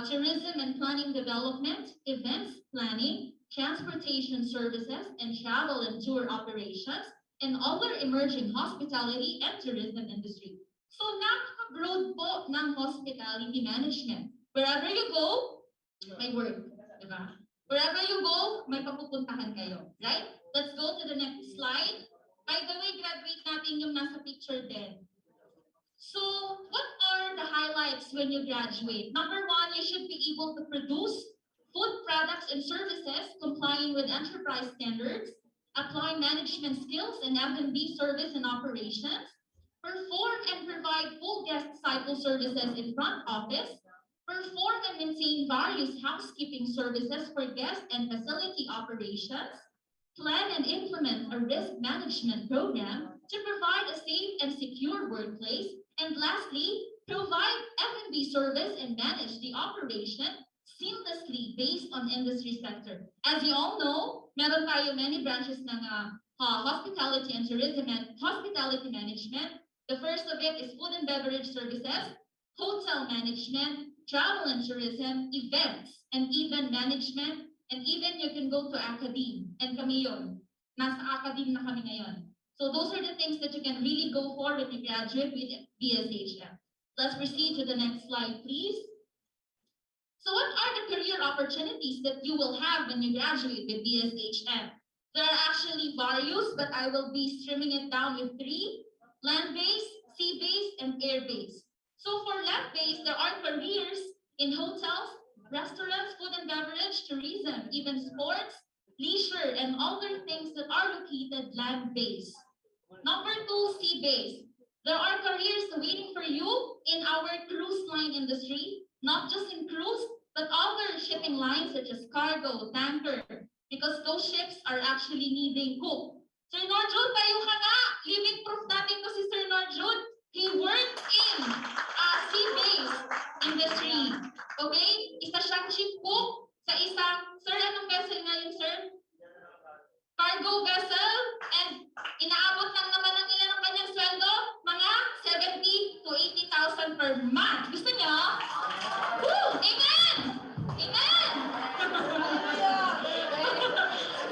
tourism and planning development, events planning, transportation services, and travel and tour operations, and other emerging hospitality and tourism industry. So napaka-broad po ng hospitality management. Wherever you go, may work. Diba? Wherever you go, may papupuntahan kayo. Right? Let's go to the next slide. By the way, graduate natin yung nasa picture din. So, what are the highlights when you graduate? Number one, you should be able to produce food products and services complying with enterprise standards, apply management skills and F&B service and operations, perform and provide full guest cycle services in front office, perform and maintain various housekeeping services for guest and facility operations, plan and implement a risk management program to provide a safe and secure workplace, and lastly, provide F&B service and manage the operation seamlessly based on industry sector. As you all know, meron tayo many branches ng hospitality and tourism and hospitality management. The first of it is food and beverage services, hotel management, travel and tourism, events, and even management, and even you can go to academe. And kami yun. Nasa academe na kami ngayon. So those are the things that you can really go for when you graduate with BSHM. Let's proceed to the next slide, please. So what are the career opportunities that you will have when you graduate with BSHM? There are actually various, but I will be trimming it down with 3: land-based, sea-based, and air-based. So for land-based, there are careers in hotels, restaurants, food and beverage, tourism, even sports, leisure, and other things that are located land-based. Number 2, sea-based. There are careers waiting for you in our cruise line industry, not just in cruise, but other shipping lines such as cargo, tanker, because those ships are actually needing cook. Sir Norjud, tayo ka nga! Living proof natin to si Sir Norjud. He worked in sea-based industry. Okay? Isa siyang chief cook sa isang, sir, anong vessel nga yun, sir? Cargo vessel, and inaabot lang naman ng ilan ang kanyang sweldo? Mga 70,000 to 80,000 per month. Gusto niyo? Woo! Amen! Amen!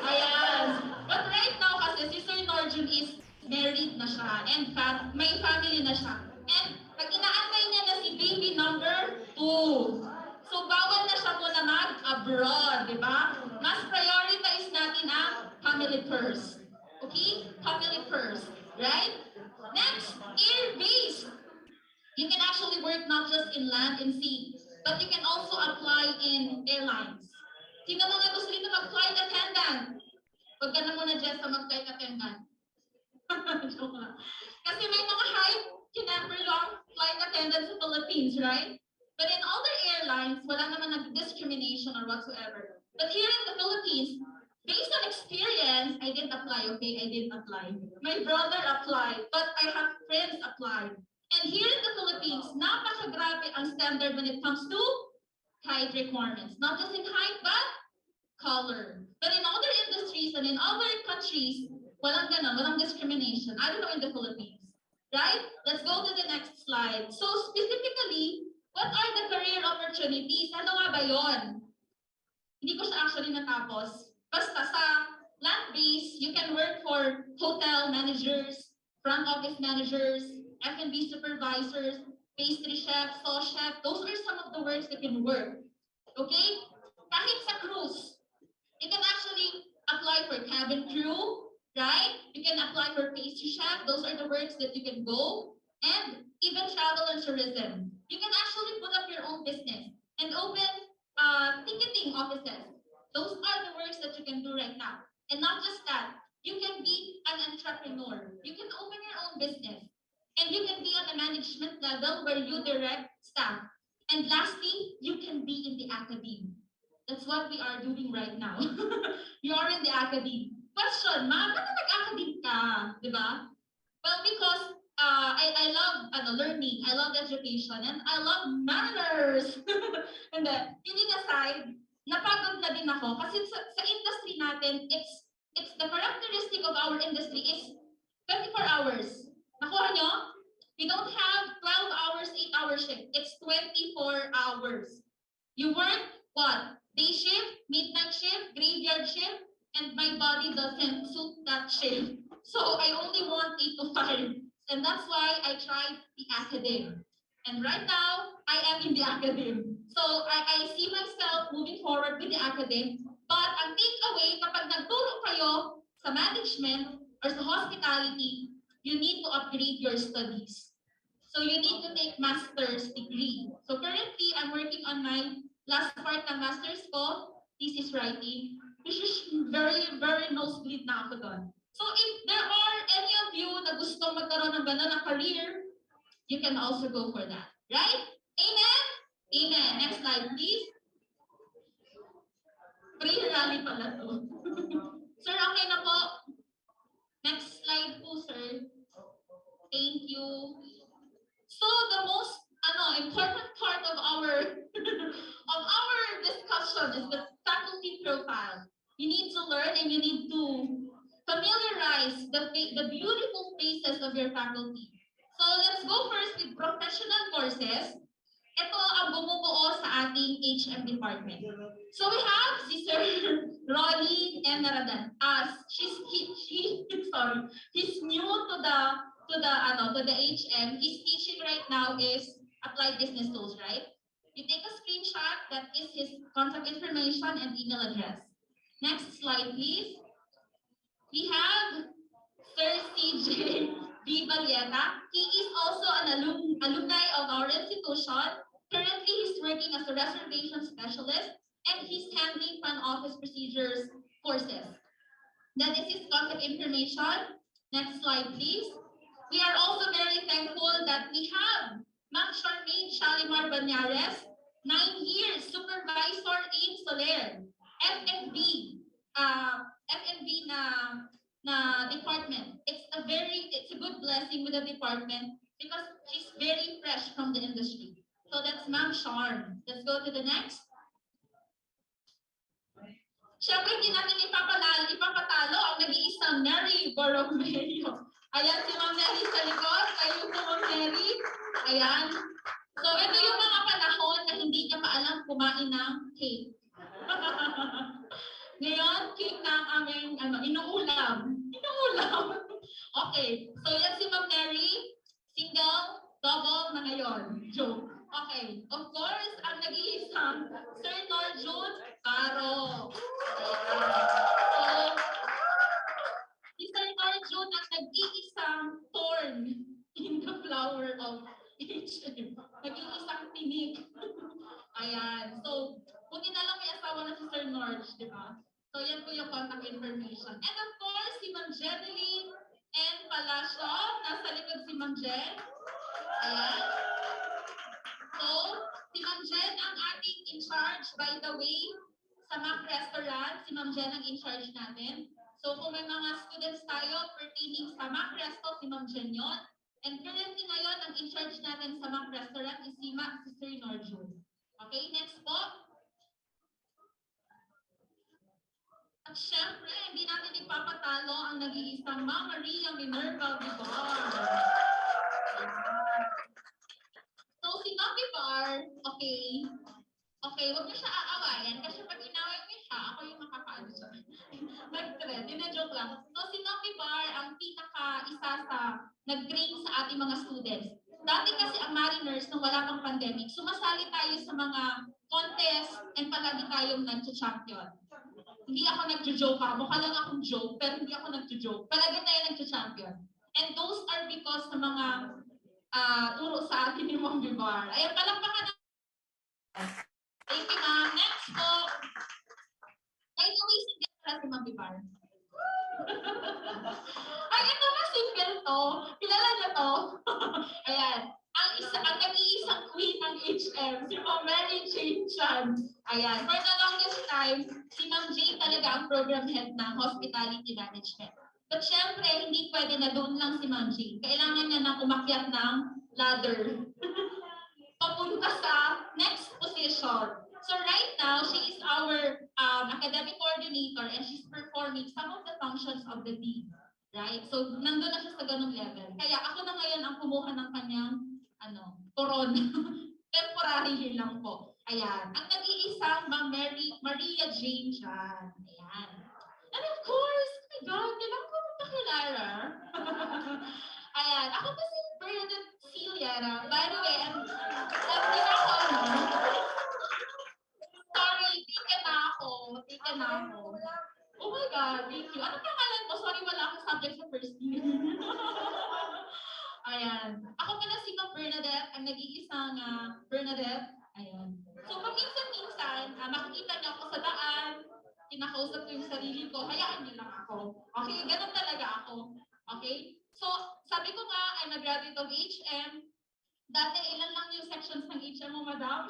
Ayan. But right now kasi si Sir Norjun is married na siya and may family na siya. And pag inaantay niya na si baby number 2, so bawal na siya muna mag-abroad, di ba? Mas prioritize natin ang family first. Okay? Family first. Right? Next, air-based. You can actually work not just in land and sea, but you can also apply in airlines. Sino mga gusto dito mag-flight attendant? Huwag ka na muna dyan sa mag-flight attendant. Kasi may mga high number long flight attendants sa Philippines, right? But in other airlines, wala naman discrimination or whatsoever. But here in the Philippines, based on experience, I didn't apply, okay? I didn't apply. My brother applied, but I have friends applied. And here in the Philippines, napakagrabe ang standard when it comes to height requirements. Not just in height, but color. But in other industries and in other countries, Walang ganon, walang discrimination. I don't know in the Philippines. Right? Let's go to the next slide. So specifically, what are the career opportunities? Ano nga ba yun? Hindi ko siya actually natapos. Basta sa land-based, you can work for hotel managers, front office managers, F&B supervisors, pastry chef, sauce chef. Those are some of the works that can work. Okay? Kahit sa cruise, you can actually apply for cabin crew, right? You can apply for pastry chef. Those are the works that you can go. And even travel and tourism. You can actually put up your own business and open ticketing offices. Those are the works that you can do right now. And not just that, you can be an entrepreneur. You can open your own business. And you can be on a management level where you direct staff. And lastly, you can be in the academy. That's what we are doing right now. You are in the academy. Question, ma'am, ano nag-academy ka? Diba? Well, because I love learning, I love education, and I love manners. And then, kidding aside, napagod na din ako kasi sa industry natin, it's the characteristic of our industry is 24 hours. Nakuha nyo? We don't have 12 hours, 8-hour shift. It's 24 hours. You work, what? Day shift, midnight shift, graveyard shift, and my body doesn't suit that shift. So I only want 8 to 5. And that's why I tried the academic. And right now, I am in the academic. So I see myself moving forward with the academic. But ang takeaway, kapag nagturo kayo sa management or sa hospitality, you need to upgrade your studies. So you need to take master's degree. So currently, I'm working on my last part ng master's ko, thesis writing, which is very, very nosebleed na ako doon. So if there are any of you na gusto magkaroon ng gano'n na career, you can also go for that. Right? Amen? Amen. Next slide, please. Pre-rally pala to. Sir, okay na po. Next slide po, sir. Thank you. So the most important part of our of our discussion is the faculty profile. You need to learn and you need to familiarize the beautiful faces of your faculty. So let's go first with professional courses. Ito ang bumubuo sa ating HM department. So we have si Sir Ronnie and Naradan. He's new to the HM. His teaching right now is applied business tools, right? You take a screenshot, that is his contact information and email address. Next slide, please. We have Sir CJ B. Balieta. He is also an alumni of our institution. Currently, he's working as a reservation specialist and he's handling front office procedures courses. That is his contact information. Next slide, please. We are also very thankful that we have Ma'am Charmaine Shalimar Banyares, 9 years, supervisor in Soler, FNB na department. It's a good blessing with the department because she's very fresh from the industry. So that's Ma'am Charm. Let's go to the next. Siyempre, hindi natin ipapatalo ang nag-iisang Mary Borromeo. Ayan si Ma'am Mary sa likod. Kayo po, Ma'am Mary. Ayan. So, ito yung mga panahon na hindi niya pa alam kumain ng cake. Ngayon, cake na ang aming inuulam. Inuulam. Okay. So, yan si Ma'am Mary. Single, double na ngayon. Joke. Okay. Of course, ang nag-iisang Sir Norjun Caro. So, si Sir Norjun ang nag-iisang thorn in the flower of HM. Nag-iisang tinik. Ayan. So, buti na lang may asawa na si Sir Norj, di ba? So, yan po yung contact information. And of course, si Ma'am Jeneline and Palacio. Nasa likod si Ma'am Jen. Ayan. So, si Ma'am Jen ang ating in-charge, by the way, sa Mac Restaurant. Si Ma'am Jen ang in-charge natin. So, kung may mga students tayo pertaining sa Mac Resto, si Ma'am Jen yun. And currently ngayon, ang in-charge natin sa Mac Restaurant is si Sir Norjun. Okay, next po. At syempre, hindi natin ipapatalo ang nag-iisang Ma'am Maria Minerva Vivar. So, si Ma'am Vivar, okay, huwag niyo siya aawayan kasi pag inaway niyo siya, ako yung makakaano siya. Nag-thread, joke lang. So, si Ma'am Vivar, ang isa sa nag-train sa ating mga students. Dati kasi ang Mariners, nung wala pang pandemic, sumasali tayo sa mga contest and palagi tayong nag-champion. Hindi ako nag-joke ha. Mukha lang akong joke, pero hindi ako nag-joke. Palagi tayo nag-champion. And those are because ng mga turo sa atin ni Ma'am Vivar. Ayan, palakpakan na. Thank you, ma'am. Next po. Ay, nawising din pala si Ma'am Vivar. Ay, ito na, simple to. Kilala niyo to. Ayan. Ang nag-iisang queen ng HM, si Ma'am Mary Jane Chan. Ayan. For the longest time, si Ma'am Jane talaga ang program head ng hospitality management. But syempre, hindi pwede na doon lang si Ma'am Jane. Kailangan niya na umakyat ng ladder. Papunta sa next position. So right now, she is our academic coordinator and she's performing some of the functions of the dean. Right? So nandun na siya sa ganung level. Kaya ako na ngayon ang kumuha ng kanyang corona. Temporary lang po. Ayan. Ang nag-iisang Ma'am Maria Jane Chan. Ayan. And of course, oh my God, kailangan ko magpakilala. Ayan. Ako kasi Bernadette Ciliera. By the way, hindi na ako sorry, tika na ako. Oh my God, thank you. Ano pangalan mo? Sorry, wala akong subject sa first year. Ayan. Ako pala si Ma'am Bernadette, ang nag-iisang Bernadette. Ayan. So, paminsan-minsan, makikita niyo ako sa daan, kinakausap ko yung sarili ko, hayaan niyo lang ako. Okay? Ganun talaga ako. Okay? So, sabi ko nga, I'm a graduate of HM. Dati, ilan lang yung sections ng HM mo, madam?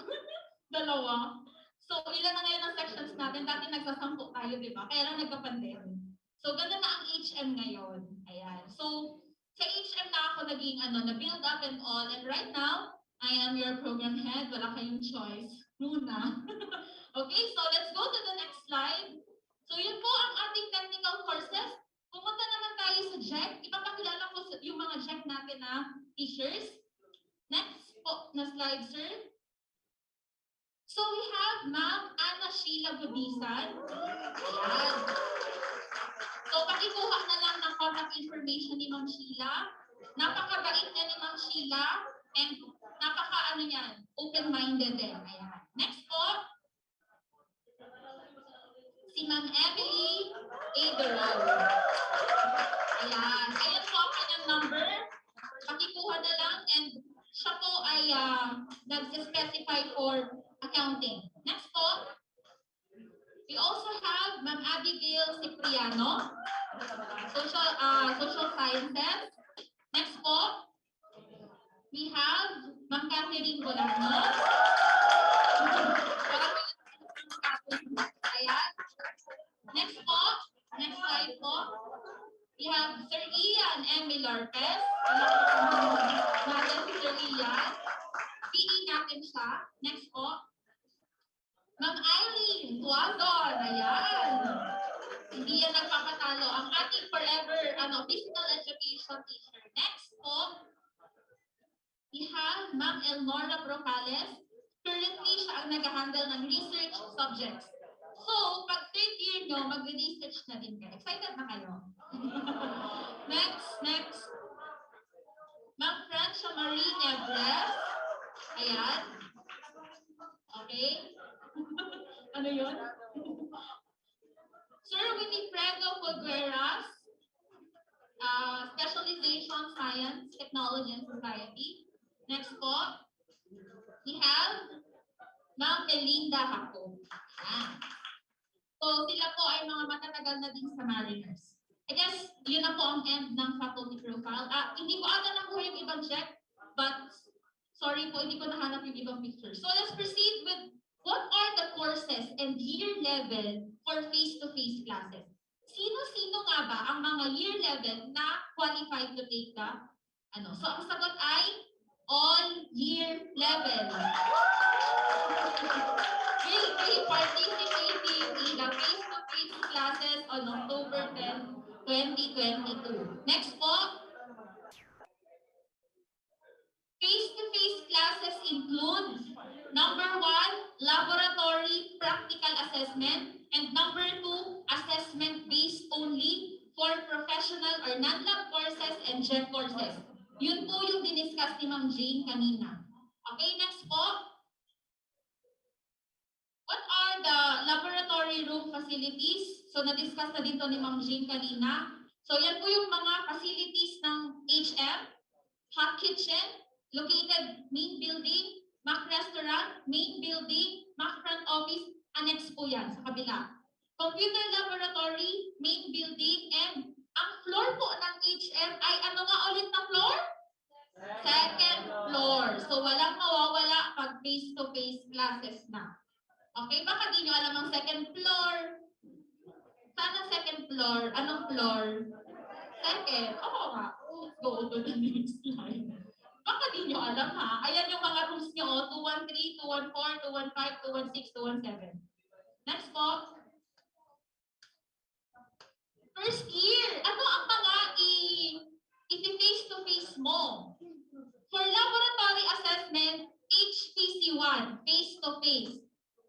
Dalawa. So, ilan na ngayon ang sections natin? Dati nagsasampu tayo, di ba? Kaya lang nagka-pandemic. So, ganun na ang HM ngayon. Ayan. So, sa HM na ako naging na-build up and all. And right now, I am your program head. Wala kayong choice. Muna. Okay, so let's go to the next slide. So, yun po ang ating technical courses. Pumunta naman tayo sa JEC. Ipapakilala ko yung mga JEC natin na teachers. Next po na slide, sir. So we have Ma'am Ana Sheila Budisan. Ayan. So pakikuha na lang ng contact information ni Ma'am Sheila. Napakabait niya ni Ma'am Sheila and open-minded din. Ayan. Next po. Si Ma'am Emily Aderal. Ayan. Ayan po ang kanyang number. Pakikuha na lang and siya po ay nag-specify for accounting. Next po, we also have Ma'am Abigail Cipriano, social sciences. Next po, we have Ma'am Catherine Bolano. Ayan. Next po, next slide po, we have Sir Ian M. Larpes. Natin si Sir Ian. PE natin siya. Next po. Ma'am Eileen Tuazon. Ayan. Hindi yan nagpapatalo. Ang ating forever physical education teacher. Next po. We have Ma'am Elnora Brocales. Currently, siya ang nag-handle ng research subjects. So, pag third year nyo, mag-research na din kayo. Excited na kayo? Next. Ma'am Francia Marie Nebres. Ayan. Okay. Ano yun? Sir Winifredo Cogueras. Specialization Science, Technology, and Society. Next po. We have Ma'am Melinda Haco. Ayan. So, sila po ay mga matatagal na din sa Mariners. I guess, yun na po ang end ng faculty profile. Hindi ko ata nakuha yung ibang check, but sorry po, hindi ko nahanap yung ibang picture. So, let's proceed with what are the courses and year level for face-to-face classes. Sino-sino nga ba ang mga year level na qualified to take the, So, ang sagot ay all year level. Will be participating in the face-to-face classes on October 10, 2022. Next po. Face-to-face classes include number 1, laboratory practical assessment, and number 2, assessment-based only for professional or non-lab courses and GEP courses. Yun po yung diniscuss ni Ma'am Jane kanina. Okay, next po. What are the laboratory room facilities? So, na-discuss na dito ni Ma'am Jane kanina. So, yan po yung mga facilities ng HM, hot kitchen, located main building, Mac restaurant, main building, Mac front office, annex po yan sa kabila. Computer laboratory, main building, and ang floor po ng HM ay ano nga ulit na floor? Second floor. So walang mawawala pag face-to-face classes na. Okay, baka di nyo alam ang second floor. Saan ang second floor? Anong floor? Second. Oo nga. Let's go to the next slide. Baka di nyo alam ha. Ayan yung mga rooms nyo. 213, 214, 215, 216, 217. Next po. First year. Ano ang mga i-face-to-face mo? For laboratory assessment, HPC1, face-to-face.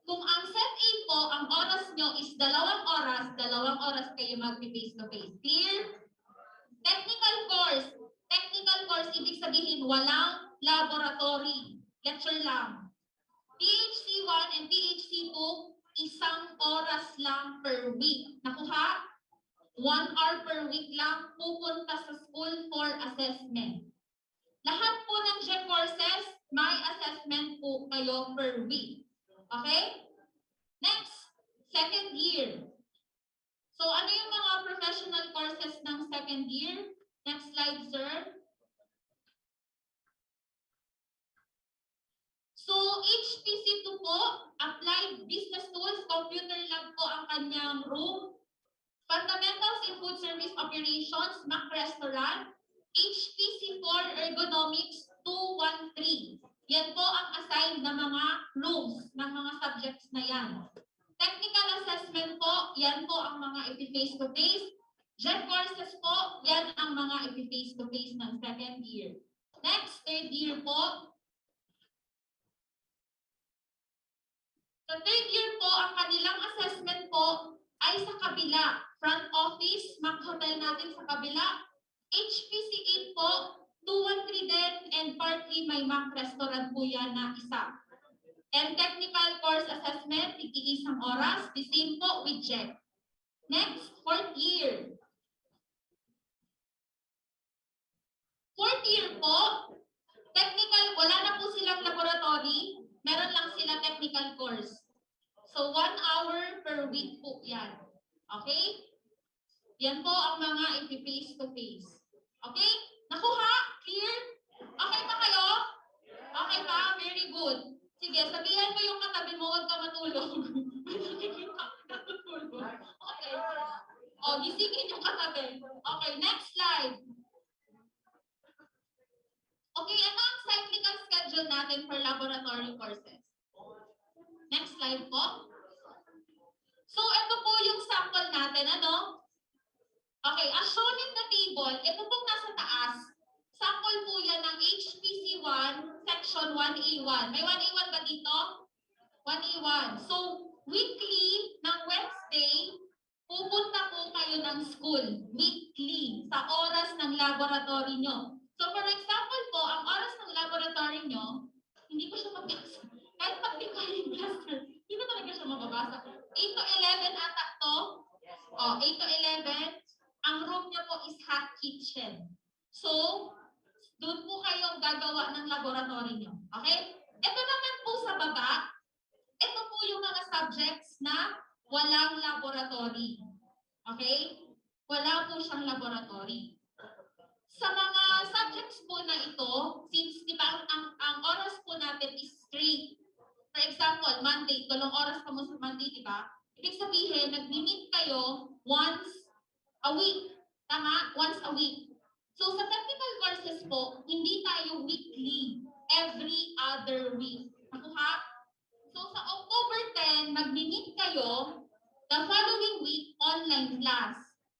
Kung ang set A po, ang oras nyo is 2 oras kayo mag-face-to-face. Clear? Technical course. Technical course, ibig sabihin walang laboratory. Lecture lang. PHC1 and PHC2, 1 oras lang per week. Nakuha? 1 hour per week lang pupunta sa school for assessment. Lahat po ng GEP courses, may assessment po kayo per week. Okay? Next, second year. So ano yung mga professional courses ng second year? Next slide, sir. So, HPC2 po, Applied Business Tools, Computer Lab po ang kanyang room. Fundamentals in Food Service Operations, Mac Restaurant. HPC4, Ergonomics 213. Yan po ang assigned na mga rooms ng mga subjects na yan. Technical assessment po, yan po ang mga face-to-face. GEP courses po, yan ang mga face-to-face ng second year. Next, third year po. Sa third year po, ang kanilang assessment po ay sa kabila. Front office, Mac Hotel natin sa kabila. HPC8 po, 213 din, and partly may Mac restaurant po yan na isa. And technical course assessment, tig-iisang oras, the same po with GEP. Next, fourth year. Fourth year po, technical, wala na po silang laboratory, meron lang sila technical course. So 1 hour per week po yan. Okay? Yan po ang mga face-to-face. Okay? Nakuha? Clear? Okay pa kayo? Okay pa? Very good. Sige, sabihan mo yung katabi mo, huwag ka matulog. Okay. O, gisingin yung katabi. Okay, next slide. Okay, ano ang cyclical schedule natin for laboratory courses? Next slide po. So, ito po yung sample natin, ano? Okay, as shown in the table, ito pong nasa taas, sample po yan ng HPC1, section 1A1. May 1A1 ba dito? 1A1. So, weekly ng Wednesday, pupunta po kayo ng school. Weekly, sa oras ng laboratory nyo. So, for example po, ang oras ng laboratory nyo, hindi ko siya mabasa. Kahit pag-decline cluster, hindi ko talaga siya mababasa. 8 to 11 ata to. O, 8 to 11. Ang room nyo po is hot kitchen. So, doon po kayong gagawa ng laboratory nyo. Okay? Ito naman po sa baba, ito po yung mga subjects na walang laboratory. Okay? Wala po siyang laboratory. Sa mga subjects po na ito, since di ba ang oras po natin is straight. For example, Monday, 2 oras pa mo sa Monday, di ba? Ibig sabihin, nag-meet kayo once a week. Tama? Once a week. So sa technical courses po, hindi tayo weekly. Every other week. Nakuha? So sa October 10, mag-meet kayo. The following week, online class.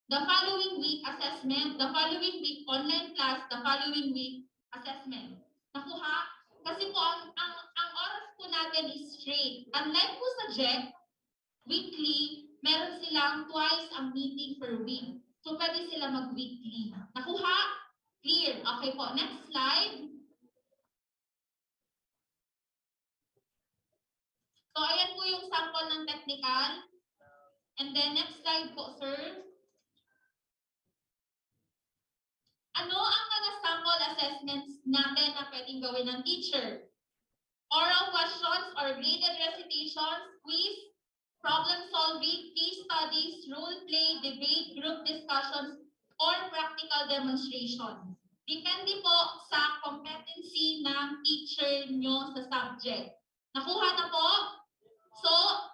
The following week, assessment. The following week, online class. The following week, assessment. Nakuha? Kasi po, ang oras po natin is straight. Unlike po sa JEC, weekly, meron silang twice ang meeting per week. So, pwede sila mag-weekly. Nakuha? Clear. Okay po. Next slide. So, ayan po yung sample ng technical. And then, next slide po, sir. Ano ang mga sample assessments natin na pwedeng gawin ng teacher? Oral questions or graded recitations, quiz, problem solving, case studies, role play, debate, group discussions, or practical demonstration. Depende po sa competency ng teacher nyo sa subject. Nakuha na po? So,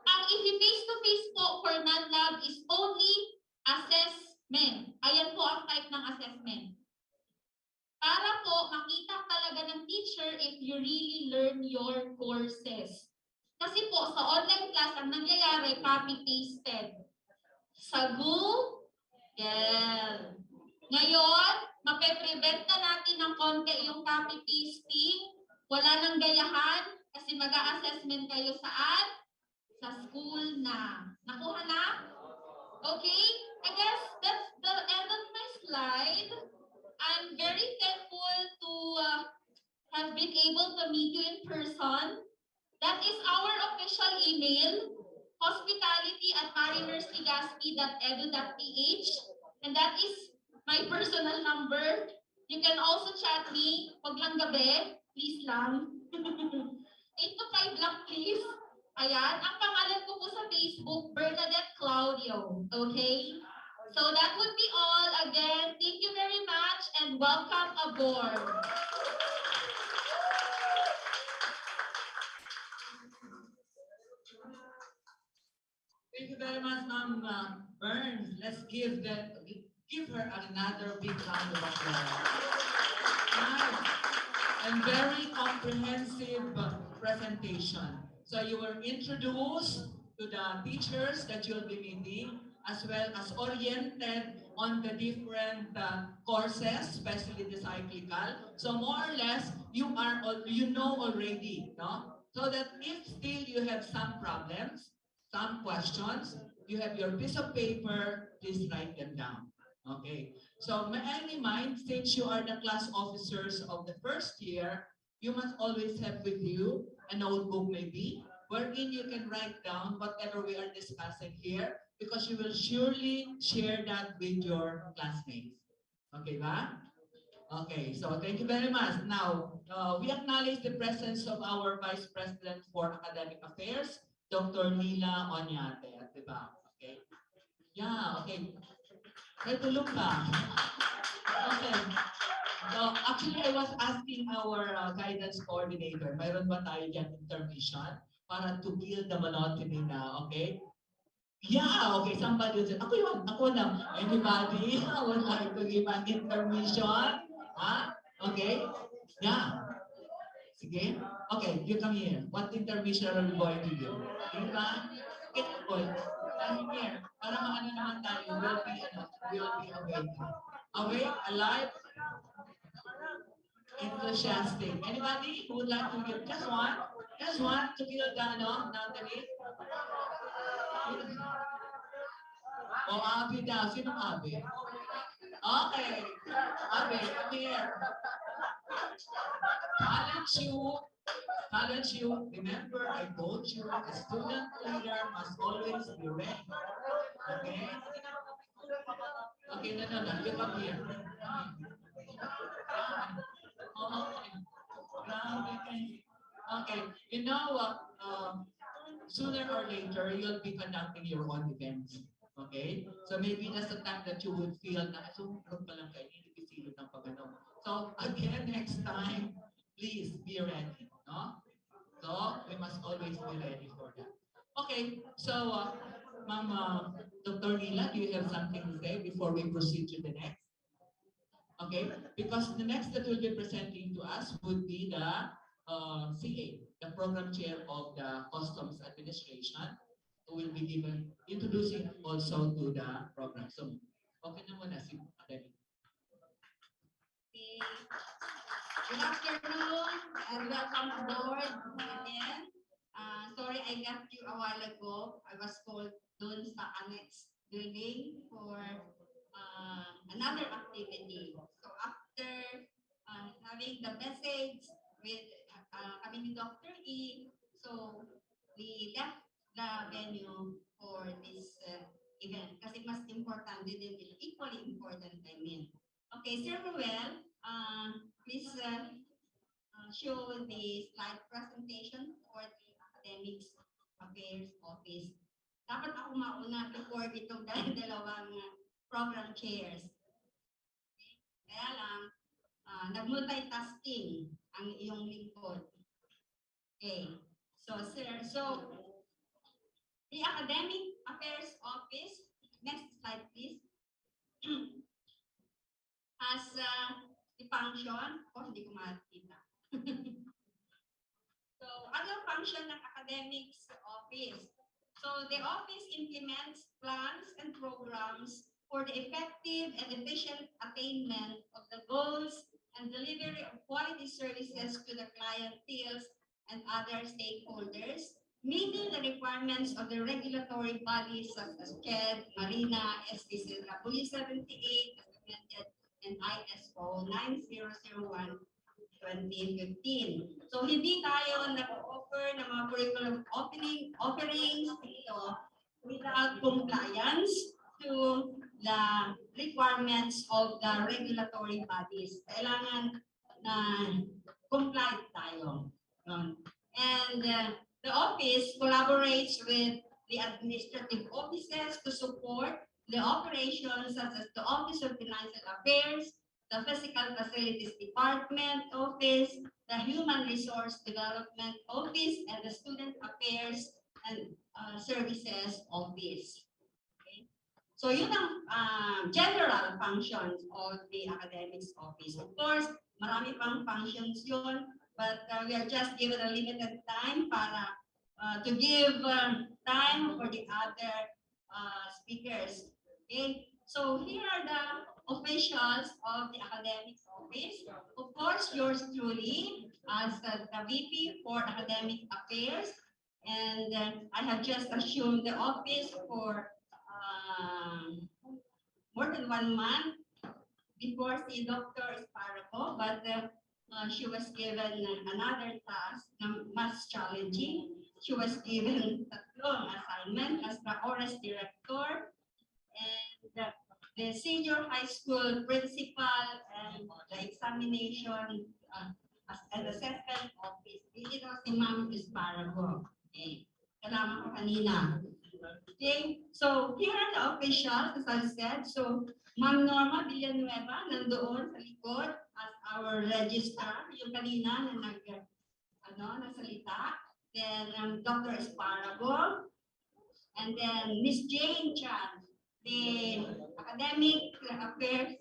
ang i-face-to-face po for non-lab is only assessment. Ayan po ang type ng assessment. Para po makita talaga ng teacher if you really learn your courses. Kasi po sa online class, ang nangyayari, copy-pasted. Sa Google. Ngayon, mape-prevent na natin ng konti yung copy-pasting. Wala nang gayahan kasi mag-a-assessment kayo saan? Sa school na. Nakuha na? Okay? I guess that's the end of my slide. I'm very thankful to have been able to meet you in person. That is our official email, hospitality@marinerslegaspi.edu.ph, and that is my personal number. You can also chat me, wag lang gabi, please lang. 8 to 5 lang, please. Ayan, ang pangalan ko po sa Facebook, Bernadette Claudio. Okay? So that would be all. Again, thank you very much and welcome aboard. Thank you very much, Ma'am Burns. Let's give her another big round of applause. Nice. And very comprehensive presentation. So you were introduced to the teachers that you'll be meeting, as well as oriented on the different courses, especially the cyclical. So more or less, you know already, no? So that if still you have some problems, some questions, you have your piece of paper, please write them down. Okay. So may I remind, since you are the class officers of the first year, you must always have with you a notebook maybe, wherein you can write down whatever we are discussing here, because you will surely share that with your classmates. Okay ba? Okay, so thank you very much. Now, we acknowledge the presence of our Vice President for Academic Affairs, Dr. Nila Onyate, at the back. Okay? Yeah, okay. May tulog ka. Okay. So, actually, I was asking our guidance coordinator, mayroon ba tayo dyan intermission para to kill the monotony na, okay? Yeah, okay, somebody would say, ako na. Anybody would like to give an intermission? Huh? Okay? Yeah. Sige? Okay, you come here. What intermission are we going to do? Diba? Get the point. Come here. Para maano naman tayo, we'll be awake. Awake, alive, enthusiastic. Anybody who would like to give just one to kill the Natalie? O Abi daw. Sino Abi? Okay. Abi, come here. Challenge you. Remember, I told you, a student leader must always be ready. Okay? Okay, no. You come here. Okay. You know what? Sooner or later, you'll be conducting your own events. Okay? So maybe that's the time that you would feel na, so, pa lang kayo, hindi pisilod ng pagano. So, again, next time, please be ready. No? So, we must always be ready for that. Okay, so, Ma'am Dr. Nila, do you have something to say before we proceed to the next? Okay, because the next that will be presenting to us would be the CA, the program chair of the Customs Administration, who will be introducing also to the program. So, Okay na muna si Madali. Okay. Good afternoon and welcome aboard again. Sorry I left you a while ago. I was called doon sa annex building for another activity. So after having the message with kami ni Dr. E, so we left the venue for this event kasi mas important din, equally important I mean. Okay, Sir Ruel, please show the slide presentation for the Academics Affairs Office. Dapat ako mauna before itong dalawang program chairs. Okay. Kaya lang, nag-multitasking ang iyong lingkod. Okay. So, sir, the Academic Affairs Office, next slide please, has the function, hindi ko makikita. So, ano function ng Academics Office? So, the office implements plans and programs for the effective and efficient attainment of the goals and delivery of quality services to the clienteles and other stakeholders, meeting the requirements of the regulatory bodies such as CHED, Marina, SDC, Police 78, as amended, and ISO 9001 2015. So, hindi tayo nag-offer ng mga curriculum offerings dito without compliance to the requirements of the regulatory bodies. Kailangan na comply tayo. And the office collaborates with the administrative offices to support the operations such as the Office of Financial Affairs, the Physical Facilities Department Office, the Human Resource Development Office, and the Student Affairs and Services Office. Okay. So yun ang general functions of the Academics Office. Of course, marami pang functions yun, but we are just given a limited time para to give time for the other speakers. Okay. So here are the officials of the Academics Office. Of course, yours truly as the VP for Academic Affairs. And I have just assumed the office for more than 1 month before si Dr. Esparaco, but she was given another task na mas challenging. She was given tatlong assignment as the ORAS director and the senior high school principal and the examination as an assessment office. Ito si Ma'am Esparago. Okay. Kailangan ko kanina. Okay. So here are the officials, as I said. So Ma'am Norma Villanueva nandoon sa likod as our registrar. Yung kanina na nasalita. Then Dr. Esparago. And then Miss Jane Chan, the Academic Affairs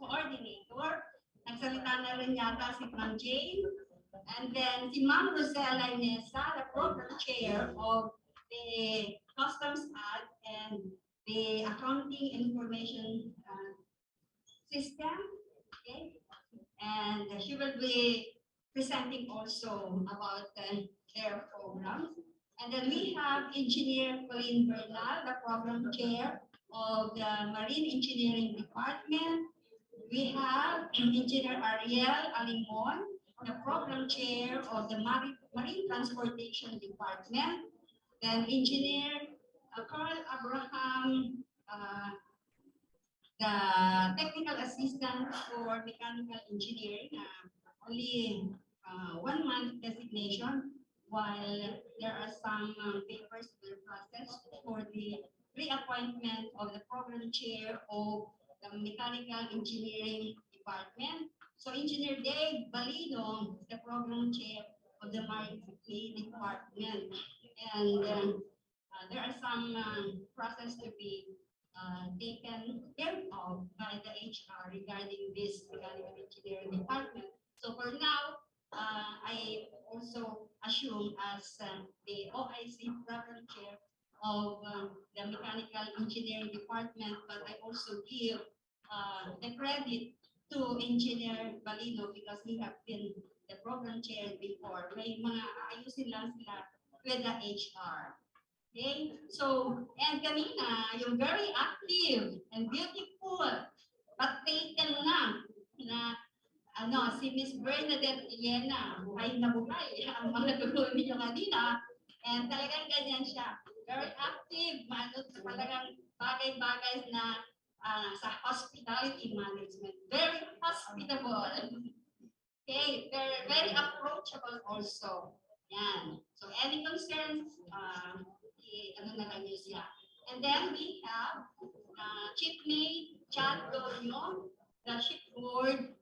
Coordinator. Nagsalita na rin yata si Ma'am Jane. And then si Ma'am Rosella Inesa, the Program Chair of the Customs Act and the Accounting Information System. Okay? And she will be presenting also about their programs. And then we have Engineer Colleen Bernal, the Program Chair of the Marine Engineering Department. We have Engineer Ariel Alimon, the Program Chair of the Marine Transportation Department. Then Engineer Carl Abraham, the Technical Assistant for Mechanical Engineering, only 1 month designation, while there are some papers to be processed for the reappointment of the Program Chair of the Mechanical Engineering Department. So Engineer Dave Balino, the Program Chair of the Marine Department. And there are some process to be taken care of by the HR regarding this Mechanical Engineering Department. So for now, I also assume as the OIC Program Chair of the mechanical engineering department, but I also give the credit to Engineer Balino because he have been the program chair before. May mga ayusin lang sila with the HR. Okay? So, and kanina, yung very active and beautiful, but taken na si Miss Bernadette Iena ay nabuhay ang mga guro ninyo kanina. And talagang ganyan siya. Very active, talagang bagay-bagay na sa hospitality management. Very hospitable. Okay, very, very approachable also. Yan. So any concerns, ano na lang yun siya. And then we have Chief May Chad Donyo, the shipboard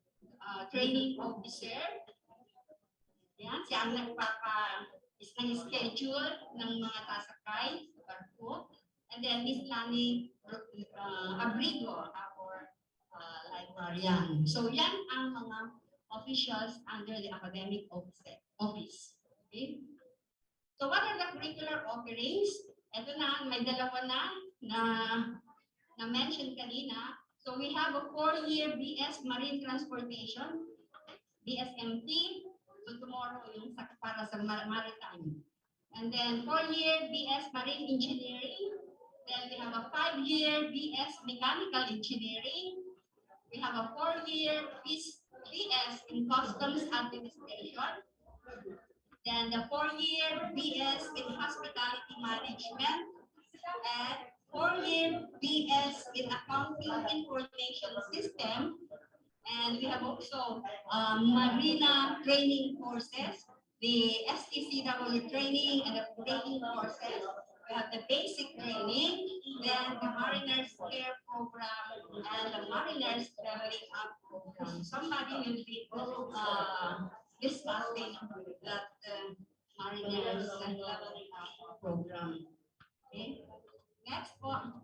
training officer. Yan, siya ang nag-schedule ng mga sasakay sa barko. And then Miss Lani Abrigo, our librarian. So yan ang mga officials under the academic office. Okay? So what are the curricular offerings? Ito na, may dalawa na mention kanina. So we have a 4-year BS Marine Transportation, BSMT. So tomorrow yung para sa maritime. And then 4-year BS Marine Engineering. Then we have a 5-year BS Mechanical Engineering. We have a 4-year BS in Customs Administration. Then the 4-year BS in Hospitality Management. And 4-year BS in Accounting Information System. And we have also Marina training courses, the STCW training and the training courses. We have the basic training, then the Mariners Care Program, and the Mariners Leveling Up Program. Somebody will be discussing that Mariners Leveling Up Program. Okay. Next one.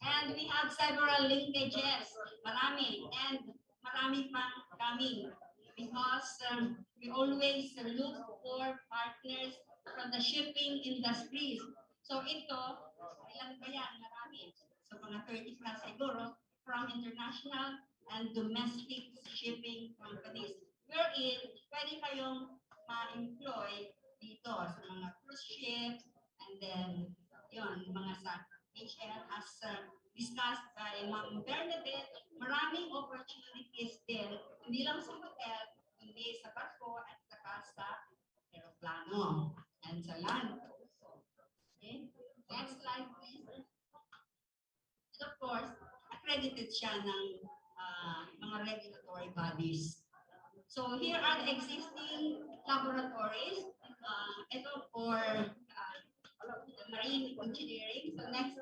And we have several linkages, marami, and marami pang coming because we always look for partners from the shipping industries. So ito, ilan ba yan? Marami. So mga 30 plus siguro from international and domestic shipping companies. Wherein, pwede kayong ma-employ dito sa mga cruise ships and then yun, mga sa HL as discussed by Ma'am Bernadette, maraming opportunities din, hindi lang sa hotel, kundi sa barko at saka sa aeroplano and sa land. Okay? Next slide, please. And of course, accredited siya ng mga regulatory bodies. So here are the existing laboratories. Ito for marine engineering. So next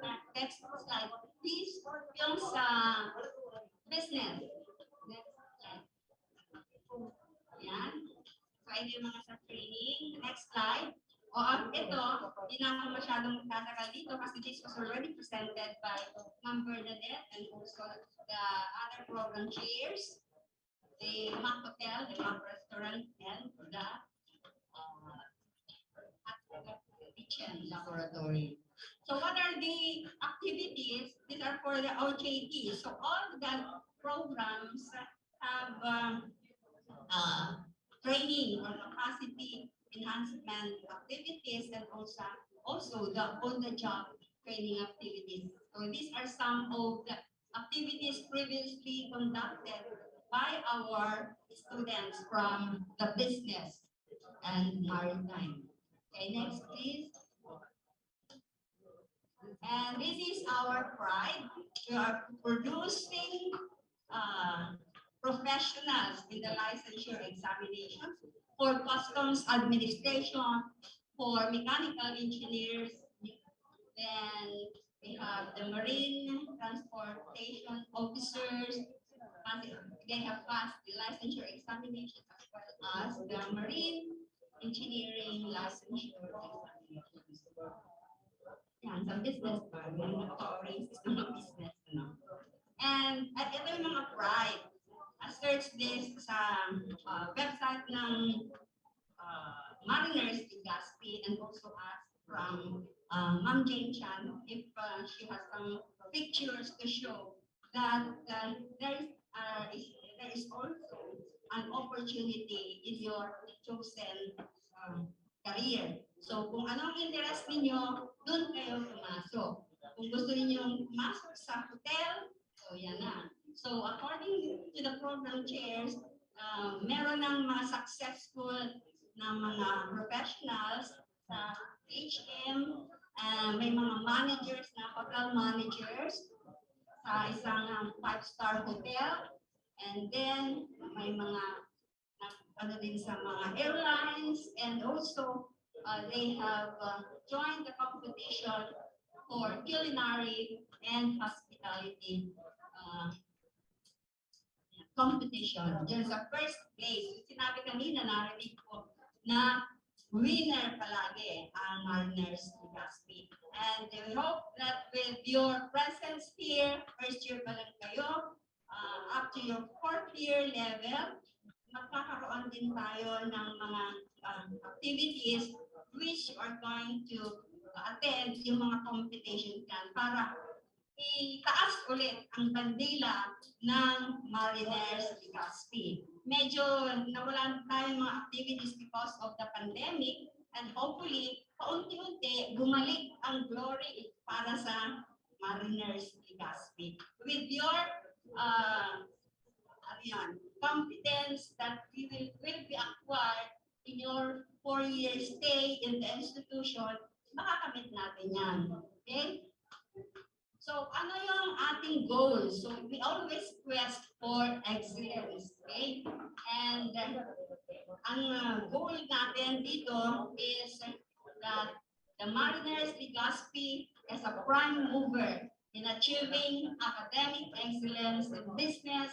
slide, please. Yung sa business. Next slide. Yan. So ito yung mga sa training. Next slide. Ito, hindi na ako masyadong magtatagal dito kasi this was already presented by Ma'am Bernadette and also the other program chairs, the Mac Hotel, the Mac Restaurant, and the kitchen laboratory. So what are the activities? These are for the OJT. So all the programs have training or capacity enhancement activities and also the on-the-job training activities. So these are some of the activities previously conducted by our students from the business and maritime. Okay, next please. And this is our pride. We are producing professionals in the licensure examinations for customs administration, for mechanical engineers. Then we have the marine transportation officers. They have passed the licensure examination as well as the marine engineering licensure examinations. Yan, sa business pa, yung monitoring system ng business. And ito yung mga pride. Search this sa website ng Mariners Legazpi and also us from Ma'am Jane Chan, if she has some pictures to show that there is also an opportunity in your chosen career. So kung anong interest ninyo, doon kayo pumasok. Kung gusto ninyong pumasok sa hotel, so yan na. So according to the program chairs, meron ng mga successful na mga professionals sa HM, may mga managers na hotel managers sa isang five-star hotel, and then may mga ano din sa mga airlines, and also they have joined the competition for culinary and hospitality competition. Diyan sa first place, sinabi kanina, narinig ko na winner palagi ang Mariners Legazpi. And we hope that with your presence here, first year pa lang kayo, up to your fourth year level, magkakaroon din tayo ng mga activities which are going to attend yung mga competition plan para itaas ulit ang bandila ng Mariners Legazpi. Medyo nawalan tayong mga activities because of the pandemic, and hopefully, paunti-unti, bumalik ang glory para sa Mariners Legazpi. With your competence that will be acquired in your 4-year stay in the institution, makakamit natin yan. Okay? So, ano yung ating goal? So, we always quest for excellence, okay? And ang goal natin dito is that the Mariners Legazpi is a prime mover in achieving academic excellence in business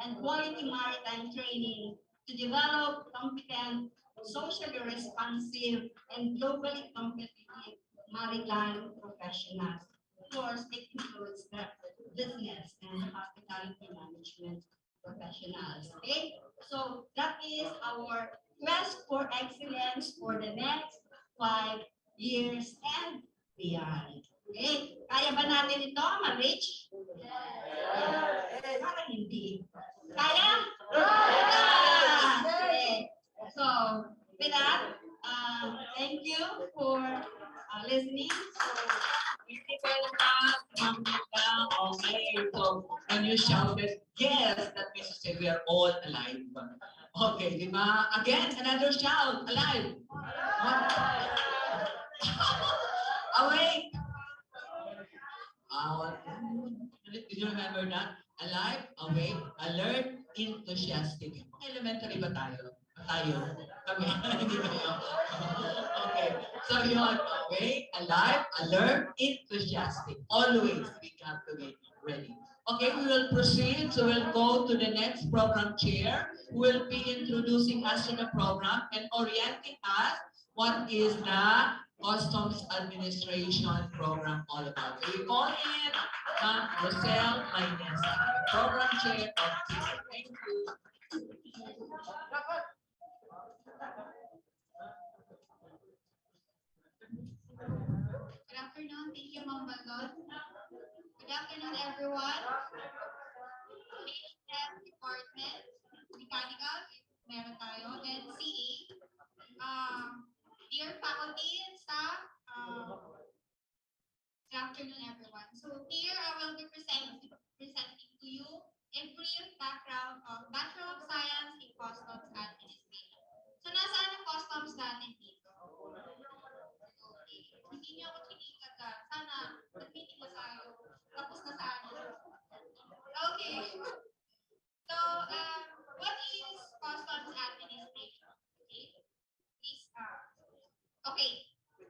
and quality maritime training to develop competent, socially responsive, and globally competitive maritime professionals. Of course, it includes the business and hospitality management professionals. Okay, so that is our quest for excellence for the next 5 years and beyond. Okay, kaya ba natin ito ma-reach? Parang hindi. Kaya? Okay. So, with that, thank you for listening. Okay, so when you shouted yes, that means to say we are all alive. Okay, di ba? Again, another shout, alive. Awake. Did you remember that? Alive, awake, alert, enthusiastic. Elementary ba tayo? Tayo. Kami. Okay. So yun, awake, alive, alert, enthusiastic. Always we have to be ready. Okay, we will proceed. So we'll go to the next program chair who will be introducing us to the program and orienting us what is the Customs Administration program all about. So we call in Rosel Maynesa, program chair of TISA. Thank you. Good afternoon. Thank you, Ma'am Balot. Good afternoon, everyone. HM Department, Mechanical, meron tayo, and CA. Dear faculty and staff, good afternoon, everyone. So here I will be presenting to you a brief background of Bachelor of Science in Customs Administration. So nasaan ang customs natin dito? Hindi niyo ako chinikat ka. Sana nag-meeting na tayo. Tapos na sana. Okay. So, what is customs administration? Okay. Please, okay.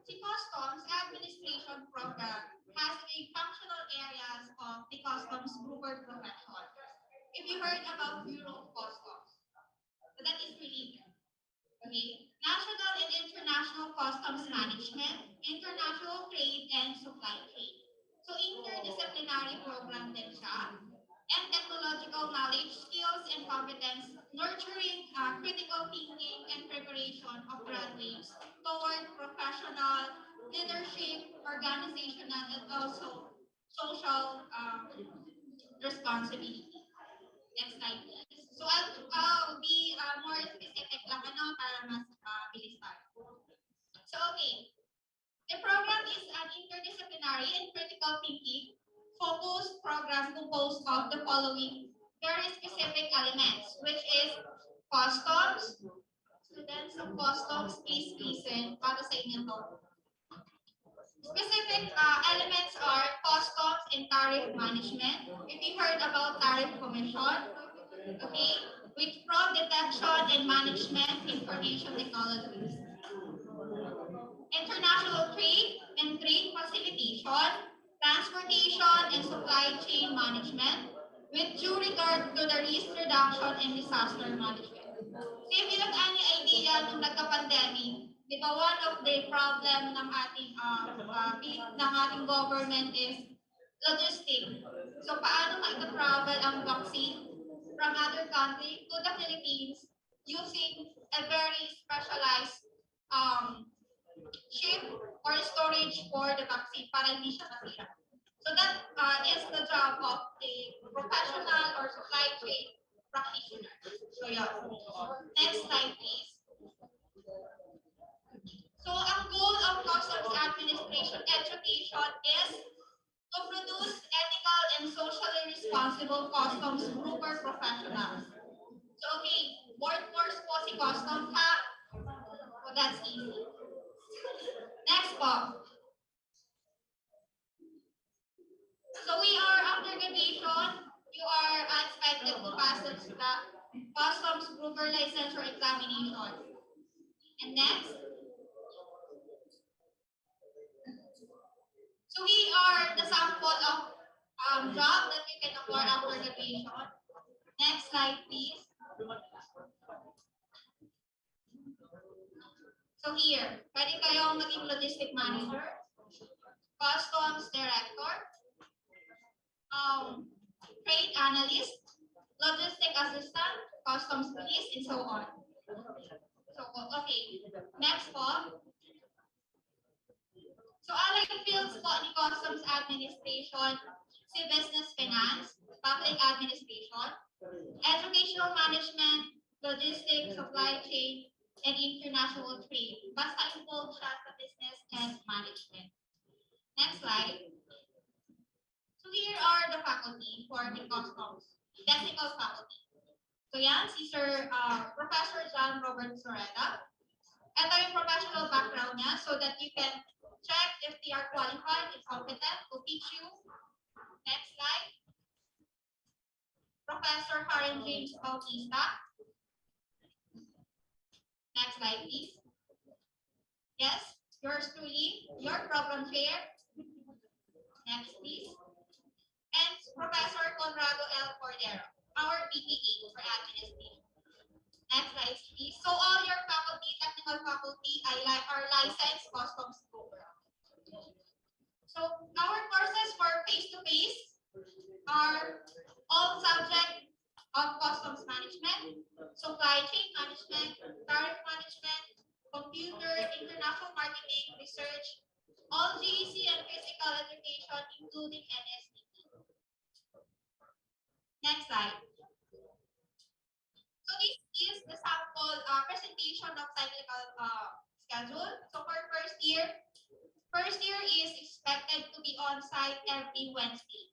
The Customs Administration Program has a functional areas of the customs grouper profession. If you heard about Bureau of Customs, that is illegal. Okay. National and international customs management, international trade and supply chain. So interdisciplinary program din siya. And technological knowledge, skills, and competence, nurturing critical thinking and preparation of graduates toward professional leadership, organizational, and also social responsibility. Next slide, please. So I'll be more specific lang ano para mas bilis tayo. So okay, the program is an interdisciplinary and critical thinking focused program composed of the following very specific elements, which is customs. Students of customs, please listen para sa inyo to. Specific elements are customs and tariff management. If you heard about tariff commission, okay, with fraud detection and management information technologies. International trade and trade facilitation, transportation and supply chain management, with due regard to the risk reduction and disaster management. So if you have any idea nung nagka-pandemic, di ba one of the problem ng ating government is logistics. So paano maika-travel ang vaccine from other country to the Philippines using a very specialized ship or storage for the vaccine para hindi siya masira. So that is the job of the professional or supply chain practitioner. So yeah. Next slide, please. So ang goal of Customs Administration education is to produce ethical and socially responsible customs grouper professionals. So okay, workforce po si customs ha. So that's easy. Next po. So we are after graduation, you are expected to pass the customs grouper licensure examination. And next. So we are the sample of job that you can acquire after graduation. Next slide, please. So here, pwede kayong maging logistic manager, customs director, trade analyst, logistic assistant, customs police, and so on. So, okay. Next po. So, allied fields po ni Customs Administration, si Business Finance, Public Administration, Educational Management, Logistics, Supply Chain, and International Trade. Basta involved siya sa business and management. Next slide. So here are the faculty for the customs, technical faculty. So yan, si Sir Professor John Robert Soreta. Ito yung professional background niya so that you can check if they are qualified and competent to teach you. Next slide. Professor Karen James Bautista. Next slide, please. Yes, yours truly, your program chair. Next, please. And Professor Conrado L. Cordero, our PPA for administration. Next slide, please. So all your faculty, technical faculty, are licensed customs program. So our courses for face-to-face are all subject of customs management, supply chain management, tariff management, computer, international marketing, research, all GEC and physical education, including NSDT. Next slide. So this is the sample presentation of cyclical schedule. So for first year is expected to be on site every Wednesday.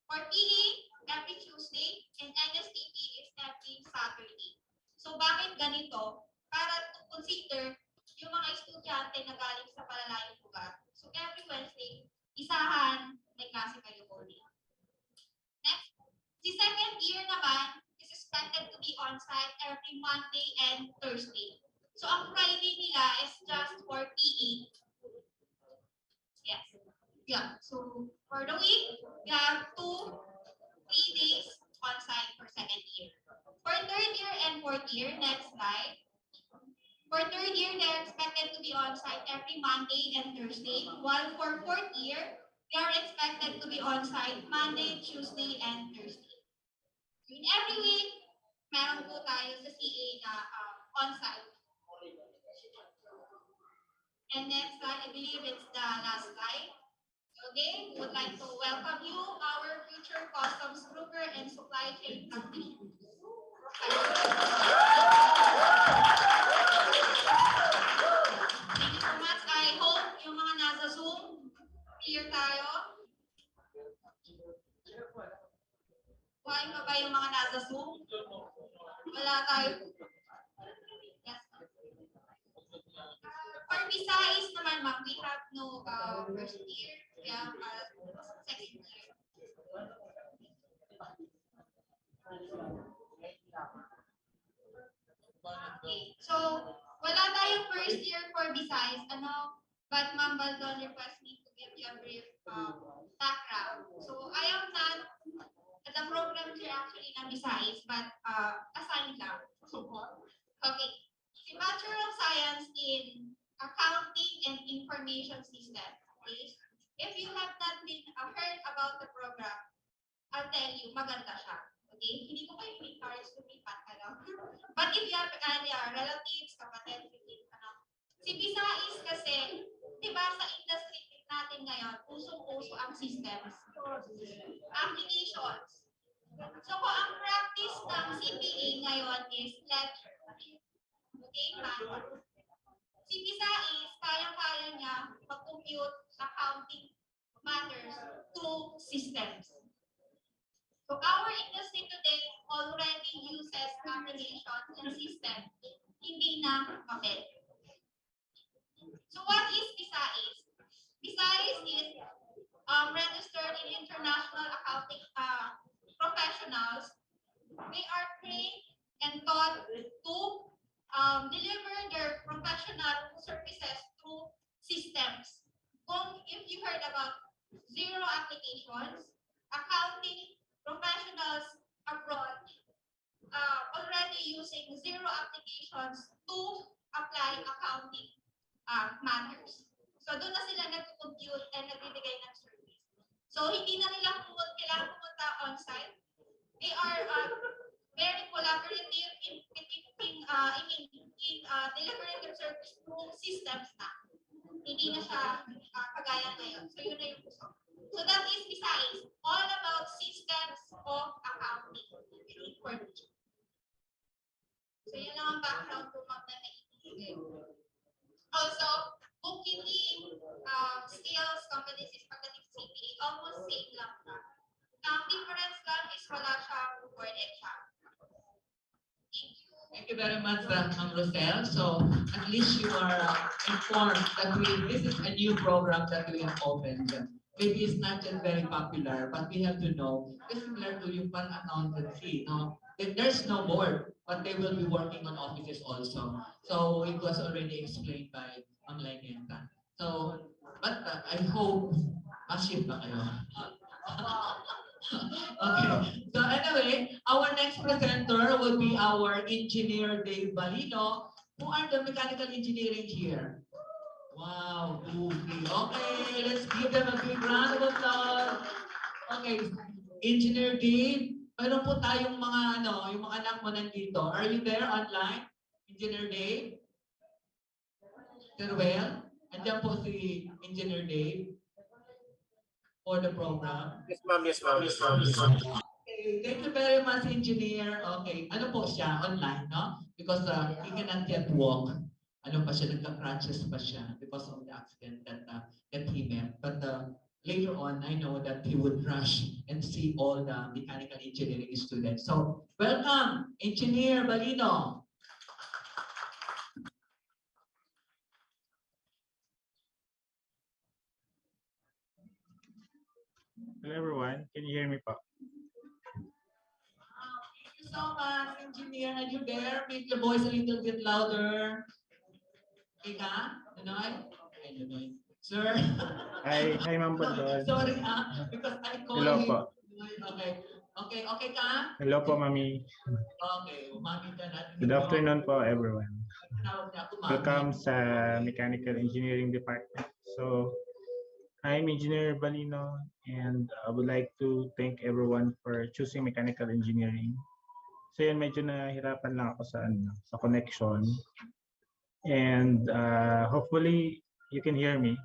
For PE, every Tuesday, and NSTP is every Saturday. So bakit ganito? Para to consider yung mga estudyante na galing sa palalayong lugar. So every Wednesday, isahan, may klase kayo ulit. Next, the second year naman is expected to be on site every Monday and Thursday. So ang Friday nila is just for PE. Yes. Yeah. So for the week, you have 2-3 days on site for second year. For third year and fourth year, next slide. For third year, they're expected to be on site every Monday and Thursday, while for fourth year, they are expected to be on site Monday, Tuesday, and Thursday. In every week, meron po tayo sa CA na on site. And next slide, I believe it's the last slide. Okay, we would like to welcome you, our future customs broker and supply chain practitioners. Thank you so much. I hope yung mga nasa Zoom, clear tayo. Kuhain pa ba yung mga nasa Zoom? Wala tayo. Yes. For Visayas naman, ma'am, we have no first year. We have second year. Okay. So, wala tayong first year for Visayas. But Ma'am Baldon request me to give you a brief background. So, I am not the program chair actually ng Visayas, but assigned lang. Okay. The Bachelor of Science in Accounting and Information System. Okay? If you have not been heard about the program, I'll tell you, maganda siya. Okay? Hindi ko kayo encourage to be pat, But if you have relatives, kapatid, si Visayas kasi, di ba sa industry natin ngayon, usong-uso ang systems, applications. So kung ang practice ng CPA ngayon is ledger. Okay, manual. Si Visayas, kaya-kaya niya mag-compute accounting matters through systems. So our industry today already uses applications and systems, hindi na papel. So what is Visayas? Visayas is registered in international accounting professionals. They are trained and taught to deliver their professional services through systems. If you heard about zero applications, accounting professionals abroad already using zero applications to apply accounting matters. So doon na sila nag-compute and nagbibigay ng service. So hindi na nila kailangan pumunta on-site. They are very collaborative in delivering their service through systems na. Hindi na siya kagaya ngayon. So yun na yung gusto. So that is Visayas, all about systems of accounting and information. So yun lang ang background ko mga naibigay. Also, bookkeeping, skills, competencies pagdating sa CPA, almost same lang siya. Ang difference lang is wala siyang word exam. Thank you very much, Ma'am Rosel. So at least you are informed that this is a new program that we have opened. Maybe it's not just very popular, but we have to know. It's similar to yung pan-accountancy. No? There's no board, but they will be working on offices also. So it was already explained by Ma'am Lenienta. So, but I hope masip ba kayo? Okay. So anyway, our next presenter will be our engineer Dave Balino. Who are the mechanical engineering here? Wow, okay, let's give them a big round of applause. Okay, Engineer Dave, mayroon po tayong mga yung mga anak mo nandito. Are you there online? Engineer Dave? Terwell? Andiyan po si Engineer Dave for the program. Yes, ma'am. Yes, ma'am. Yes, ma'am. Yes, ma'am. Okay, thank you very much, Engineer. Okay, ano po siya? Online, no? Because he cannot yet walk. Ano pa siya, nagka-crutches pa siya because of the accident that he met. But later on, I know that he would rush and see all the mechanical engineering students. So, welcome, Engineer Balino. Hello, everyone. Can you hear me po? Thank you so much, Engineer. Are you there? Make your voice a little bit louder. Ika? Nonoy? Okay, Nonoy. Sir? Hi, Ma'am Baldon. Sorry, because I call Hello him. po. Okay ka? Hello po, Mami. Okay, umami ka natin. Good afternoon po, everyone. Welcome sa Mechanical Engineering Department. So, I'm Engineer Balino, and I would like to thank everyone for choosing Mechanical Engineering. So yun, medyo nahirapan lang ako sa connection. And hopefully, you can hear me.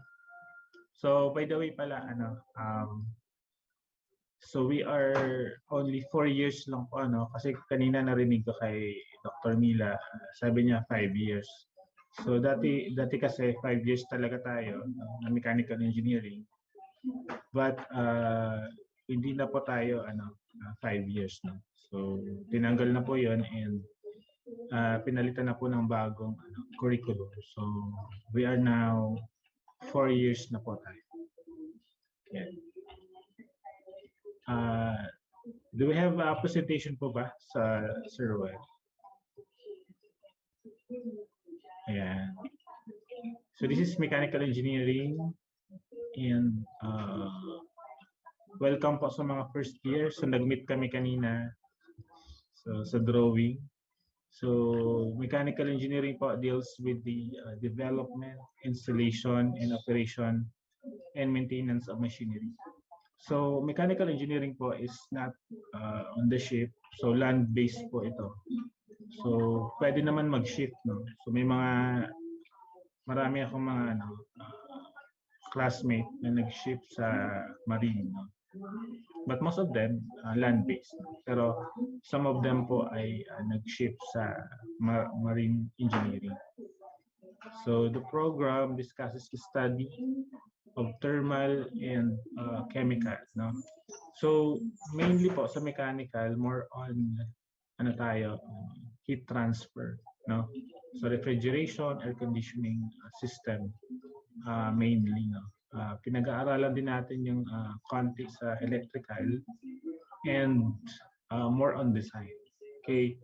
So by the way pala, so we are only 4 years lang po, kasi kanina narinig ko kay Dr. Mila, sabi niya 5 years. So dati kasi 5 years talaga tayo na mechanical engineering. But hindi na po tayo 5 years na. So tinanggal na po 'yon and pinalitan na po ng bagong curriculum. So we are now 4 years na po tayo. Okay. Do we have a presentation po ba sa Sir Roel? Ayan. So this is mechanical engineering and welcome po sa mga first year. So nag-meet kami kanina sa drawing. So mechanical engineering po deals with the development, installation, and operation and maintenance of machinery. So mechanical engineering po is not on the ship. So land-based po ito. So pwede naman mag-shift, no? So marami akong mga classmate na nag-shift sa marine, no? But most of them land-based. Pero some of them po ay nag-shift sa marine engineering. So the program discusses the study of thermal and chemical, no? So mainly po sa mechanical, more on heat transfer, no? So refrigeration, air conditioning system mainly, no? Pinag-aaralan din natin yung konti sa electrical and more on design. Okay?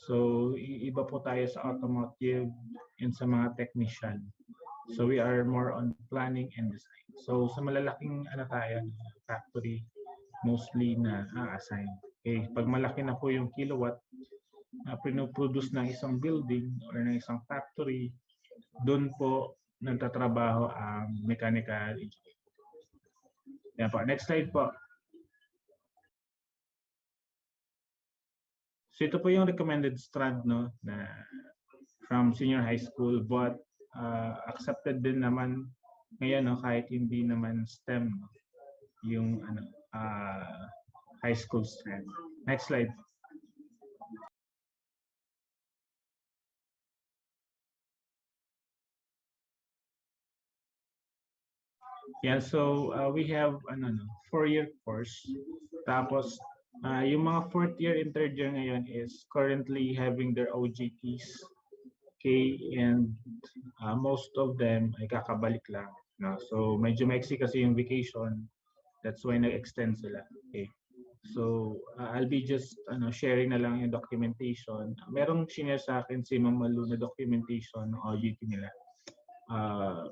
So iba po tayo sa automotive and sa mga technician. So we are more on planning and design. So sa malalaking factory, mostly na assign. Okay, pag malaki na po yung kilowatt na pinoproduce ng isang building or ng isang factory, doon po nagtatrabaho ang mechanical engineer. Yan po. Next slide po. So ito po yung recommended strand, no, na from senior high school, but accepted din naman ngayon, no, kahit hindi naman STEM, no, yung high school strand. Next slide. Yeah, so we have 4-year course. Tapos yung mga 4th year and 3rd year ngayon is currently having their OJTs. Okay, and most of them ay kakabalik lang, no? So medyo maiksi kasi yung vacation. That's why nag-extend sila. Okay. So I'll be just sharing na lang yung documentation. Merong shinare sa akin si Ma'am Malu na documentation ng OJT nila.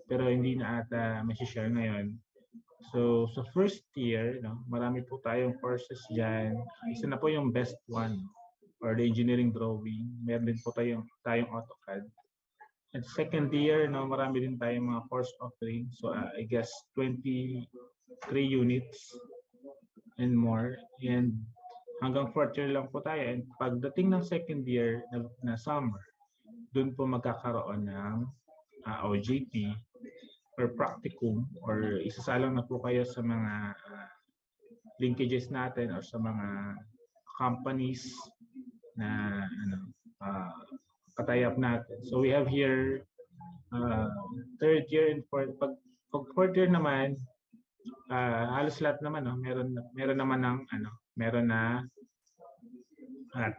Pero hindi na ata may-share ngayon. So sa first year, no, marami po tayong courses dyan. Isa na po yung best one or the engineering drawing. Meron din po tayong AutoCAD. At second year, no, marami din tayong mga course offering. So I guess 23 units and more. And hanggang 4th year lang po tayo. And pagdating ng second year na summer, doon po magkakaroon ng OJT or practicum or isasalang na po kayo sa mga linkages natin or sa mga companies na katayap natin. So we have here 3rd year and 4th. Pag 4th year naman, halos lahat naman, no, meron naman ng meron na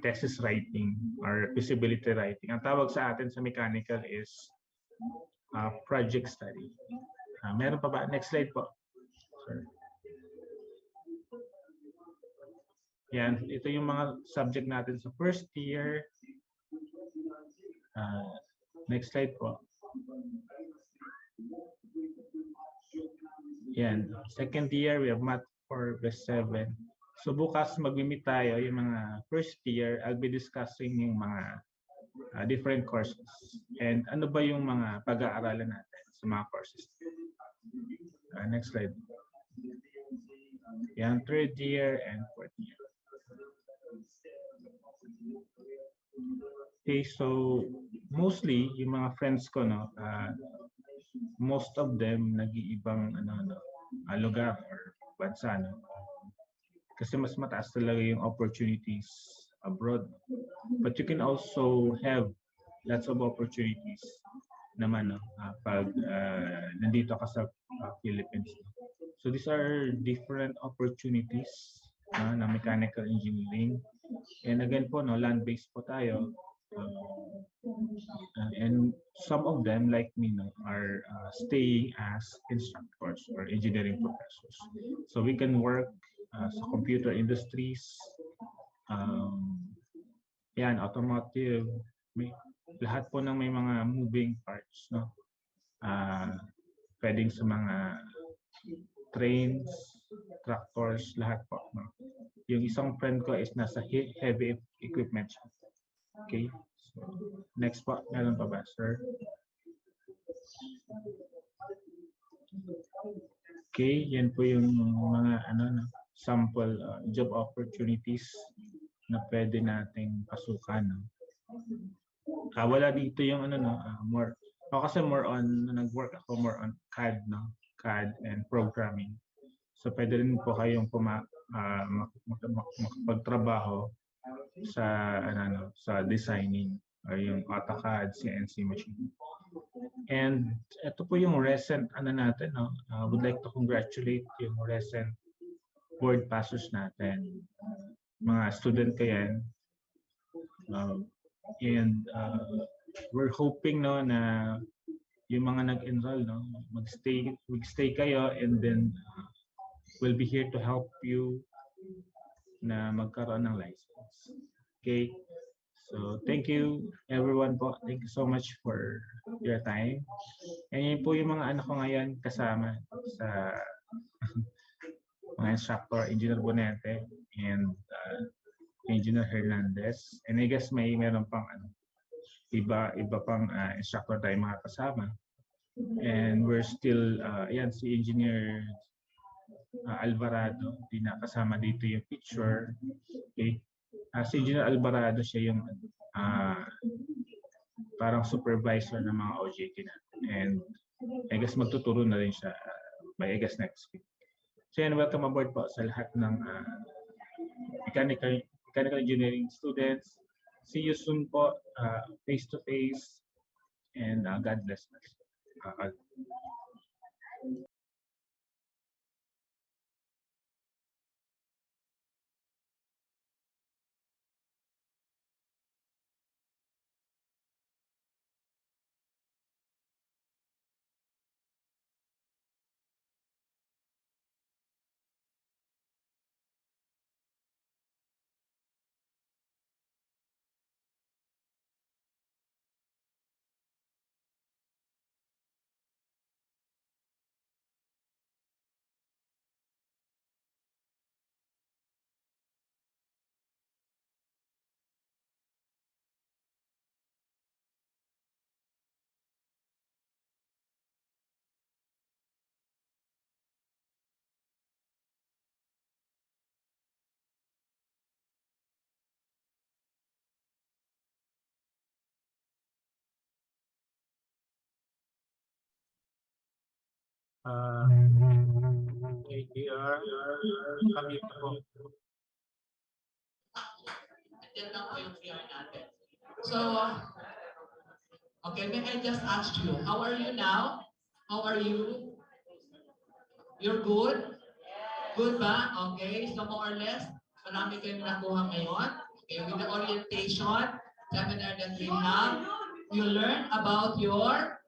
thesis writing or feasibility writing. Ang tawag sa atin sa mechanical is project study. Meron pa ba? Next slide po. Sir. Yan, ito yung mga subject natin sa first year. Next slide po. Yan, second year we have math for best 7. So bukas mag-meet tayo yung mga first year. I'll be discussing yung mga different courses and ano ba yung mga pag-aaralan natin sa mga courses. Next slide. Yan, 3rd year and 4th year. Okay, so mostly yung mga friends ko, no, most of them nag-iibang lugar or bansa, no? Kasi mas mataas talaga yung opportunities abroad. But you can also have lots of opportunities naman, no? Pag nandito ka sa Philippines. So these are different opportunities na mechanical engineering. And again po, no, land-based po tayo. And some of them, like me, no, are staying as instructors or engineering professors. So we can work sa computer industries, yan, automotive, lahat po ng may mga moving parts, no? Pwedeng sa mga trains, tractors, lahat po, no? Yung isang friend ko is nasa heavy equipment siya. Okay? So, next po, meron pa ba, sir? Okay, yan po yung mga sample job opportunities na pwede nating pasukan, no? Wala dito yung more. Kasi more on nag-work ako more on CAD, no? CAD and programming. So pwede rin po kayong makapagtrabaho sa sa designing or yung AutoCAD, CNC machine. And ito po yung recent natin, no? Would like to congratulate yung recent board passes natin. Mga student ko yan. And we're hoping, no, na yung mga nag-enroll, no, mag-stay kayo, and then we'll be here to help you na magkaroon ng license. Okay? So, thank you everyone po. Thank you so much for your time. And yun po yung mga anak ko ngayon kasama sa mga instructor, Engineer Bonete and Engineer Hernandez. And I guess meron pang iba pang instructor tayo mga kasama. And we're still, yan, si Engineer Alvarado, di nakasama dito yung picture. Okay. Si Engineer Alvarado, siya yung parang supervisor ng mga OJT natin. And I guess magtuturo na rin siya by I guess next week. So yan, welcome aboard po sa lahat ng mechanical engineering students. See you soon po, face to face, and God bless us. ADR, kami po. Yan lang po yung PR natin. So, okay, may I just ask you, how are you now? How are you? You're good? Good ba? Okay, so more or less, marami kayong nakuha ngayon. Okay, with the orientation seminar that we have, you learn about your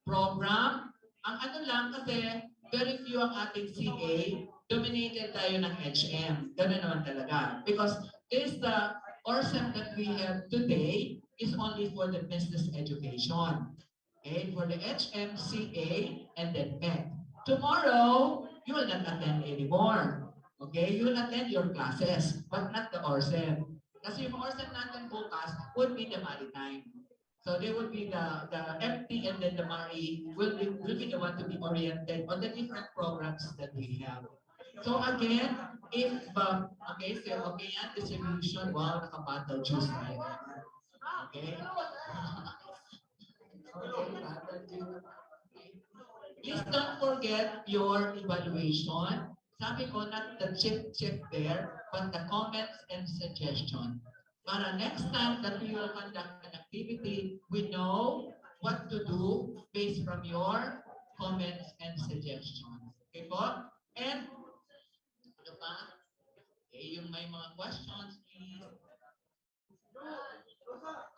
program. Ang ano lang kasi, very few ang ating CA, dominated tayo ng HM. Ganun naman talaga. Because this Orsem that we have today is only for the business education. Okay, for the HM, CA, and then MEC. Tomorrow, you will not attend anymore. Okay, you will attend your classes, but not the Orsem. Kasi yung Orsem natin bukas would be the maritime. So they will be the FT and then the MARI will be the one to be oriented on the different programs that we have. So again, if okay, so okay yan, distribution, wow, naka-battle juice tayo. Okay? Okay, battle juice. don't forget your evaluation. Sabi ko, not the check there, but the comments and suggestion. Para next time that we will conduct an activity, we know what to do based from your comments and suggestions. Okay po? And, ano pa? Eh, yung may mga questions, please.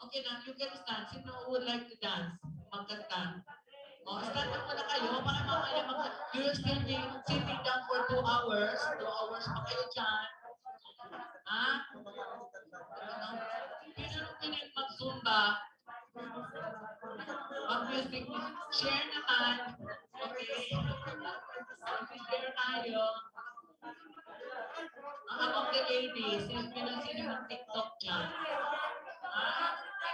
Okay na, you can stand. Sino would like to dance? Magkanta. Oh, stand up muna kayo. Para mamaya you will still be sitting down for 2 hours. 2 hours pa kayo dyan. Ha? Pinanong mag-zumba. Mag-music. Share naman. Okay. Share tayo. Among the ladies, sino mag-TikTok dyan?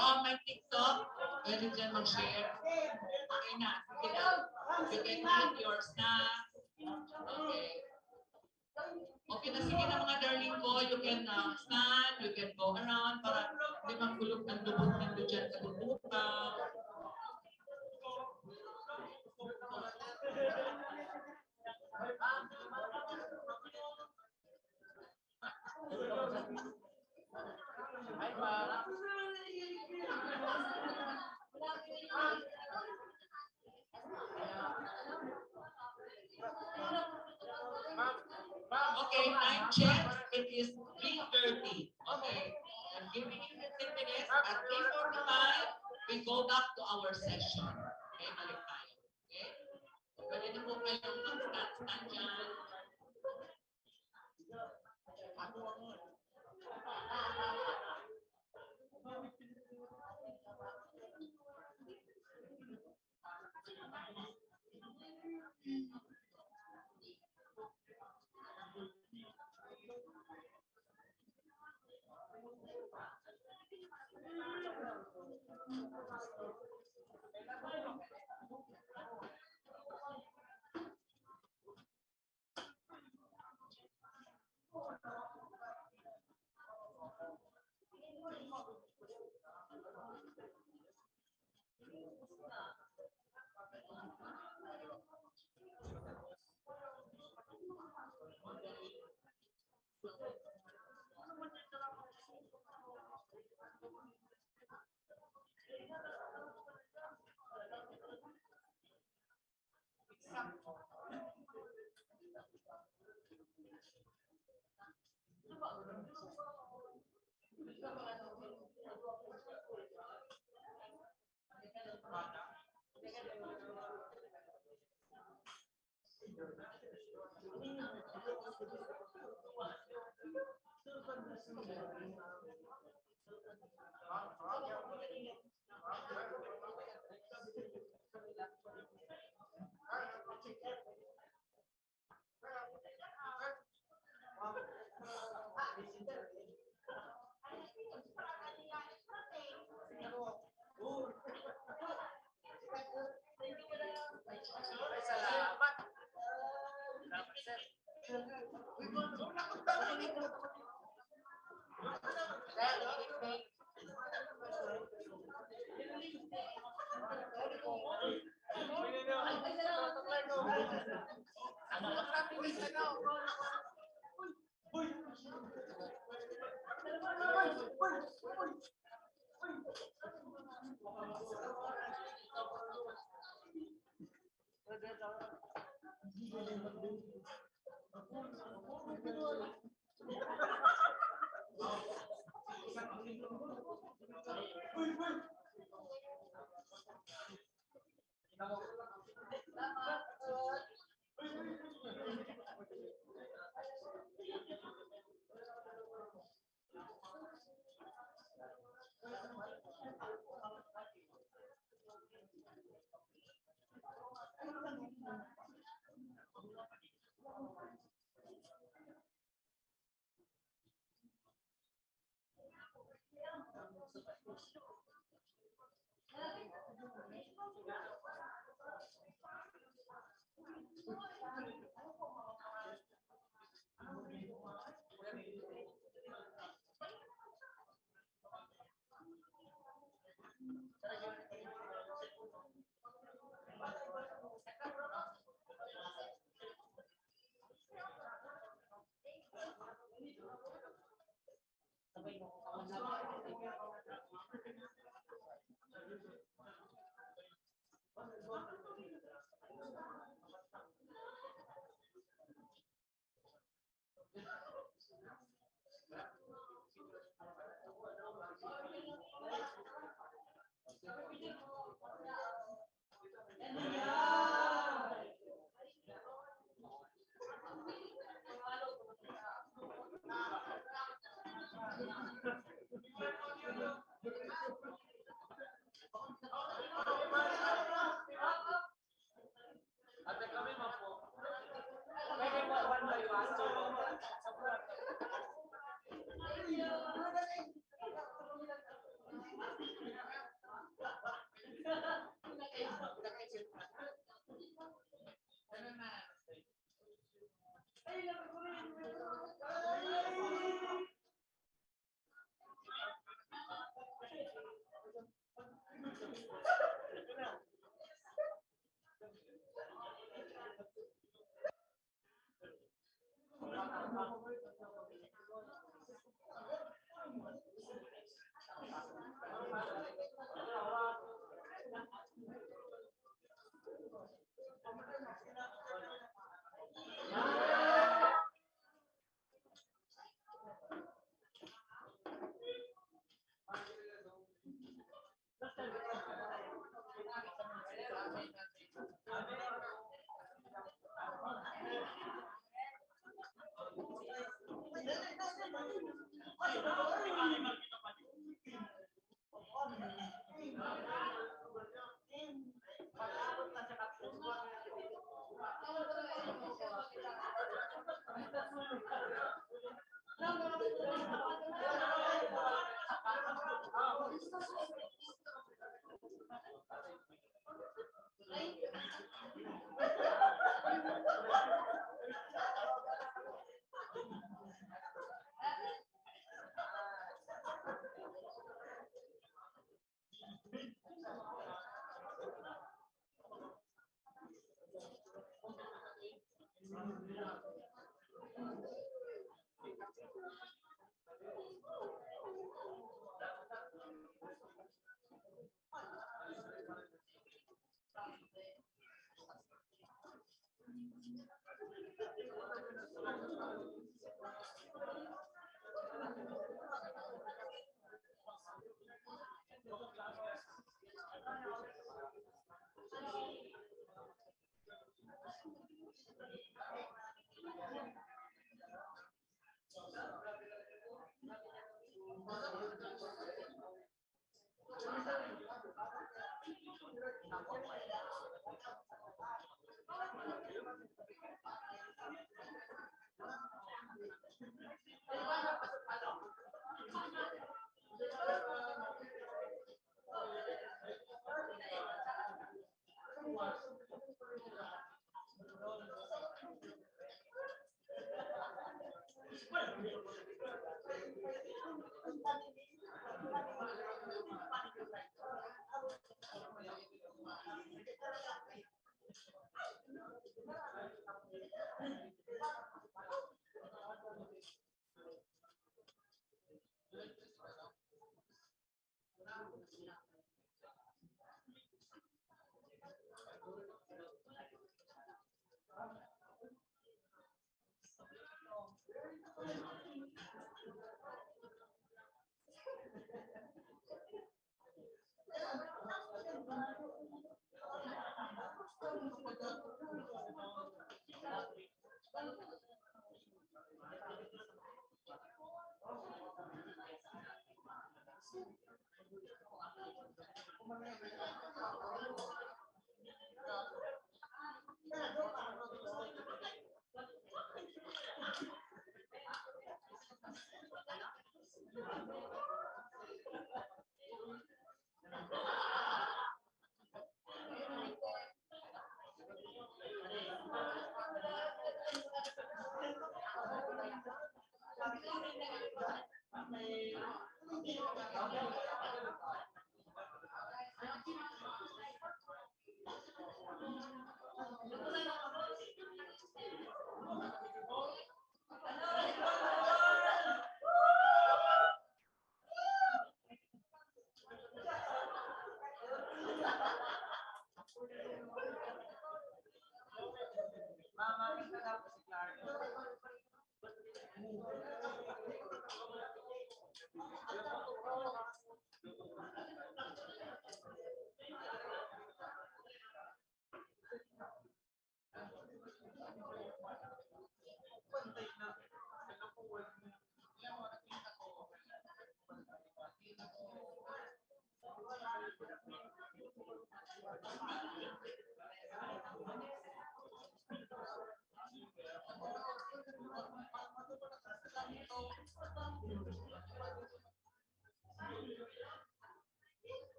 Oh, may TikTok. Pwede dyan mag-share. Okay na. Sige na. You can eat your snack. Okay. Okay na. Sige na mga darling ko. You can stand. You can go around para hindi magkulog ng lubot nando dyan sa bubuka. Okay, time check. It is 3:30. Okay. I'm giving you 15 minutes. At 3:45, we go back to our session. Okay, balik tayo. Okay? Pwede na po kayong mag-stand dyan.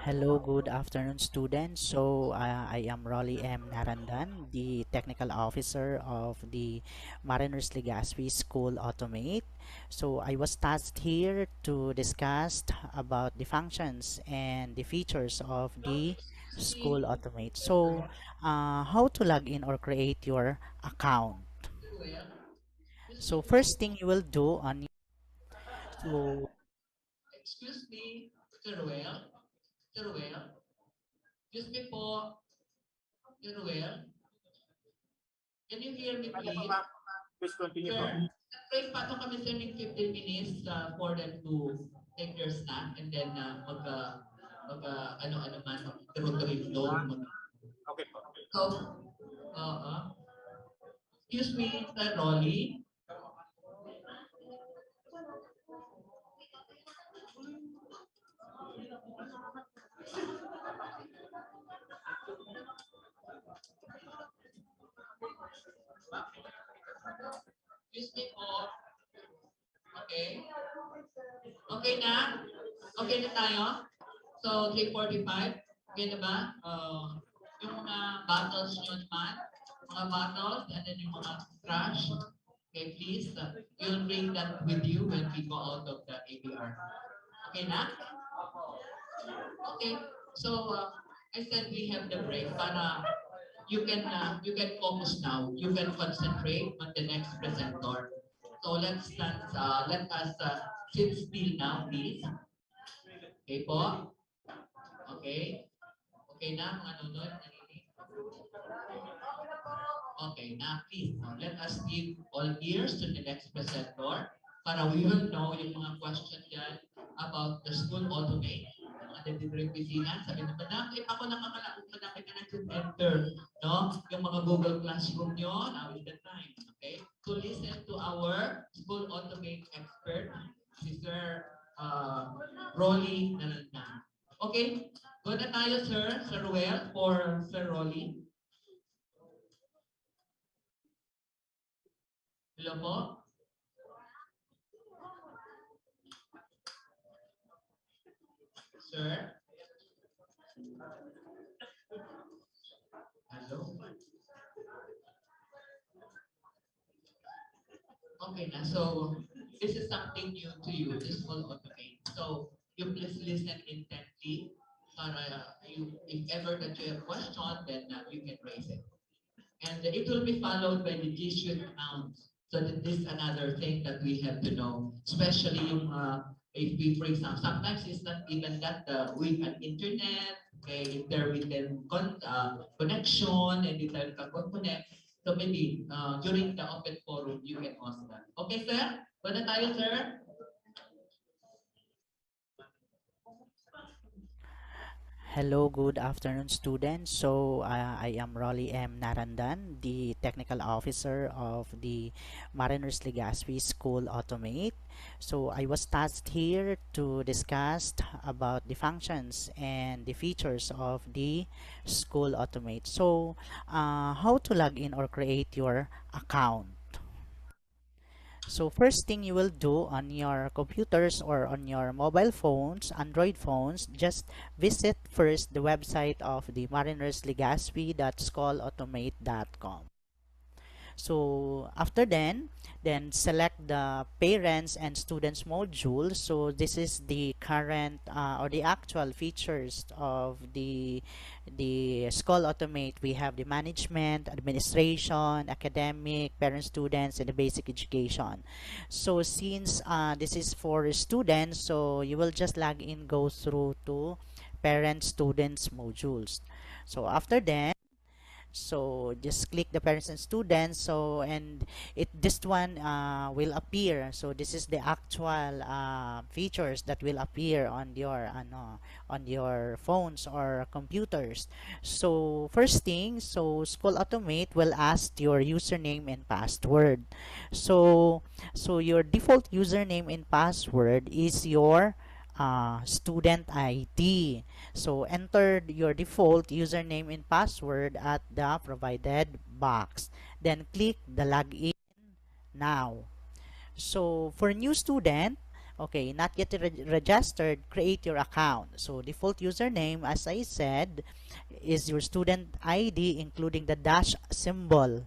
Hello, good afternoon, students. I am Rolly M. Narandan, the Technical Officer of the Mariners Legazpi School Automate. So, I was tasked here to discuss about the functions and the features of the School Automate. How to log in or create your account. So, first thing you will do on so Excuse me, Sir Ruel. Sir Ruel. Excuse me po, Sir Ruel. Can you hear me please? Please continue po. Sir, break pa ito kami sir ng 15 minutes for them to take their snack and then ano-ano man, mag-tuloy Okay po. So, excuse me, Sir Rolly. Excuse me po. Okay. Okay na? Okay na tayo? So, 3:45. Okay na ba? Yung mga bottles nyo naman, mga bottles, and then yung mga trash. Okay, please, you'll bring that with you when we go out of the ABR. Okay na? Okay. So, I said we have the break para you can focus now. You can concentrate on the next presenter. So let us sit still now, please. Okay po? Okay? Okay na, mga nunod? Okay na, please. Let us give all ears to the next presenter para we will know yung mga question dyan about the school automate. Mga delivery opisina, sabi na madami, ako nakakalaong madami ka nag-enter, no? Yung mga Google Classroom nyo, now is the time, okay? To listen to our school automate expert, si Sir Rolly Narandan. Okay, go na tayo, Sir Ruel, for Sir Rolly. Hello po? Sir? Hello? Okay na, so this is something new to you, this will automate. So you please listen intently para if ever that you have question, then you can raise it. And it will be followed by the district count. So that this is another thing that we have to know, especially yung if we, for example, sometimes it's not even that with an internet, okay, intermittent connection, and detailed connect. So maybe during the open forum, you can ask that. Okay, sir? Wala tayo, sir? Hello, good afternoon, students. I am Rolly M. Narandan, the Technical Officer of the Mariners Legazpi School Automate. So, I was tasked here to discuss about the functions and the features of the School Automate. How to log in or create your account. So first thing you will do on your computers or on your mobile phones, Android phones, just visit first the website of the Mariners Legazpi.schoolautomate.com. So after then select the parents and students module. So this is the current or the actual features of the school automate. We have the management, administration, academic, parents, students, and the basic education. So since this is for students, so you will just log in, go through to parent students modules. So after that, so just click the parents and students, so and it this one will appear. So this is the actual features that will appear on your phones or computers. So first thing, so school automate will ask your username and password. So your default username and password is your student ID. So enter your default username and password at the provided box. Then click the login now. So for new student, okay, not yet registered, create your account. So default username, as I said, is your student ID including the dash symbol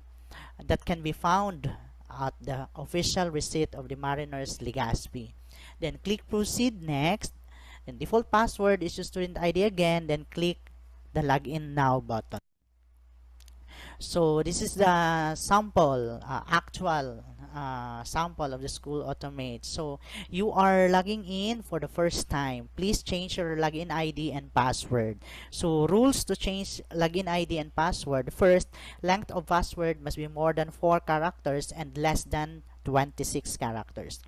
that can be found at the official receipt of the Mariners Legazpi. Then click proceed next. Then default password is your student ID again. Then click the login now button. So this is the sample, actual sample of the school automate. So you are logging in for the first time. Please change your login ID and password. So rules to change login ID and password. First, length of password must be more than 4 characters and less than 26 characters.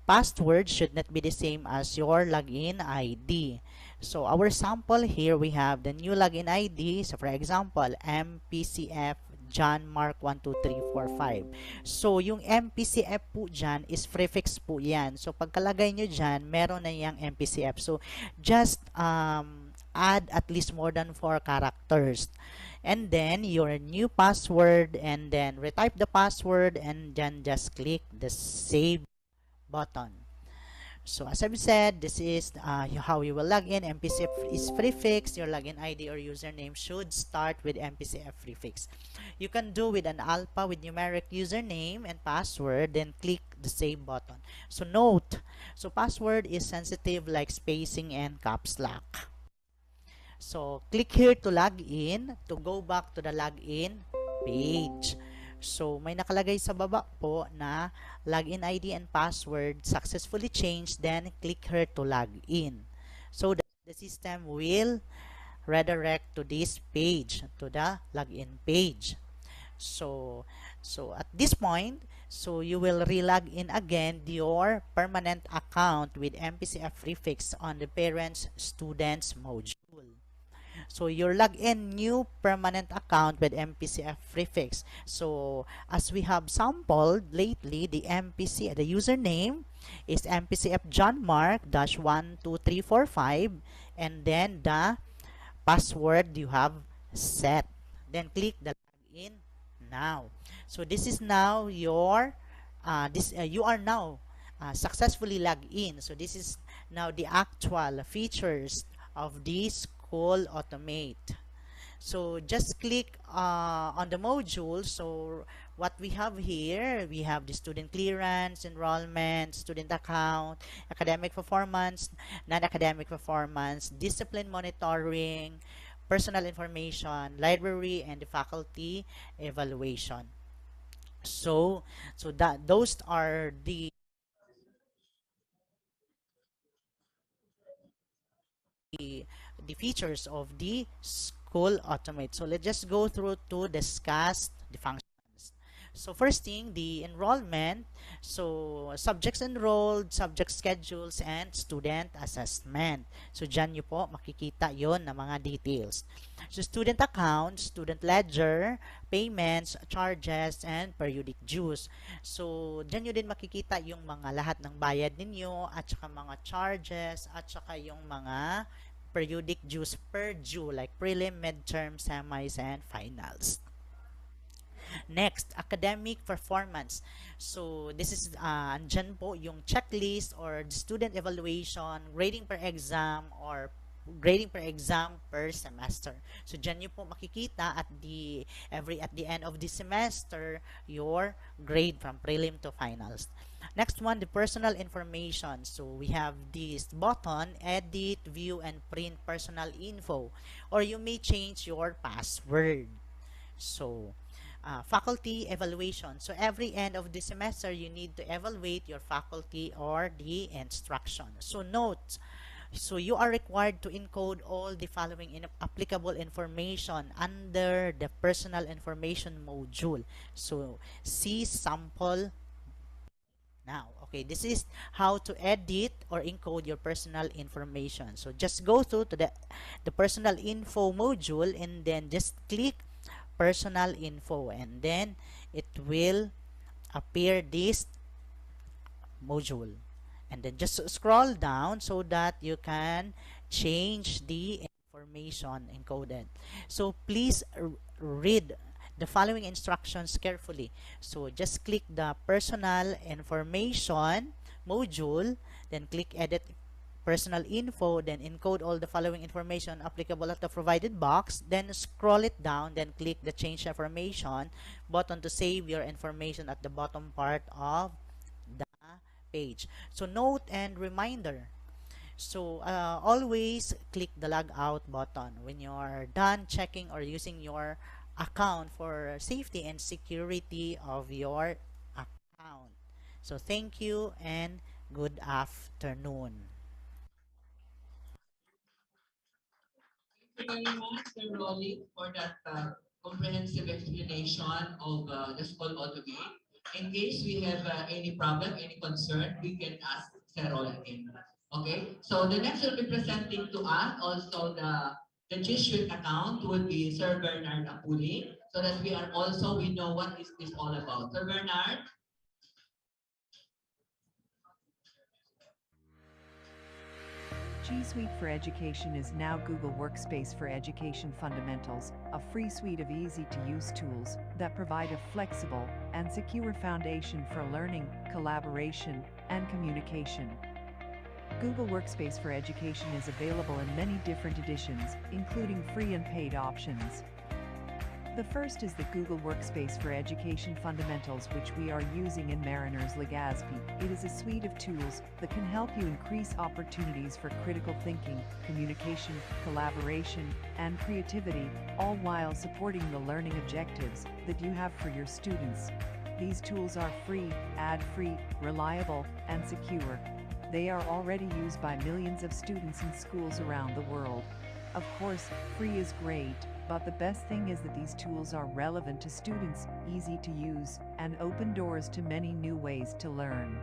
Password should not be the same as your login ID. So our sample here, we have the new login ID. So for example, MPCF John Mark 12345. So yung MPCF po dyan is prefix po yan. So pagkalagay nyo dyan, meron na yung MPCF. So just add at least more than 4 characters. And then your new password, and then retype the password, and then just click the save button. So as I've said, this is how you will log in. MPCF is prefix. Your login ID or username should start with MPCF prefix. You can do with an alpha with numeric username and password, then click the save button. So note, so password is sensitive like spacing and caps lock. So click here to log in, to go back to the login page. So, may nakalagay sa baba po na login ID and password successfully changed, then click here to log in. So, the system will redirect to this page, to the login page. So at this point, so you will re-log in again your permanent account with MPCF prefix on the parents students module. So your login new permanent account with MPCF prefix. So as we have sampled lately, the username is MPCF John Mark -12345, and then the password you have set. Then click the login now. So this is now your you are now successfully logged in. So this is now the actual features of this School Automate. So just click on the module. So what we have here, we have the student clearance, enrollment, student account, academic performance, non-academic performance, discipline monitoring, personal information, library, and the faculty evaluation. So those are the features of the School Automate. So let's just go through to discuss the functions. So first thing, the enrollment. So subjects enrolled, subject schedules, and student assessment. So dyan nyo po makikita yon na mga details. So student account, student ledger, payments, charges, and periodic dues. So dyan nyo din makikita yung mga lahat ng bayad ninyo, at saka mga charges, at saka yung mga periodic dues per due, like prelim, midterm, semis, and finals. Next, academic performance. So this is andyan po yung checklist or student evaluation, grading per exam, or grading per exam per semester. So dyan nyo po makikita at the end of the semester your grade from prelim to finals. Next one, the personal information. So we have this button, edit, view, and print personal info, or you may change your password. So faculty evaluation. So every end of the semester, you need to evaluate your faculty or the instruction. So note, so you are required to encode all the following applicable information under the personal information module. So see sample now. Okay, this is how to edit or encode your personal information. So just go to the personal info module and then just click personal info, and then it will appear this module, and then just scroll down so that you can change the information encoded. So please read the following instructions carefully. So just click the personal information module, then click edit personal info, then encode all the following information applicable at the provided box, then scroll it down, then click the change information button to save your information at the bottom part of the page. So note and reminder, so always click the log out button when you're done checking or using your account for safety and security of your account. So thank you and good afternoon. Thank you very much, Sir Rolly, for that comprehensive explanation of the school automate. In case we have any problem, any concern, we can ask Sir Rolly again. Okay, so the next will be presenting to us also the G Suite account would be Sir Bernard Apuli, so that we know what is this all about. Sir Bernard. G Suite for Education is now Google Workspace for Education Fundamentals, a free suite of easy-to-use tools that provide a flexible and secure foundation for learning, collaboration, and communication. Google Workspace for Education is available in many different editions, including free and paid options. The first is the Google Workspace for Education Fundamentals, which we are using in Mariners Legazpi. It is a suite of tools that can help you increase opportunities for critical thinking, communication, collaboration, and creativity, all while supporting the learning objectives that you have for your students. These tools are free, ad-free, reliable, and secure. They are already used by millions of students in schools around the world. Of course, free is great, but the best thing is that these tools are relevant to students, easy to use, and open doors to many new ways to learn.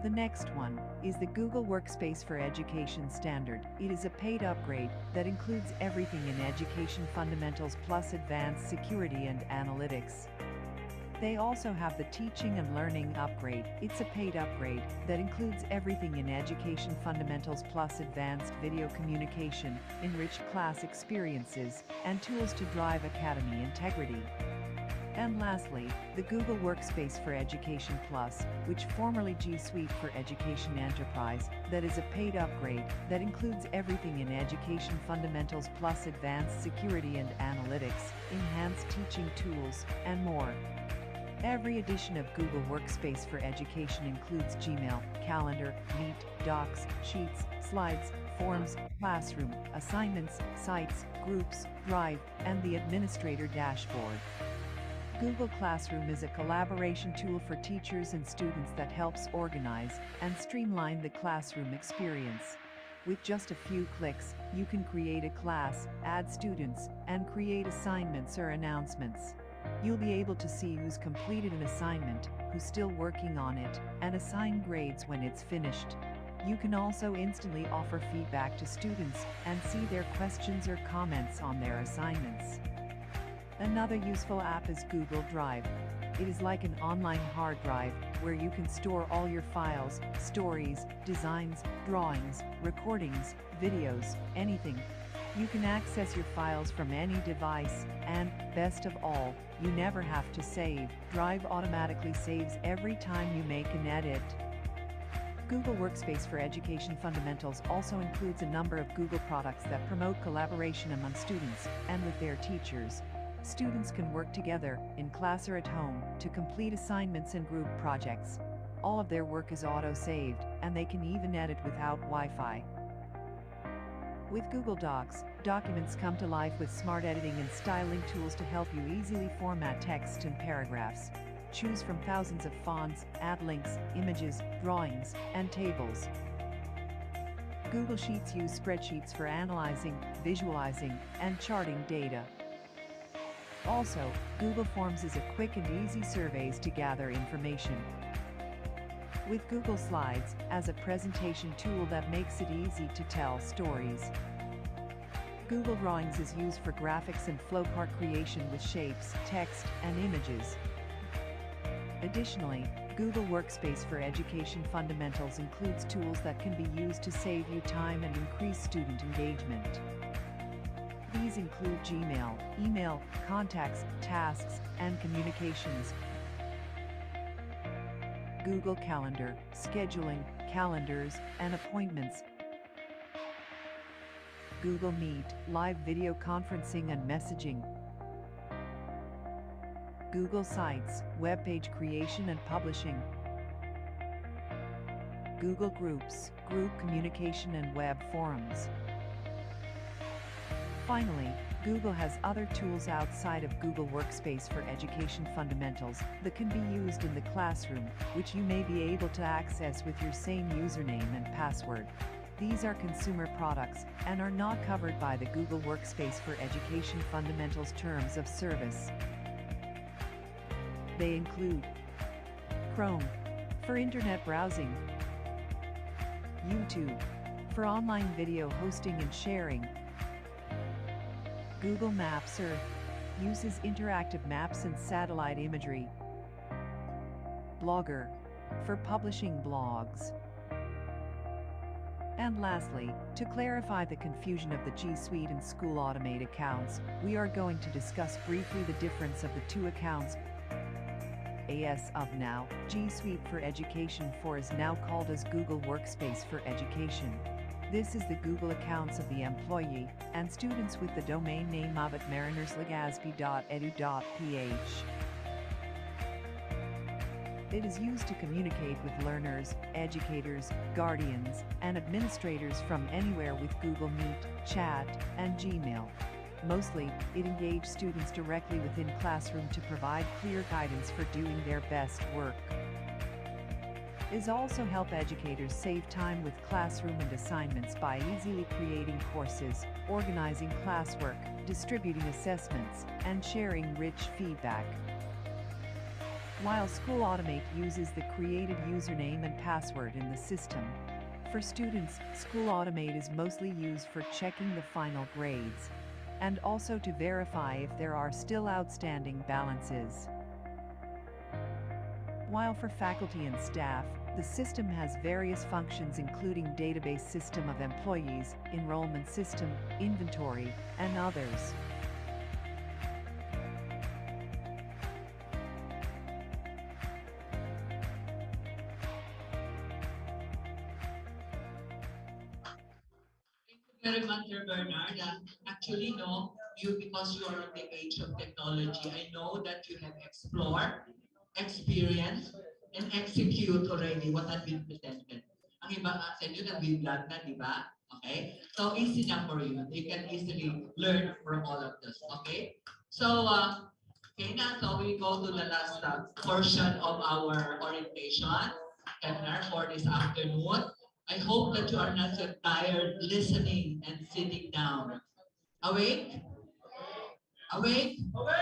The next one is the Google Workspace for Education Standard. It is a paid upgrade that includes everything in Education Fundamentals plus Advanced Security and Analytics. They also have the Teaching and Learning upgrade. It's a paid upgrade that includes everything in Education Fundamentals plus Advanced Video Communication, enriched class experiences, and tools to drive academy integrity. And lastly, the Google Workspace for Education Plus, which formerly G Suite for Education Enterprise, that is a paid upgrade that includes everything in Education Fundamentals plus Advanced Security and Analytics, enhanced teaching tools, and more. Every edition of Google Workspace for Education includes Gmail, Calendar, Meet, Docs, Sheets, Slides, Forms, Classroom, Assignments, Sites, Groups, Drive, and the Administrator Dashboard. Google Classroom is a collaboration tool for teachers and students that helps organize and streamline the classroom experience. With just a few clicks, you can create a class, add students, and create assignments or announcements. You'll be able to see who's completed an assignment, who's still working on it, and assign grades when it's finished. You can also instantly offer feedback to students and see their questions or comments on their assignments. Another useful app is Google Drive. It is like an online hard drive where you can store all your files, stories, designs, drawings, recordings, videos, anything. You can access your files from any device, and, best of all, you never have to save. Drive automatically saves every time you make an edit. Google Workspace for Education Fundamentals also includes a number of Google products that promote collaboration among students and with their teachers. Students can work together, in class or at home, to complete assignments and group projects. All of their work is auto-saved, and they can even edit without Wi-Fi. With Google Docs, documents come to life with smart editing and styling tools to help you easily format text and paragraphs. Choose from thousands of fonts, add links, images, drawings, and tables. Google Sheets use spreadsheets for analyzing, visualizing, and charting data. Also, Google Forms is a quick and easy surveys to gather information. With Google Slides, as a presentation tool that makes it easy to tell stories. Google Drawings is used for graphics and flowchart creation with shapes, text, and images. Additionally, Google Workspace for Education Fundamentals includes tools that can be used to save you time and increase student engagement. These include Gmail, email, contacts, tasks, and communications, Google Calendar, scheduling, calendars, and appointments, Google Meet, live video conferencing and messaging, Google Sites, web page creation and publishing, Google Groups, group communication and web forums. Finally, Google has other tools outside of Google Workspace for Education Fundamentals that can be used in the classroom, which you may be able to access with your same username and password. These are consumer products and are not covered by the Google Workspace for Education Fundamentals terms of service. They include Chrome for internet browsing, YouTube for online video hosting and sharing, Google Maps Earth uses interactive maps and satellite imagery, Blogger for publishing blogs. And lastly, to clarify the confusion of the G Suite and School Automate accounts, we are going to discuss briefly the difference of the two accounts. As of now, G Suite for Education 4 is now called as Google Workspace for Education. This is the Google accounts of the employee and students with the domain name of at marinerslegaspi.edu.ph. It is used to communicate with learners, educators, guardians, and administrators from anywhere with Google Meet, Chat, and Gmail. Mostly, it engages students directly within classroom to provide clear guidance for doing their best work. It also helps educators save time with classroom and assignments by easily creating courses, organizing classwork, distributing assessments, and sharing rich feedback. While School Automate uses the created username and password in the system. For students, School Automate is mostly used for checking the final grades, and also to verify if there are still outstanding balances. While for faculty and staff, the system has various functions including database system of employees, enrollment system, inventory, and others. Very much, Sir Bernard. Actually, no, because you are on the age of technology, I know that you have explored, experienced, and execute already what has been presented. Ang iba sa inyo, nag-vlog na, di ba? Okay? So, easy na for you. You can easily learn from all of this. Okay? So, okay na. So, we go to the last portion of our orientation seminar for this afternoon. I hope that you are not so tired listening and sitting down. Awake? Awake? Oh, okay.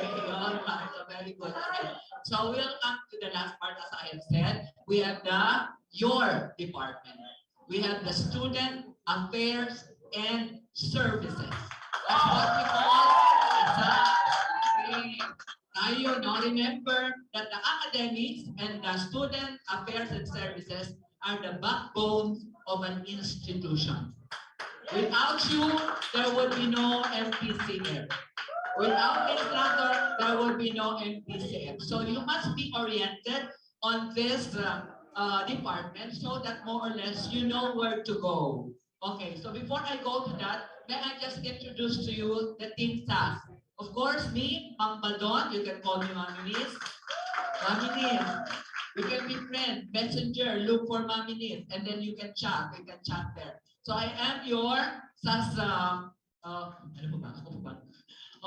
All right. So very good. Okay. So we'll come to the last part, as I have said. We have your department. We have the student affairs and services. That's what we call you now remember that the academics and the student affairs and services are the backbone of an institution. Without you, there would be no MPCM. Without instructor, there would be no MPCM. So you must be oriented on this department so that more or less you know where to go. Okay, so before I go to that, may I just introduce to you the team staff. Of course, me, Ma'am Baldon, you can call me Mami Nis. Mami Nis. We can be friends, messenger, look for Mami Nis, and then you can chat there. So I am your SAS, ano po ba? Ako po ba?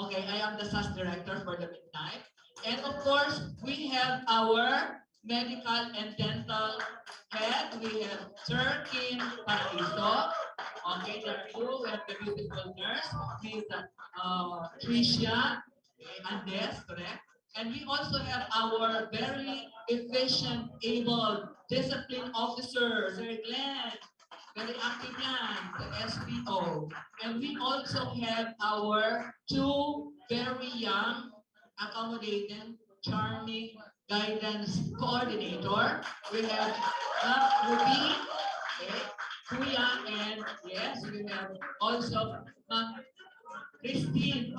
Okay, I am the SAS director for the midnight. And of course, we have our medical and dental head. We have Sir Kim Paraiso. Okay, there you. We have the beautiful nurse, Miss Tricia Andes, correct? And we also have our very efficient, able, discipline officer, Sir Glenn. Very active yan, the SPO. And we also have our two very young, accommodating, charming guidance coordinator. We have Ruby, okay, Kuya, and yes, we have also Christine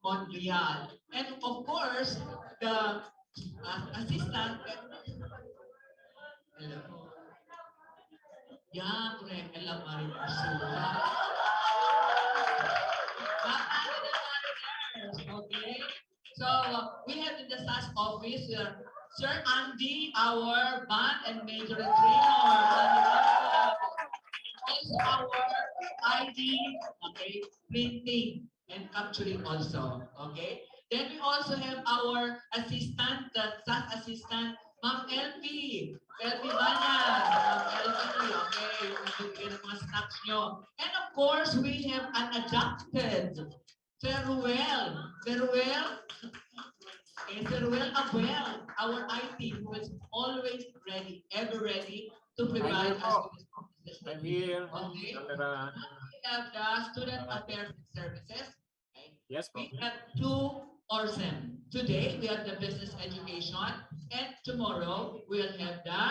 Monreal. And of course, the assistant. Hello. Yeah, correct. Alam mariners. Okay. So we have in the SAS office Sir Andy, our band and major trainer. Also our ID, okay, printing and capturing also. Okay. Then we also have our assistant, the SAS assistant, Ma'am LP. LP Banyan. Ma'am LP, okay. Yung nabigyan ng mga snacks nyo. And of course, we have an adapted Sir Ruel. Sir Ruel? Okay, Sir Ruel Abuel, our IT, who is always ready, ever ready to provide us with this. I'm here. Okay. Camera. We have the Student Affairs and Services. Okay. Yes, We have two Orsem. Today, we have the Business Education, and tomorrow, we'll have the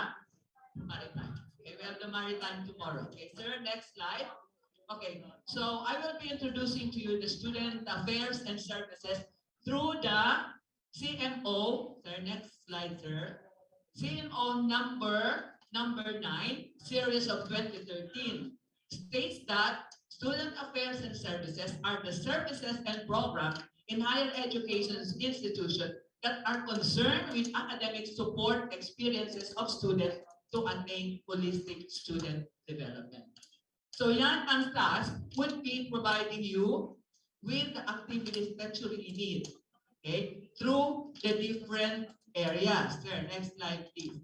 Maritime. Okay, we have the Maritime tomorrow. Okay, sir, next slide. Okay, so I will be introducing to you the Student Affairs and Services through the CMO. Sir, next slide, sir. CMO number 9, series of 2013, states that Student Affairs and Services are the services and programs in higher education institutions that are concerned with academic support experiences of students to attain holistic student development. So yan ang SAS would be providing you with the activities that you really need, okay, through the different areas. Sir, next slide, please.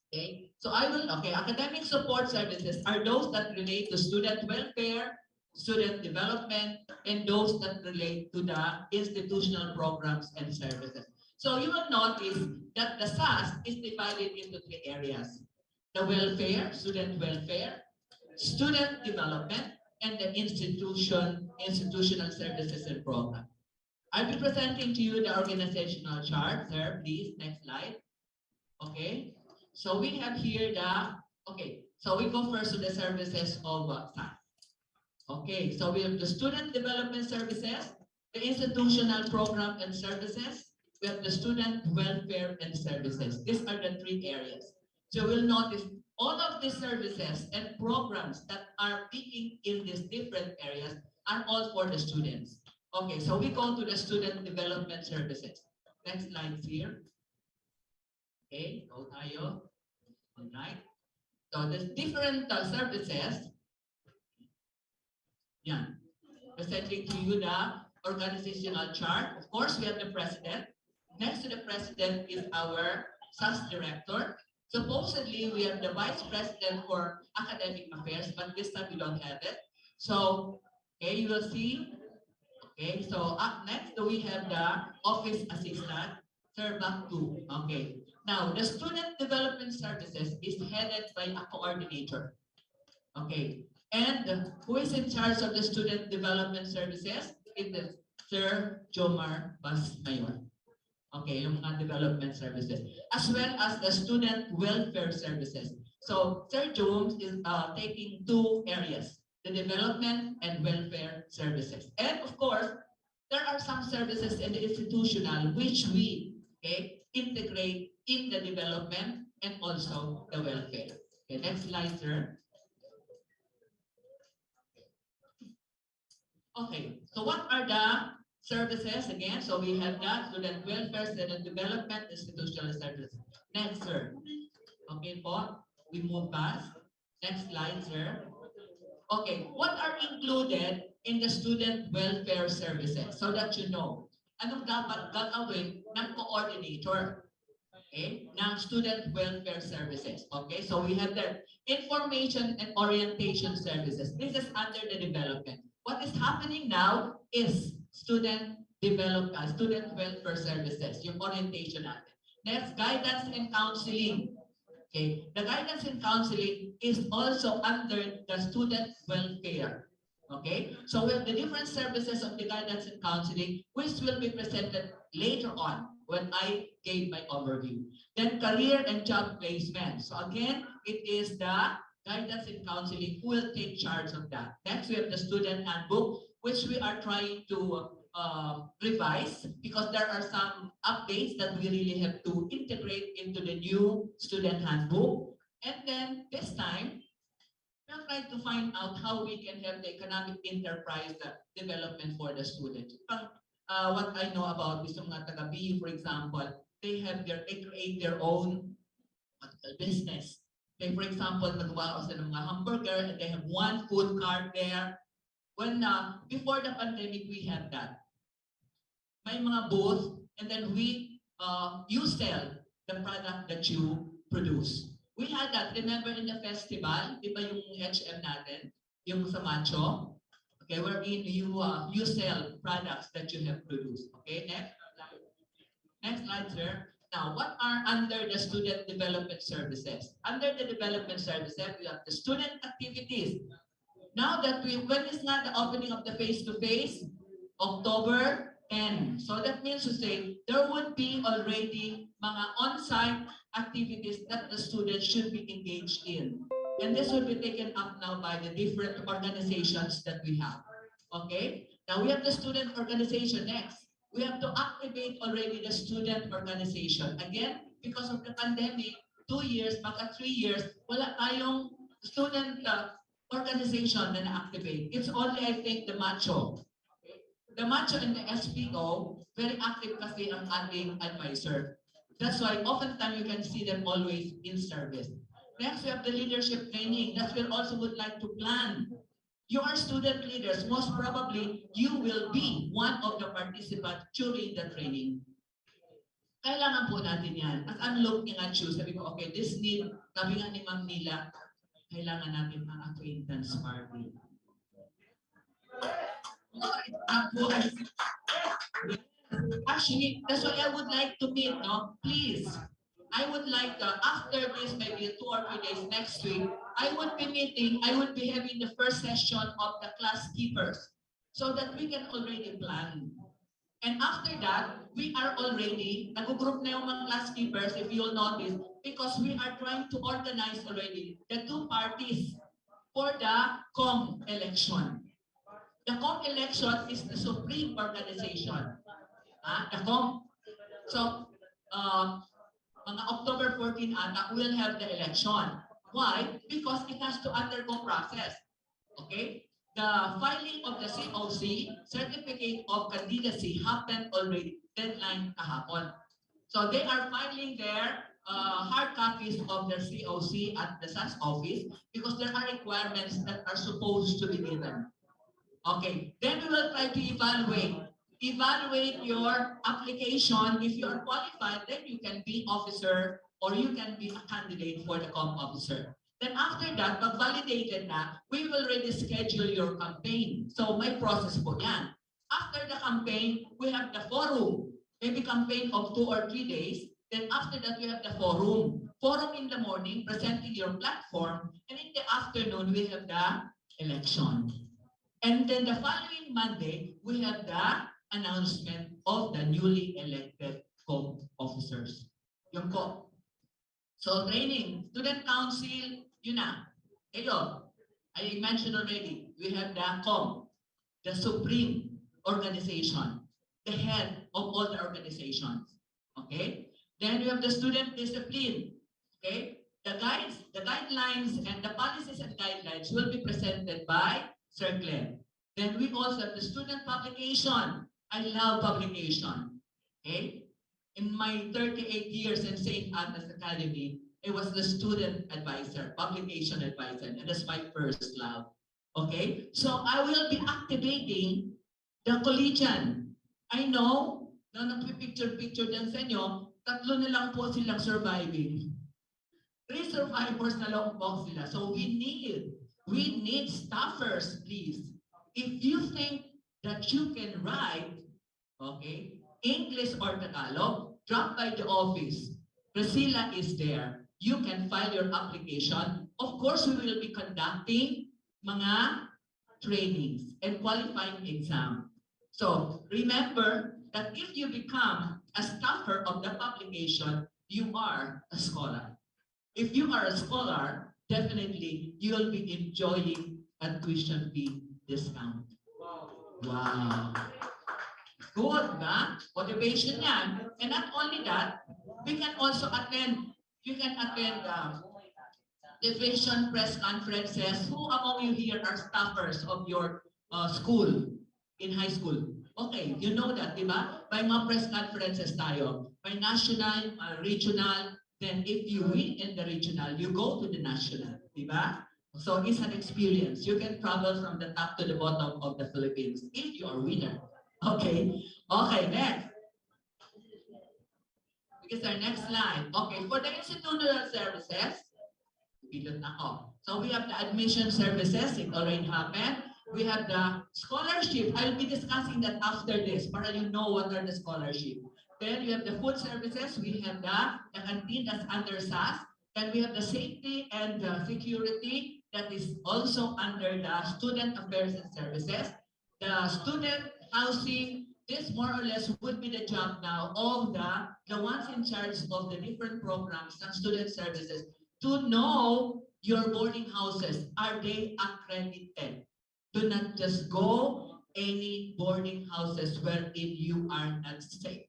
Okay, so academic support services are those that relate to student welfare, student development, and those that relate to the institutional programs and services. So you will notice that the SAS is divided into 3 areas: the welfare, student welfare, student development, and the institutional services and program. I'll be presenting to you the organizational chart, sir. Please, next slide. Okay, so we have here so we go first to the services of SAS. Okay, so we have the student development services, the institutional program and services, we have the student welfare and services. These are the 3 areas. So we'll notice all of these services and programs that are being in these different areas are all for the students. Okay, so we go to the student development services. Next slide here. Okay, go tayo. All right. So the different services. Yeah. Presenting to you the organizational chart. Of course, we have the president. Next to the president is our SAS director. Supposedly, we have the vice president for academic affairs, but this time we don't have it. So, okay, you will see. Okay, so up next, we have the office assistant, Sir Baktu. Okay. Now, the student development services is headed by a coordinator. Okay. And who is in charge of the student development services? It is Sir Jomar Basmayor. Okay, yung mga development services. As well as the student welfare services. So, Sir Jones is taking 2 areas, the development and welfare services. And of course, there are some services in the institutional which we integrate in the development and also the welfare. Okay, next slide, sir. Okay, so what are the services again? So we have that student welfare, student development, institutional services. Next, sir. Okay po, we move past. Next slide, sir. Okay, what are included in the student welfare services? So that you know, anong dapat gagawin ng coordinator? Okay, ng student welfare services. Okay, so we have the information and orientation services. This is under the development. What is happening now is student welfare services, yung orientation natin. Next, guidance and counseling. Okay, the guidance and counseling is also under the student welfare. Okay, so we have the different services of the guidance and counseling, which will be presented later on when I gave my overview. Then career and job placement. So again, it is the guidance and counseling who will take charge of that. Next, we have the student handbook, which we are trying to revise because there are some updates that we really have to integrate into the new student handbook. And then this time, we'll try to find out how we can have the economic enterprise development for the students. What I know about this mga taga-BU, for example, they create their own business. They, for example, nagawa ko sa mga hamburger and they have one food cart there. When before the pandemic, we had that. May mga booth, and then you sell the product that you produce. We had that. Remember in the festival, di ba yung HM natin, yung sa Macho? Okay, wherein you sell products that you have produced. Okay, next. Next slide, sir. Now, what are under the student development services? Under the development services, we have the student activities. Now that when is not the opening of the face-to-face? October 10. So that means to say, there would be already mga on-site activities that the students should be engaged in. And this will be taken up now by the different organizations that we have. Okay? Now we have the student organization next. We have to activate already the student organization. Again, because of the pandemic, 2 years, baka 3 years, wala tayong student organization na na-activate. It's only, I think, the Macho. The Macho and the SPO, very active kasi ang ating advisor. That's why oftentimes you can see them always in service. Next, we have the leadership training. That we also would like to plan. You are student leaders. Most probably, you will be one of the participants during the training. Kailangan po natin yan. As I'm looking at you, sabi ko, okay, this need, sabi nga ni Ma'am Nila, kailangan natin ang acquaintance party. Actually, that's what I would like to meet, no? Please. I would like after this, maybe 2 or 3 days next week, I would be having the first session of the class keepers so that we can already plan. And after that, we are already, nag-group na yung mga class keepers, if you'll notice, because we are trying to organize already the 2 parties for the COM election. The COM election is the supreme organization. The COM. So, mga October 14 ata, we'll have the election. Why? Because it has to undergo process. Okay? The filing of the COC, Certificate of Candidacy, happened already, deadline kahapon. So they are filing their hard copies of their COC at the SAS office because there are requirements that are supposed to be given. Okay, then we will try to evaluate your application. If you are qualified, then you can be officer or you can be a candidate for the COM officer. Then after that, pag validated na, we will already schedule your campaign. So may process po yan. After the campaign, we have the forum. Maybe campaign of 2 or 3 days. Then after that, we have the forum. Forum in the morning, presenting your platform. And in the afternoon, we have the election. And then the following Monday, we have the announcement of the newly elected COM officers. Yung COM. So training, student council, yun na. Kayo, I mentioned already, we have the COM, the supreme organization, the head of all the organizations. Okay? Then we have the student discipline. Okay? The guidelines, and the policies and guidelines will be presented by Sir Glenn. Then we also have the student publication. I love publication. Okay? In my 38 years in St. Agnes Academy, I was the student advisor, publication advisor, and that's my first love. Okay? So I will be activating the collegian. I know na nagpipicture-picture dyan sa inyo, tatlo na lang po silang surviving. 3 survivors na lang po sila. So we need staffers, please. If you think that you can write, okay, English or Tagalog, drop by the office. Priscilla is there. You can file your application. Of course, we will be conducting mga trainings and qualifying exam. So remember that if you become a staffer of the publication, you are a scholar. If you are a scholar, definitely you will be enjoying a tuition fee discount. Wow. Good, na? Motivation yan. And not only that, we can also attend, you can attend division press conferences. Who among you here are staffers of your school, in high school? Okay, you know that, di ba? May mga press conferences tayo. May national, regional, then if you win in the regional, you go to the national, di ba? So it's an experience. You can travel from the top to the bottom of the Philippines if you are winner. Okay, okay, next. Because our next slide. Okay, for the institutional services, so we have the admission services, it already happened. We have the scholarship. I'll be discussing that after this, para you know what are the scholarship. Then we have the food services. We have the canteen that's under SAS. Then we have the safety and security that is also under the student affairs and services. The student housing, this more or less would be the job now of the ones in charge of the different programs and student services to know your boarding houses. Are they accredited? Do not just go any boarding houses wherein you are not safe.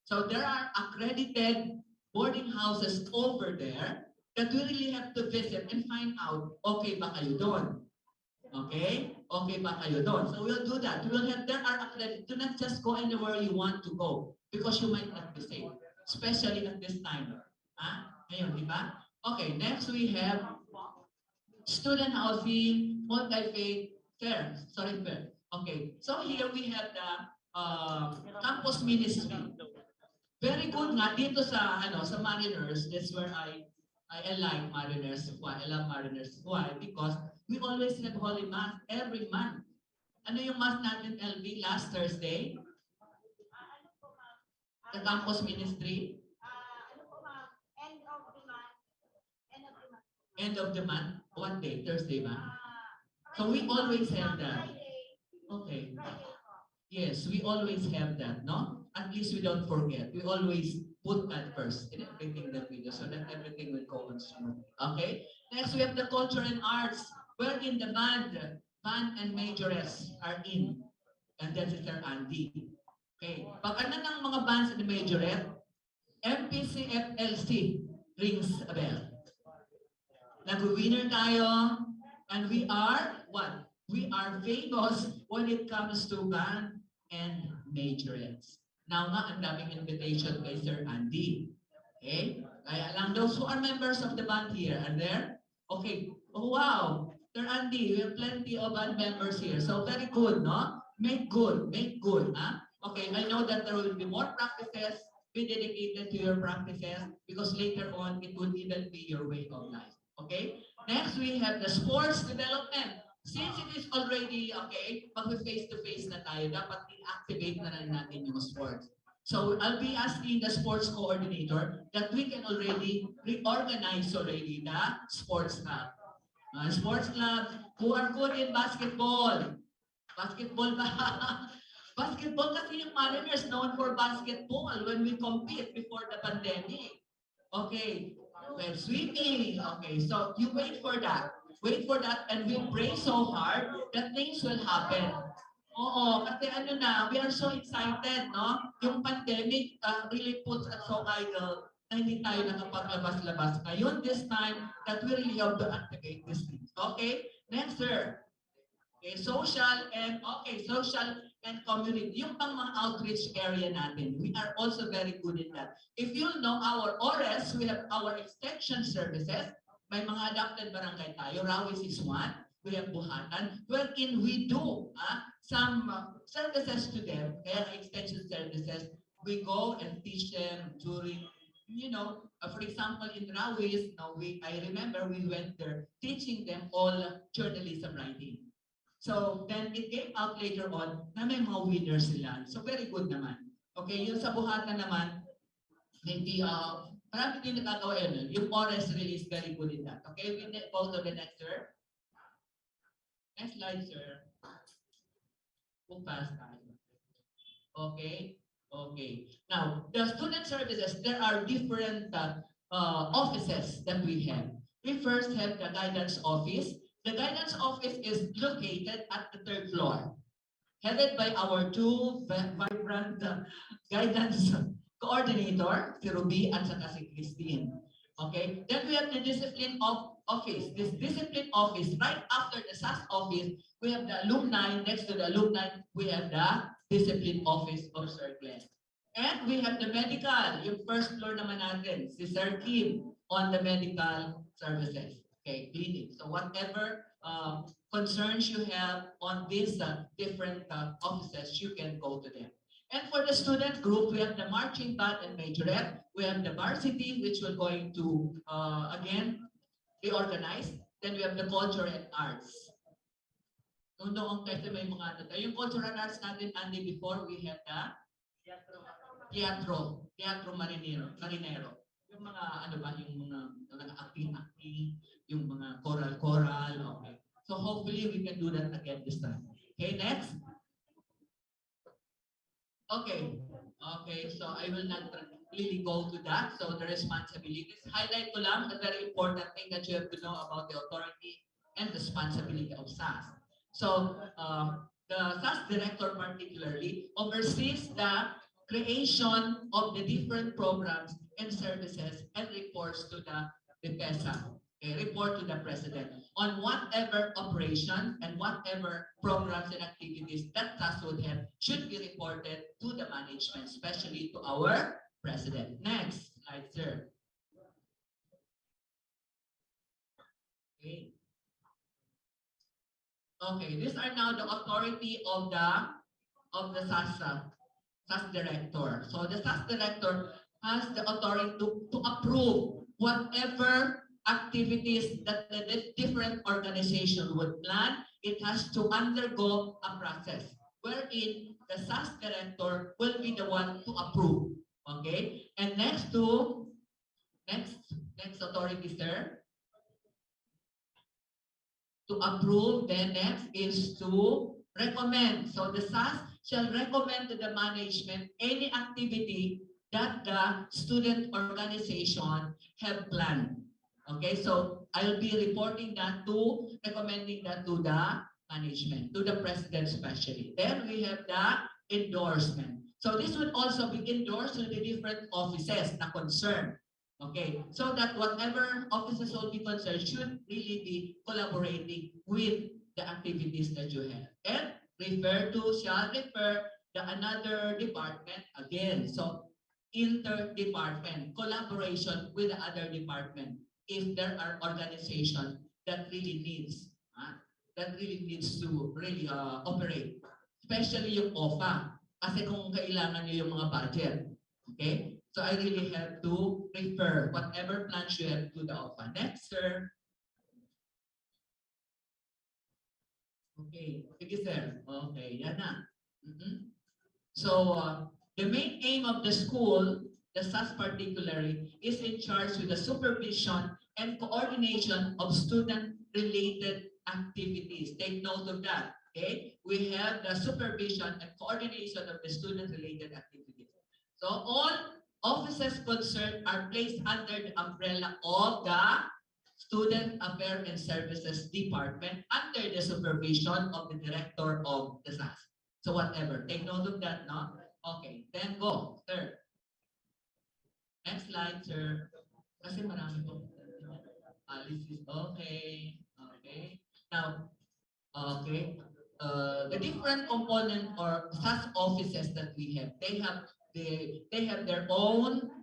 So there are accredited boarding houses over there that we really have to visit and find out, okay ba kayo doon? Okay? Okay ba kayo doon? So we'll do that. There are accredited. Do not just go anywhere you want to go because you might not be safe, especially at this time. Ngayon, di ba? Okay, next we have student housing, multi-faith, fair. Okay, so here we have the campus ministry. Very good nga dito sa sa Mariners. That's where I like Mariners. Why? I love Mariners. Why? Because we always have Holy Mass every month. Ano yung Mass natin, LB, last Thursday? The campus ministry? End of the month? What day? Thursday ba? So we always have that. Okay. Yes, we always have that, no? At least we don't forget. We always put that first in everything that we do so that everything will go on smooth. Okay? Next, we have the culture and arts, wherein the band and majoress are in. And that's Sister Andy. Okay. Pag ano ng mga bands and majorette, MPCFLC rings a bell. Nag-winner tayo, and we are what? We are famous when it comes to band and majorettes. Now nga, ang daming invitation kay Sir Andy. Okay? Kaya lang, those who are members of the band here, are there? Okay. Oh, wow. Sir Andy, we have plenty of band members here. So, very good, no? Make good, huh? Okay, I know that there will be more practices. Be dedicated to your practices because later on, it will even be your way of life. Okay? Next, we have the sports development. Since it is already, okay, mag-face-to-face na tayo, dapat i-activate na rin natin yung sports. So, I'll be asking the sports coordinator that we can already reorganize already the sports club. Sports club, who are good in basketball. Basketball ba? Basketball kasi yung Mariners known for basketball when we compete before the pandemic. Okay, well, swimming. Okay, so you wait for that. Wait for that and we pray so hard that things will happen. Oo, kasi ano na, we are so excited, no? Yung pandemic really puts us so idle na hindi tayo nakapaglabas-labas. Ngayon, this time, that we really have to activate these things. Okay? Next, sir. Okay, social and community. Yung pang mga outreach area natin, we are also very good in that. If you know our ORS, we have our extension services. May mga adapted barangay tayo. Rawis is one. We have Buhatan, wherein we do some services to them, kaya extension services. We go and teach them during, for example, in Rawis, I remember we went there teaching them all journalism writing. So then it came out later on na may mga winners sila. So very good naman. Okay, yung sa Buhatan naman, maybe marami din nagagawa yun. Yung ORS really is very good in that. Okay, we go to the next, sir. Next slide, sir. Move fast tayo. Okay, okay. Now, the student services, there are different offices that we have. We first have the guidance office. The guidance office is located at the 3rd floor, headed by our two vibrant guidance coordinator, si Ruby at saka si Christine. Okay, then we have the discipline office. This discipline office, right after the SAS office, we have the alumni. Next to the alumni, we have the discipline office of Sir Glenn. And we have the medical, yung first floor naman natin, si Sir Kim on the medical services. Okay, clinic. So whatever concerns you have on these different offices, you can go to them. And for the student group, we have the marching band and majorette. We have the varsity, which we're going to, again, reorganize. Then we have the culture and arts. Noong kasi may mga ano tayo. Yung cultural arts natin, Andy, before we have the teatro marinero. Yung mga, ano ba, yung mga acting, yung mga choral, okay. So hopefully we can do that again this time. Okay, next. Okay, so I will not really go to that. So the responsibilities, highlight ko lang the very important thing that you have to know about the authority and responsibility of SAS. So the SAS director particularly oversees the creation of the different programs and services and reports to the PESA. Report to the president on whatever operation and whatever programs and activities that SAS would have should be reported to the management, especially to our president. Next slide, sir. Okay, these are now the authority of the SAS director. So the SAS director has the authority to approve whatever activities that the different organization would plan. It has to undergo a process wherein the SAS director will be the one to approve. Okay, and next authority, sir. To approve, then next is to recommend. So the SAS shall recommend to the management any activity that the student organization have planned. Okay, so I'll be recommending that to the management, to the president especially. Then we have the endorsement. So this would also be endorsed to the different offices na concerned. Okay, so that whatever offices will be concerned should really be collaborating with the activities that you have. And shall refer the another department again. So inter-department, collaboration with the other department. If there are organizations that really needs to really operate, especially yung OFA, kasi kung kailangan nyo yung mga budget, okay? So I really have to refer whatever plans you have to the OFA. Next, sir. Okay, sige sir. Okay, yan na. So the main aim of the school, the SAS particularly, is in charge with the supervision and coordination of student-related activities. Take note of that, okay? We have the supervision and coordination of the student-related activities. So all offices concerned are placed under the umbrella of the Student Affairs and Services Department under the supervision of the director of the SAS. So whatever. Take note of that, no? Okay, then go. Third. Next slide, sir. Kasi marami po. This is okay. Okay. Now, okay. The different component or SaaS offices that we have, they have their own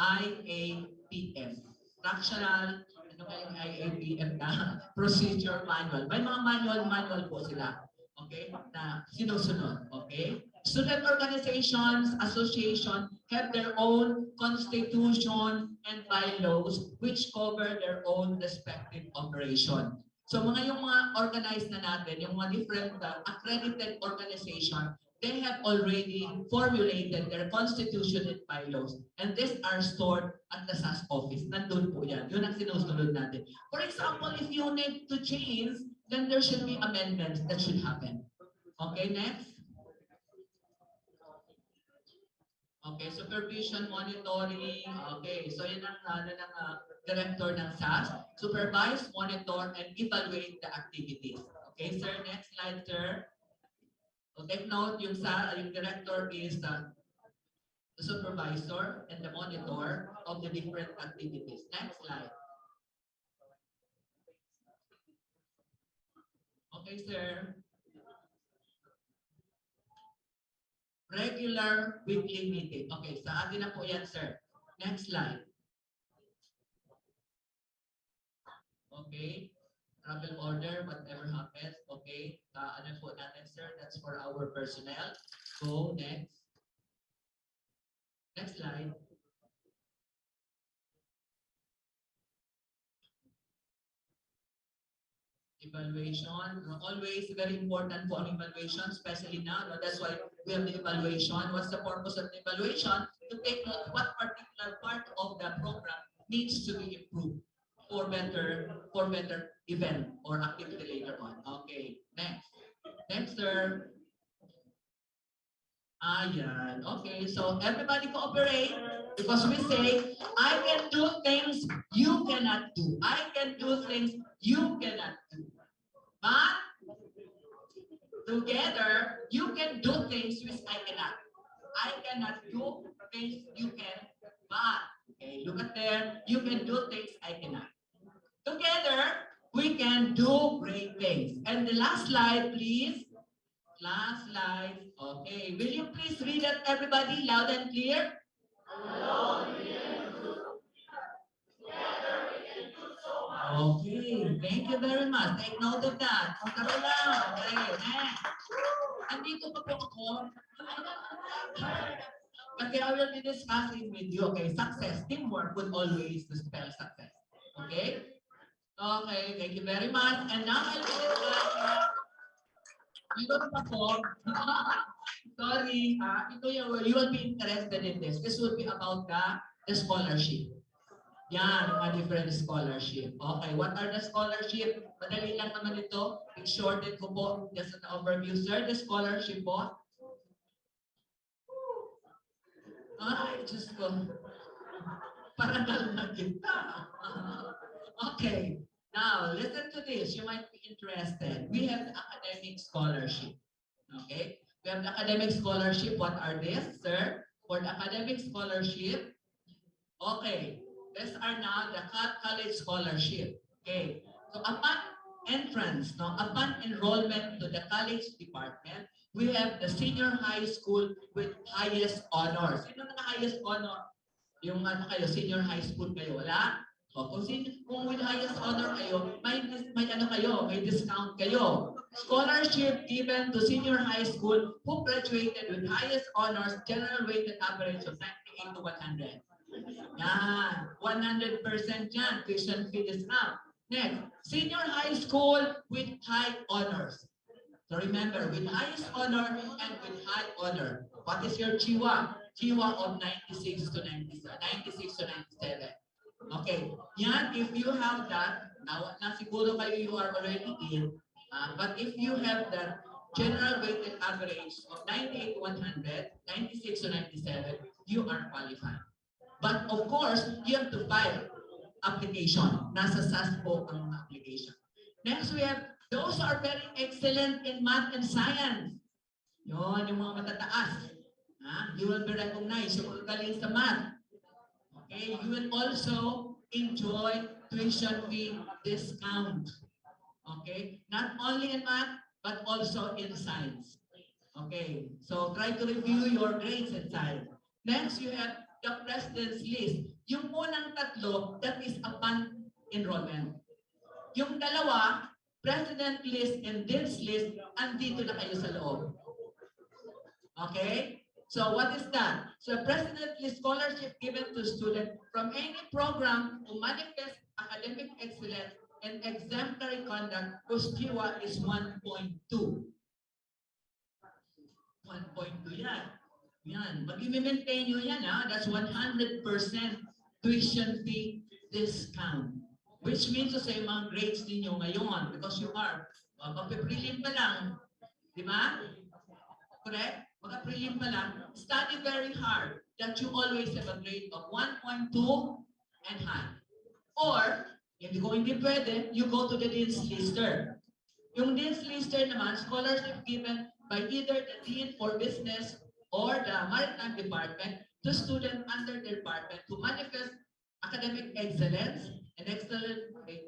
IAPM, structural, ano kayong IAPM na procedure manual. May mga manual po sila. Okay? Na sinusunod. Okay? Student organizations, association have their own constitution and bylaws which cover their own respective operation. So yung mga organized na natin, yung mga different accredited organization, they have already formulated their constitution and bylaws. And these are stored at the SAS office. Nandun po yan. Yun ang sinusunod natin. For example, if you need to change, then there should be amendments that should happen. Okay, next. Okay, supervision, monitoring. Okay, so yun ang director ng SAS. Supervise, monitor, and evaluate the activities. Okay, sir, next slide, sir. So take note, yung director is the supervisor and the monitor of the different activities. Next slide. Okay, sir. Regular weekly meeting. Okay, sa atin na po yan, sir. Next slide. Okay. Travel order, whatever happens. Okay. Ano po natin, sir? That's for our personnel. Go, next. Next slide. Evaluation, always very important po ang evaluation, especially now. No? That's why we have the evaluation. What's the purpose of the evaluation? To take note what particular part of the program needs to be improved for better event or activity later on. Okay, next. Next, sir. Ayan. Okay, so everybody cooperate because we say, I can do things you cannot do. I can do things you cannot do. But together, you can do things which I cannot. I cannot do things you can, but, okay, look at there, you can do things I cannot. Together, we can do great things. And the last slide, please. Last slide. Okay, will you please read that, everybody, loud and clear? Okay, thank you very much. Take note of that. Okay, next. Andito pa po ako. Kasi I will be discussing with you, okay, success. Teamwork would always spell success. Okay? Okay, thank you very much. And now I'll be discussing. Ito pa po. Sorry, ito you will be interested in this. This will be about the scholarship. Yan, mga different scholarship. Okay, what are the scholarship? Madali lang naman ito. I-shorten ko po just an overview, sir. The scholarship po. Ay, Diyos ko. Parang na kita. Okay, now listen to this. You might be interested. We have the academic scholarship. Okay, we have the academic scholarship. What are these, sir? For the academic scholarship, okay. These are now the college scholarship. Okay. So upon entrance, no, upon enrollment to the college department, we have the senior high school with highest honors. Sino na highest honor? Yung ano kayo, senior high school kayo, wala? O, kung with highest honor kayo, may ano kayo, may discount kayo. Scholarship given to senior high school who graduated with highest honors, general weighted average of 98 to 100. Yan, 100% yan, tuition fee discount. Next, senior high school with high honors. So remember, with highest honor and with high honor. What is your GWA? GWA of 96 to 97. Okay, yan, if you have that, now siguro kayo you are already in, but if you have that general weighted average of 98 to 100, 96 to 97, you are qualified. But of course, you have to file application. Nasa SAS po ang application. Next, we have those who are very excellent in math and science. Yun, yung mga matataas. You will be recognized. Yung mga galing sa math. Okay, you will also enjoy tuition fee discount. Okay, not only in math, but also in science. Okay, so try to review your grades in science. Next, you have the president's list. Yung unang tatlo, that is upon enrollment. Yung dalawa, president list and dean's list, andito na kayo sa loob. Okay? So what is that? So president list scholarship given to students from any program to manifest academic excellence and exemplary conduct whose GWA is 1.2. 1.2 yan. Yan. Mag-maintain nyo yan, ha? That's 100% tuition fee discount. Which means to say, mga grades ninyo ngayon, because you are, magpiprelim pa lang, di ba? Correct? Mag-prelim pa lang, study very hard that you always have a grade of 1.2 and high. Or, if you go hindi pwede, you go to the Dean's Lister. Yung Dean's Lister naman, scholarship given by either the Dean for Business or the Maritime Department to students under the department to manifest academic excellence and exemplary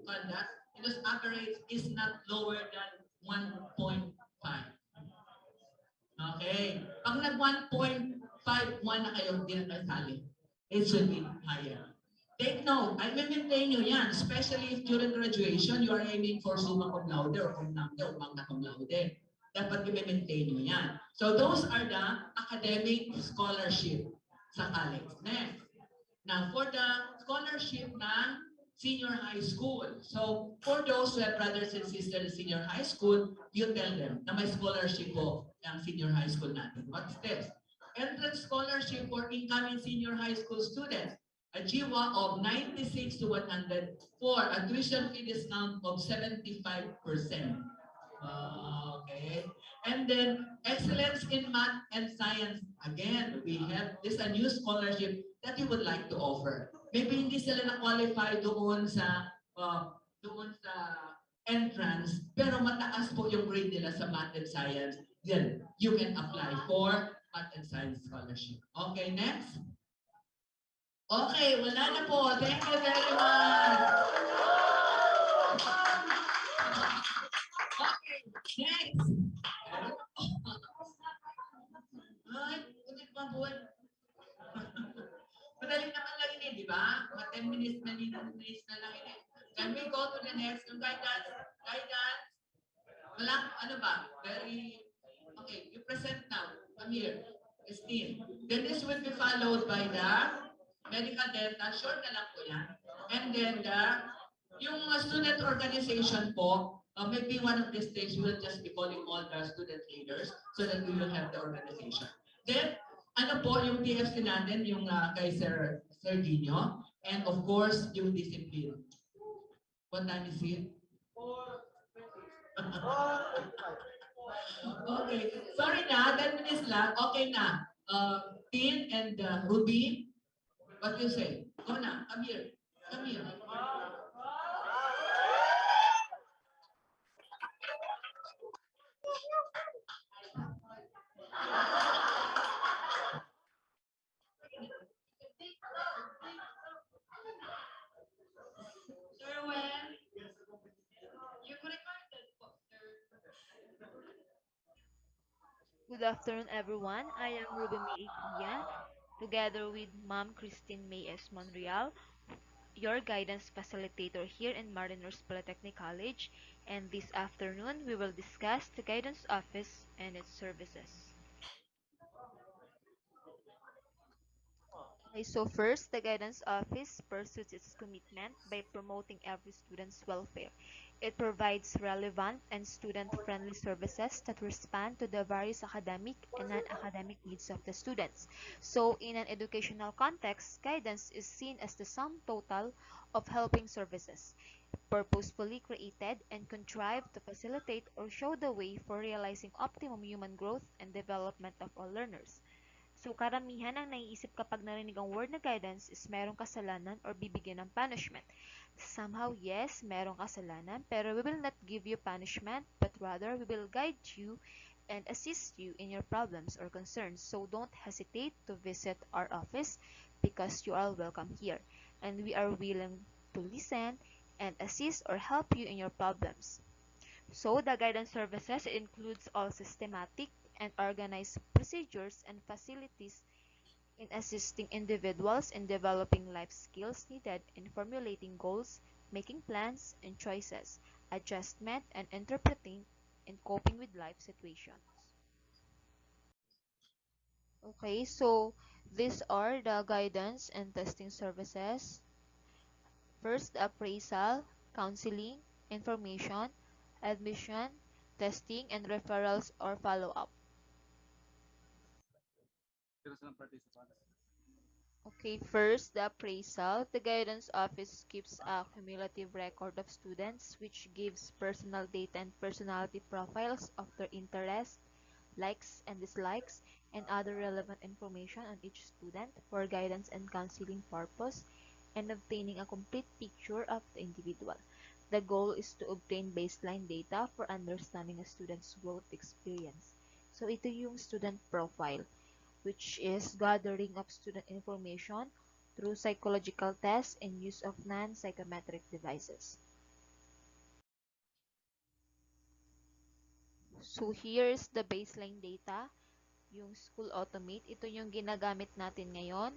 conduct, and those average is not lower than 1.5. Okay. Pag nag 1.51 na kayo, hindi na kasali. It should be higher. Take note, I will maintain nyo yan, especially if during graduation, you are aiming for summa cum laude or cum laude or magna cum laude. Dapat i-maintain nyo yan. So those are the academic scholarship sa college. Next. Now, for the scholarship ng senior high school. So, for those who have brothers and sisters in senior high school, you tell them na may scholarship po ng senior high school natin. What's this? Entrance scholarship for incoming senior high school students. A GWA of 96 to 100 for a tuition fee discount of 75%. Okay. And then excellence in math and science. Again, we have this a new scholarship that you would like to offer. Maybe hindi sila na-qualify doon sa entrance, pero mataas po yung grade nila sa math and science. Then you can apply for math and science scholarship. Okay, next. Okay, wala na po. Thank you very much. Okay, next. Ay, ulit pa buwan. Madali naman lang yun, di ba? Mga 10 minutes na lang yun. Can we go to the next? Yung guidance. Wala, ano ba? Very, okay, you present now. Come here. Christine. Then this will be followed by the medical dental. Short na lang po yan. And then yung student organization po, maybe one of these days we will just be calling all the student leaders so that we will have the organization. Then, ano po yung TFC natin, yung kay Sir Gino, and of course, yung discipline. What time is it? Okay. Sorry na, 10 minutes lang. Okay na. Tin and Ruby, what do you say? Go na, come here. Come here. Sir, well, you're recorded po, sir. Good afternoon, everyone. I am Ruby May Ikia, together with Ma'am Christine May S. Monreal, your guidance facilitator here in Mariners Polytechnic College, and this afternoon we will discuss the guidance office and its services. Okay, so first, the Guidance Office pursues its commitment by promoting every student's welfare. It provides relevant and student-friendly services that respond to the various academic and non-academic needs of the students. So, in an educational context, guidance is seen as the sum total of helping services, purposefully created and contrived to facilitate or show the way for realizing optimum human growth and development of all learners. So, karamihan ang naiisip kapag narinig ang word na guidance is merong kasalanan or bibigyan ng punishment. Somehow, yes, merong kasalanan, pero we will not give you punishment, but rather we will guide you and assist you in your problems or concerns. So, don't hesitate to visit our office because you are welcome here, and we are willing to listen and assist or help you in your problems. So, the guidance services includes all systematic and organized procedures and facilities in assisting individuals in developing life skills needed in formulating goals, making plans and choices, adjustment and interpreting and coping with life situations. Okay, so these are the guidance and testing services. First, appraisal, counseling, information, admission, testing, and referrals or follow-up. Okay, first, the appraisal. The guidance office keeps a cumulative record of students, which gives personal data and personality profiles of their interests, likes and dislikes, and other relevant information on each student for guidance and counseling purpose, and obtaining a complete picture of the individual. The goal is to obtain baseline data for understanding a student's growth experience. So, ito yung student profile, which is gathering of student information through psychological tests and use of non-psychometric devices. So, here's the baseline data, yung school automate. Ito yung ginagamit natin ngayon.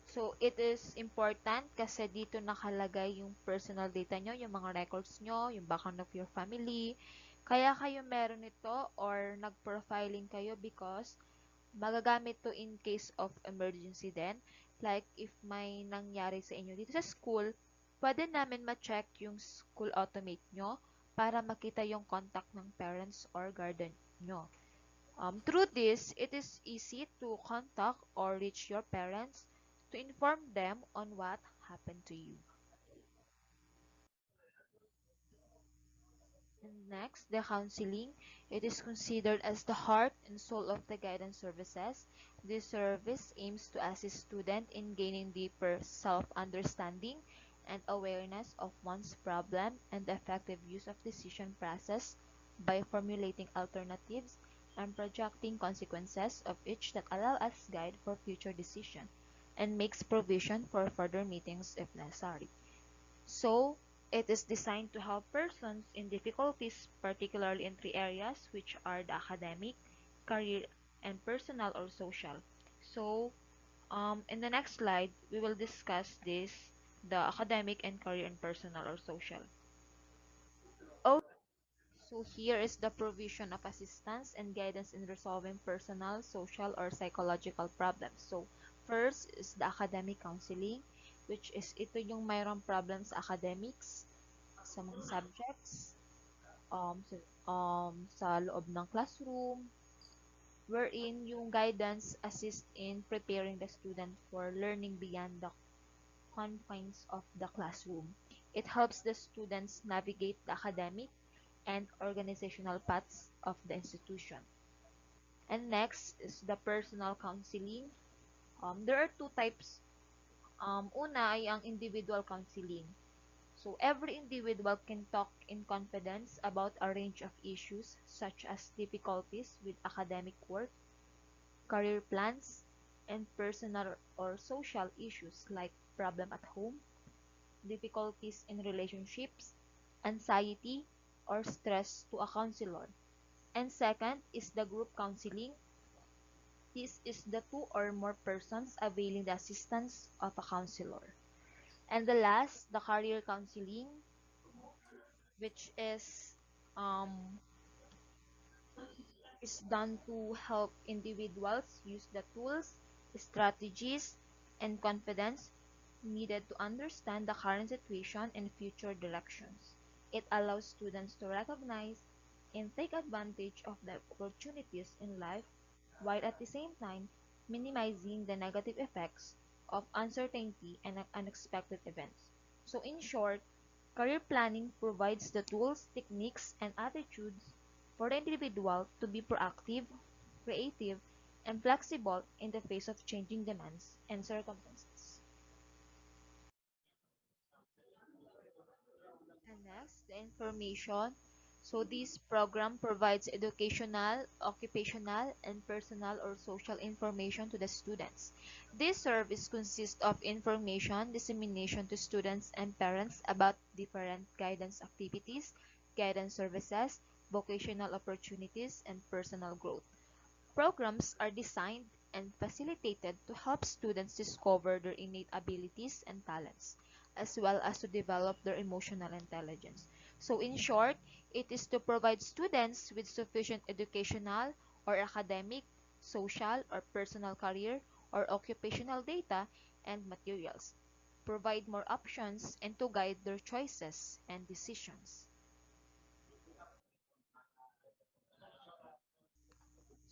So, it is important kasi dito nakalagay yung personal data nyo, yung mga records nyo, yung background of your family. Kaya kayo meron ito or nag-profiling kayo because magagamit to in case of emergency din. Like, if may nangyari sa inyo dito sa school, pwede namin ma-check yung school automate nyo para makita yung contact ng parents or guardian nyo. Through this, it is easy to contact or reach your parents to inform them on what happened to you. And next, the counseling. It is considered as the heart and soul of the guidance services. This service aims to assist students in gaining deeper self-understanding and awareness of one's problem and the effective use of decision process by formulating alternatives and projecting consequences of each that allow us guide for future decision and makes provision for further meetings if necessary. So, it is designed to help persons in difficulties, particularly in three areas, which are the academic, career, and personal or social. So, in the next slide, we will discuss this, the academic and career and personal or social. Oh, so here is the provision of assistance and guidance in resolving personal, social, or psychological problems. So, first is the academic counseling, which is ito yung mayroong problems sa academics, sa mga subjects, sa loob ng classroom, wherein yung guidance assist in preparing the student for learning beyond the confines of the classroom. It helps the students navigate the academic and organizational paths of the institution. And next is the personal counseling. There are two types. Una ay ang individual counseling. So, every individual can talk in confidence about a range of issues such as difficulties with academic work, career plans, and personal or social issues like problem at home, difficulties in relationships, anxiety, or stress to a counselor. And second is the group counseling. This is the two or more persons availing the assistance of a counselor. And the last, the career counseling, which um, is done to help individuals use the tools, strategies, and confidence needed to understand the current situation and future directions. It allows students to recognize and take advantage of the opportunities in life while at the same time minimizing the negative effects of uncertainty and unexpected events. So, in short, career planning provides the tools, techniques, and attitudes for the individual to be proactive, creative, and flexible in the face of changing demands and circumstances. And next, the information. So this program provides educational, occupational, and personal or social information to the students. This service consists of information dissemination to students and parents about different guidance activities, guidance services, vocational opportunities, and personal growth. Programs are designed and facilitated to help students discover their innate abilities and talents, as well as to develop their emotional intelligence. So, in short, it is to provide students with sufficient educational or academic, social or personal career or occupational data and materials, provide more options, and to guide their choices and decisions.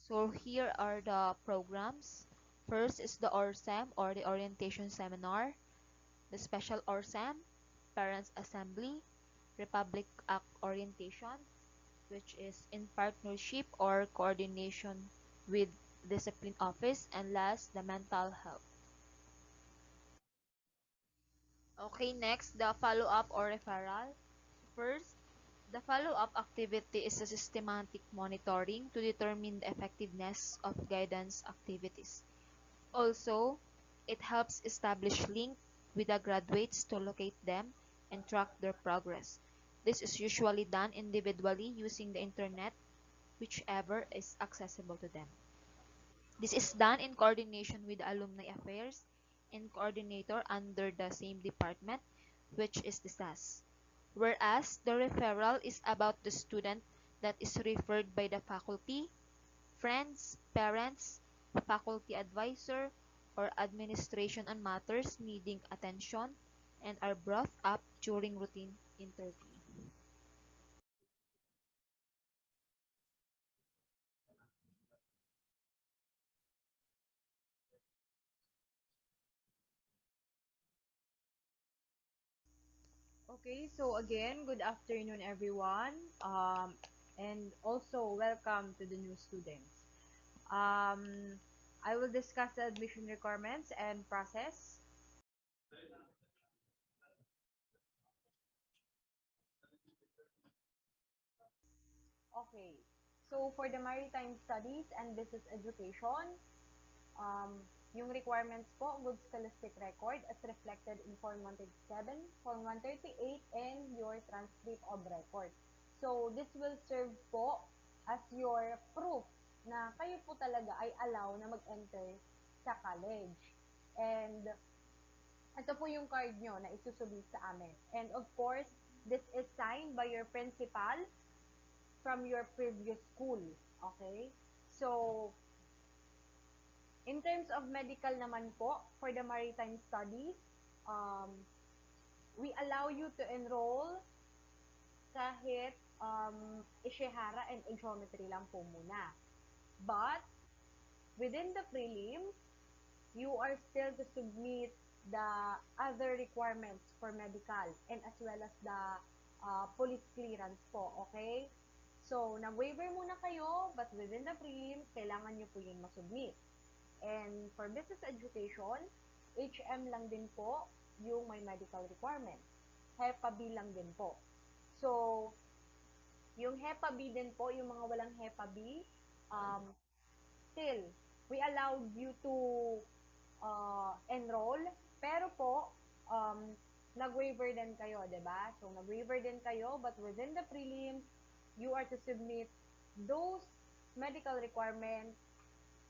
So here are the programs. First is the Orsem or the Orientation Seminar, the Special Orsem, Parents Assembly, Republic Act Orientation, which is in partnership or coordination with Discipline Office, and last, the Mental Health. Okay, next, the follow-up or referral. First, the follow-up activity is a systematic monitoring to determine the effectiveness of guidance activities. Also, it helps establish link with the graduates to locate them and track their progress. This is usually done individually using the internet, whichever is accessible to them. This is done in coordination with Alumni Affairs and coordinator under the same department, which is the SAS. Whereas the referral is about the student that is referred by the faculty, friends, parents, faculty advisor, or administration on matters needing attention and are brought up during routine interview. Okay, so again, good afternoon everyone. And also welcome to the new students. I will discuss the admission requirements and process. Okay, so for the maritime studies and business education, yung requirements po, good scholastic record as reflected in Form 137, Form 138, and your transcript of record. So, this will serve po as your proof na kayo po talaga ay allow na mag-enter sa college. And ito po yung card nyo na isusubmit sa amin. And of course, this is signed by your principal from your previous school. Okay? So, in terms of medical naman po, for the maritime studies, we allow you to enroll kahit Ishihara and Geometry lang po muna. But, within the prelims, you are still to submit the other requirements for medical and as well as the police clearance po, okay? So, nag-waiver muna kayo, but within the prelims, kailangan nyo po yun masubmit. And for business education, HM lang din po yung may medical requirements. HEPA B lang din po. So, yung HEPA B din po, yung mga walang HEPA B, still, we allowed you to enroll, pero po, nag-waiver din kayo, ba? Diba? So, nag-waiver din kayo, but within the prelims, you are to submit those medical requirements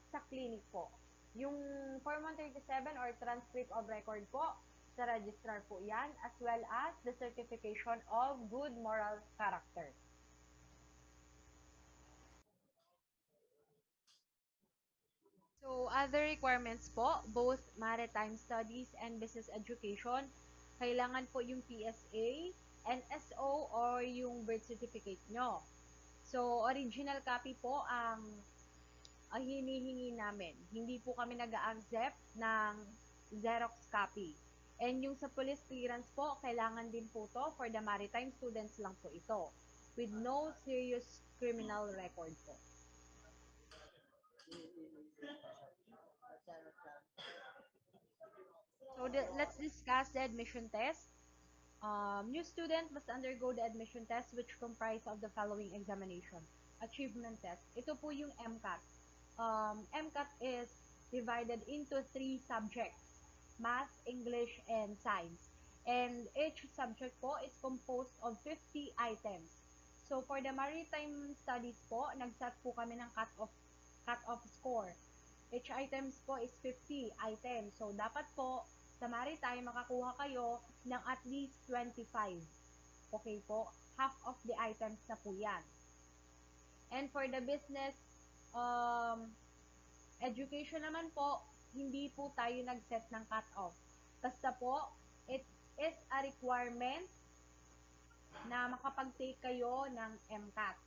sa clinic po. Yung Form 137 or transcript of record po, sa registrar po yan, as well as the certification of good moral character. So, other requirements po, both maritime studies and business education, kailangan po yung PSA, NSO, or yung birth certificate nyo. So, original copy po ang hinihingi namin. Hindi po kami nag-accept ng Xerox copy. And yung sa police clearance po, kailangan din po to for the maritime students lang po ito. With no serious criminal record po. So let's discuss the admission test. New student must undergo the admission test which comprise of the following examination. Achievement test. Ito po yung MCAT. MCAT is divided into 3 subjects, math, English, and science. And each subject po is composed of 50 items. So for the maritime studies po, nag-set po kami ng cut-off score. Each items po is 50 items. So dapat po sa maritime makakuha kayo ng at least 25. Okay po? Half of the items na po yan. And for the business education naman po, hindi po tayo nag-set ng cut-off. Basta po, it is a requirement na makapag-take kayo ng MCAT.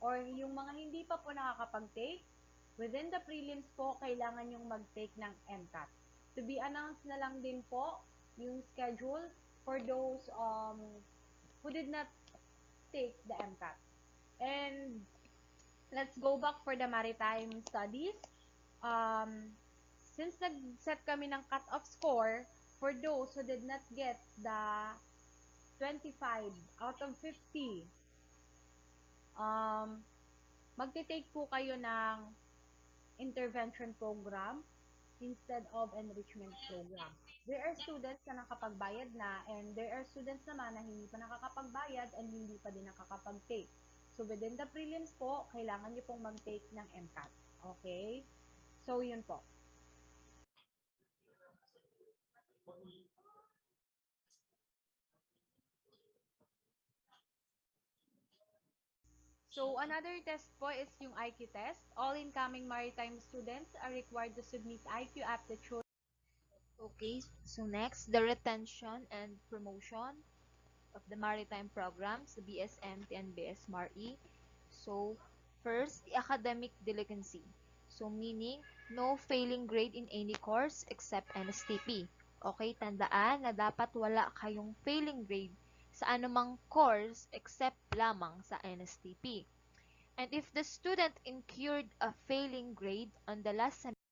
Or yung mga hindi pa po nakakapag-take, within the prelims po, kailangan yung mag-take ng MCAT. To be announced na lang din po yung schedule for those who did not take the MCAT. And let's go back for the maritime studies. Since nag-set kami ng cut-off score, for those who did not get the 25 out of 50, magte-take po kayo ng intervention program instead of enrichment program. There are students na nakapagbayad na and there are students naman na hindi pa nakakapagbayad and hindi pa din nakakapag-take. So within the prelims po, kailangan nyo pong mag-take ng MCAT. Okay? So yun po. So, another test po is yung IQ test. All incoming maritime students are required to submit IQ aptitude. Okay, so next, the retention and promotion of the maritime programs, the BSMT and BSMRE. So, first, the academic diligency. So, meaning, no failing grade in any course except NSTP. Okay, tandaan na dapat wala kayong failing grade sa anumang course except lamang sa NSTP. And if the student incurred a failing grade on the last semester,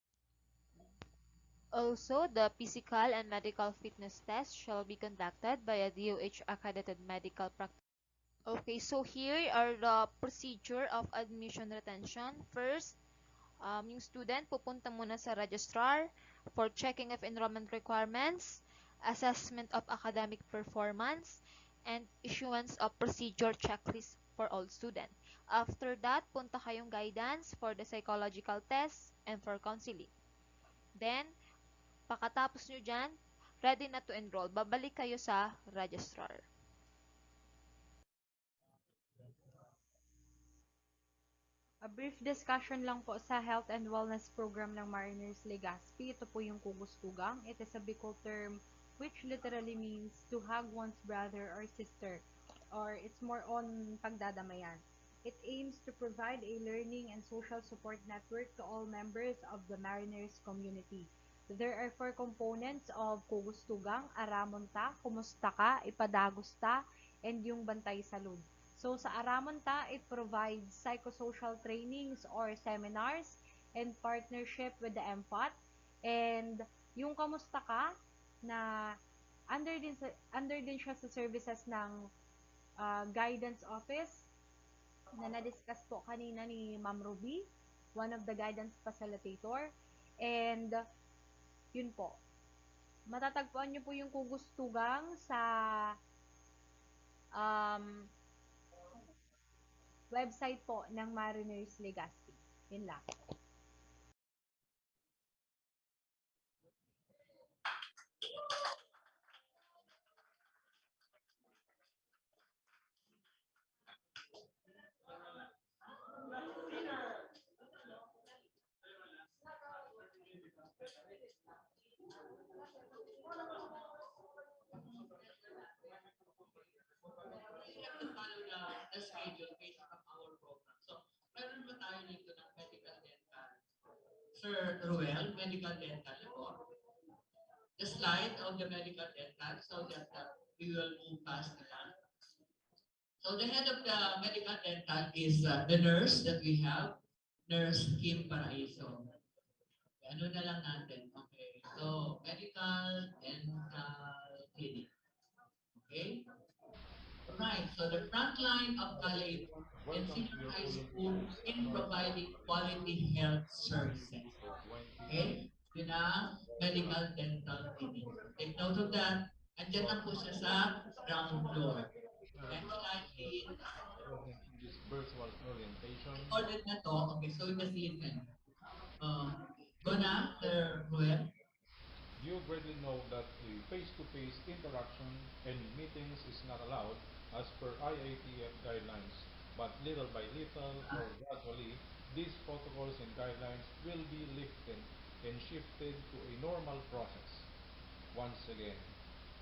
also the physical and medical fitness test shall be conducted by a DOH accredited medical practitioner. Okay, so here are the procedure of admission retention. First, yung student pupunta muna sa registrar for checking of enrollment requirements, assessment of academic performance, and issuance of procedure checklist for all students. After that, punta kayong guidance for the psychological test and for counseling. Then, pagkatapos nyo dyan, ready na to enroll, babalik kayo sa registrar. A brief discussion lang po sa health and wellness program ng Mariners Legazpi. Ito po yung kugustugang. It is a Bicol term which literally means to hug one's brother or sister, or it's more on pagdadamayan. It aims to provide a learning and social support network to all members of the Mariners community. There are 4 components of kugustugang: aramonta, kumusta ka, ipadagusta, and yung bantay salud. So sa Aramonta, it provides psychosocial trainings or seminars and partnership with the MFAT. And yung kamusta ka na under din siya sa services ng guidance office na na-discuss po kanina ni Ma'am Ruby, one of the guidance facilitator. And yun po. Matatagpuan niyo po yung kugustugang sa website po ng Mariners Legazpi. Yun lang. We have to follow the schedule based on our program. So, meron ba tayo dito ng medical dental? Sir Ruel, medical dental po. The slide of the medical dental so that we will move past nila. So the head of the medical dental is the nurse that we have, Nurse Kim Paraiso. Ano na lang natin, okay. So, medical, dental, clinic. Okay? Alright, so the front line of college and senior high school in providing quality health services. Okay? Yun ang medical dental clinic. Take note of that. Andyan lang po siya sa ground floor. Next slide, please. This virtual orientation. Recorded na to. Okay, so just listen. Go na, Sir Ruel. You greatly know that a face-to-face interaction and meetings is not allowed as per IATF guidelines, but little by little or gradually, these protocols and guidelines will be lifted and shifted to a normal process. Once again,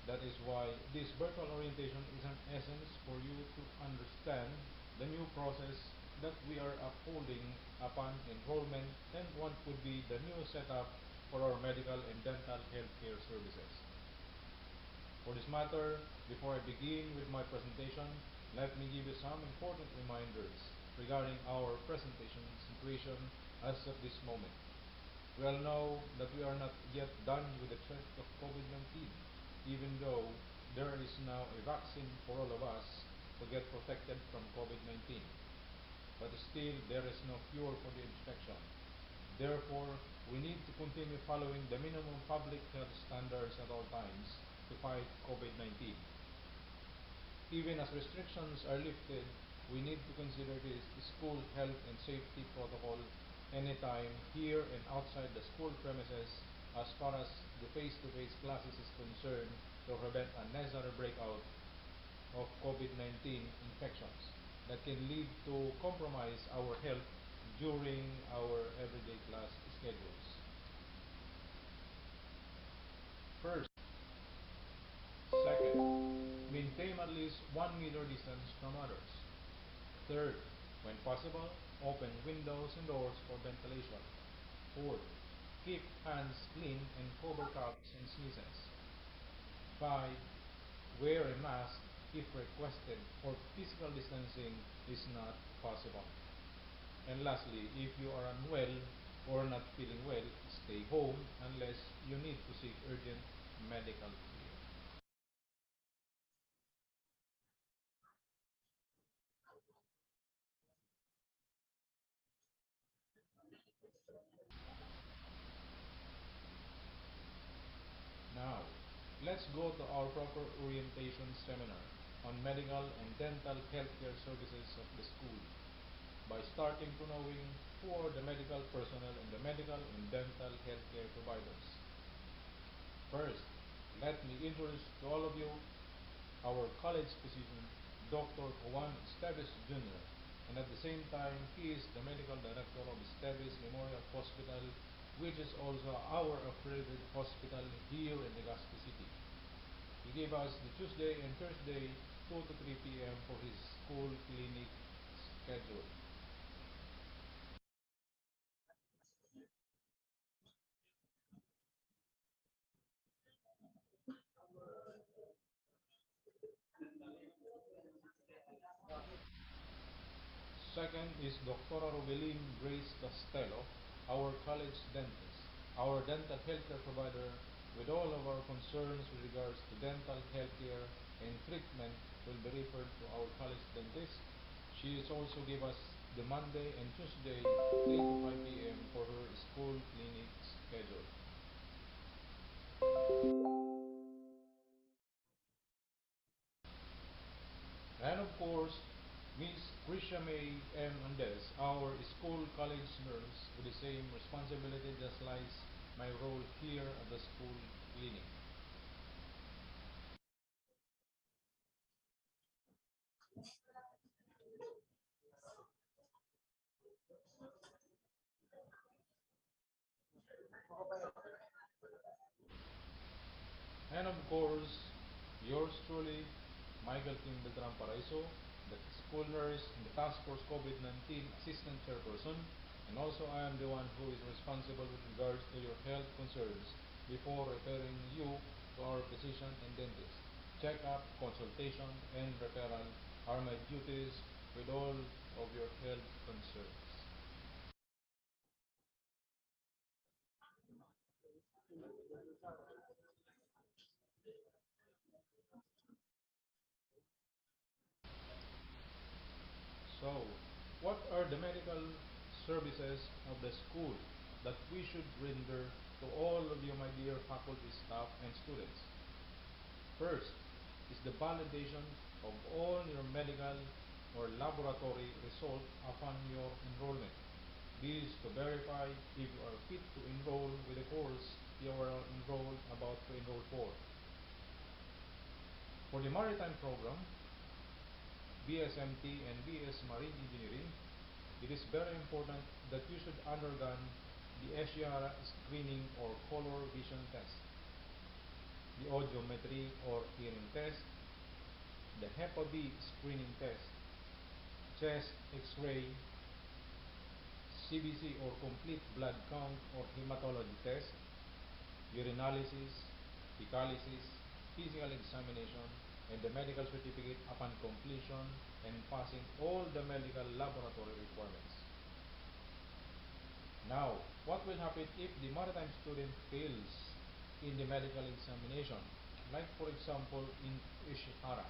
that is why this virtual orientation is an essence for you to understand the new process that we are upholding upon enrollment and what would be the new setup for our medical and dental healthcare services. For this matter, before I begin with my presentation, let me give you some important reminders regarding our presentation situation as of this moment. We all know that we are not yet done with the threat of COVID-19, even though there is now a vaccine for all of us to get protected from COVID-19. But still, there is no cure for the infection. Therefore, we need to continue following the minimum public health standards at all times to fight COVID-19. Even as restrictions are lifted, we need to consider this school health and safety protocol anytime, here and outside the school premises, as far as the face-to-face classes is concerned, to prevent unnecessary breakout of COVID-19 infections that can lead to compromise our health during our everyday class schedules. First, second, maintain at least 1 meter distance from others. Third, when possible, open windows and doors for ventilation. Fourth, keep hands clean and cover coughs and sneezes. 5. Wear a mask if requested or physical distancing is not possible. And lastly, if you are unwell or not feeling well, stay home unless you need to seek urgent medical care. Now, let's go to our proper orientation seminar on medical and dental healthcare services of the school, by starting to knowing who are the medical personnel and the medical and dental healthcare providers. First, let me introduce to all of you our college physician, Dr. Juan Esteves Jr., and at the same time, he is the medical director of Esteves Memorial Hospital, which is also our accredited hospital here in Legazpi City. He gave us the Tuesday and Thursday 2 to 3 p.m. for his school clinic schedule. Second is Dr. Rogelin Grace Costello, our college dentist, our dental healthcare provider, with all of our concerns with regards to dental healthcare and treatment will be referred to our college dentist. She is also give us the Monday and Tuesday 3 to 5 p.m. for her school clinic schedule. And of course, Miss Krisha May M. Andes, our school college nurse, with the same responsibility just like my role here at the school clinic. And of course, yours truly, Michael Kim Beltran Paraiso, the school nurse in the Task Force COVID-19 Assistant Chairperson, and also I am the one who is responsible with regards to your health concerns before referring you to our physician and dentist. Checkup, consultation, and referral are my duties with all of your health concerns. So, what are the medical services of the school that we should render to all of you, my dear faculty, staff, and students? First is the validation of all your medical or laboratory results upon your enrollment. This is to verify if you are fit to enroll with the course you are about to enroll for. For the maritime program, BSMT and BS Marine Engineering, it is very important that you should undergo the SCR screening or color vision test, the audiometry or hearing test, the HEPA B screening test, chest X-ray, CBC or complete blood count or hematology test, urinalysis, fecalysis, physical examination, and the medical certificate upon completion and passing all the medical laboratory requirements. Now, what will happen if the maritime student fails in the medical examination, like for example in Ishihara?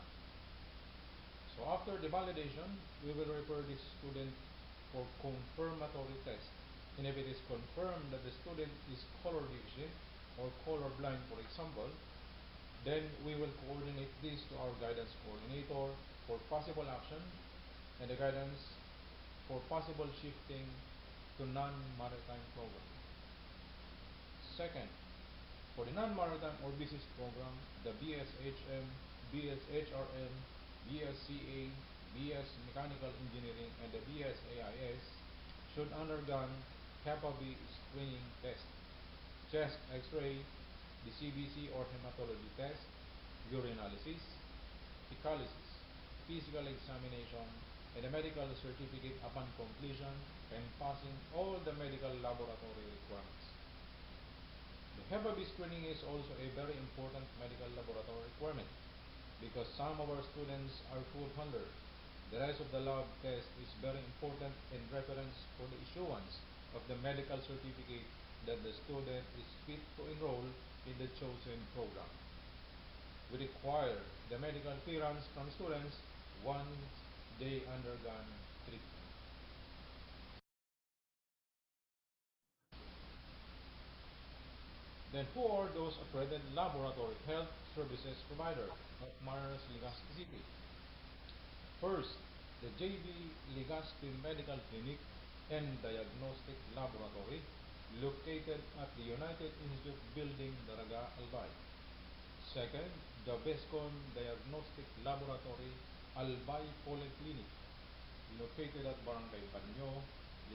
So after the validation, we will refer the student for confirmatory test. And if it is confirmed that the student is color deficient or color blind, for example, then we will coordinate this to our guidance coordinator for possible action and the guidance for possible shifting to non-maritime program. Second, for the non-maritime or business program, the BSHM, BSHRM, BSCA, BS Mechanical Engineering, and the BSAIS should undergo HEPA B screening test, chest X-ray, the CBC or hematology test, urinalysis, fecalysis, physical examination, and a medical certificate upon completion and passing all the medical laboratory requirements. The HEPA B screening is also a very important medical laboratory requirement because some of our students are food hunger. The rest of the lab test is very important in reference for the issuance of the medical certificate that the student is fit to enroll in the chosen program. We require the medical clearance from students once they undergone treatment. Then who are those accredited laboratory health services provider of Mariners Legazpi City? First, the JB Legazpi Medical Clinic and Diagnostic Laboratory located at the United Institute Building, Daraga, Albay. Second, the Bescon Diagnostic Laboratory, Albay Polyclinic, located at Barangay Banyo,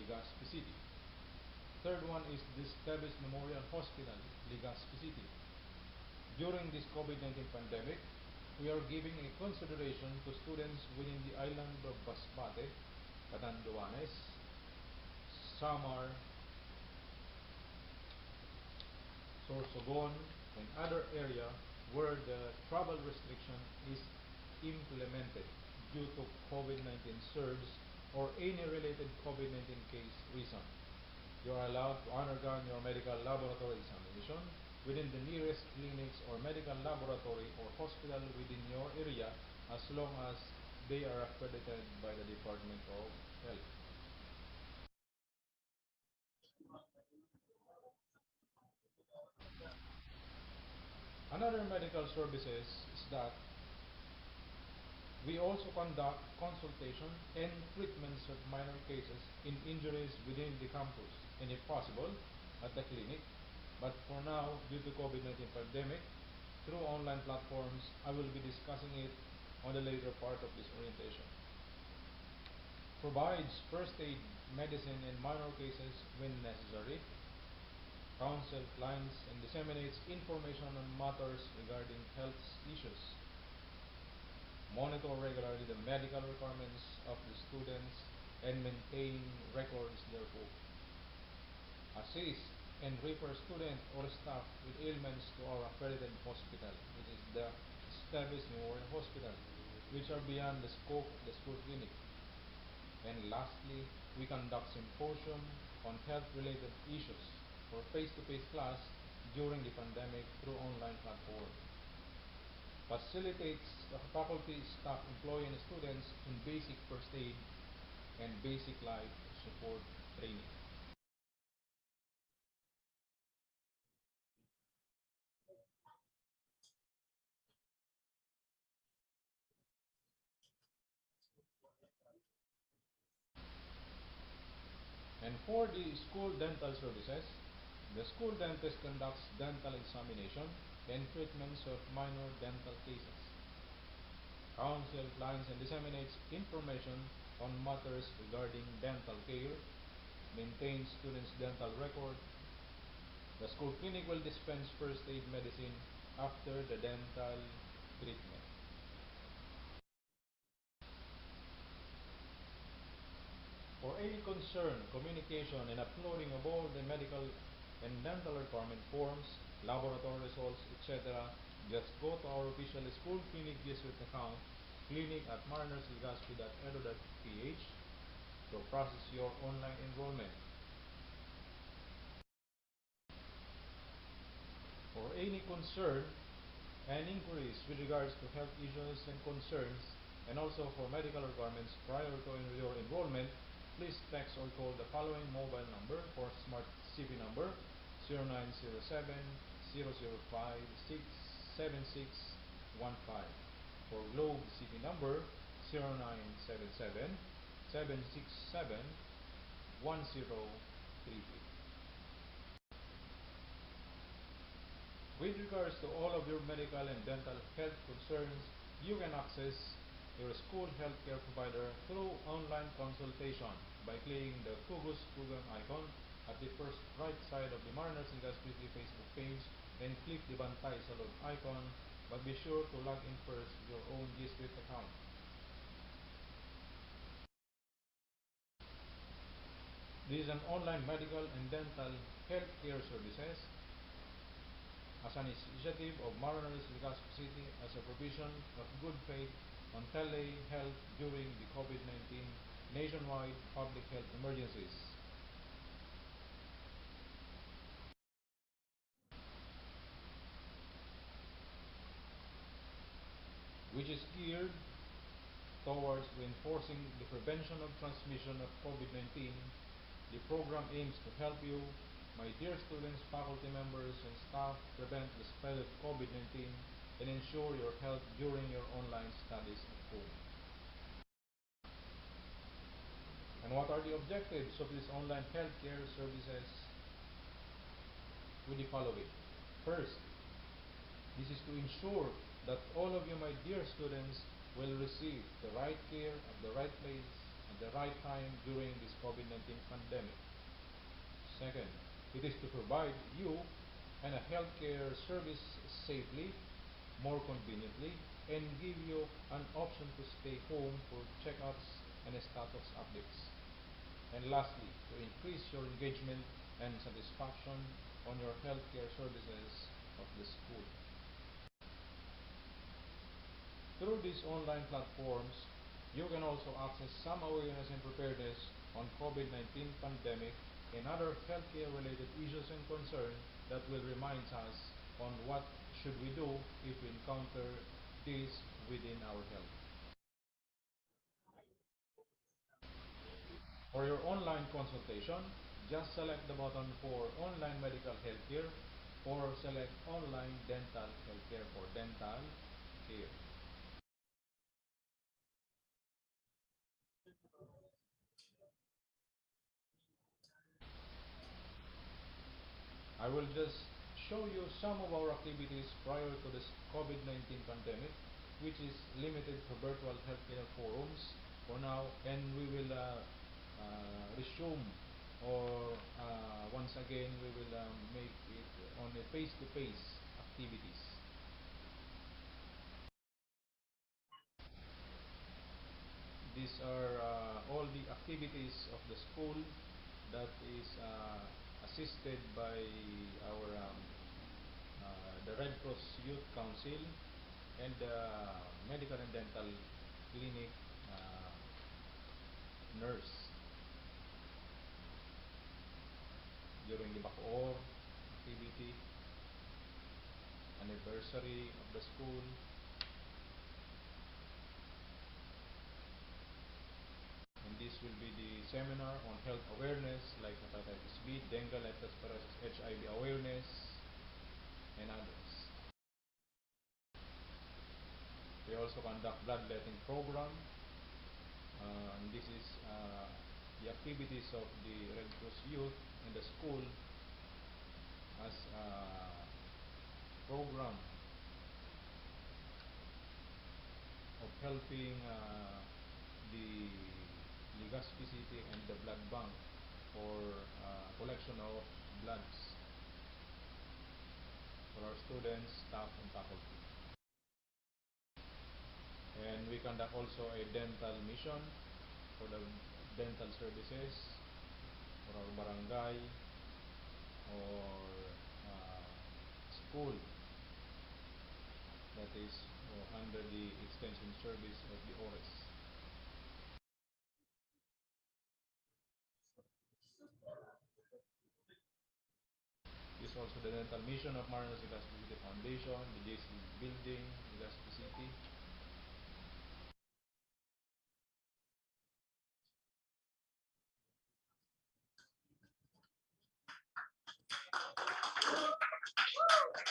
Legazpi City. Third one is this Teves Memorial Hospital, Legazpi City. During this COVID-19 pandemic, we are giving a consideration to students within the island of Basbate, Catanduanes, Samar, Sorsogon, and other area where the travel restriction is implemented due to COVID-19 surge or any related COVID-19 case reason. You are allowed to undergo your medical laboratory examination within the nearest clinics or medical laboratory or hospital within your area as long as they are accredited by the Department of Health. Another medical services is that we also conduct consultation and treatments of minor cases in injuries within the campus and if possible at the clinic. But for now, due to COVID-19 pandemic, through online platforms, I will be discussing it on the later part of this orientation. Provides first aid, medicine, and minor cases when necessary, counsel clients, and disseminates information on matters regarding health issues. Monitor regularly the medical requirements of the students and maintain records therefore. Assist and refer students or staff with ailments to our accredited hospital, which is the Teves Memorial Hospital, which are beyond the scope of the school clinic. And lastly, we conduct symposium on health-related issues for face-to-face class during the pandemic through online platform. Facilitates the faculty, staff, employee, and students in basic first aid and basic life support training. And for the school dental services, the school dentist conducts dental examination and treatments of minor dental cases, counsels clients and disseminates information on matters regarding dental care, maintains students' dental record. The school clinic will dispense first aid medicine after the dental treatment. For any concern, communication, and uploading of all the medical and dental requirement forms, laboratory results, etc., just go to our official school clinic district account, clinic@marinerslegaspi.edu.ph to process your online enrollment. For any concern and inquiries with regards to health issues and concerns, and also for medical requirements prior to your enrollment, please text or call the following mobile number. For Smart CP number 0907-005-67615. For Globe CP number 0977-767-1033. With regards to all of your medical and dental health concerns, you can access your school healthcare provider through online consultation by clicking the Kugus Kugang icon at the first right side of the Mariners Legaspi Facebook page and click the Bantay Salon icon, but be sure to log in first with your own G Suite account. This is an online medical and dental healthcare services as an initiative of Mariners Legaspi City as a provision of good faith on telehealth during the COVID-19 nationwide public health emergencies. Which is geared towards reinforcing the prevention of transmission of COVID-19. The program aims to help you, my dear students, faculty members, and staff, prevent the spread of COVID-19 and ensure your health during your online studies at home. And what are the objectives of this online healthcare services? With the following. First, this is to ensure that all of you, my dear students, will receive the right care at the right place at the right time during this COVID-19 pandemic. Second, it is to provide you and a healthcare service safely, more conveniently, and give you an option to stay home for checkups and status updates. And lastly, to increase your engagement and satisfaction on your healthcare services of the school. Through these online platforms, you can also access some awareness and preparedness on COVID-19 pandemic and other healthcare-related issues and concerns that will remind us on what should we do if we encounter this within our health. For your online consultation, just select the button for online medical healthcare or select online dental healthcare for dental care. I will just show you some of our activities prior to this COVID-19 pandemic, which is limited to virtual healthcare forums for now, and we will resume or once again we will make it on a face-to-face activities. These are all the activities of the school that is assisted by our the Red Cross Youth Council and the Medical and Dental Clinic nurse during the Bacoor activity, anniversary of the school, and this will be seminar on health awareness like hepatitis B, dengue, leptospirosis, HIV awareness, and others. We also conduct bloodletting program. This is the activities of the Red Cross youth in the school as a program of helping the Legazpi City and the blood bank for collection of bloods for our students, staff, and faculty. And we conduct also a dental mission for the dental services for our barangay or school that is under the extension service of the ORES. This is also the dental mission of Mariners Legazpi City Foundation, the JC building, Legazpi City.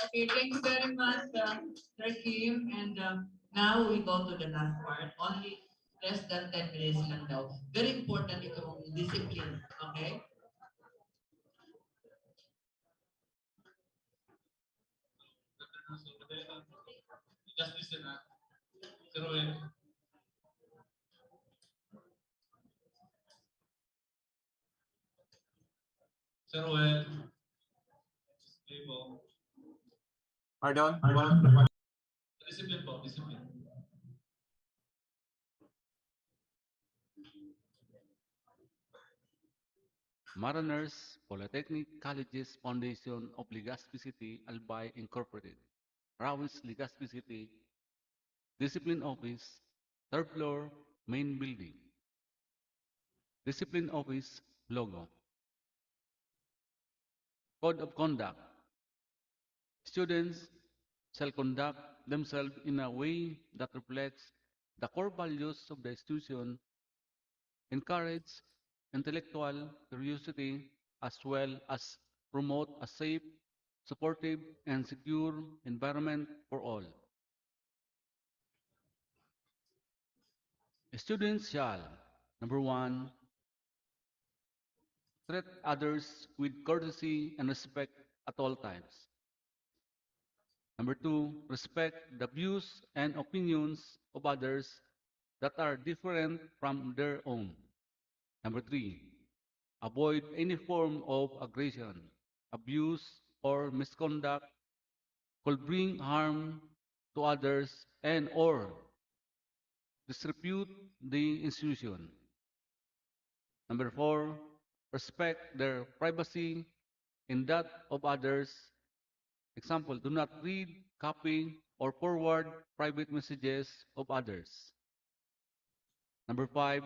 Okay, thank you very much, Sir Kim. And now we go to the last part. Only less than 10 minutes lang daw. Very important itong discipline, okay? Just listen, Sir Roel. Sir Roel. Pardon? Discipline po, discipline. Mariners Polytechnic Colleges Foundation of Legazpi City, Albay Incorporated. Rawis, Legazpi City. Discipline Office, third floor, main building. Discipline Office logo. Code of Conduct. Students shall conduct themselves in a way that reflects the core values of the institution, encourage intellectual curiosity, as well as promote a safe, supportive, and secure environment for all. Students shall, number one, treat others with courtesy and respect at all times. Number two, respect the views and opinions of others that are different from their own. Number three, avoid any form of aggression, abuse, or misconduct could bring harm to others and or disrepute the institution. Number four, respect their privacy and that of others. Example, do not read, copy, or forward private messages of others. Number five,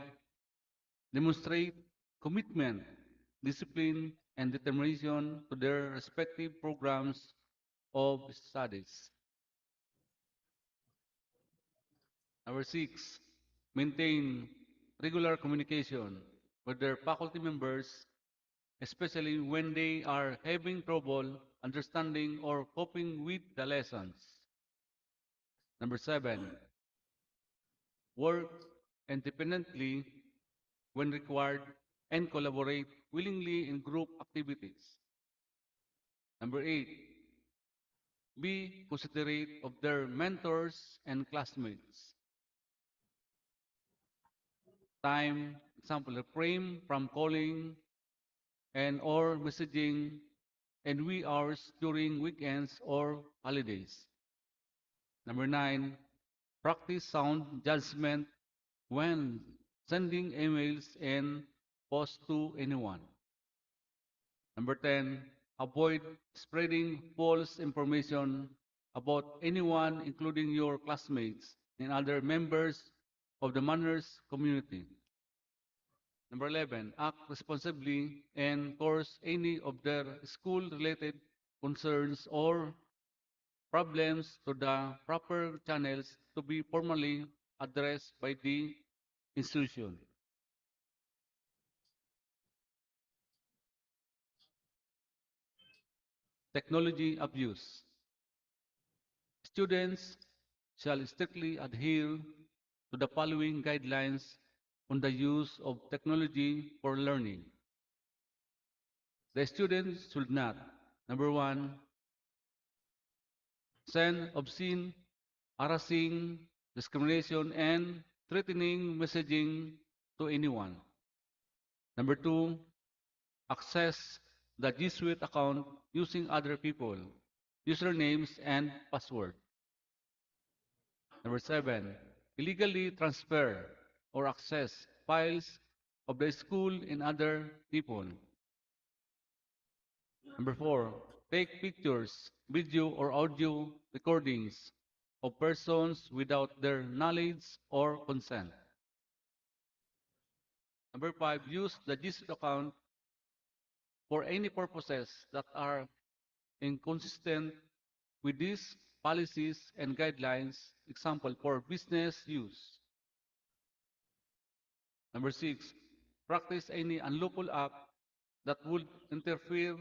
demonstrate commitment, discipline, and determination to their respective programs of studies. Number six, maintain regular communication with their faculty members, especially when they are having trouble understanding or coping with the lessons. Number seven, work independently when required and collaborate willingly in group activities. Number eight, be considerate of their mentors and classmates. Time, example, refrain from calling and or messaging and wee hours during weekends or holidays. Number nine, practice sound judgment when sending emails and posts to anyone. Number 10, avoid spreading false information about anyone, including your classmates and other members of the manners community. Number 11, act responsibly and course any of their school-related concerns or problems to the proper channels to be formally addressed by the institution. Technology abuse. Students shall strictly adhere to the following guidelines on the use of technology for learning. The students should not, number one, send obscene, harassing, discrimination, and threatening messaging to anyone. Number two, access the G Suite account using other people, usernames, and password. Number seven, illegally transfer or access files of the school and other people. Number four, take pictures, video, or audio recordings of persons without their knowledge or consent. Number five, use the G Suite account for any purposes that are inconsistent with these policies and guidelines, example for business use. Number six, practice any unlawful act that would interfere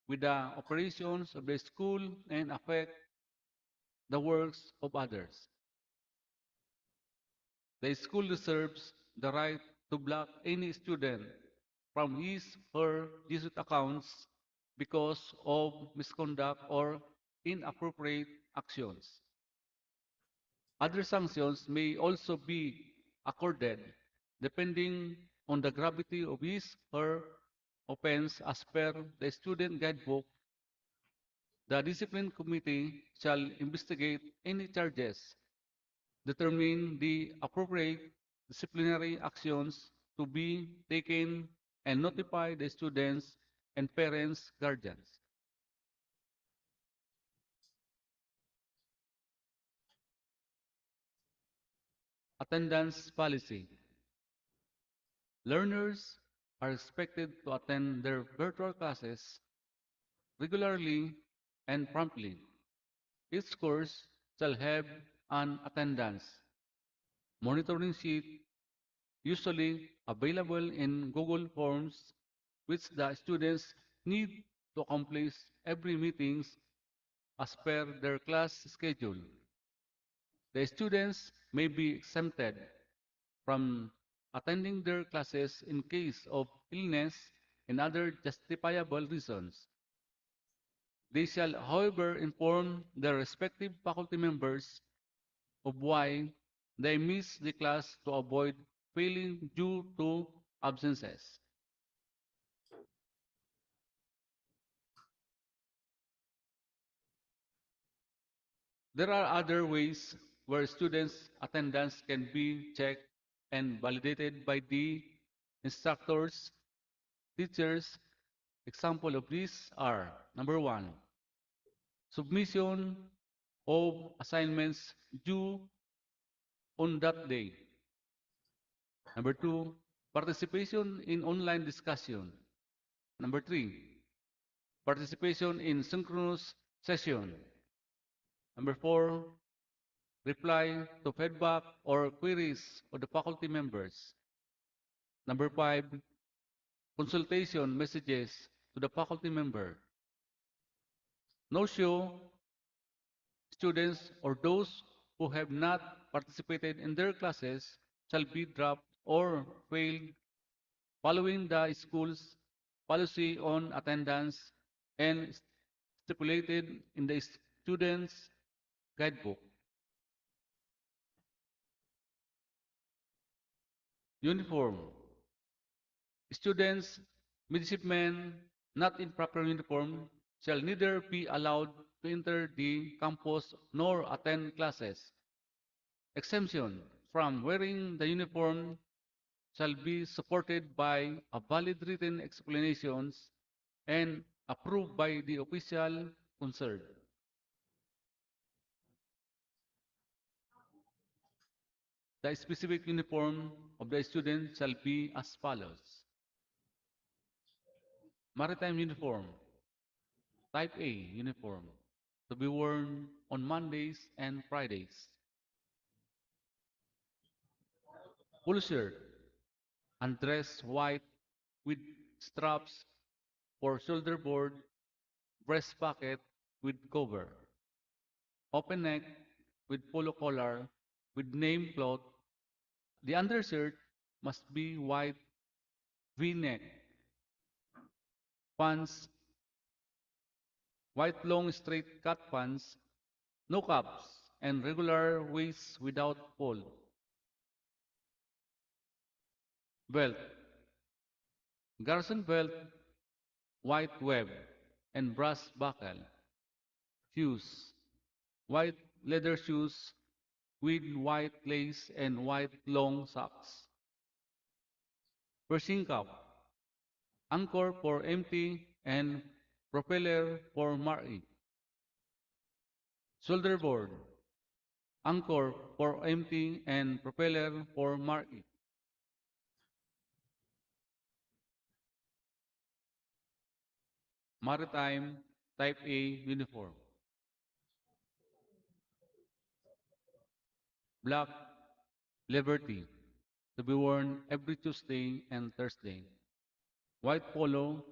with the operations of the school and affect the works of others. The school reserves the right to block any student from his or his accounts because of misconduct or inappropriate actions. Other sanctions may also be accorded depending on the gravity of his or offense as per the student guidebook. The discipline committee shall investigate any charges, determine the appropriate disciplinary actions to be taken, and notify the students and parents, guardians. Attendance policy. Learners are expected to attend their virtual classes regularly and promptly. Each course shall have an attendance monitoring sheet, usually available in Google Forms, which the students need to accomplish every meetings as per their class schedule. The students may be exempted from attending their classes in case of illness and other justifiable reasons. They shall, however, inform their respective faculty members of why they miss the class to avoid failing due to absences. There are other ways where students' attendance can be checked and validated by the instructors, teachers. Example of these are number one, submission of assignments due on that day. Number two, participation in online discussion. Number three, participation in synchronous session. Number four, reply to feedback or queries of the faculty members. Number five, consultation messages to the faculty member. No-show students or those who have not participated in their classes shall be dropped or failed following the school's policy on attendance and stipulated in the student's guidebook. Uniform. Students, midshipmen not in proper uniform shall neither be allowed to enter the campus nor attend classes. Exemption from wearing the uniform shall be supported by a valid written explanations and approved by the official concerned. The specific uniform of the student shall be as follows. Maritime uniform, type A uniform, to be worn on Mondays and Fridays. Full shirt, and dress white with straps for shoulder board breast pocket with cover, open neck with polo collar with name cloth. The undershirt must be white V-neck, pants, white long straight cut pants, no cups, and regular waist without fold. Belt, garrison belt, white web, and brass buckle. Shoes, white leather shoes with white lace and white long socks. Pershing cap, anchor for empty and propeller for marking. Shoulder board, anchor for empty and propeller for marking. Maritime Type A uniform. Black Liberty to be worn every Tuesday and Thursday. White polo,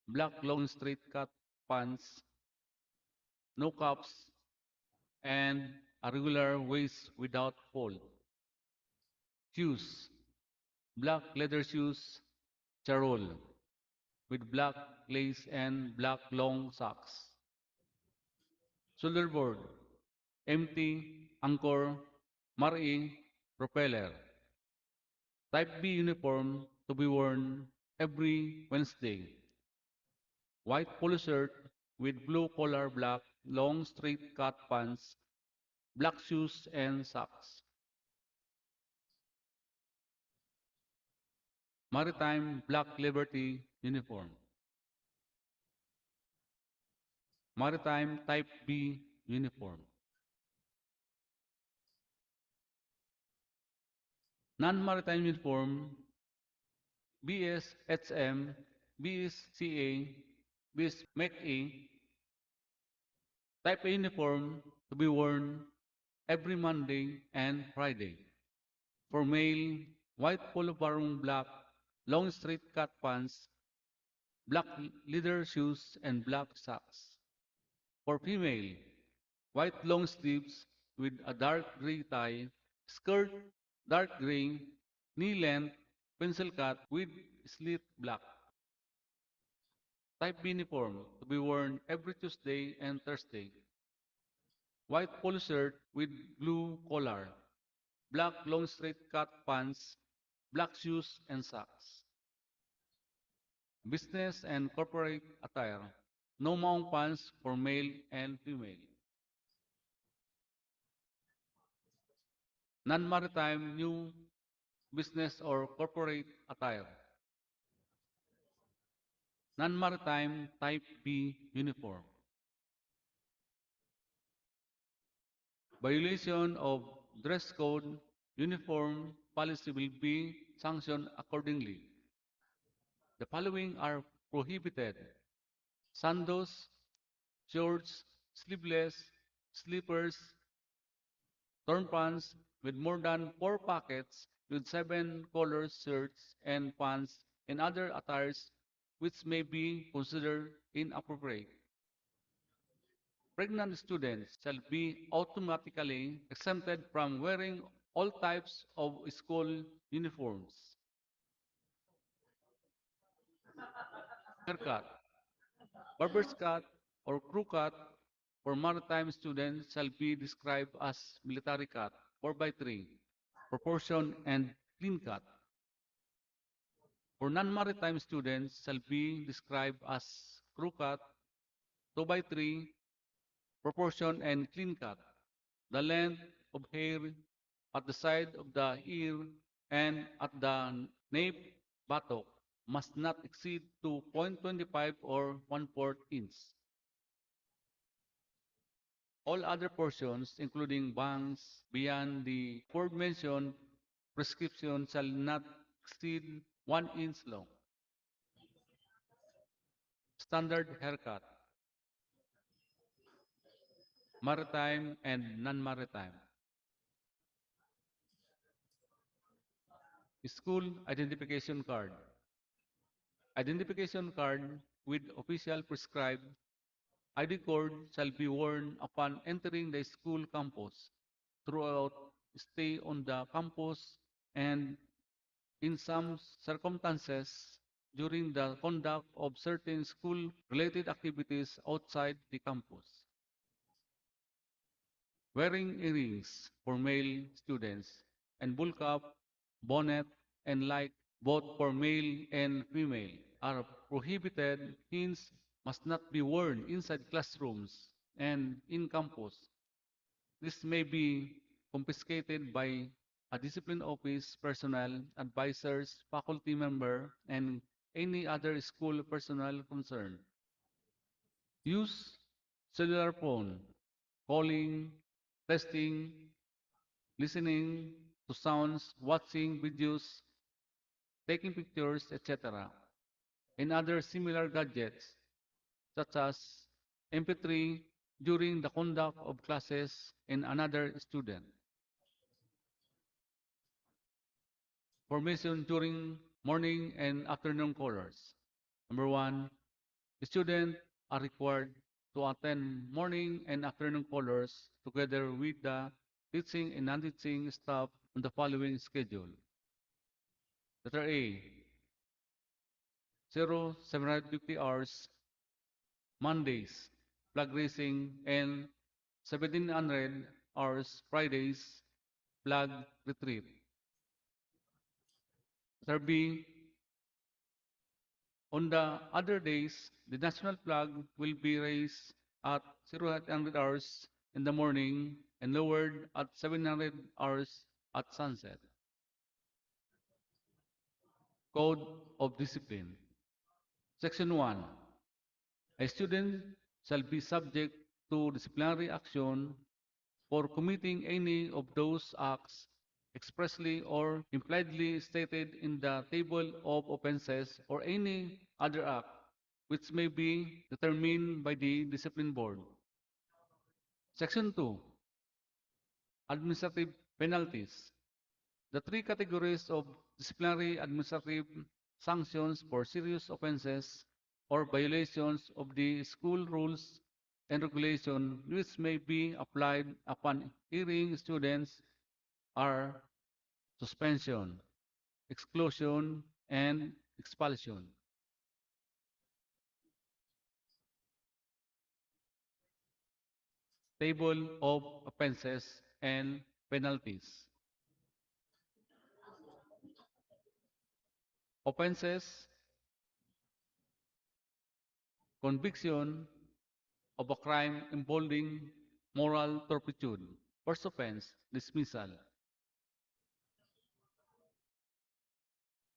black long straight cut pants, no cups, and a regular waist without fold. Shoes, black leather shoes, charol, with black lace and black long socks. Shoulder board, empty, anchor, mari, propeller. Type B uniform to be worn every Wednesday. White polo shirt with blue collar black long straight cut pants, black shoes and socks. Maritime Black Liberty uniform. Maritime Type B uniform. Non-maritime uniform BSHM, BSCA, BS MEC-A. Type A uniform to be worn every Monday and Friday. For male, white polo barong black, long straight cut pants, black leather shoes, and black socks. For female, white long sleeves with a dark gray tie, skirt dark gray, knee length, pencil cut with slit black. Type uniform to be worn every Tuesday and Thursday. White polo shirt with blue collar, black long straight cut pants, black shoes and socks. Business and corporate attire. No mount pants for male and female. Non-maritime new business or corporate attire. Non-maritime Type B uniform. Violation of dress code uniform policy will be sanctioned accordingly. The following are prohibited: sandals, shorts, sleeveless, slippers, torn pants with more than 4 pockets with 7 colors shirts and pants and other attires which may be considered inappropriate. Pregnant students shall be automatically exempted from wearing all types of school uniforms. Haircut, barber's cut, or crew cut for maritime students shall be described as military cut, 4 by 3 proportion, and clean cut. For non-maritime students shall be described as crew cut, 2 by 3 proportion, and clean cut. The length of hair at the side of the ear and at the nape buttock must not exceed 2.25 or 1/4 inch. All other portions, including bangs beyond the aforementioned prescription, shall not exceed 1 inch long. Standard haircut, maritime and non-maritime. School identification card. Identification card with official prescribed ID cord shall be worn upon entering the school campus, throughout stay on the campus, and in some circumstances during the conduct of certain school-related activities outside the campus. Wearing earrings for male students and bull cap, bonnet, and like both for male and female are prohibited, hence must not be worn inside classrooms and in campus. This may be confiscated by a discipline office personnel, advisors, faculty member, and any other school personnel concerned. Use cellular phone, calling, testing, listening to sounds, watching videos, taking pictures, etc., and other similar gadgets such as MP3 during the conduct of classes and another student. Formation during morning and afternoon colors. Number one, students are required to attend morning and afternoon colors together with the teaching and non-teaching staff on the following schedule. Letter A, 750 hours Mondays, flag raising, and 1700 hours Fridays, flag retreat. Letter B, on the other days, the national flag will be raised at 0800 hours in the morning and lowered at 700 hours at sunset. Code of Discipline. Section 1. A student shall be subject to disciplinary action for committing any of those acts expressly or impliedly stated in the table of offenses or any other act which may be determined by the discipline board. Section 2. Administrative penalties. The three categories of disciplinary administrative sanctions for serious offenses or violations of the school rules and regulation which may be applied upon hearing students are suspension, exclusion, and expulsion. Table of offenses and penalties. Offenses: conviction of a crime involving moral turpitude. First offense, dismissal.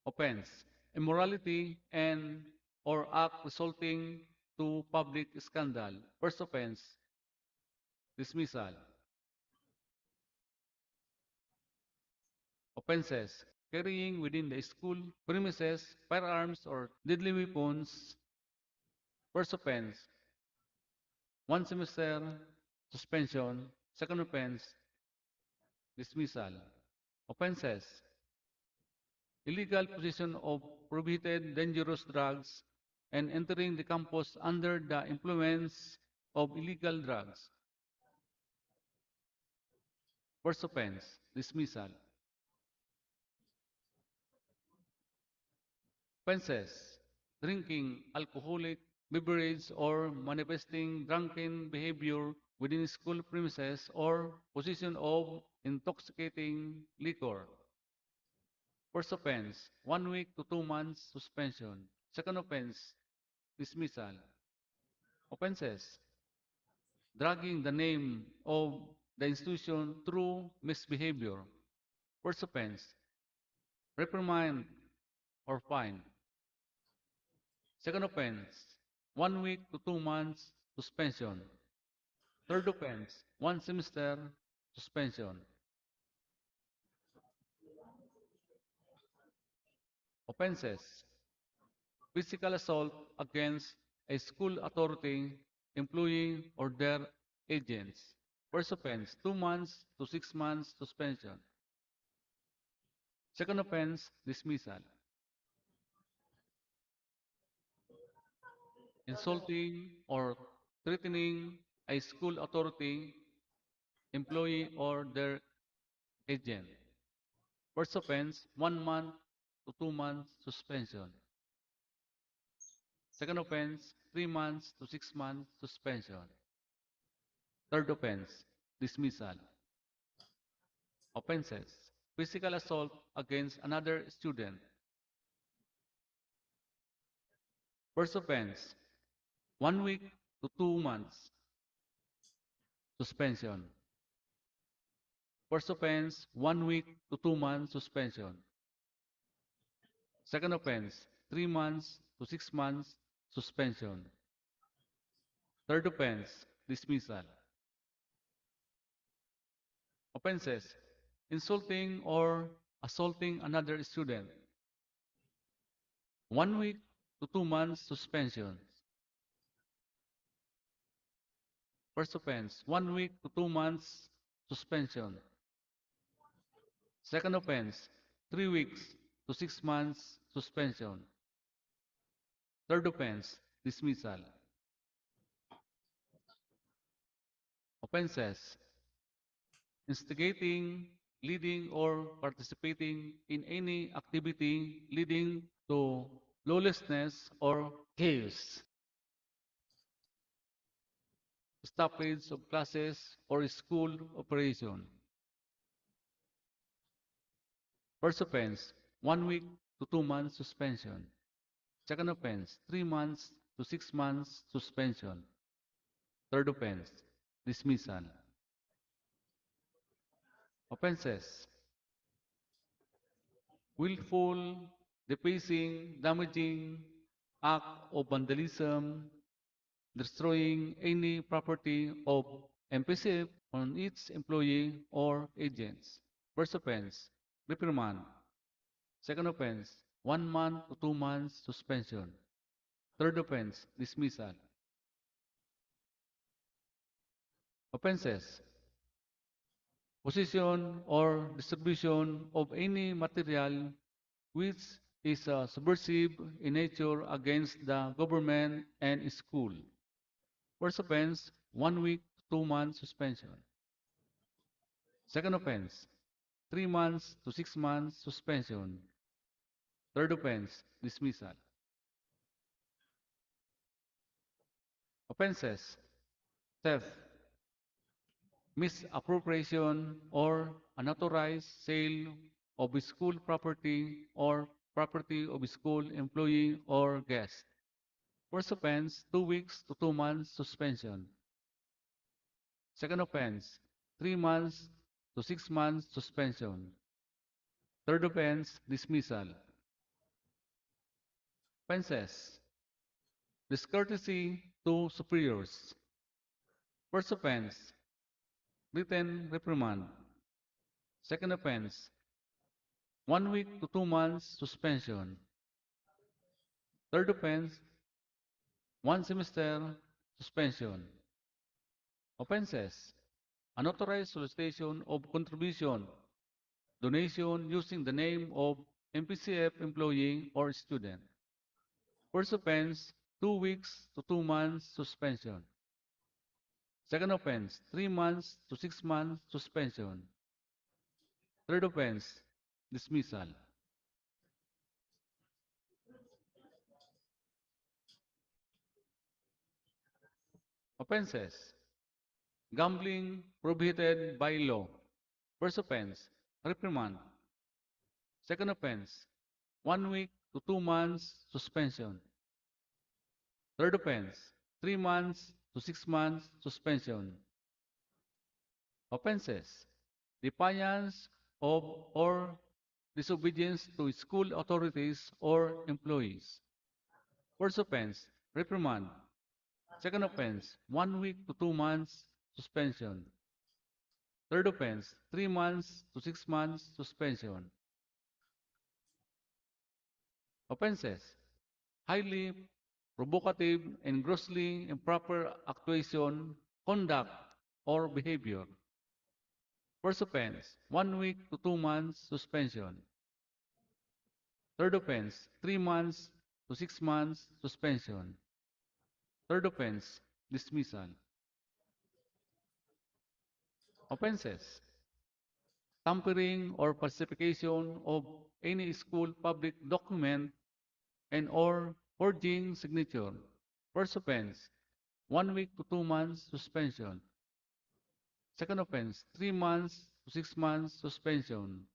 Offense: immorality and or act resulting to public scandal. First offense, dismissal. Offenses: carrying within the school premises firearms or deadly weapons. First offense, 1 semester suspension. Second offense, dismissal. Offenses: illegal possession of prohibited dangerous drugs and entering the campus under the influence of illegal drugs. First offense, dismissal. Offenses: drinking alcoholic beverage or manifesting drunken behavior within school premises or possession of intoxicating liquor. First offense, 1 week to 2 months suspension. Second offense, dismissal. Offenses: dragging the name of the institution through misbehavior. First offense, reprimand or fine. Second offense, 1 week to 2 months suspension. Third offense, 1 semester suspension. Offenses: physical assault against a school authority, employee, or their agents. First offense, 2 months to 6 months suspension. Second offense, dismissal. Insulting or threatening a school authority, employee, or their agent. First offense, 1 month to 2 months suspension. Second offense, 3 months to 6 months suspension. Third offense, dismissal. Offenses, physical assault against another student. First offense, 1 week to 2 months suspension. First offense, 1 week to 2 months suspension. Second offense, 3 months to 6 months suspension. Third offense, dismissal. Offenses, insulting or assaulting another student. 1 week to 2 months suspension. First offense, 1 week to 2 months suspension. Second offense, 3 weeks to 6 months suspension. Third offense, dismissal. Offenses, instigating, leading, or participating in any activity leading to lawlessness or chaos. Stoppage of classes or school operation. First offense, 1 week to 2 months suspension. Second offense, 3 months to 6 months suspension. Third offense, dismissal. Offenses, willful, defacing, damaging act of vandalism, destroying any property of MPCF on its employee or agents. First offense, reprimand. Second offense, 1 month to 2 months suspension. Third offense, dismissal. Offenses, possession or distribution of any material which is subversive in nature against the government and school. First offense, 1 week to 2 months suspension. Second offense, 3 months to 6 months suspension. Third offense, dismissal. Offenses, theft, misappropriation, or unauthorized sale of school property or property of school employee or guest. First offense, 2 weeks to 2 months suspension. Second offense, 3 months to 6 months suspension. Third offense, dismissal. Offenses, discourtesy to superiors. First offense, written reprimand. Second offense, 1 week to 2 months suspension. Third offense, 1 semester suspension. Offenses, unauthorized solicitation of contribution, donation using the name of MPCF employee or student. First offense, 2 weeks to 2 months suspension. Second offense, 3 months to 6 months suspension. Third offense, dismissal. Offenses, gambling prohibited by law. First offense, reprimand. Second offense, 1 week to 2 months suspension. Third offense, 3 months to 6 months suspension. Offenses, defiance of or disobedience to school authorities or employees. First offense, reprimand. Second offense, 1 week to 2 months suspension. Third offense, 3 months to 6 months suspension. Offenses, highly provocative and grossly improper actuation, conduct, or behavior. First offense, 1 week to 2 months suspension. Third offense, 3 months to 6 months suspension. Third offense, dismissal. Offenses: tampering or falsification of any school public document and or forging signature. First offense, 1 week to 2 months suspension. Second offense, 3 months to 6 months suspension.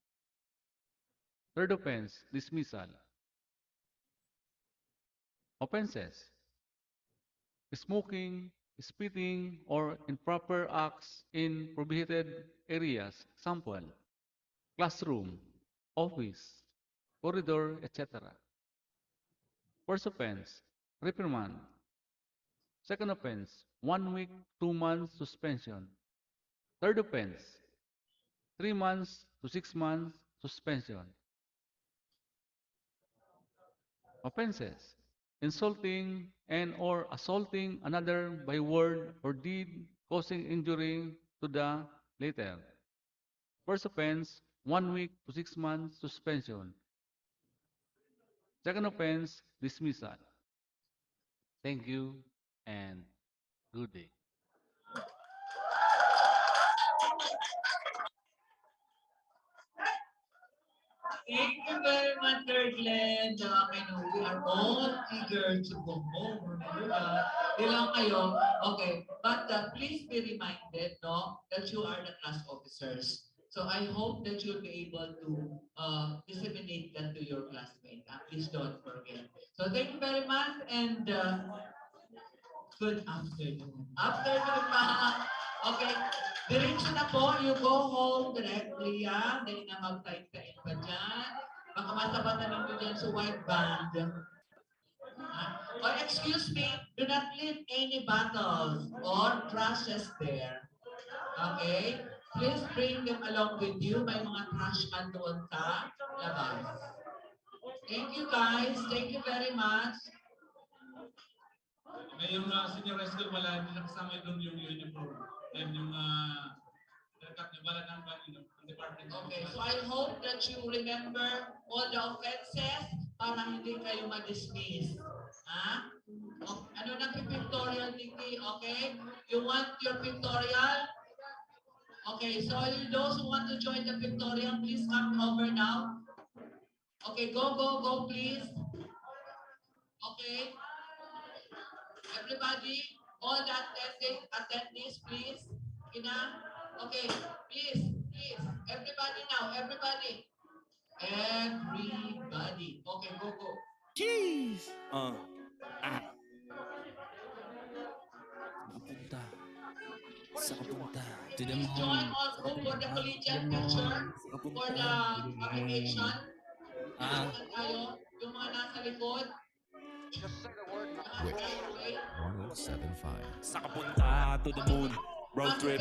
Third offense, dismissal. Offenses: smoking, spitting, or improper acts in prohibited areas. Example, classroom, office, corridor, etc. First offense, reprimand. Second offense, 1 week, 2 months suspension. Third offense, 3 months to 6 months suspension. Offenses: insulting and or assaulting another by word or deed causing injury to the latter. First offense, 1 week to 6 months suspension. Second offense, dismissal. Thank you and good day. Thank you very much, Sir Glenn. I know we are all eager to go home. Remember that? Di lang kayo. Okay. But please be reminded, no, that you are the class officers. So I hope that you'll be able to disseminate that to your classmates. Please don't forget. So thank you very much and good afternoon. Afternoon, ma. Okay. Diretso na po. You go home directly, ha? Dahil na mag-type ka pa dyan. Baka masabatan nyo dyan sa white band. Or excuse me, do not leave any bottles or trashes there. Okay? Please bring them along with you. May mga trash can doon sa labas. Thank you guys. Thank you very much. Ngayong senior high school pala, hindi nakasama doon yung uniform. And yung haircut nyo pala ng department. Okay, so I hope that you remember all the offenses para hindi kayo ma-dismiss. Ha? Ano na pictorial, Nikki? Okay? You want your pictorial? Okay, so those who want to join the pictorial, please come over now. Okay, go, please. Okay. Everybody, all the attendees, please. Ina? Okay, please. Everybody now, everybody. Everybody. Okay, go. Jeez! Sakapunta. To the Please join moon. all group for the collegiate picture for the orientation. Inuutan tayo, yung mga nasa likod. Wish 1075. Sakapunta to the moon. Road trip.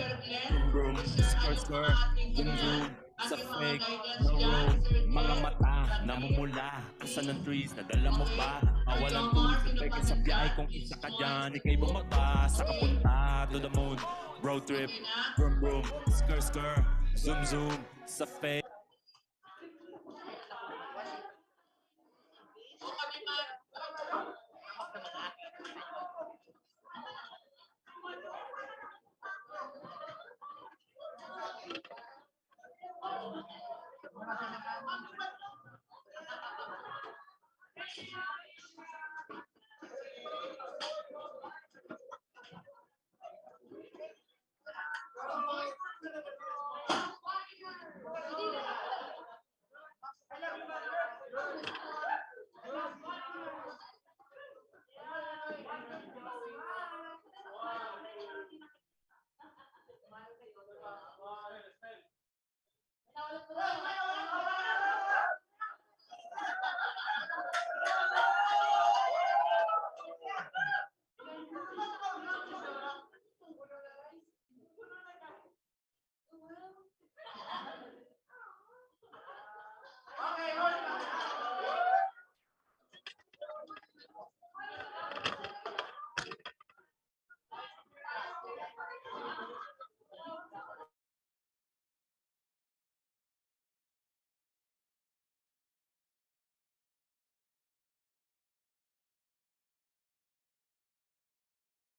Brum brum. Skr skr. Zoom zoom. Sa fake. No road. Mga mata. Namumula. Kasan ng trees. Nadala mo ba? Mawalang tools. Epeke sa biyahe kung isa ka dyan. Ika'y bumaba. Sakapunta to the moon. Road trip. Brum brum. Skr skr. Zoom zoom. Sa fake.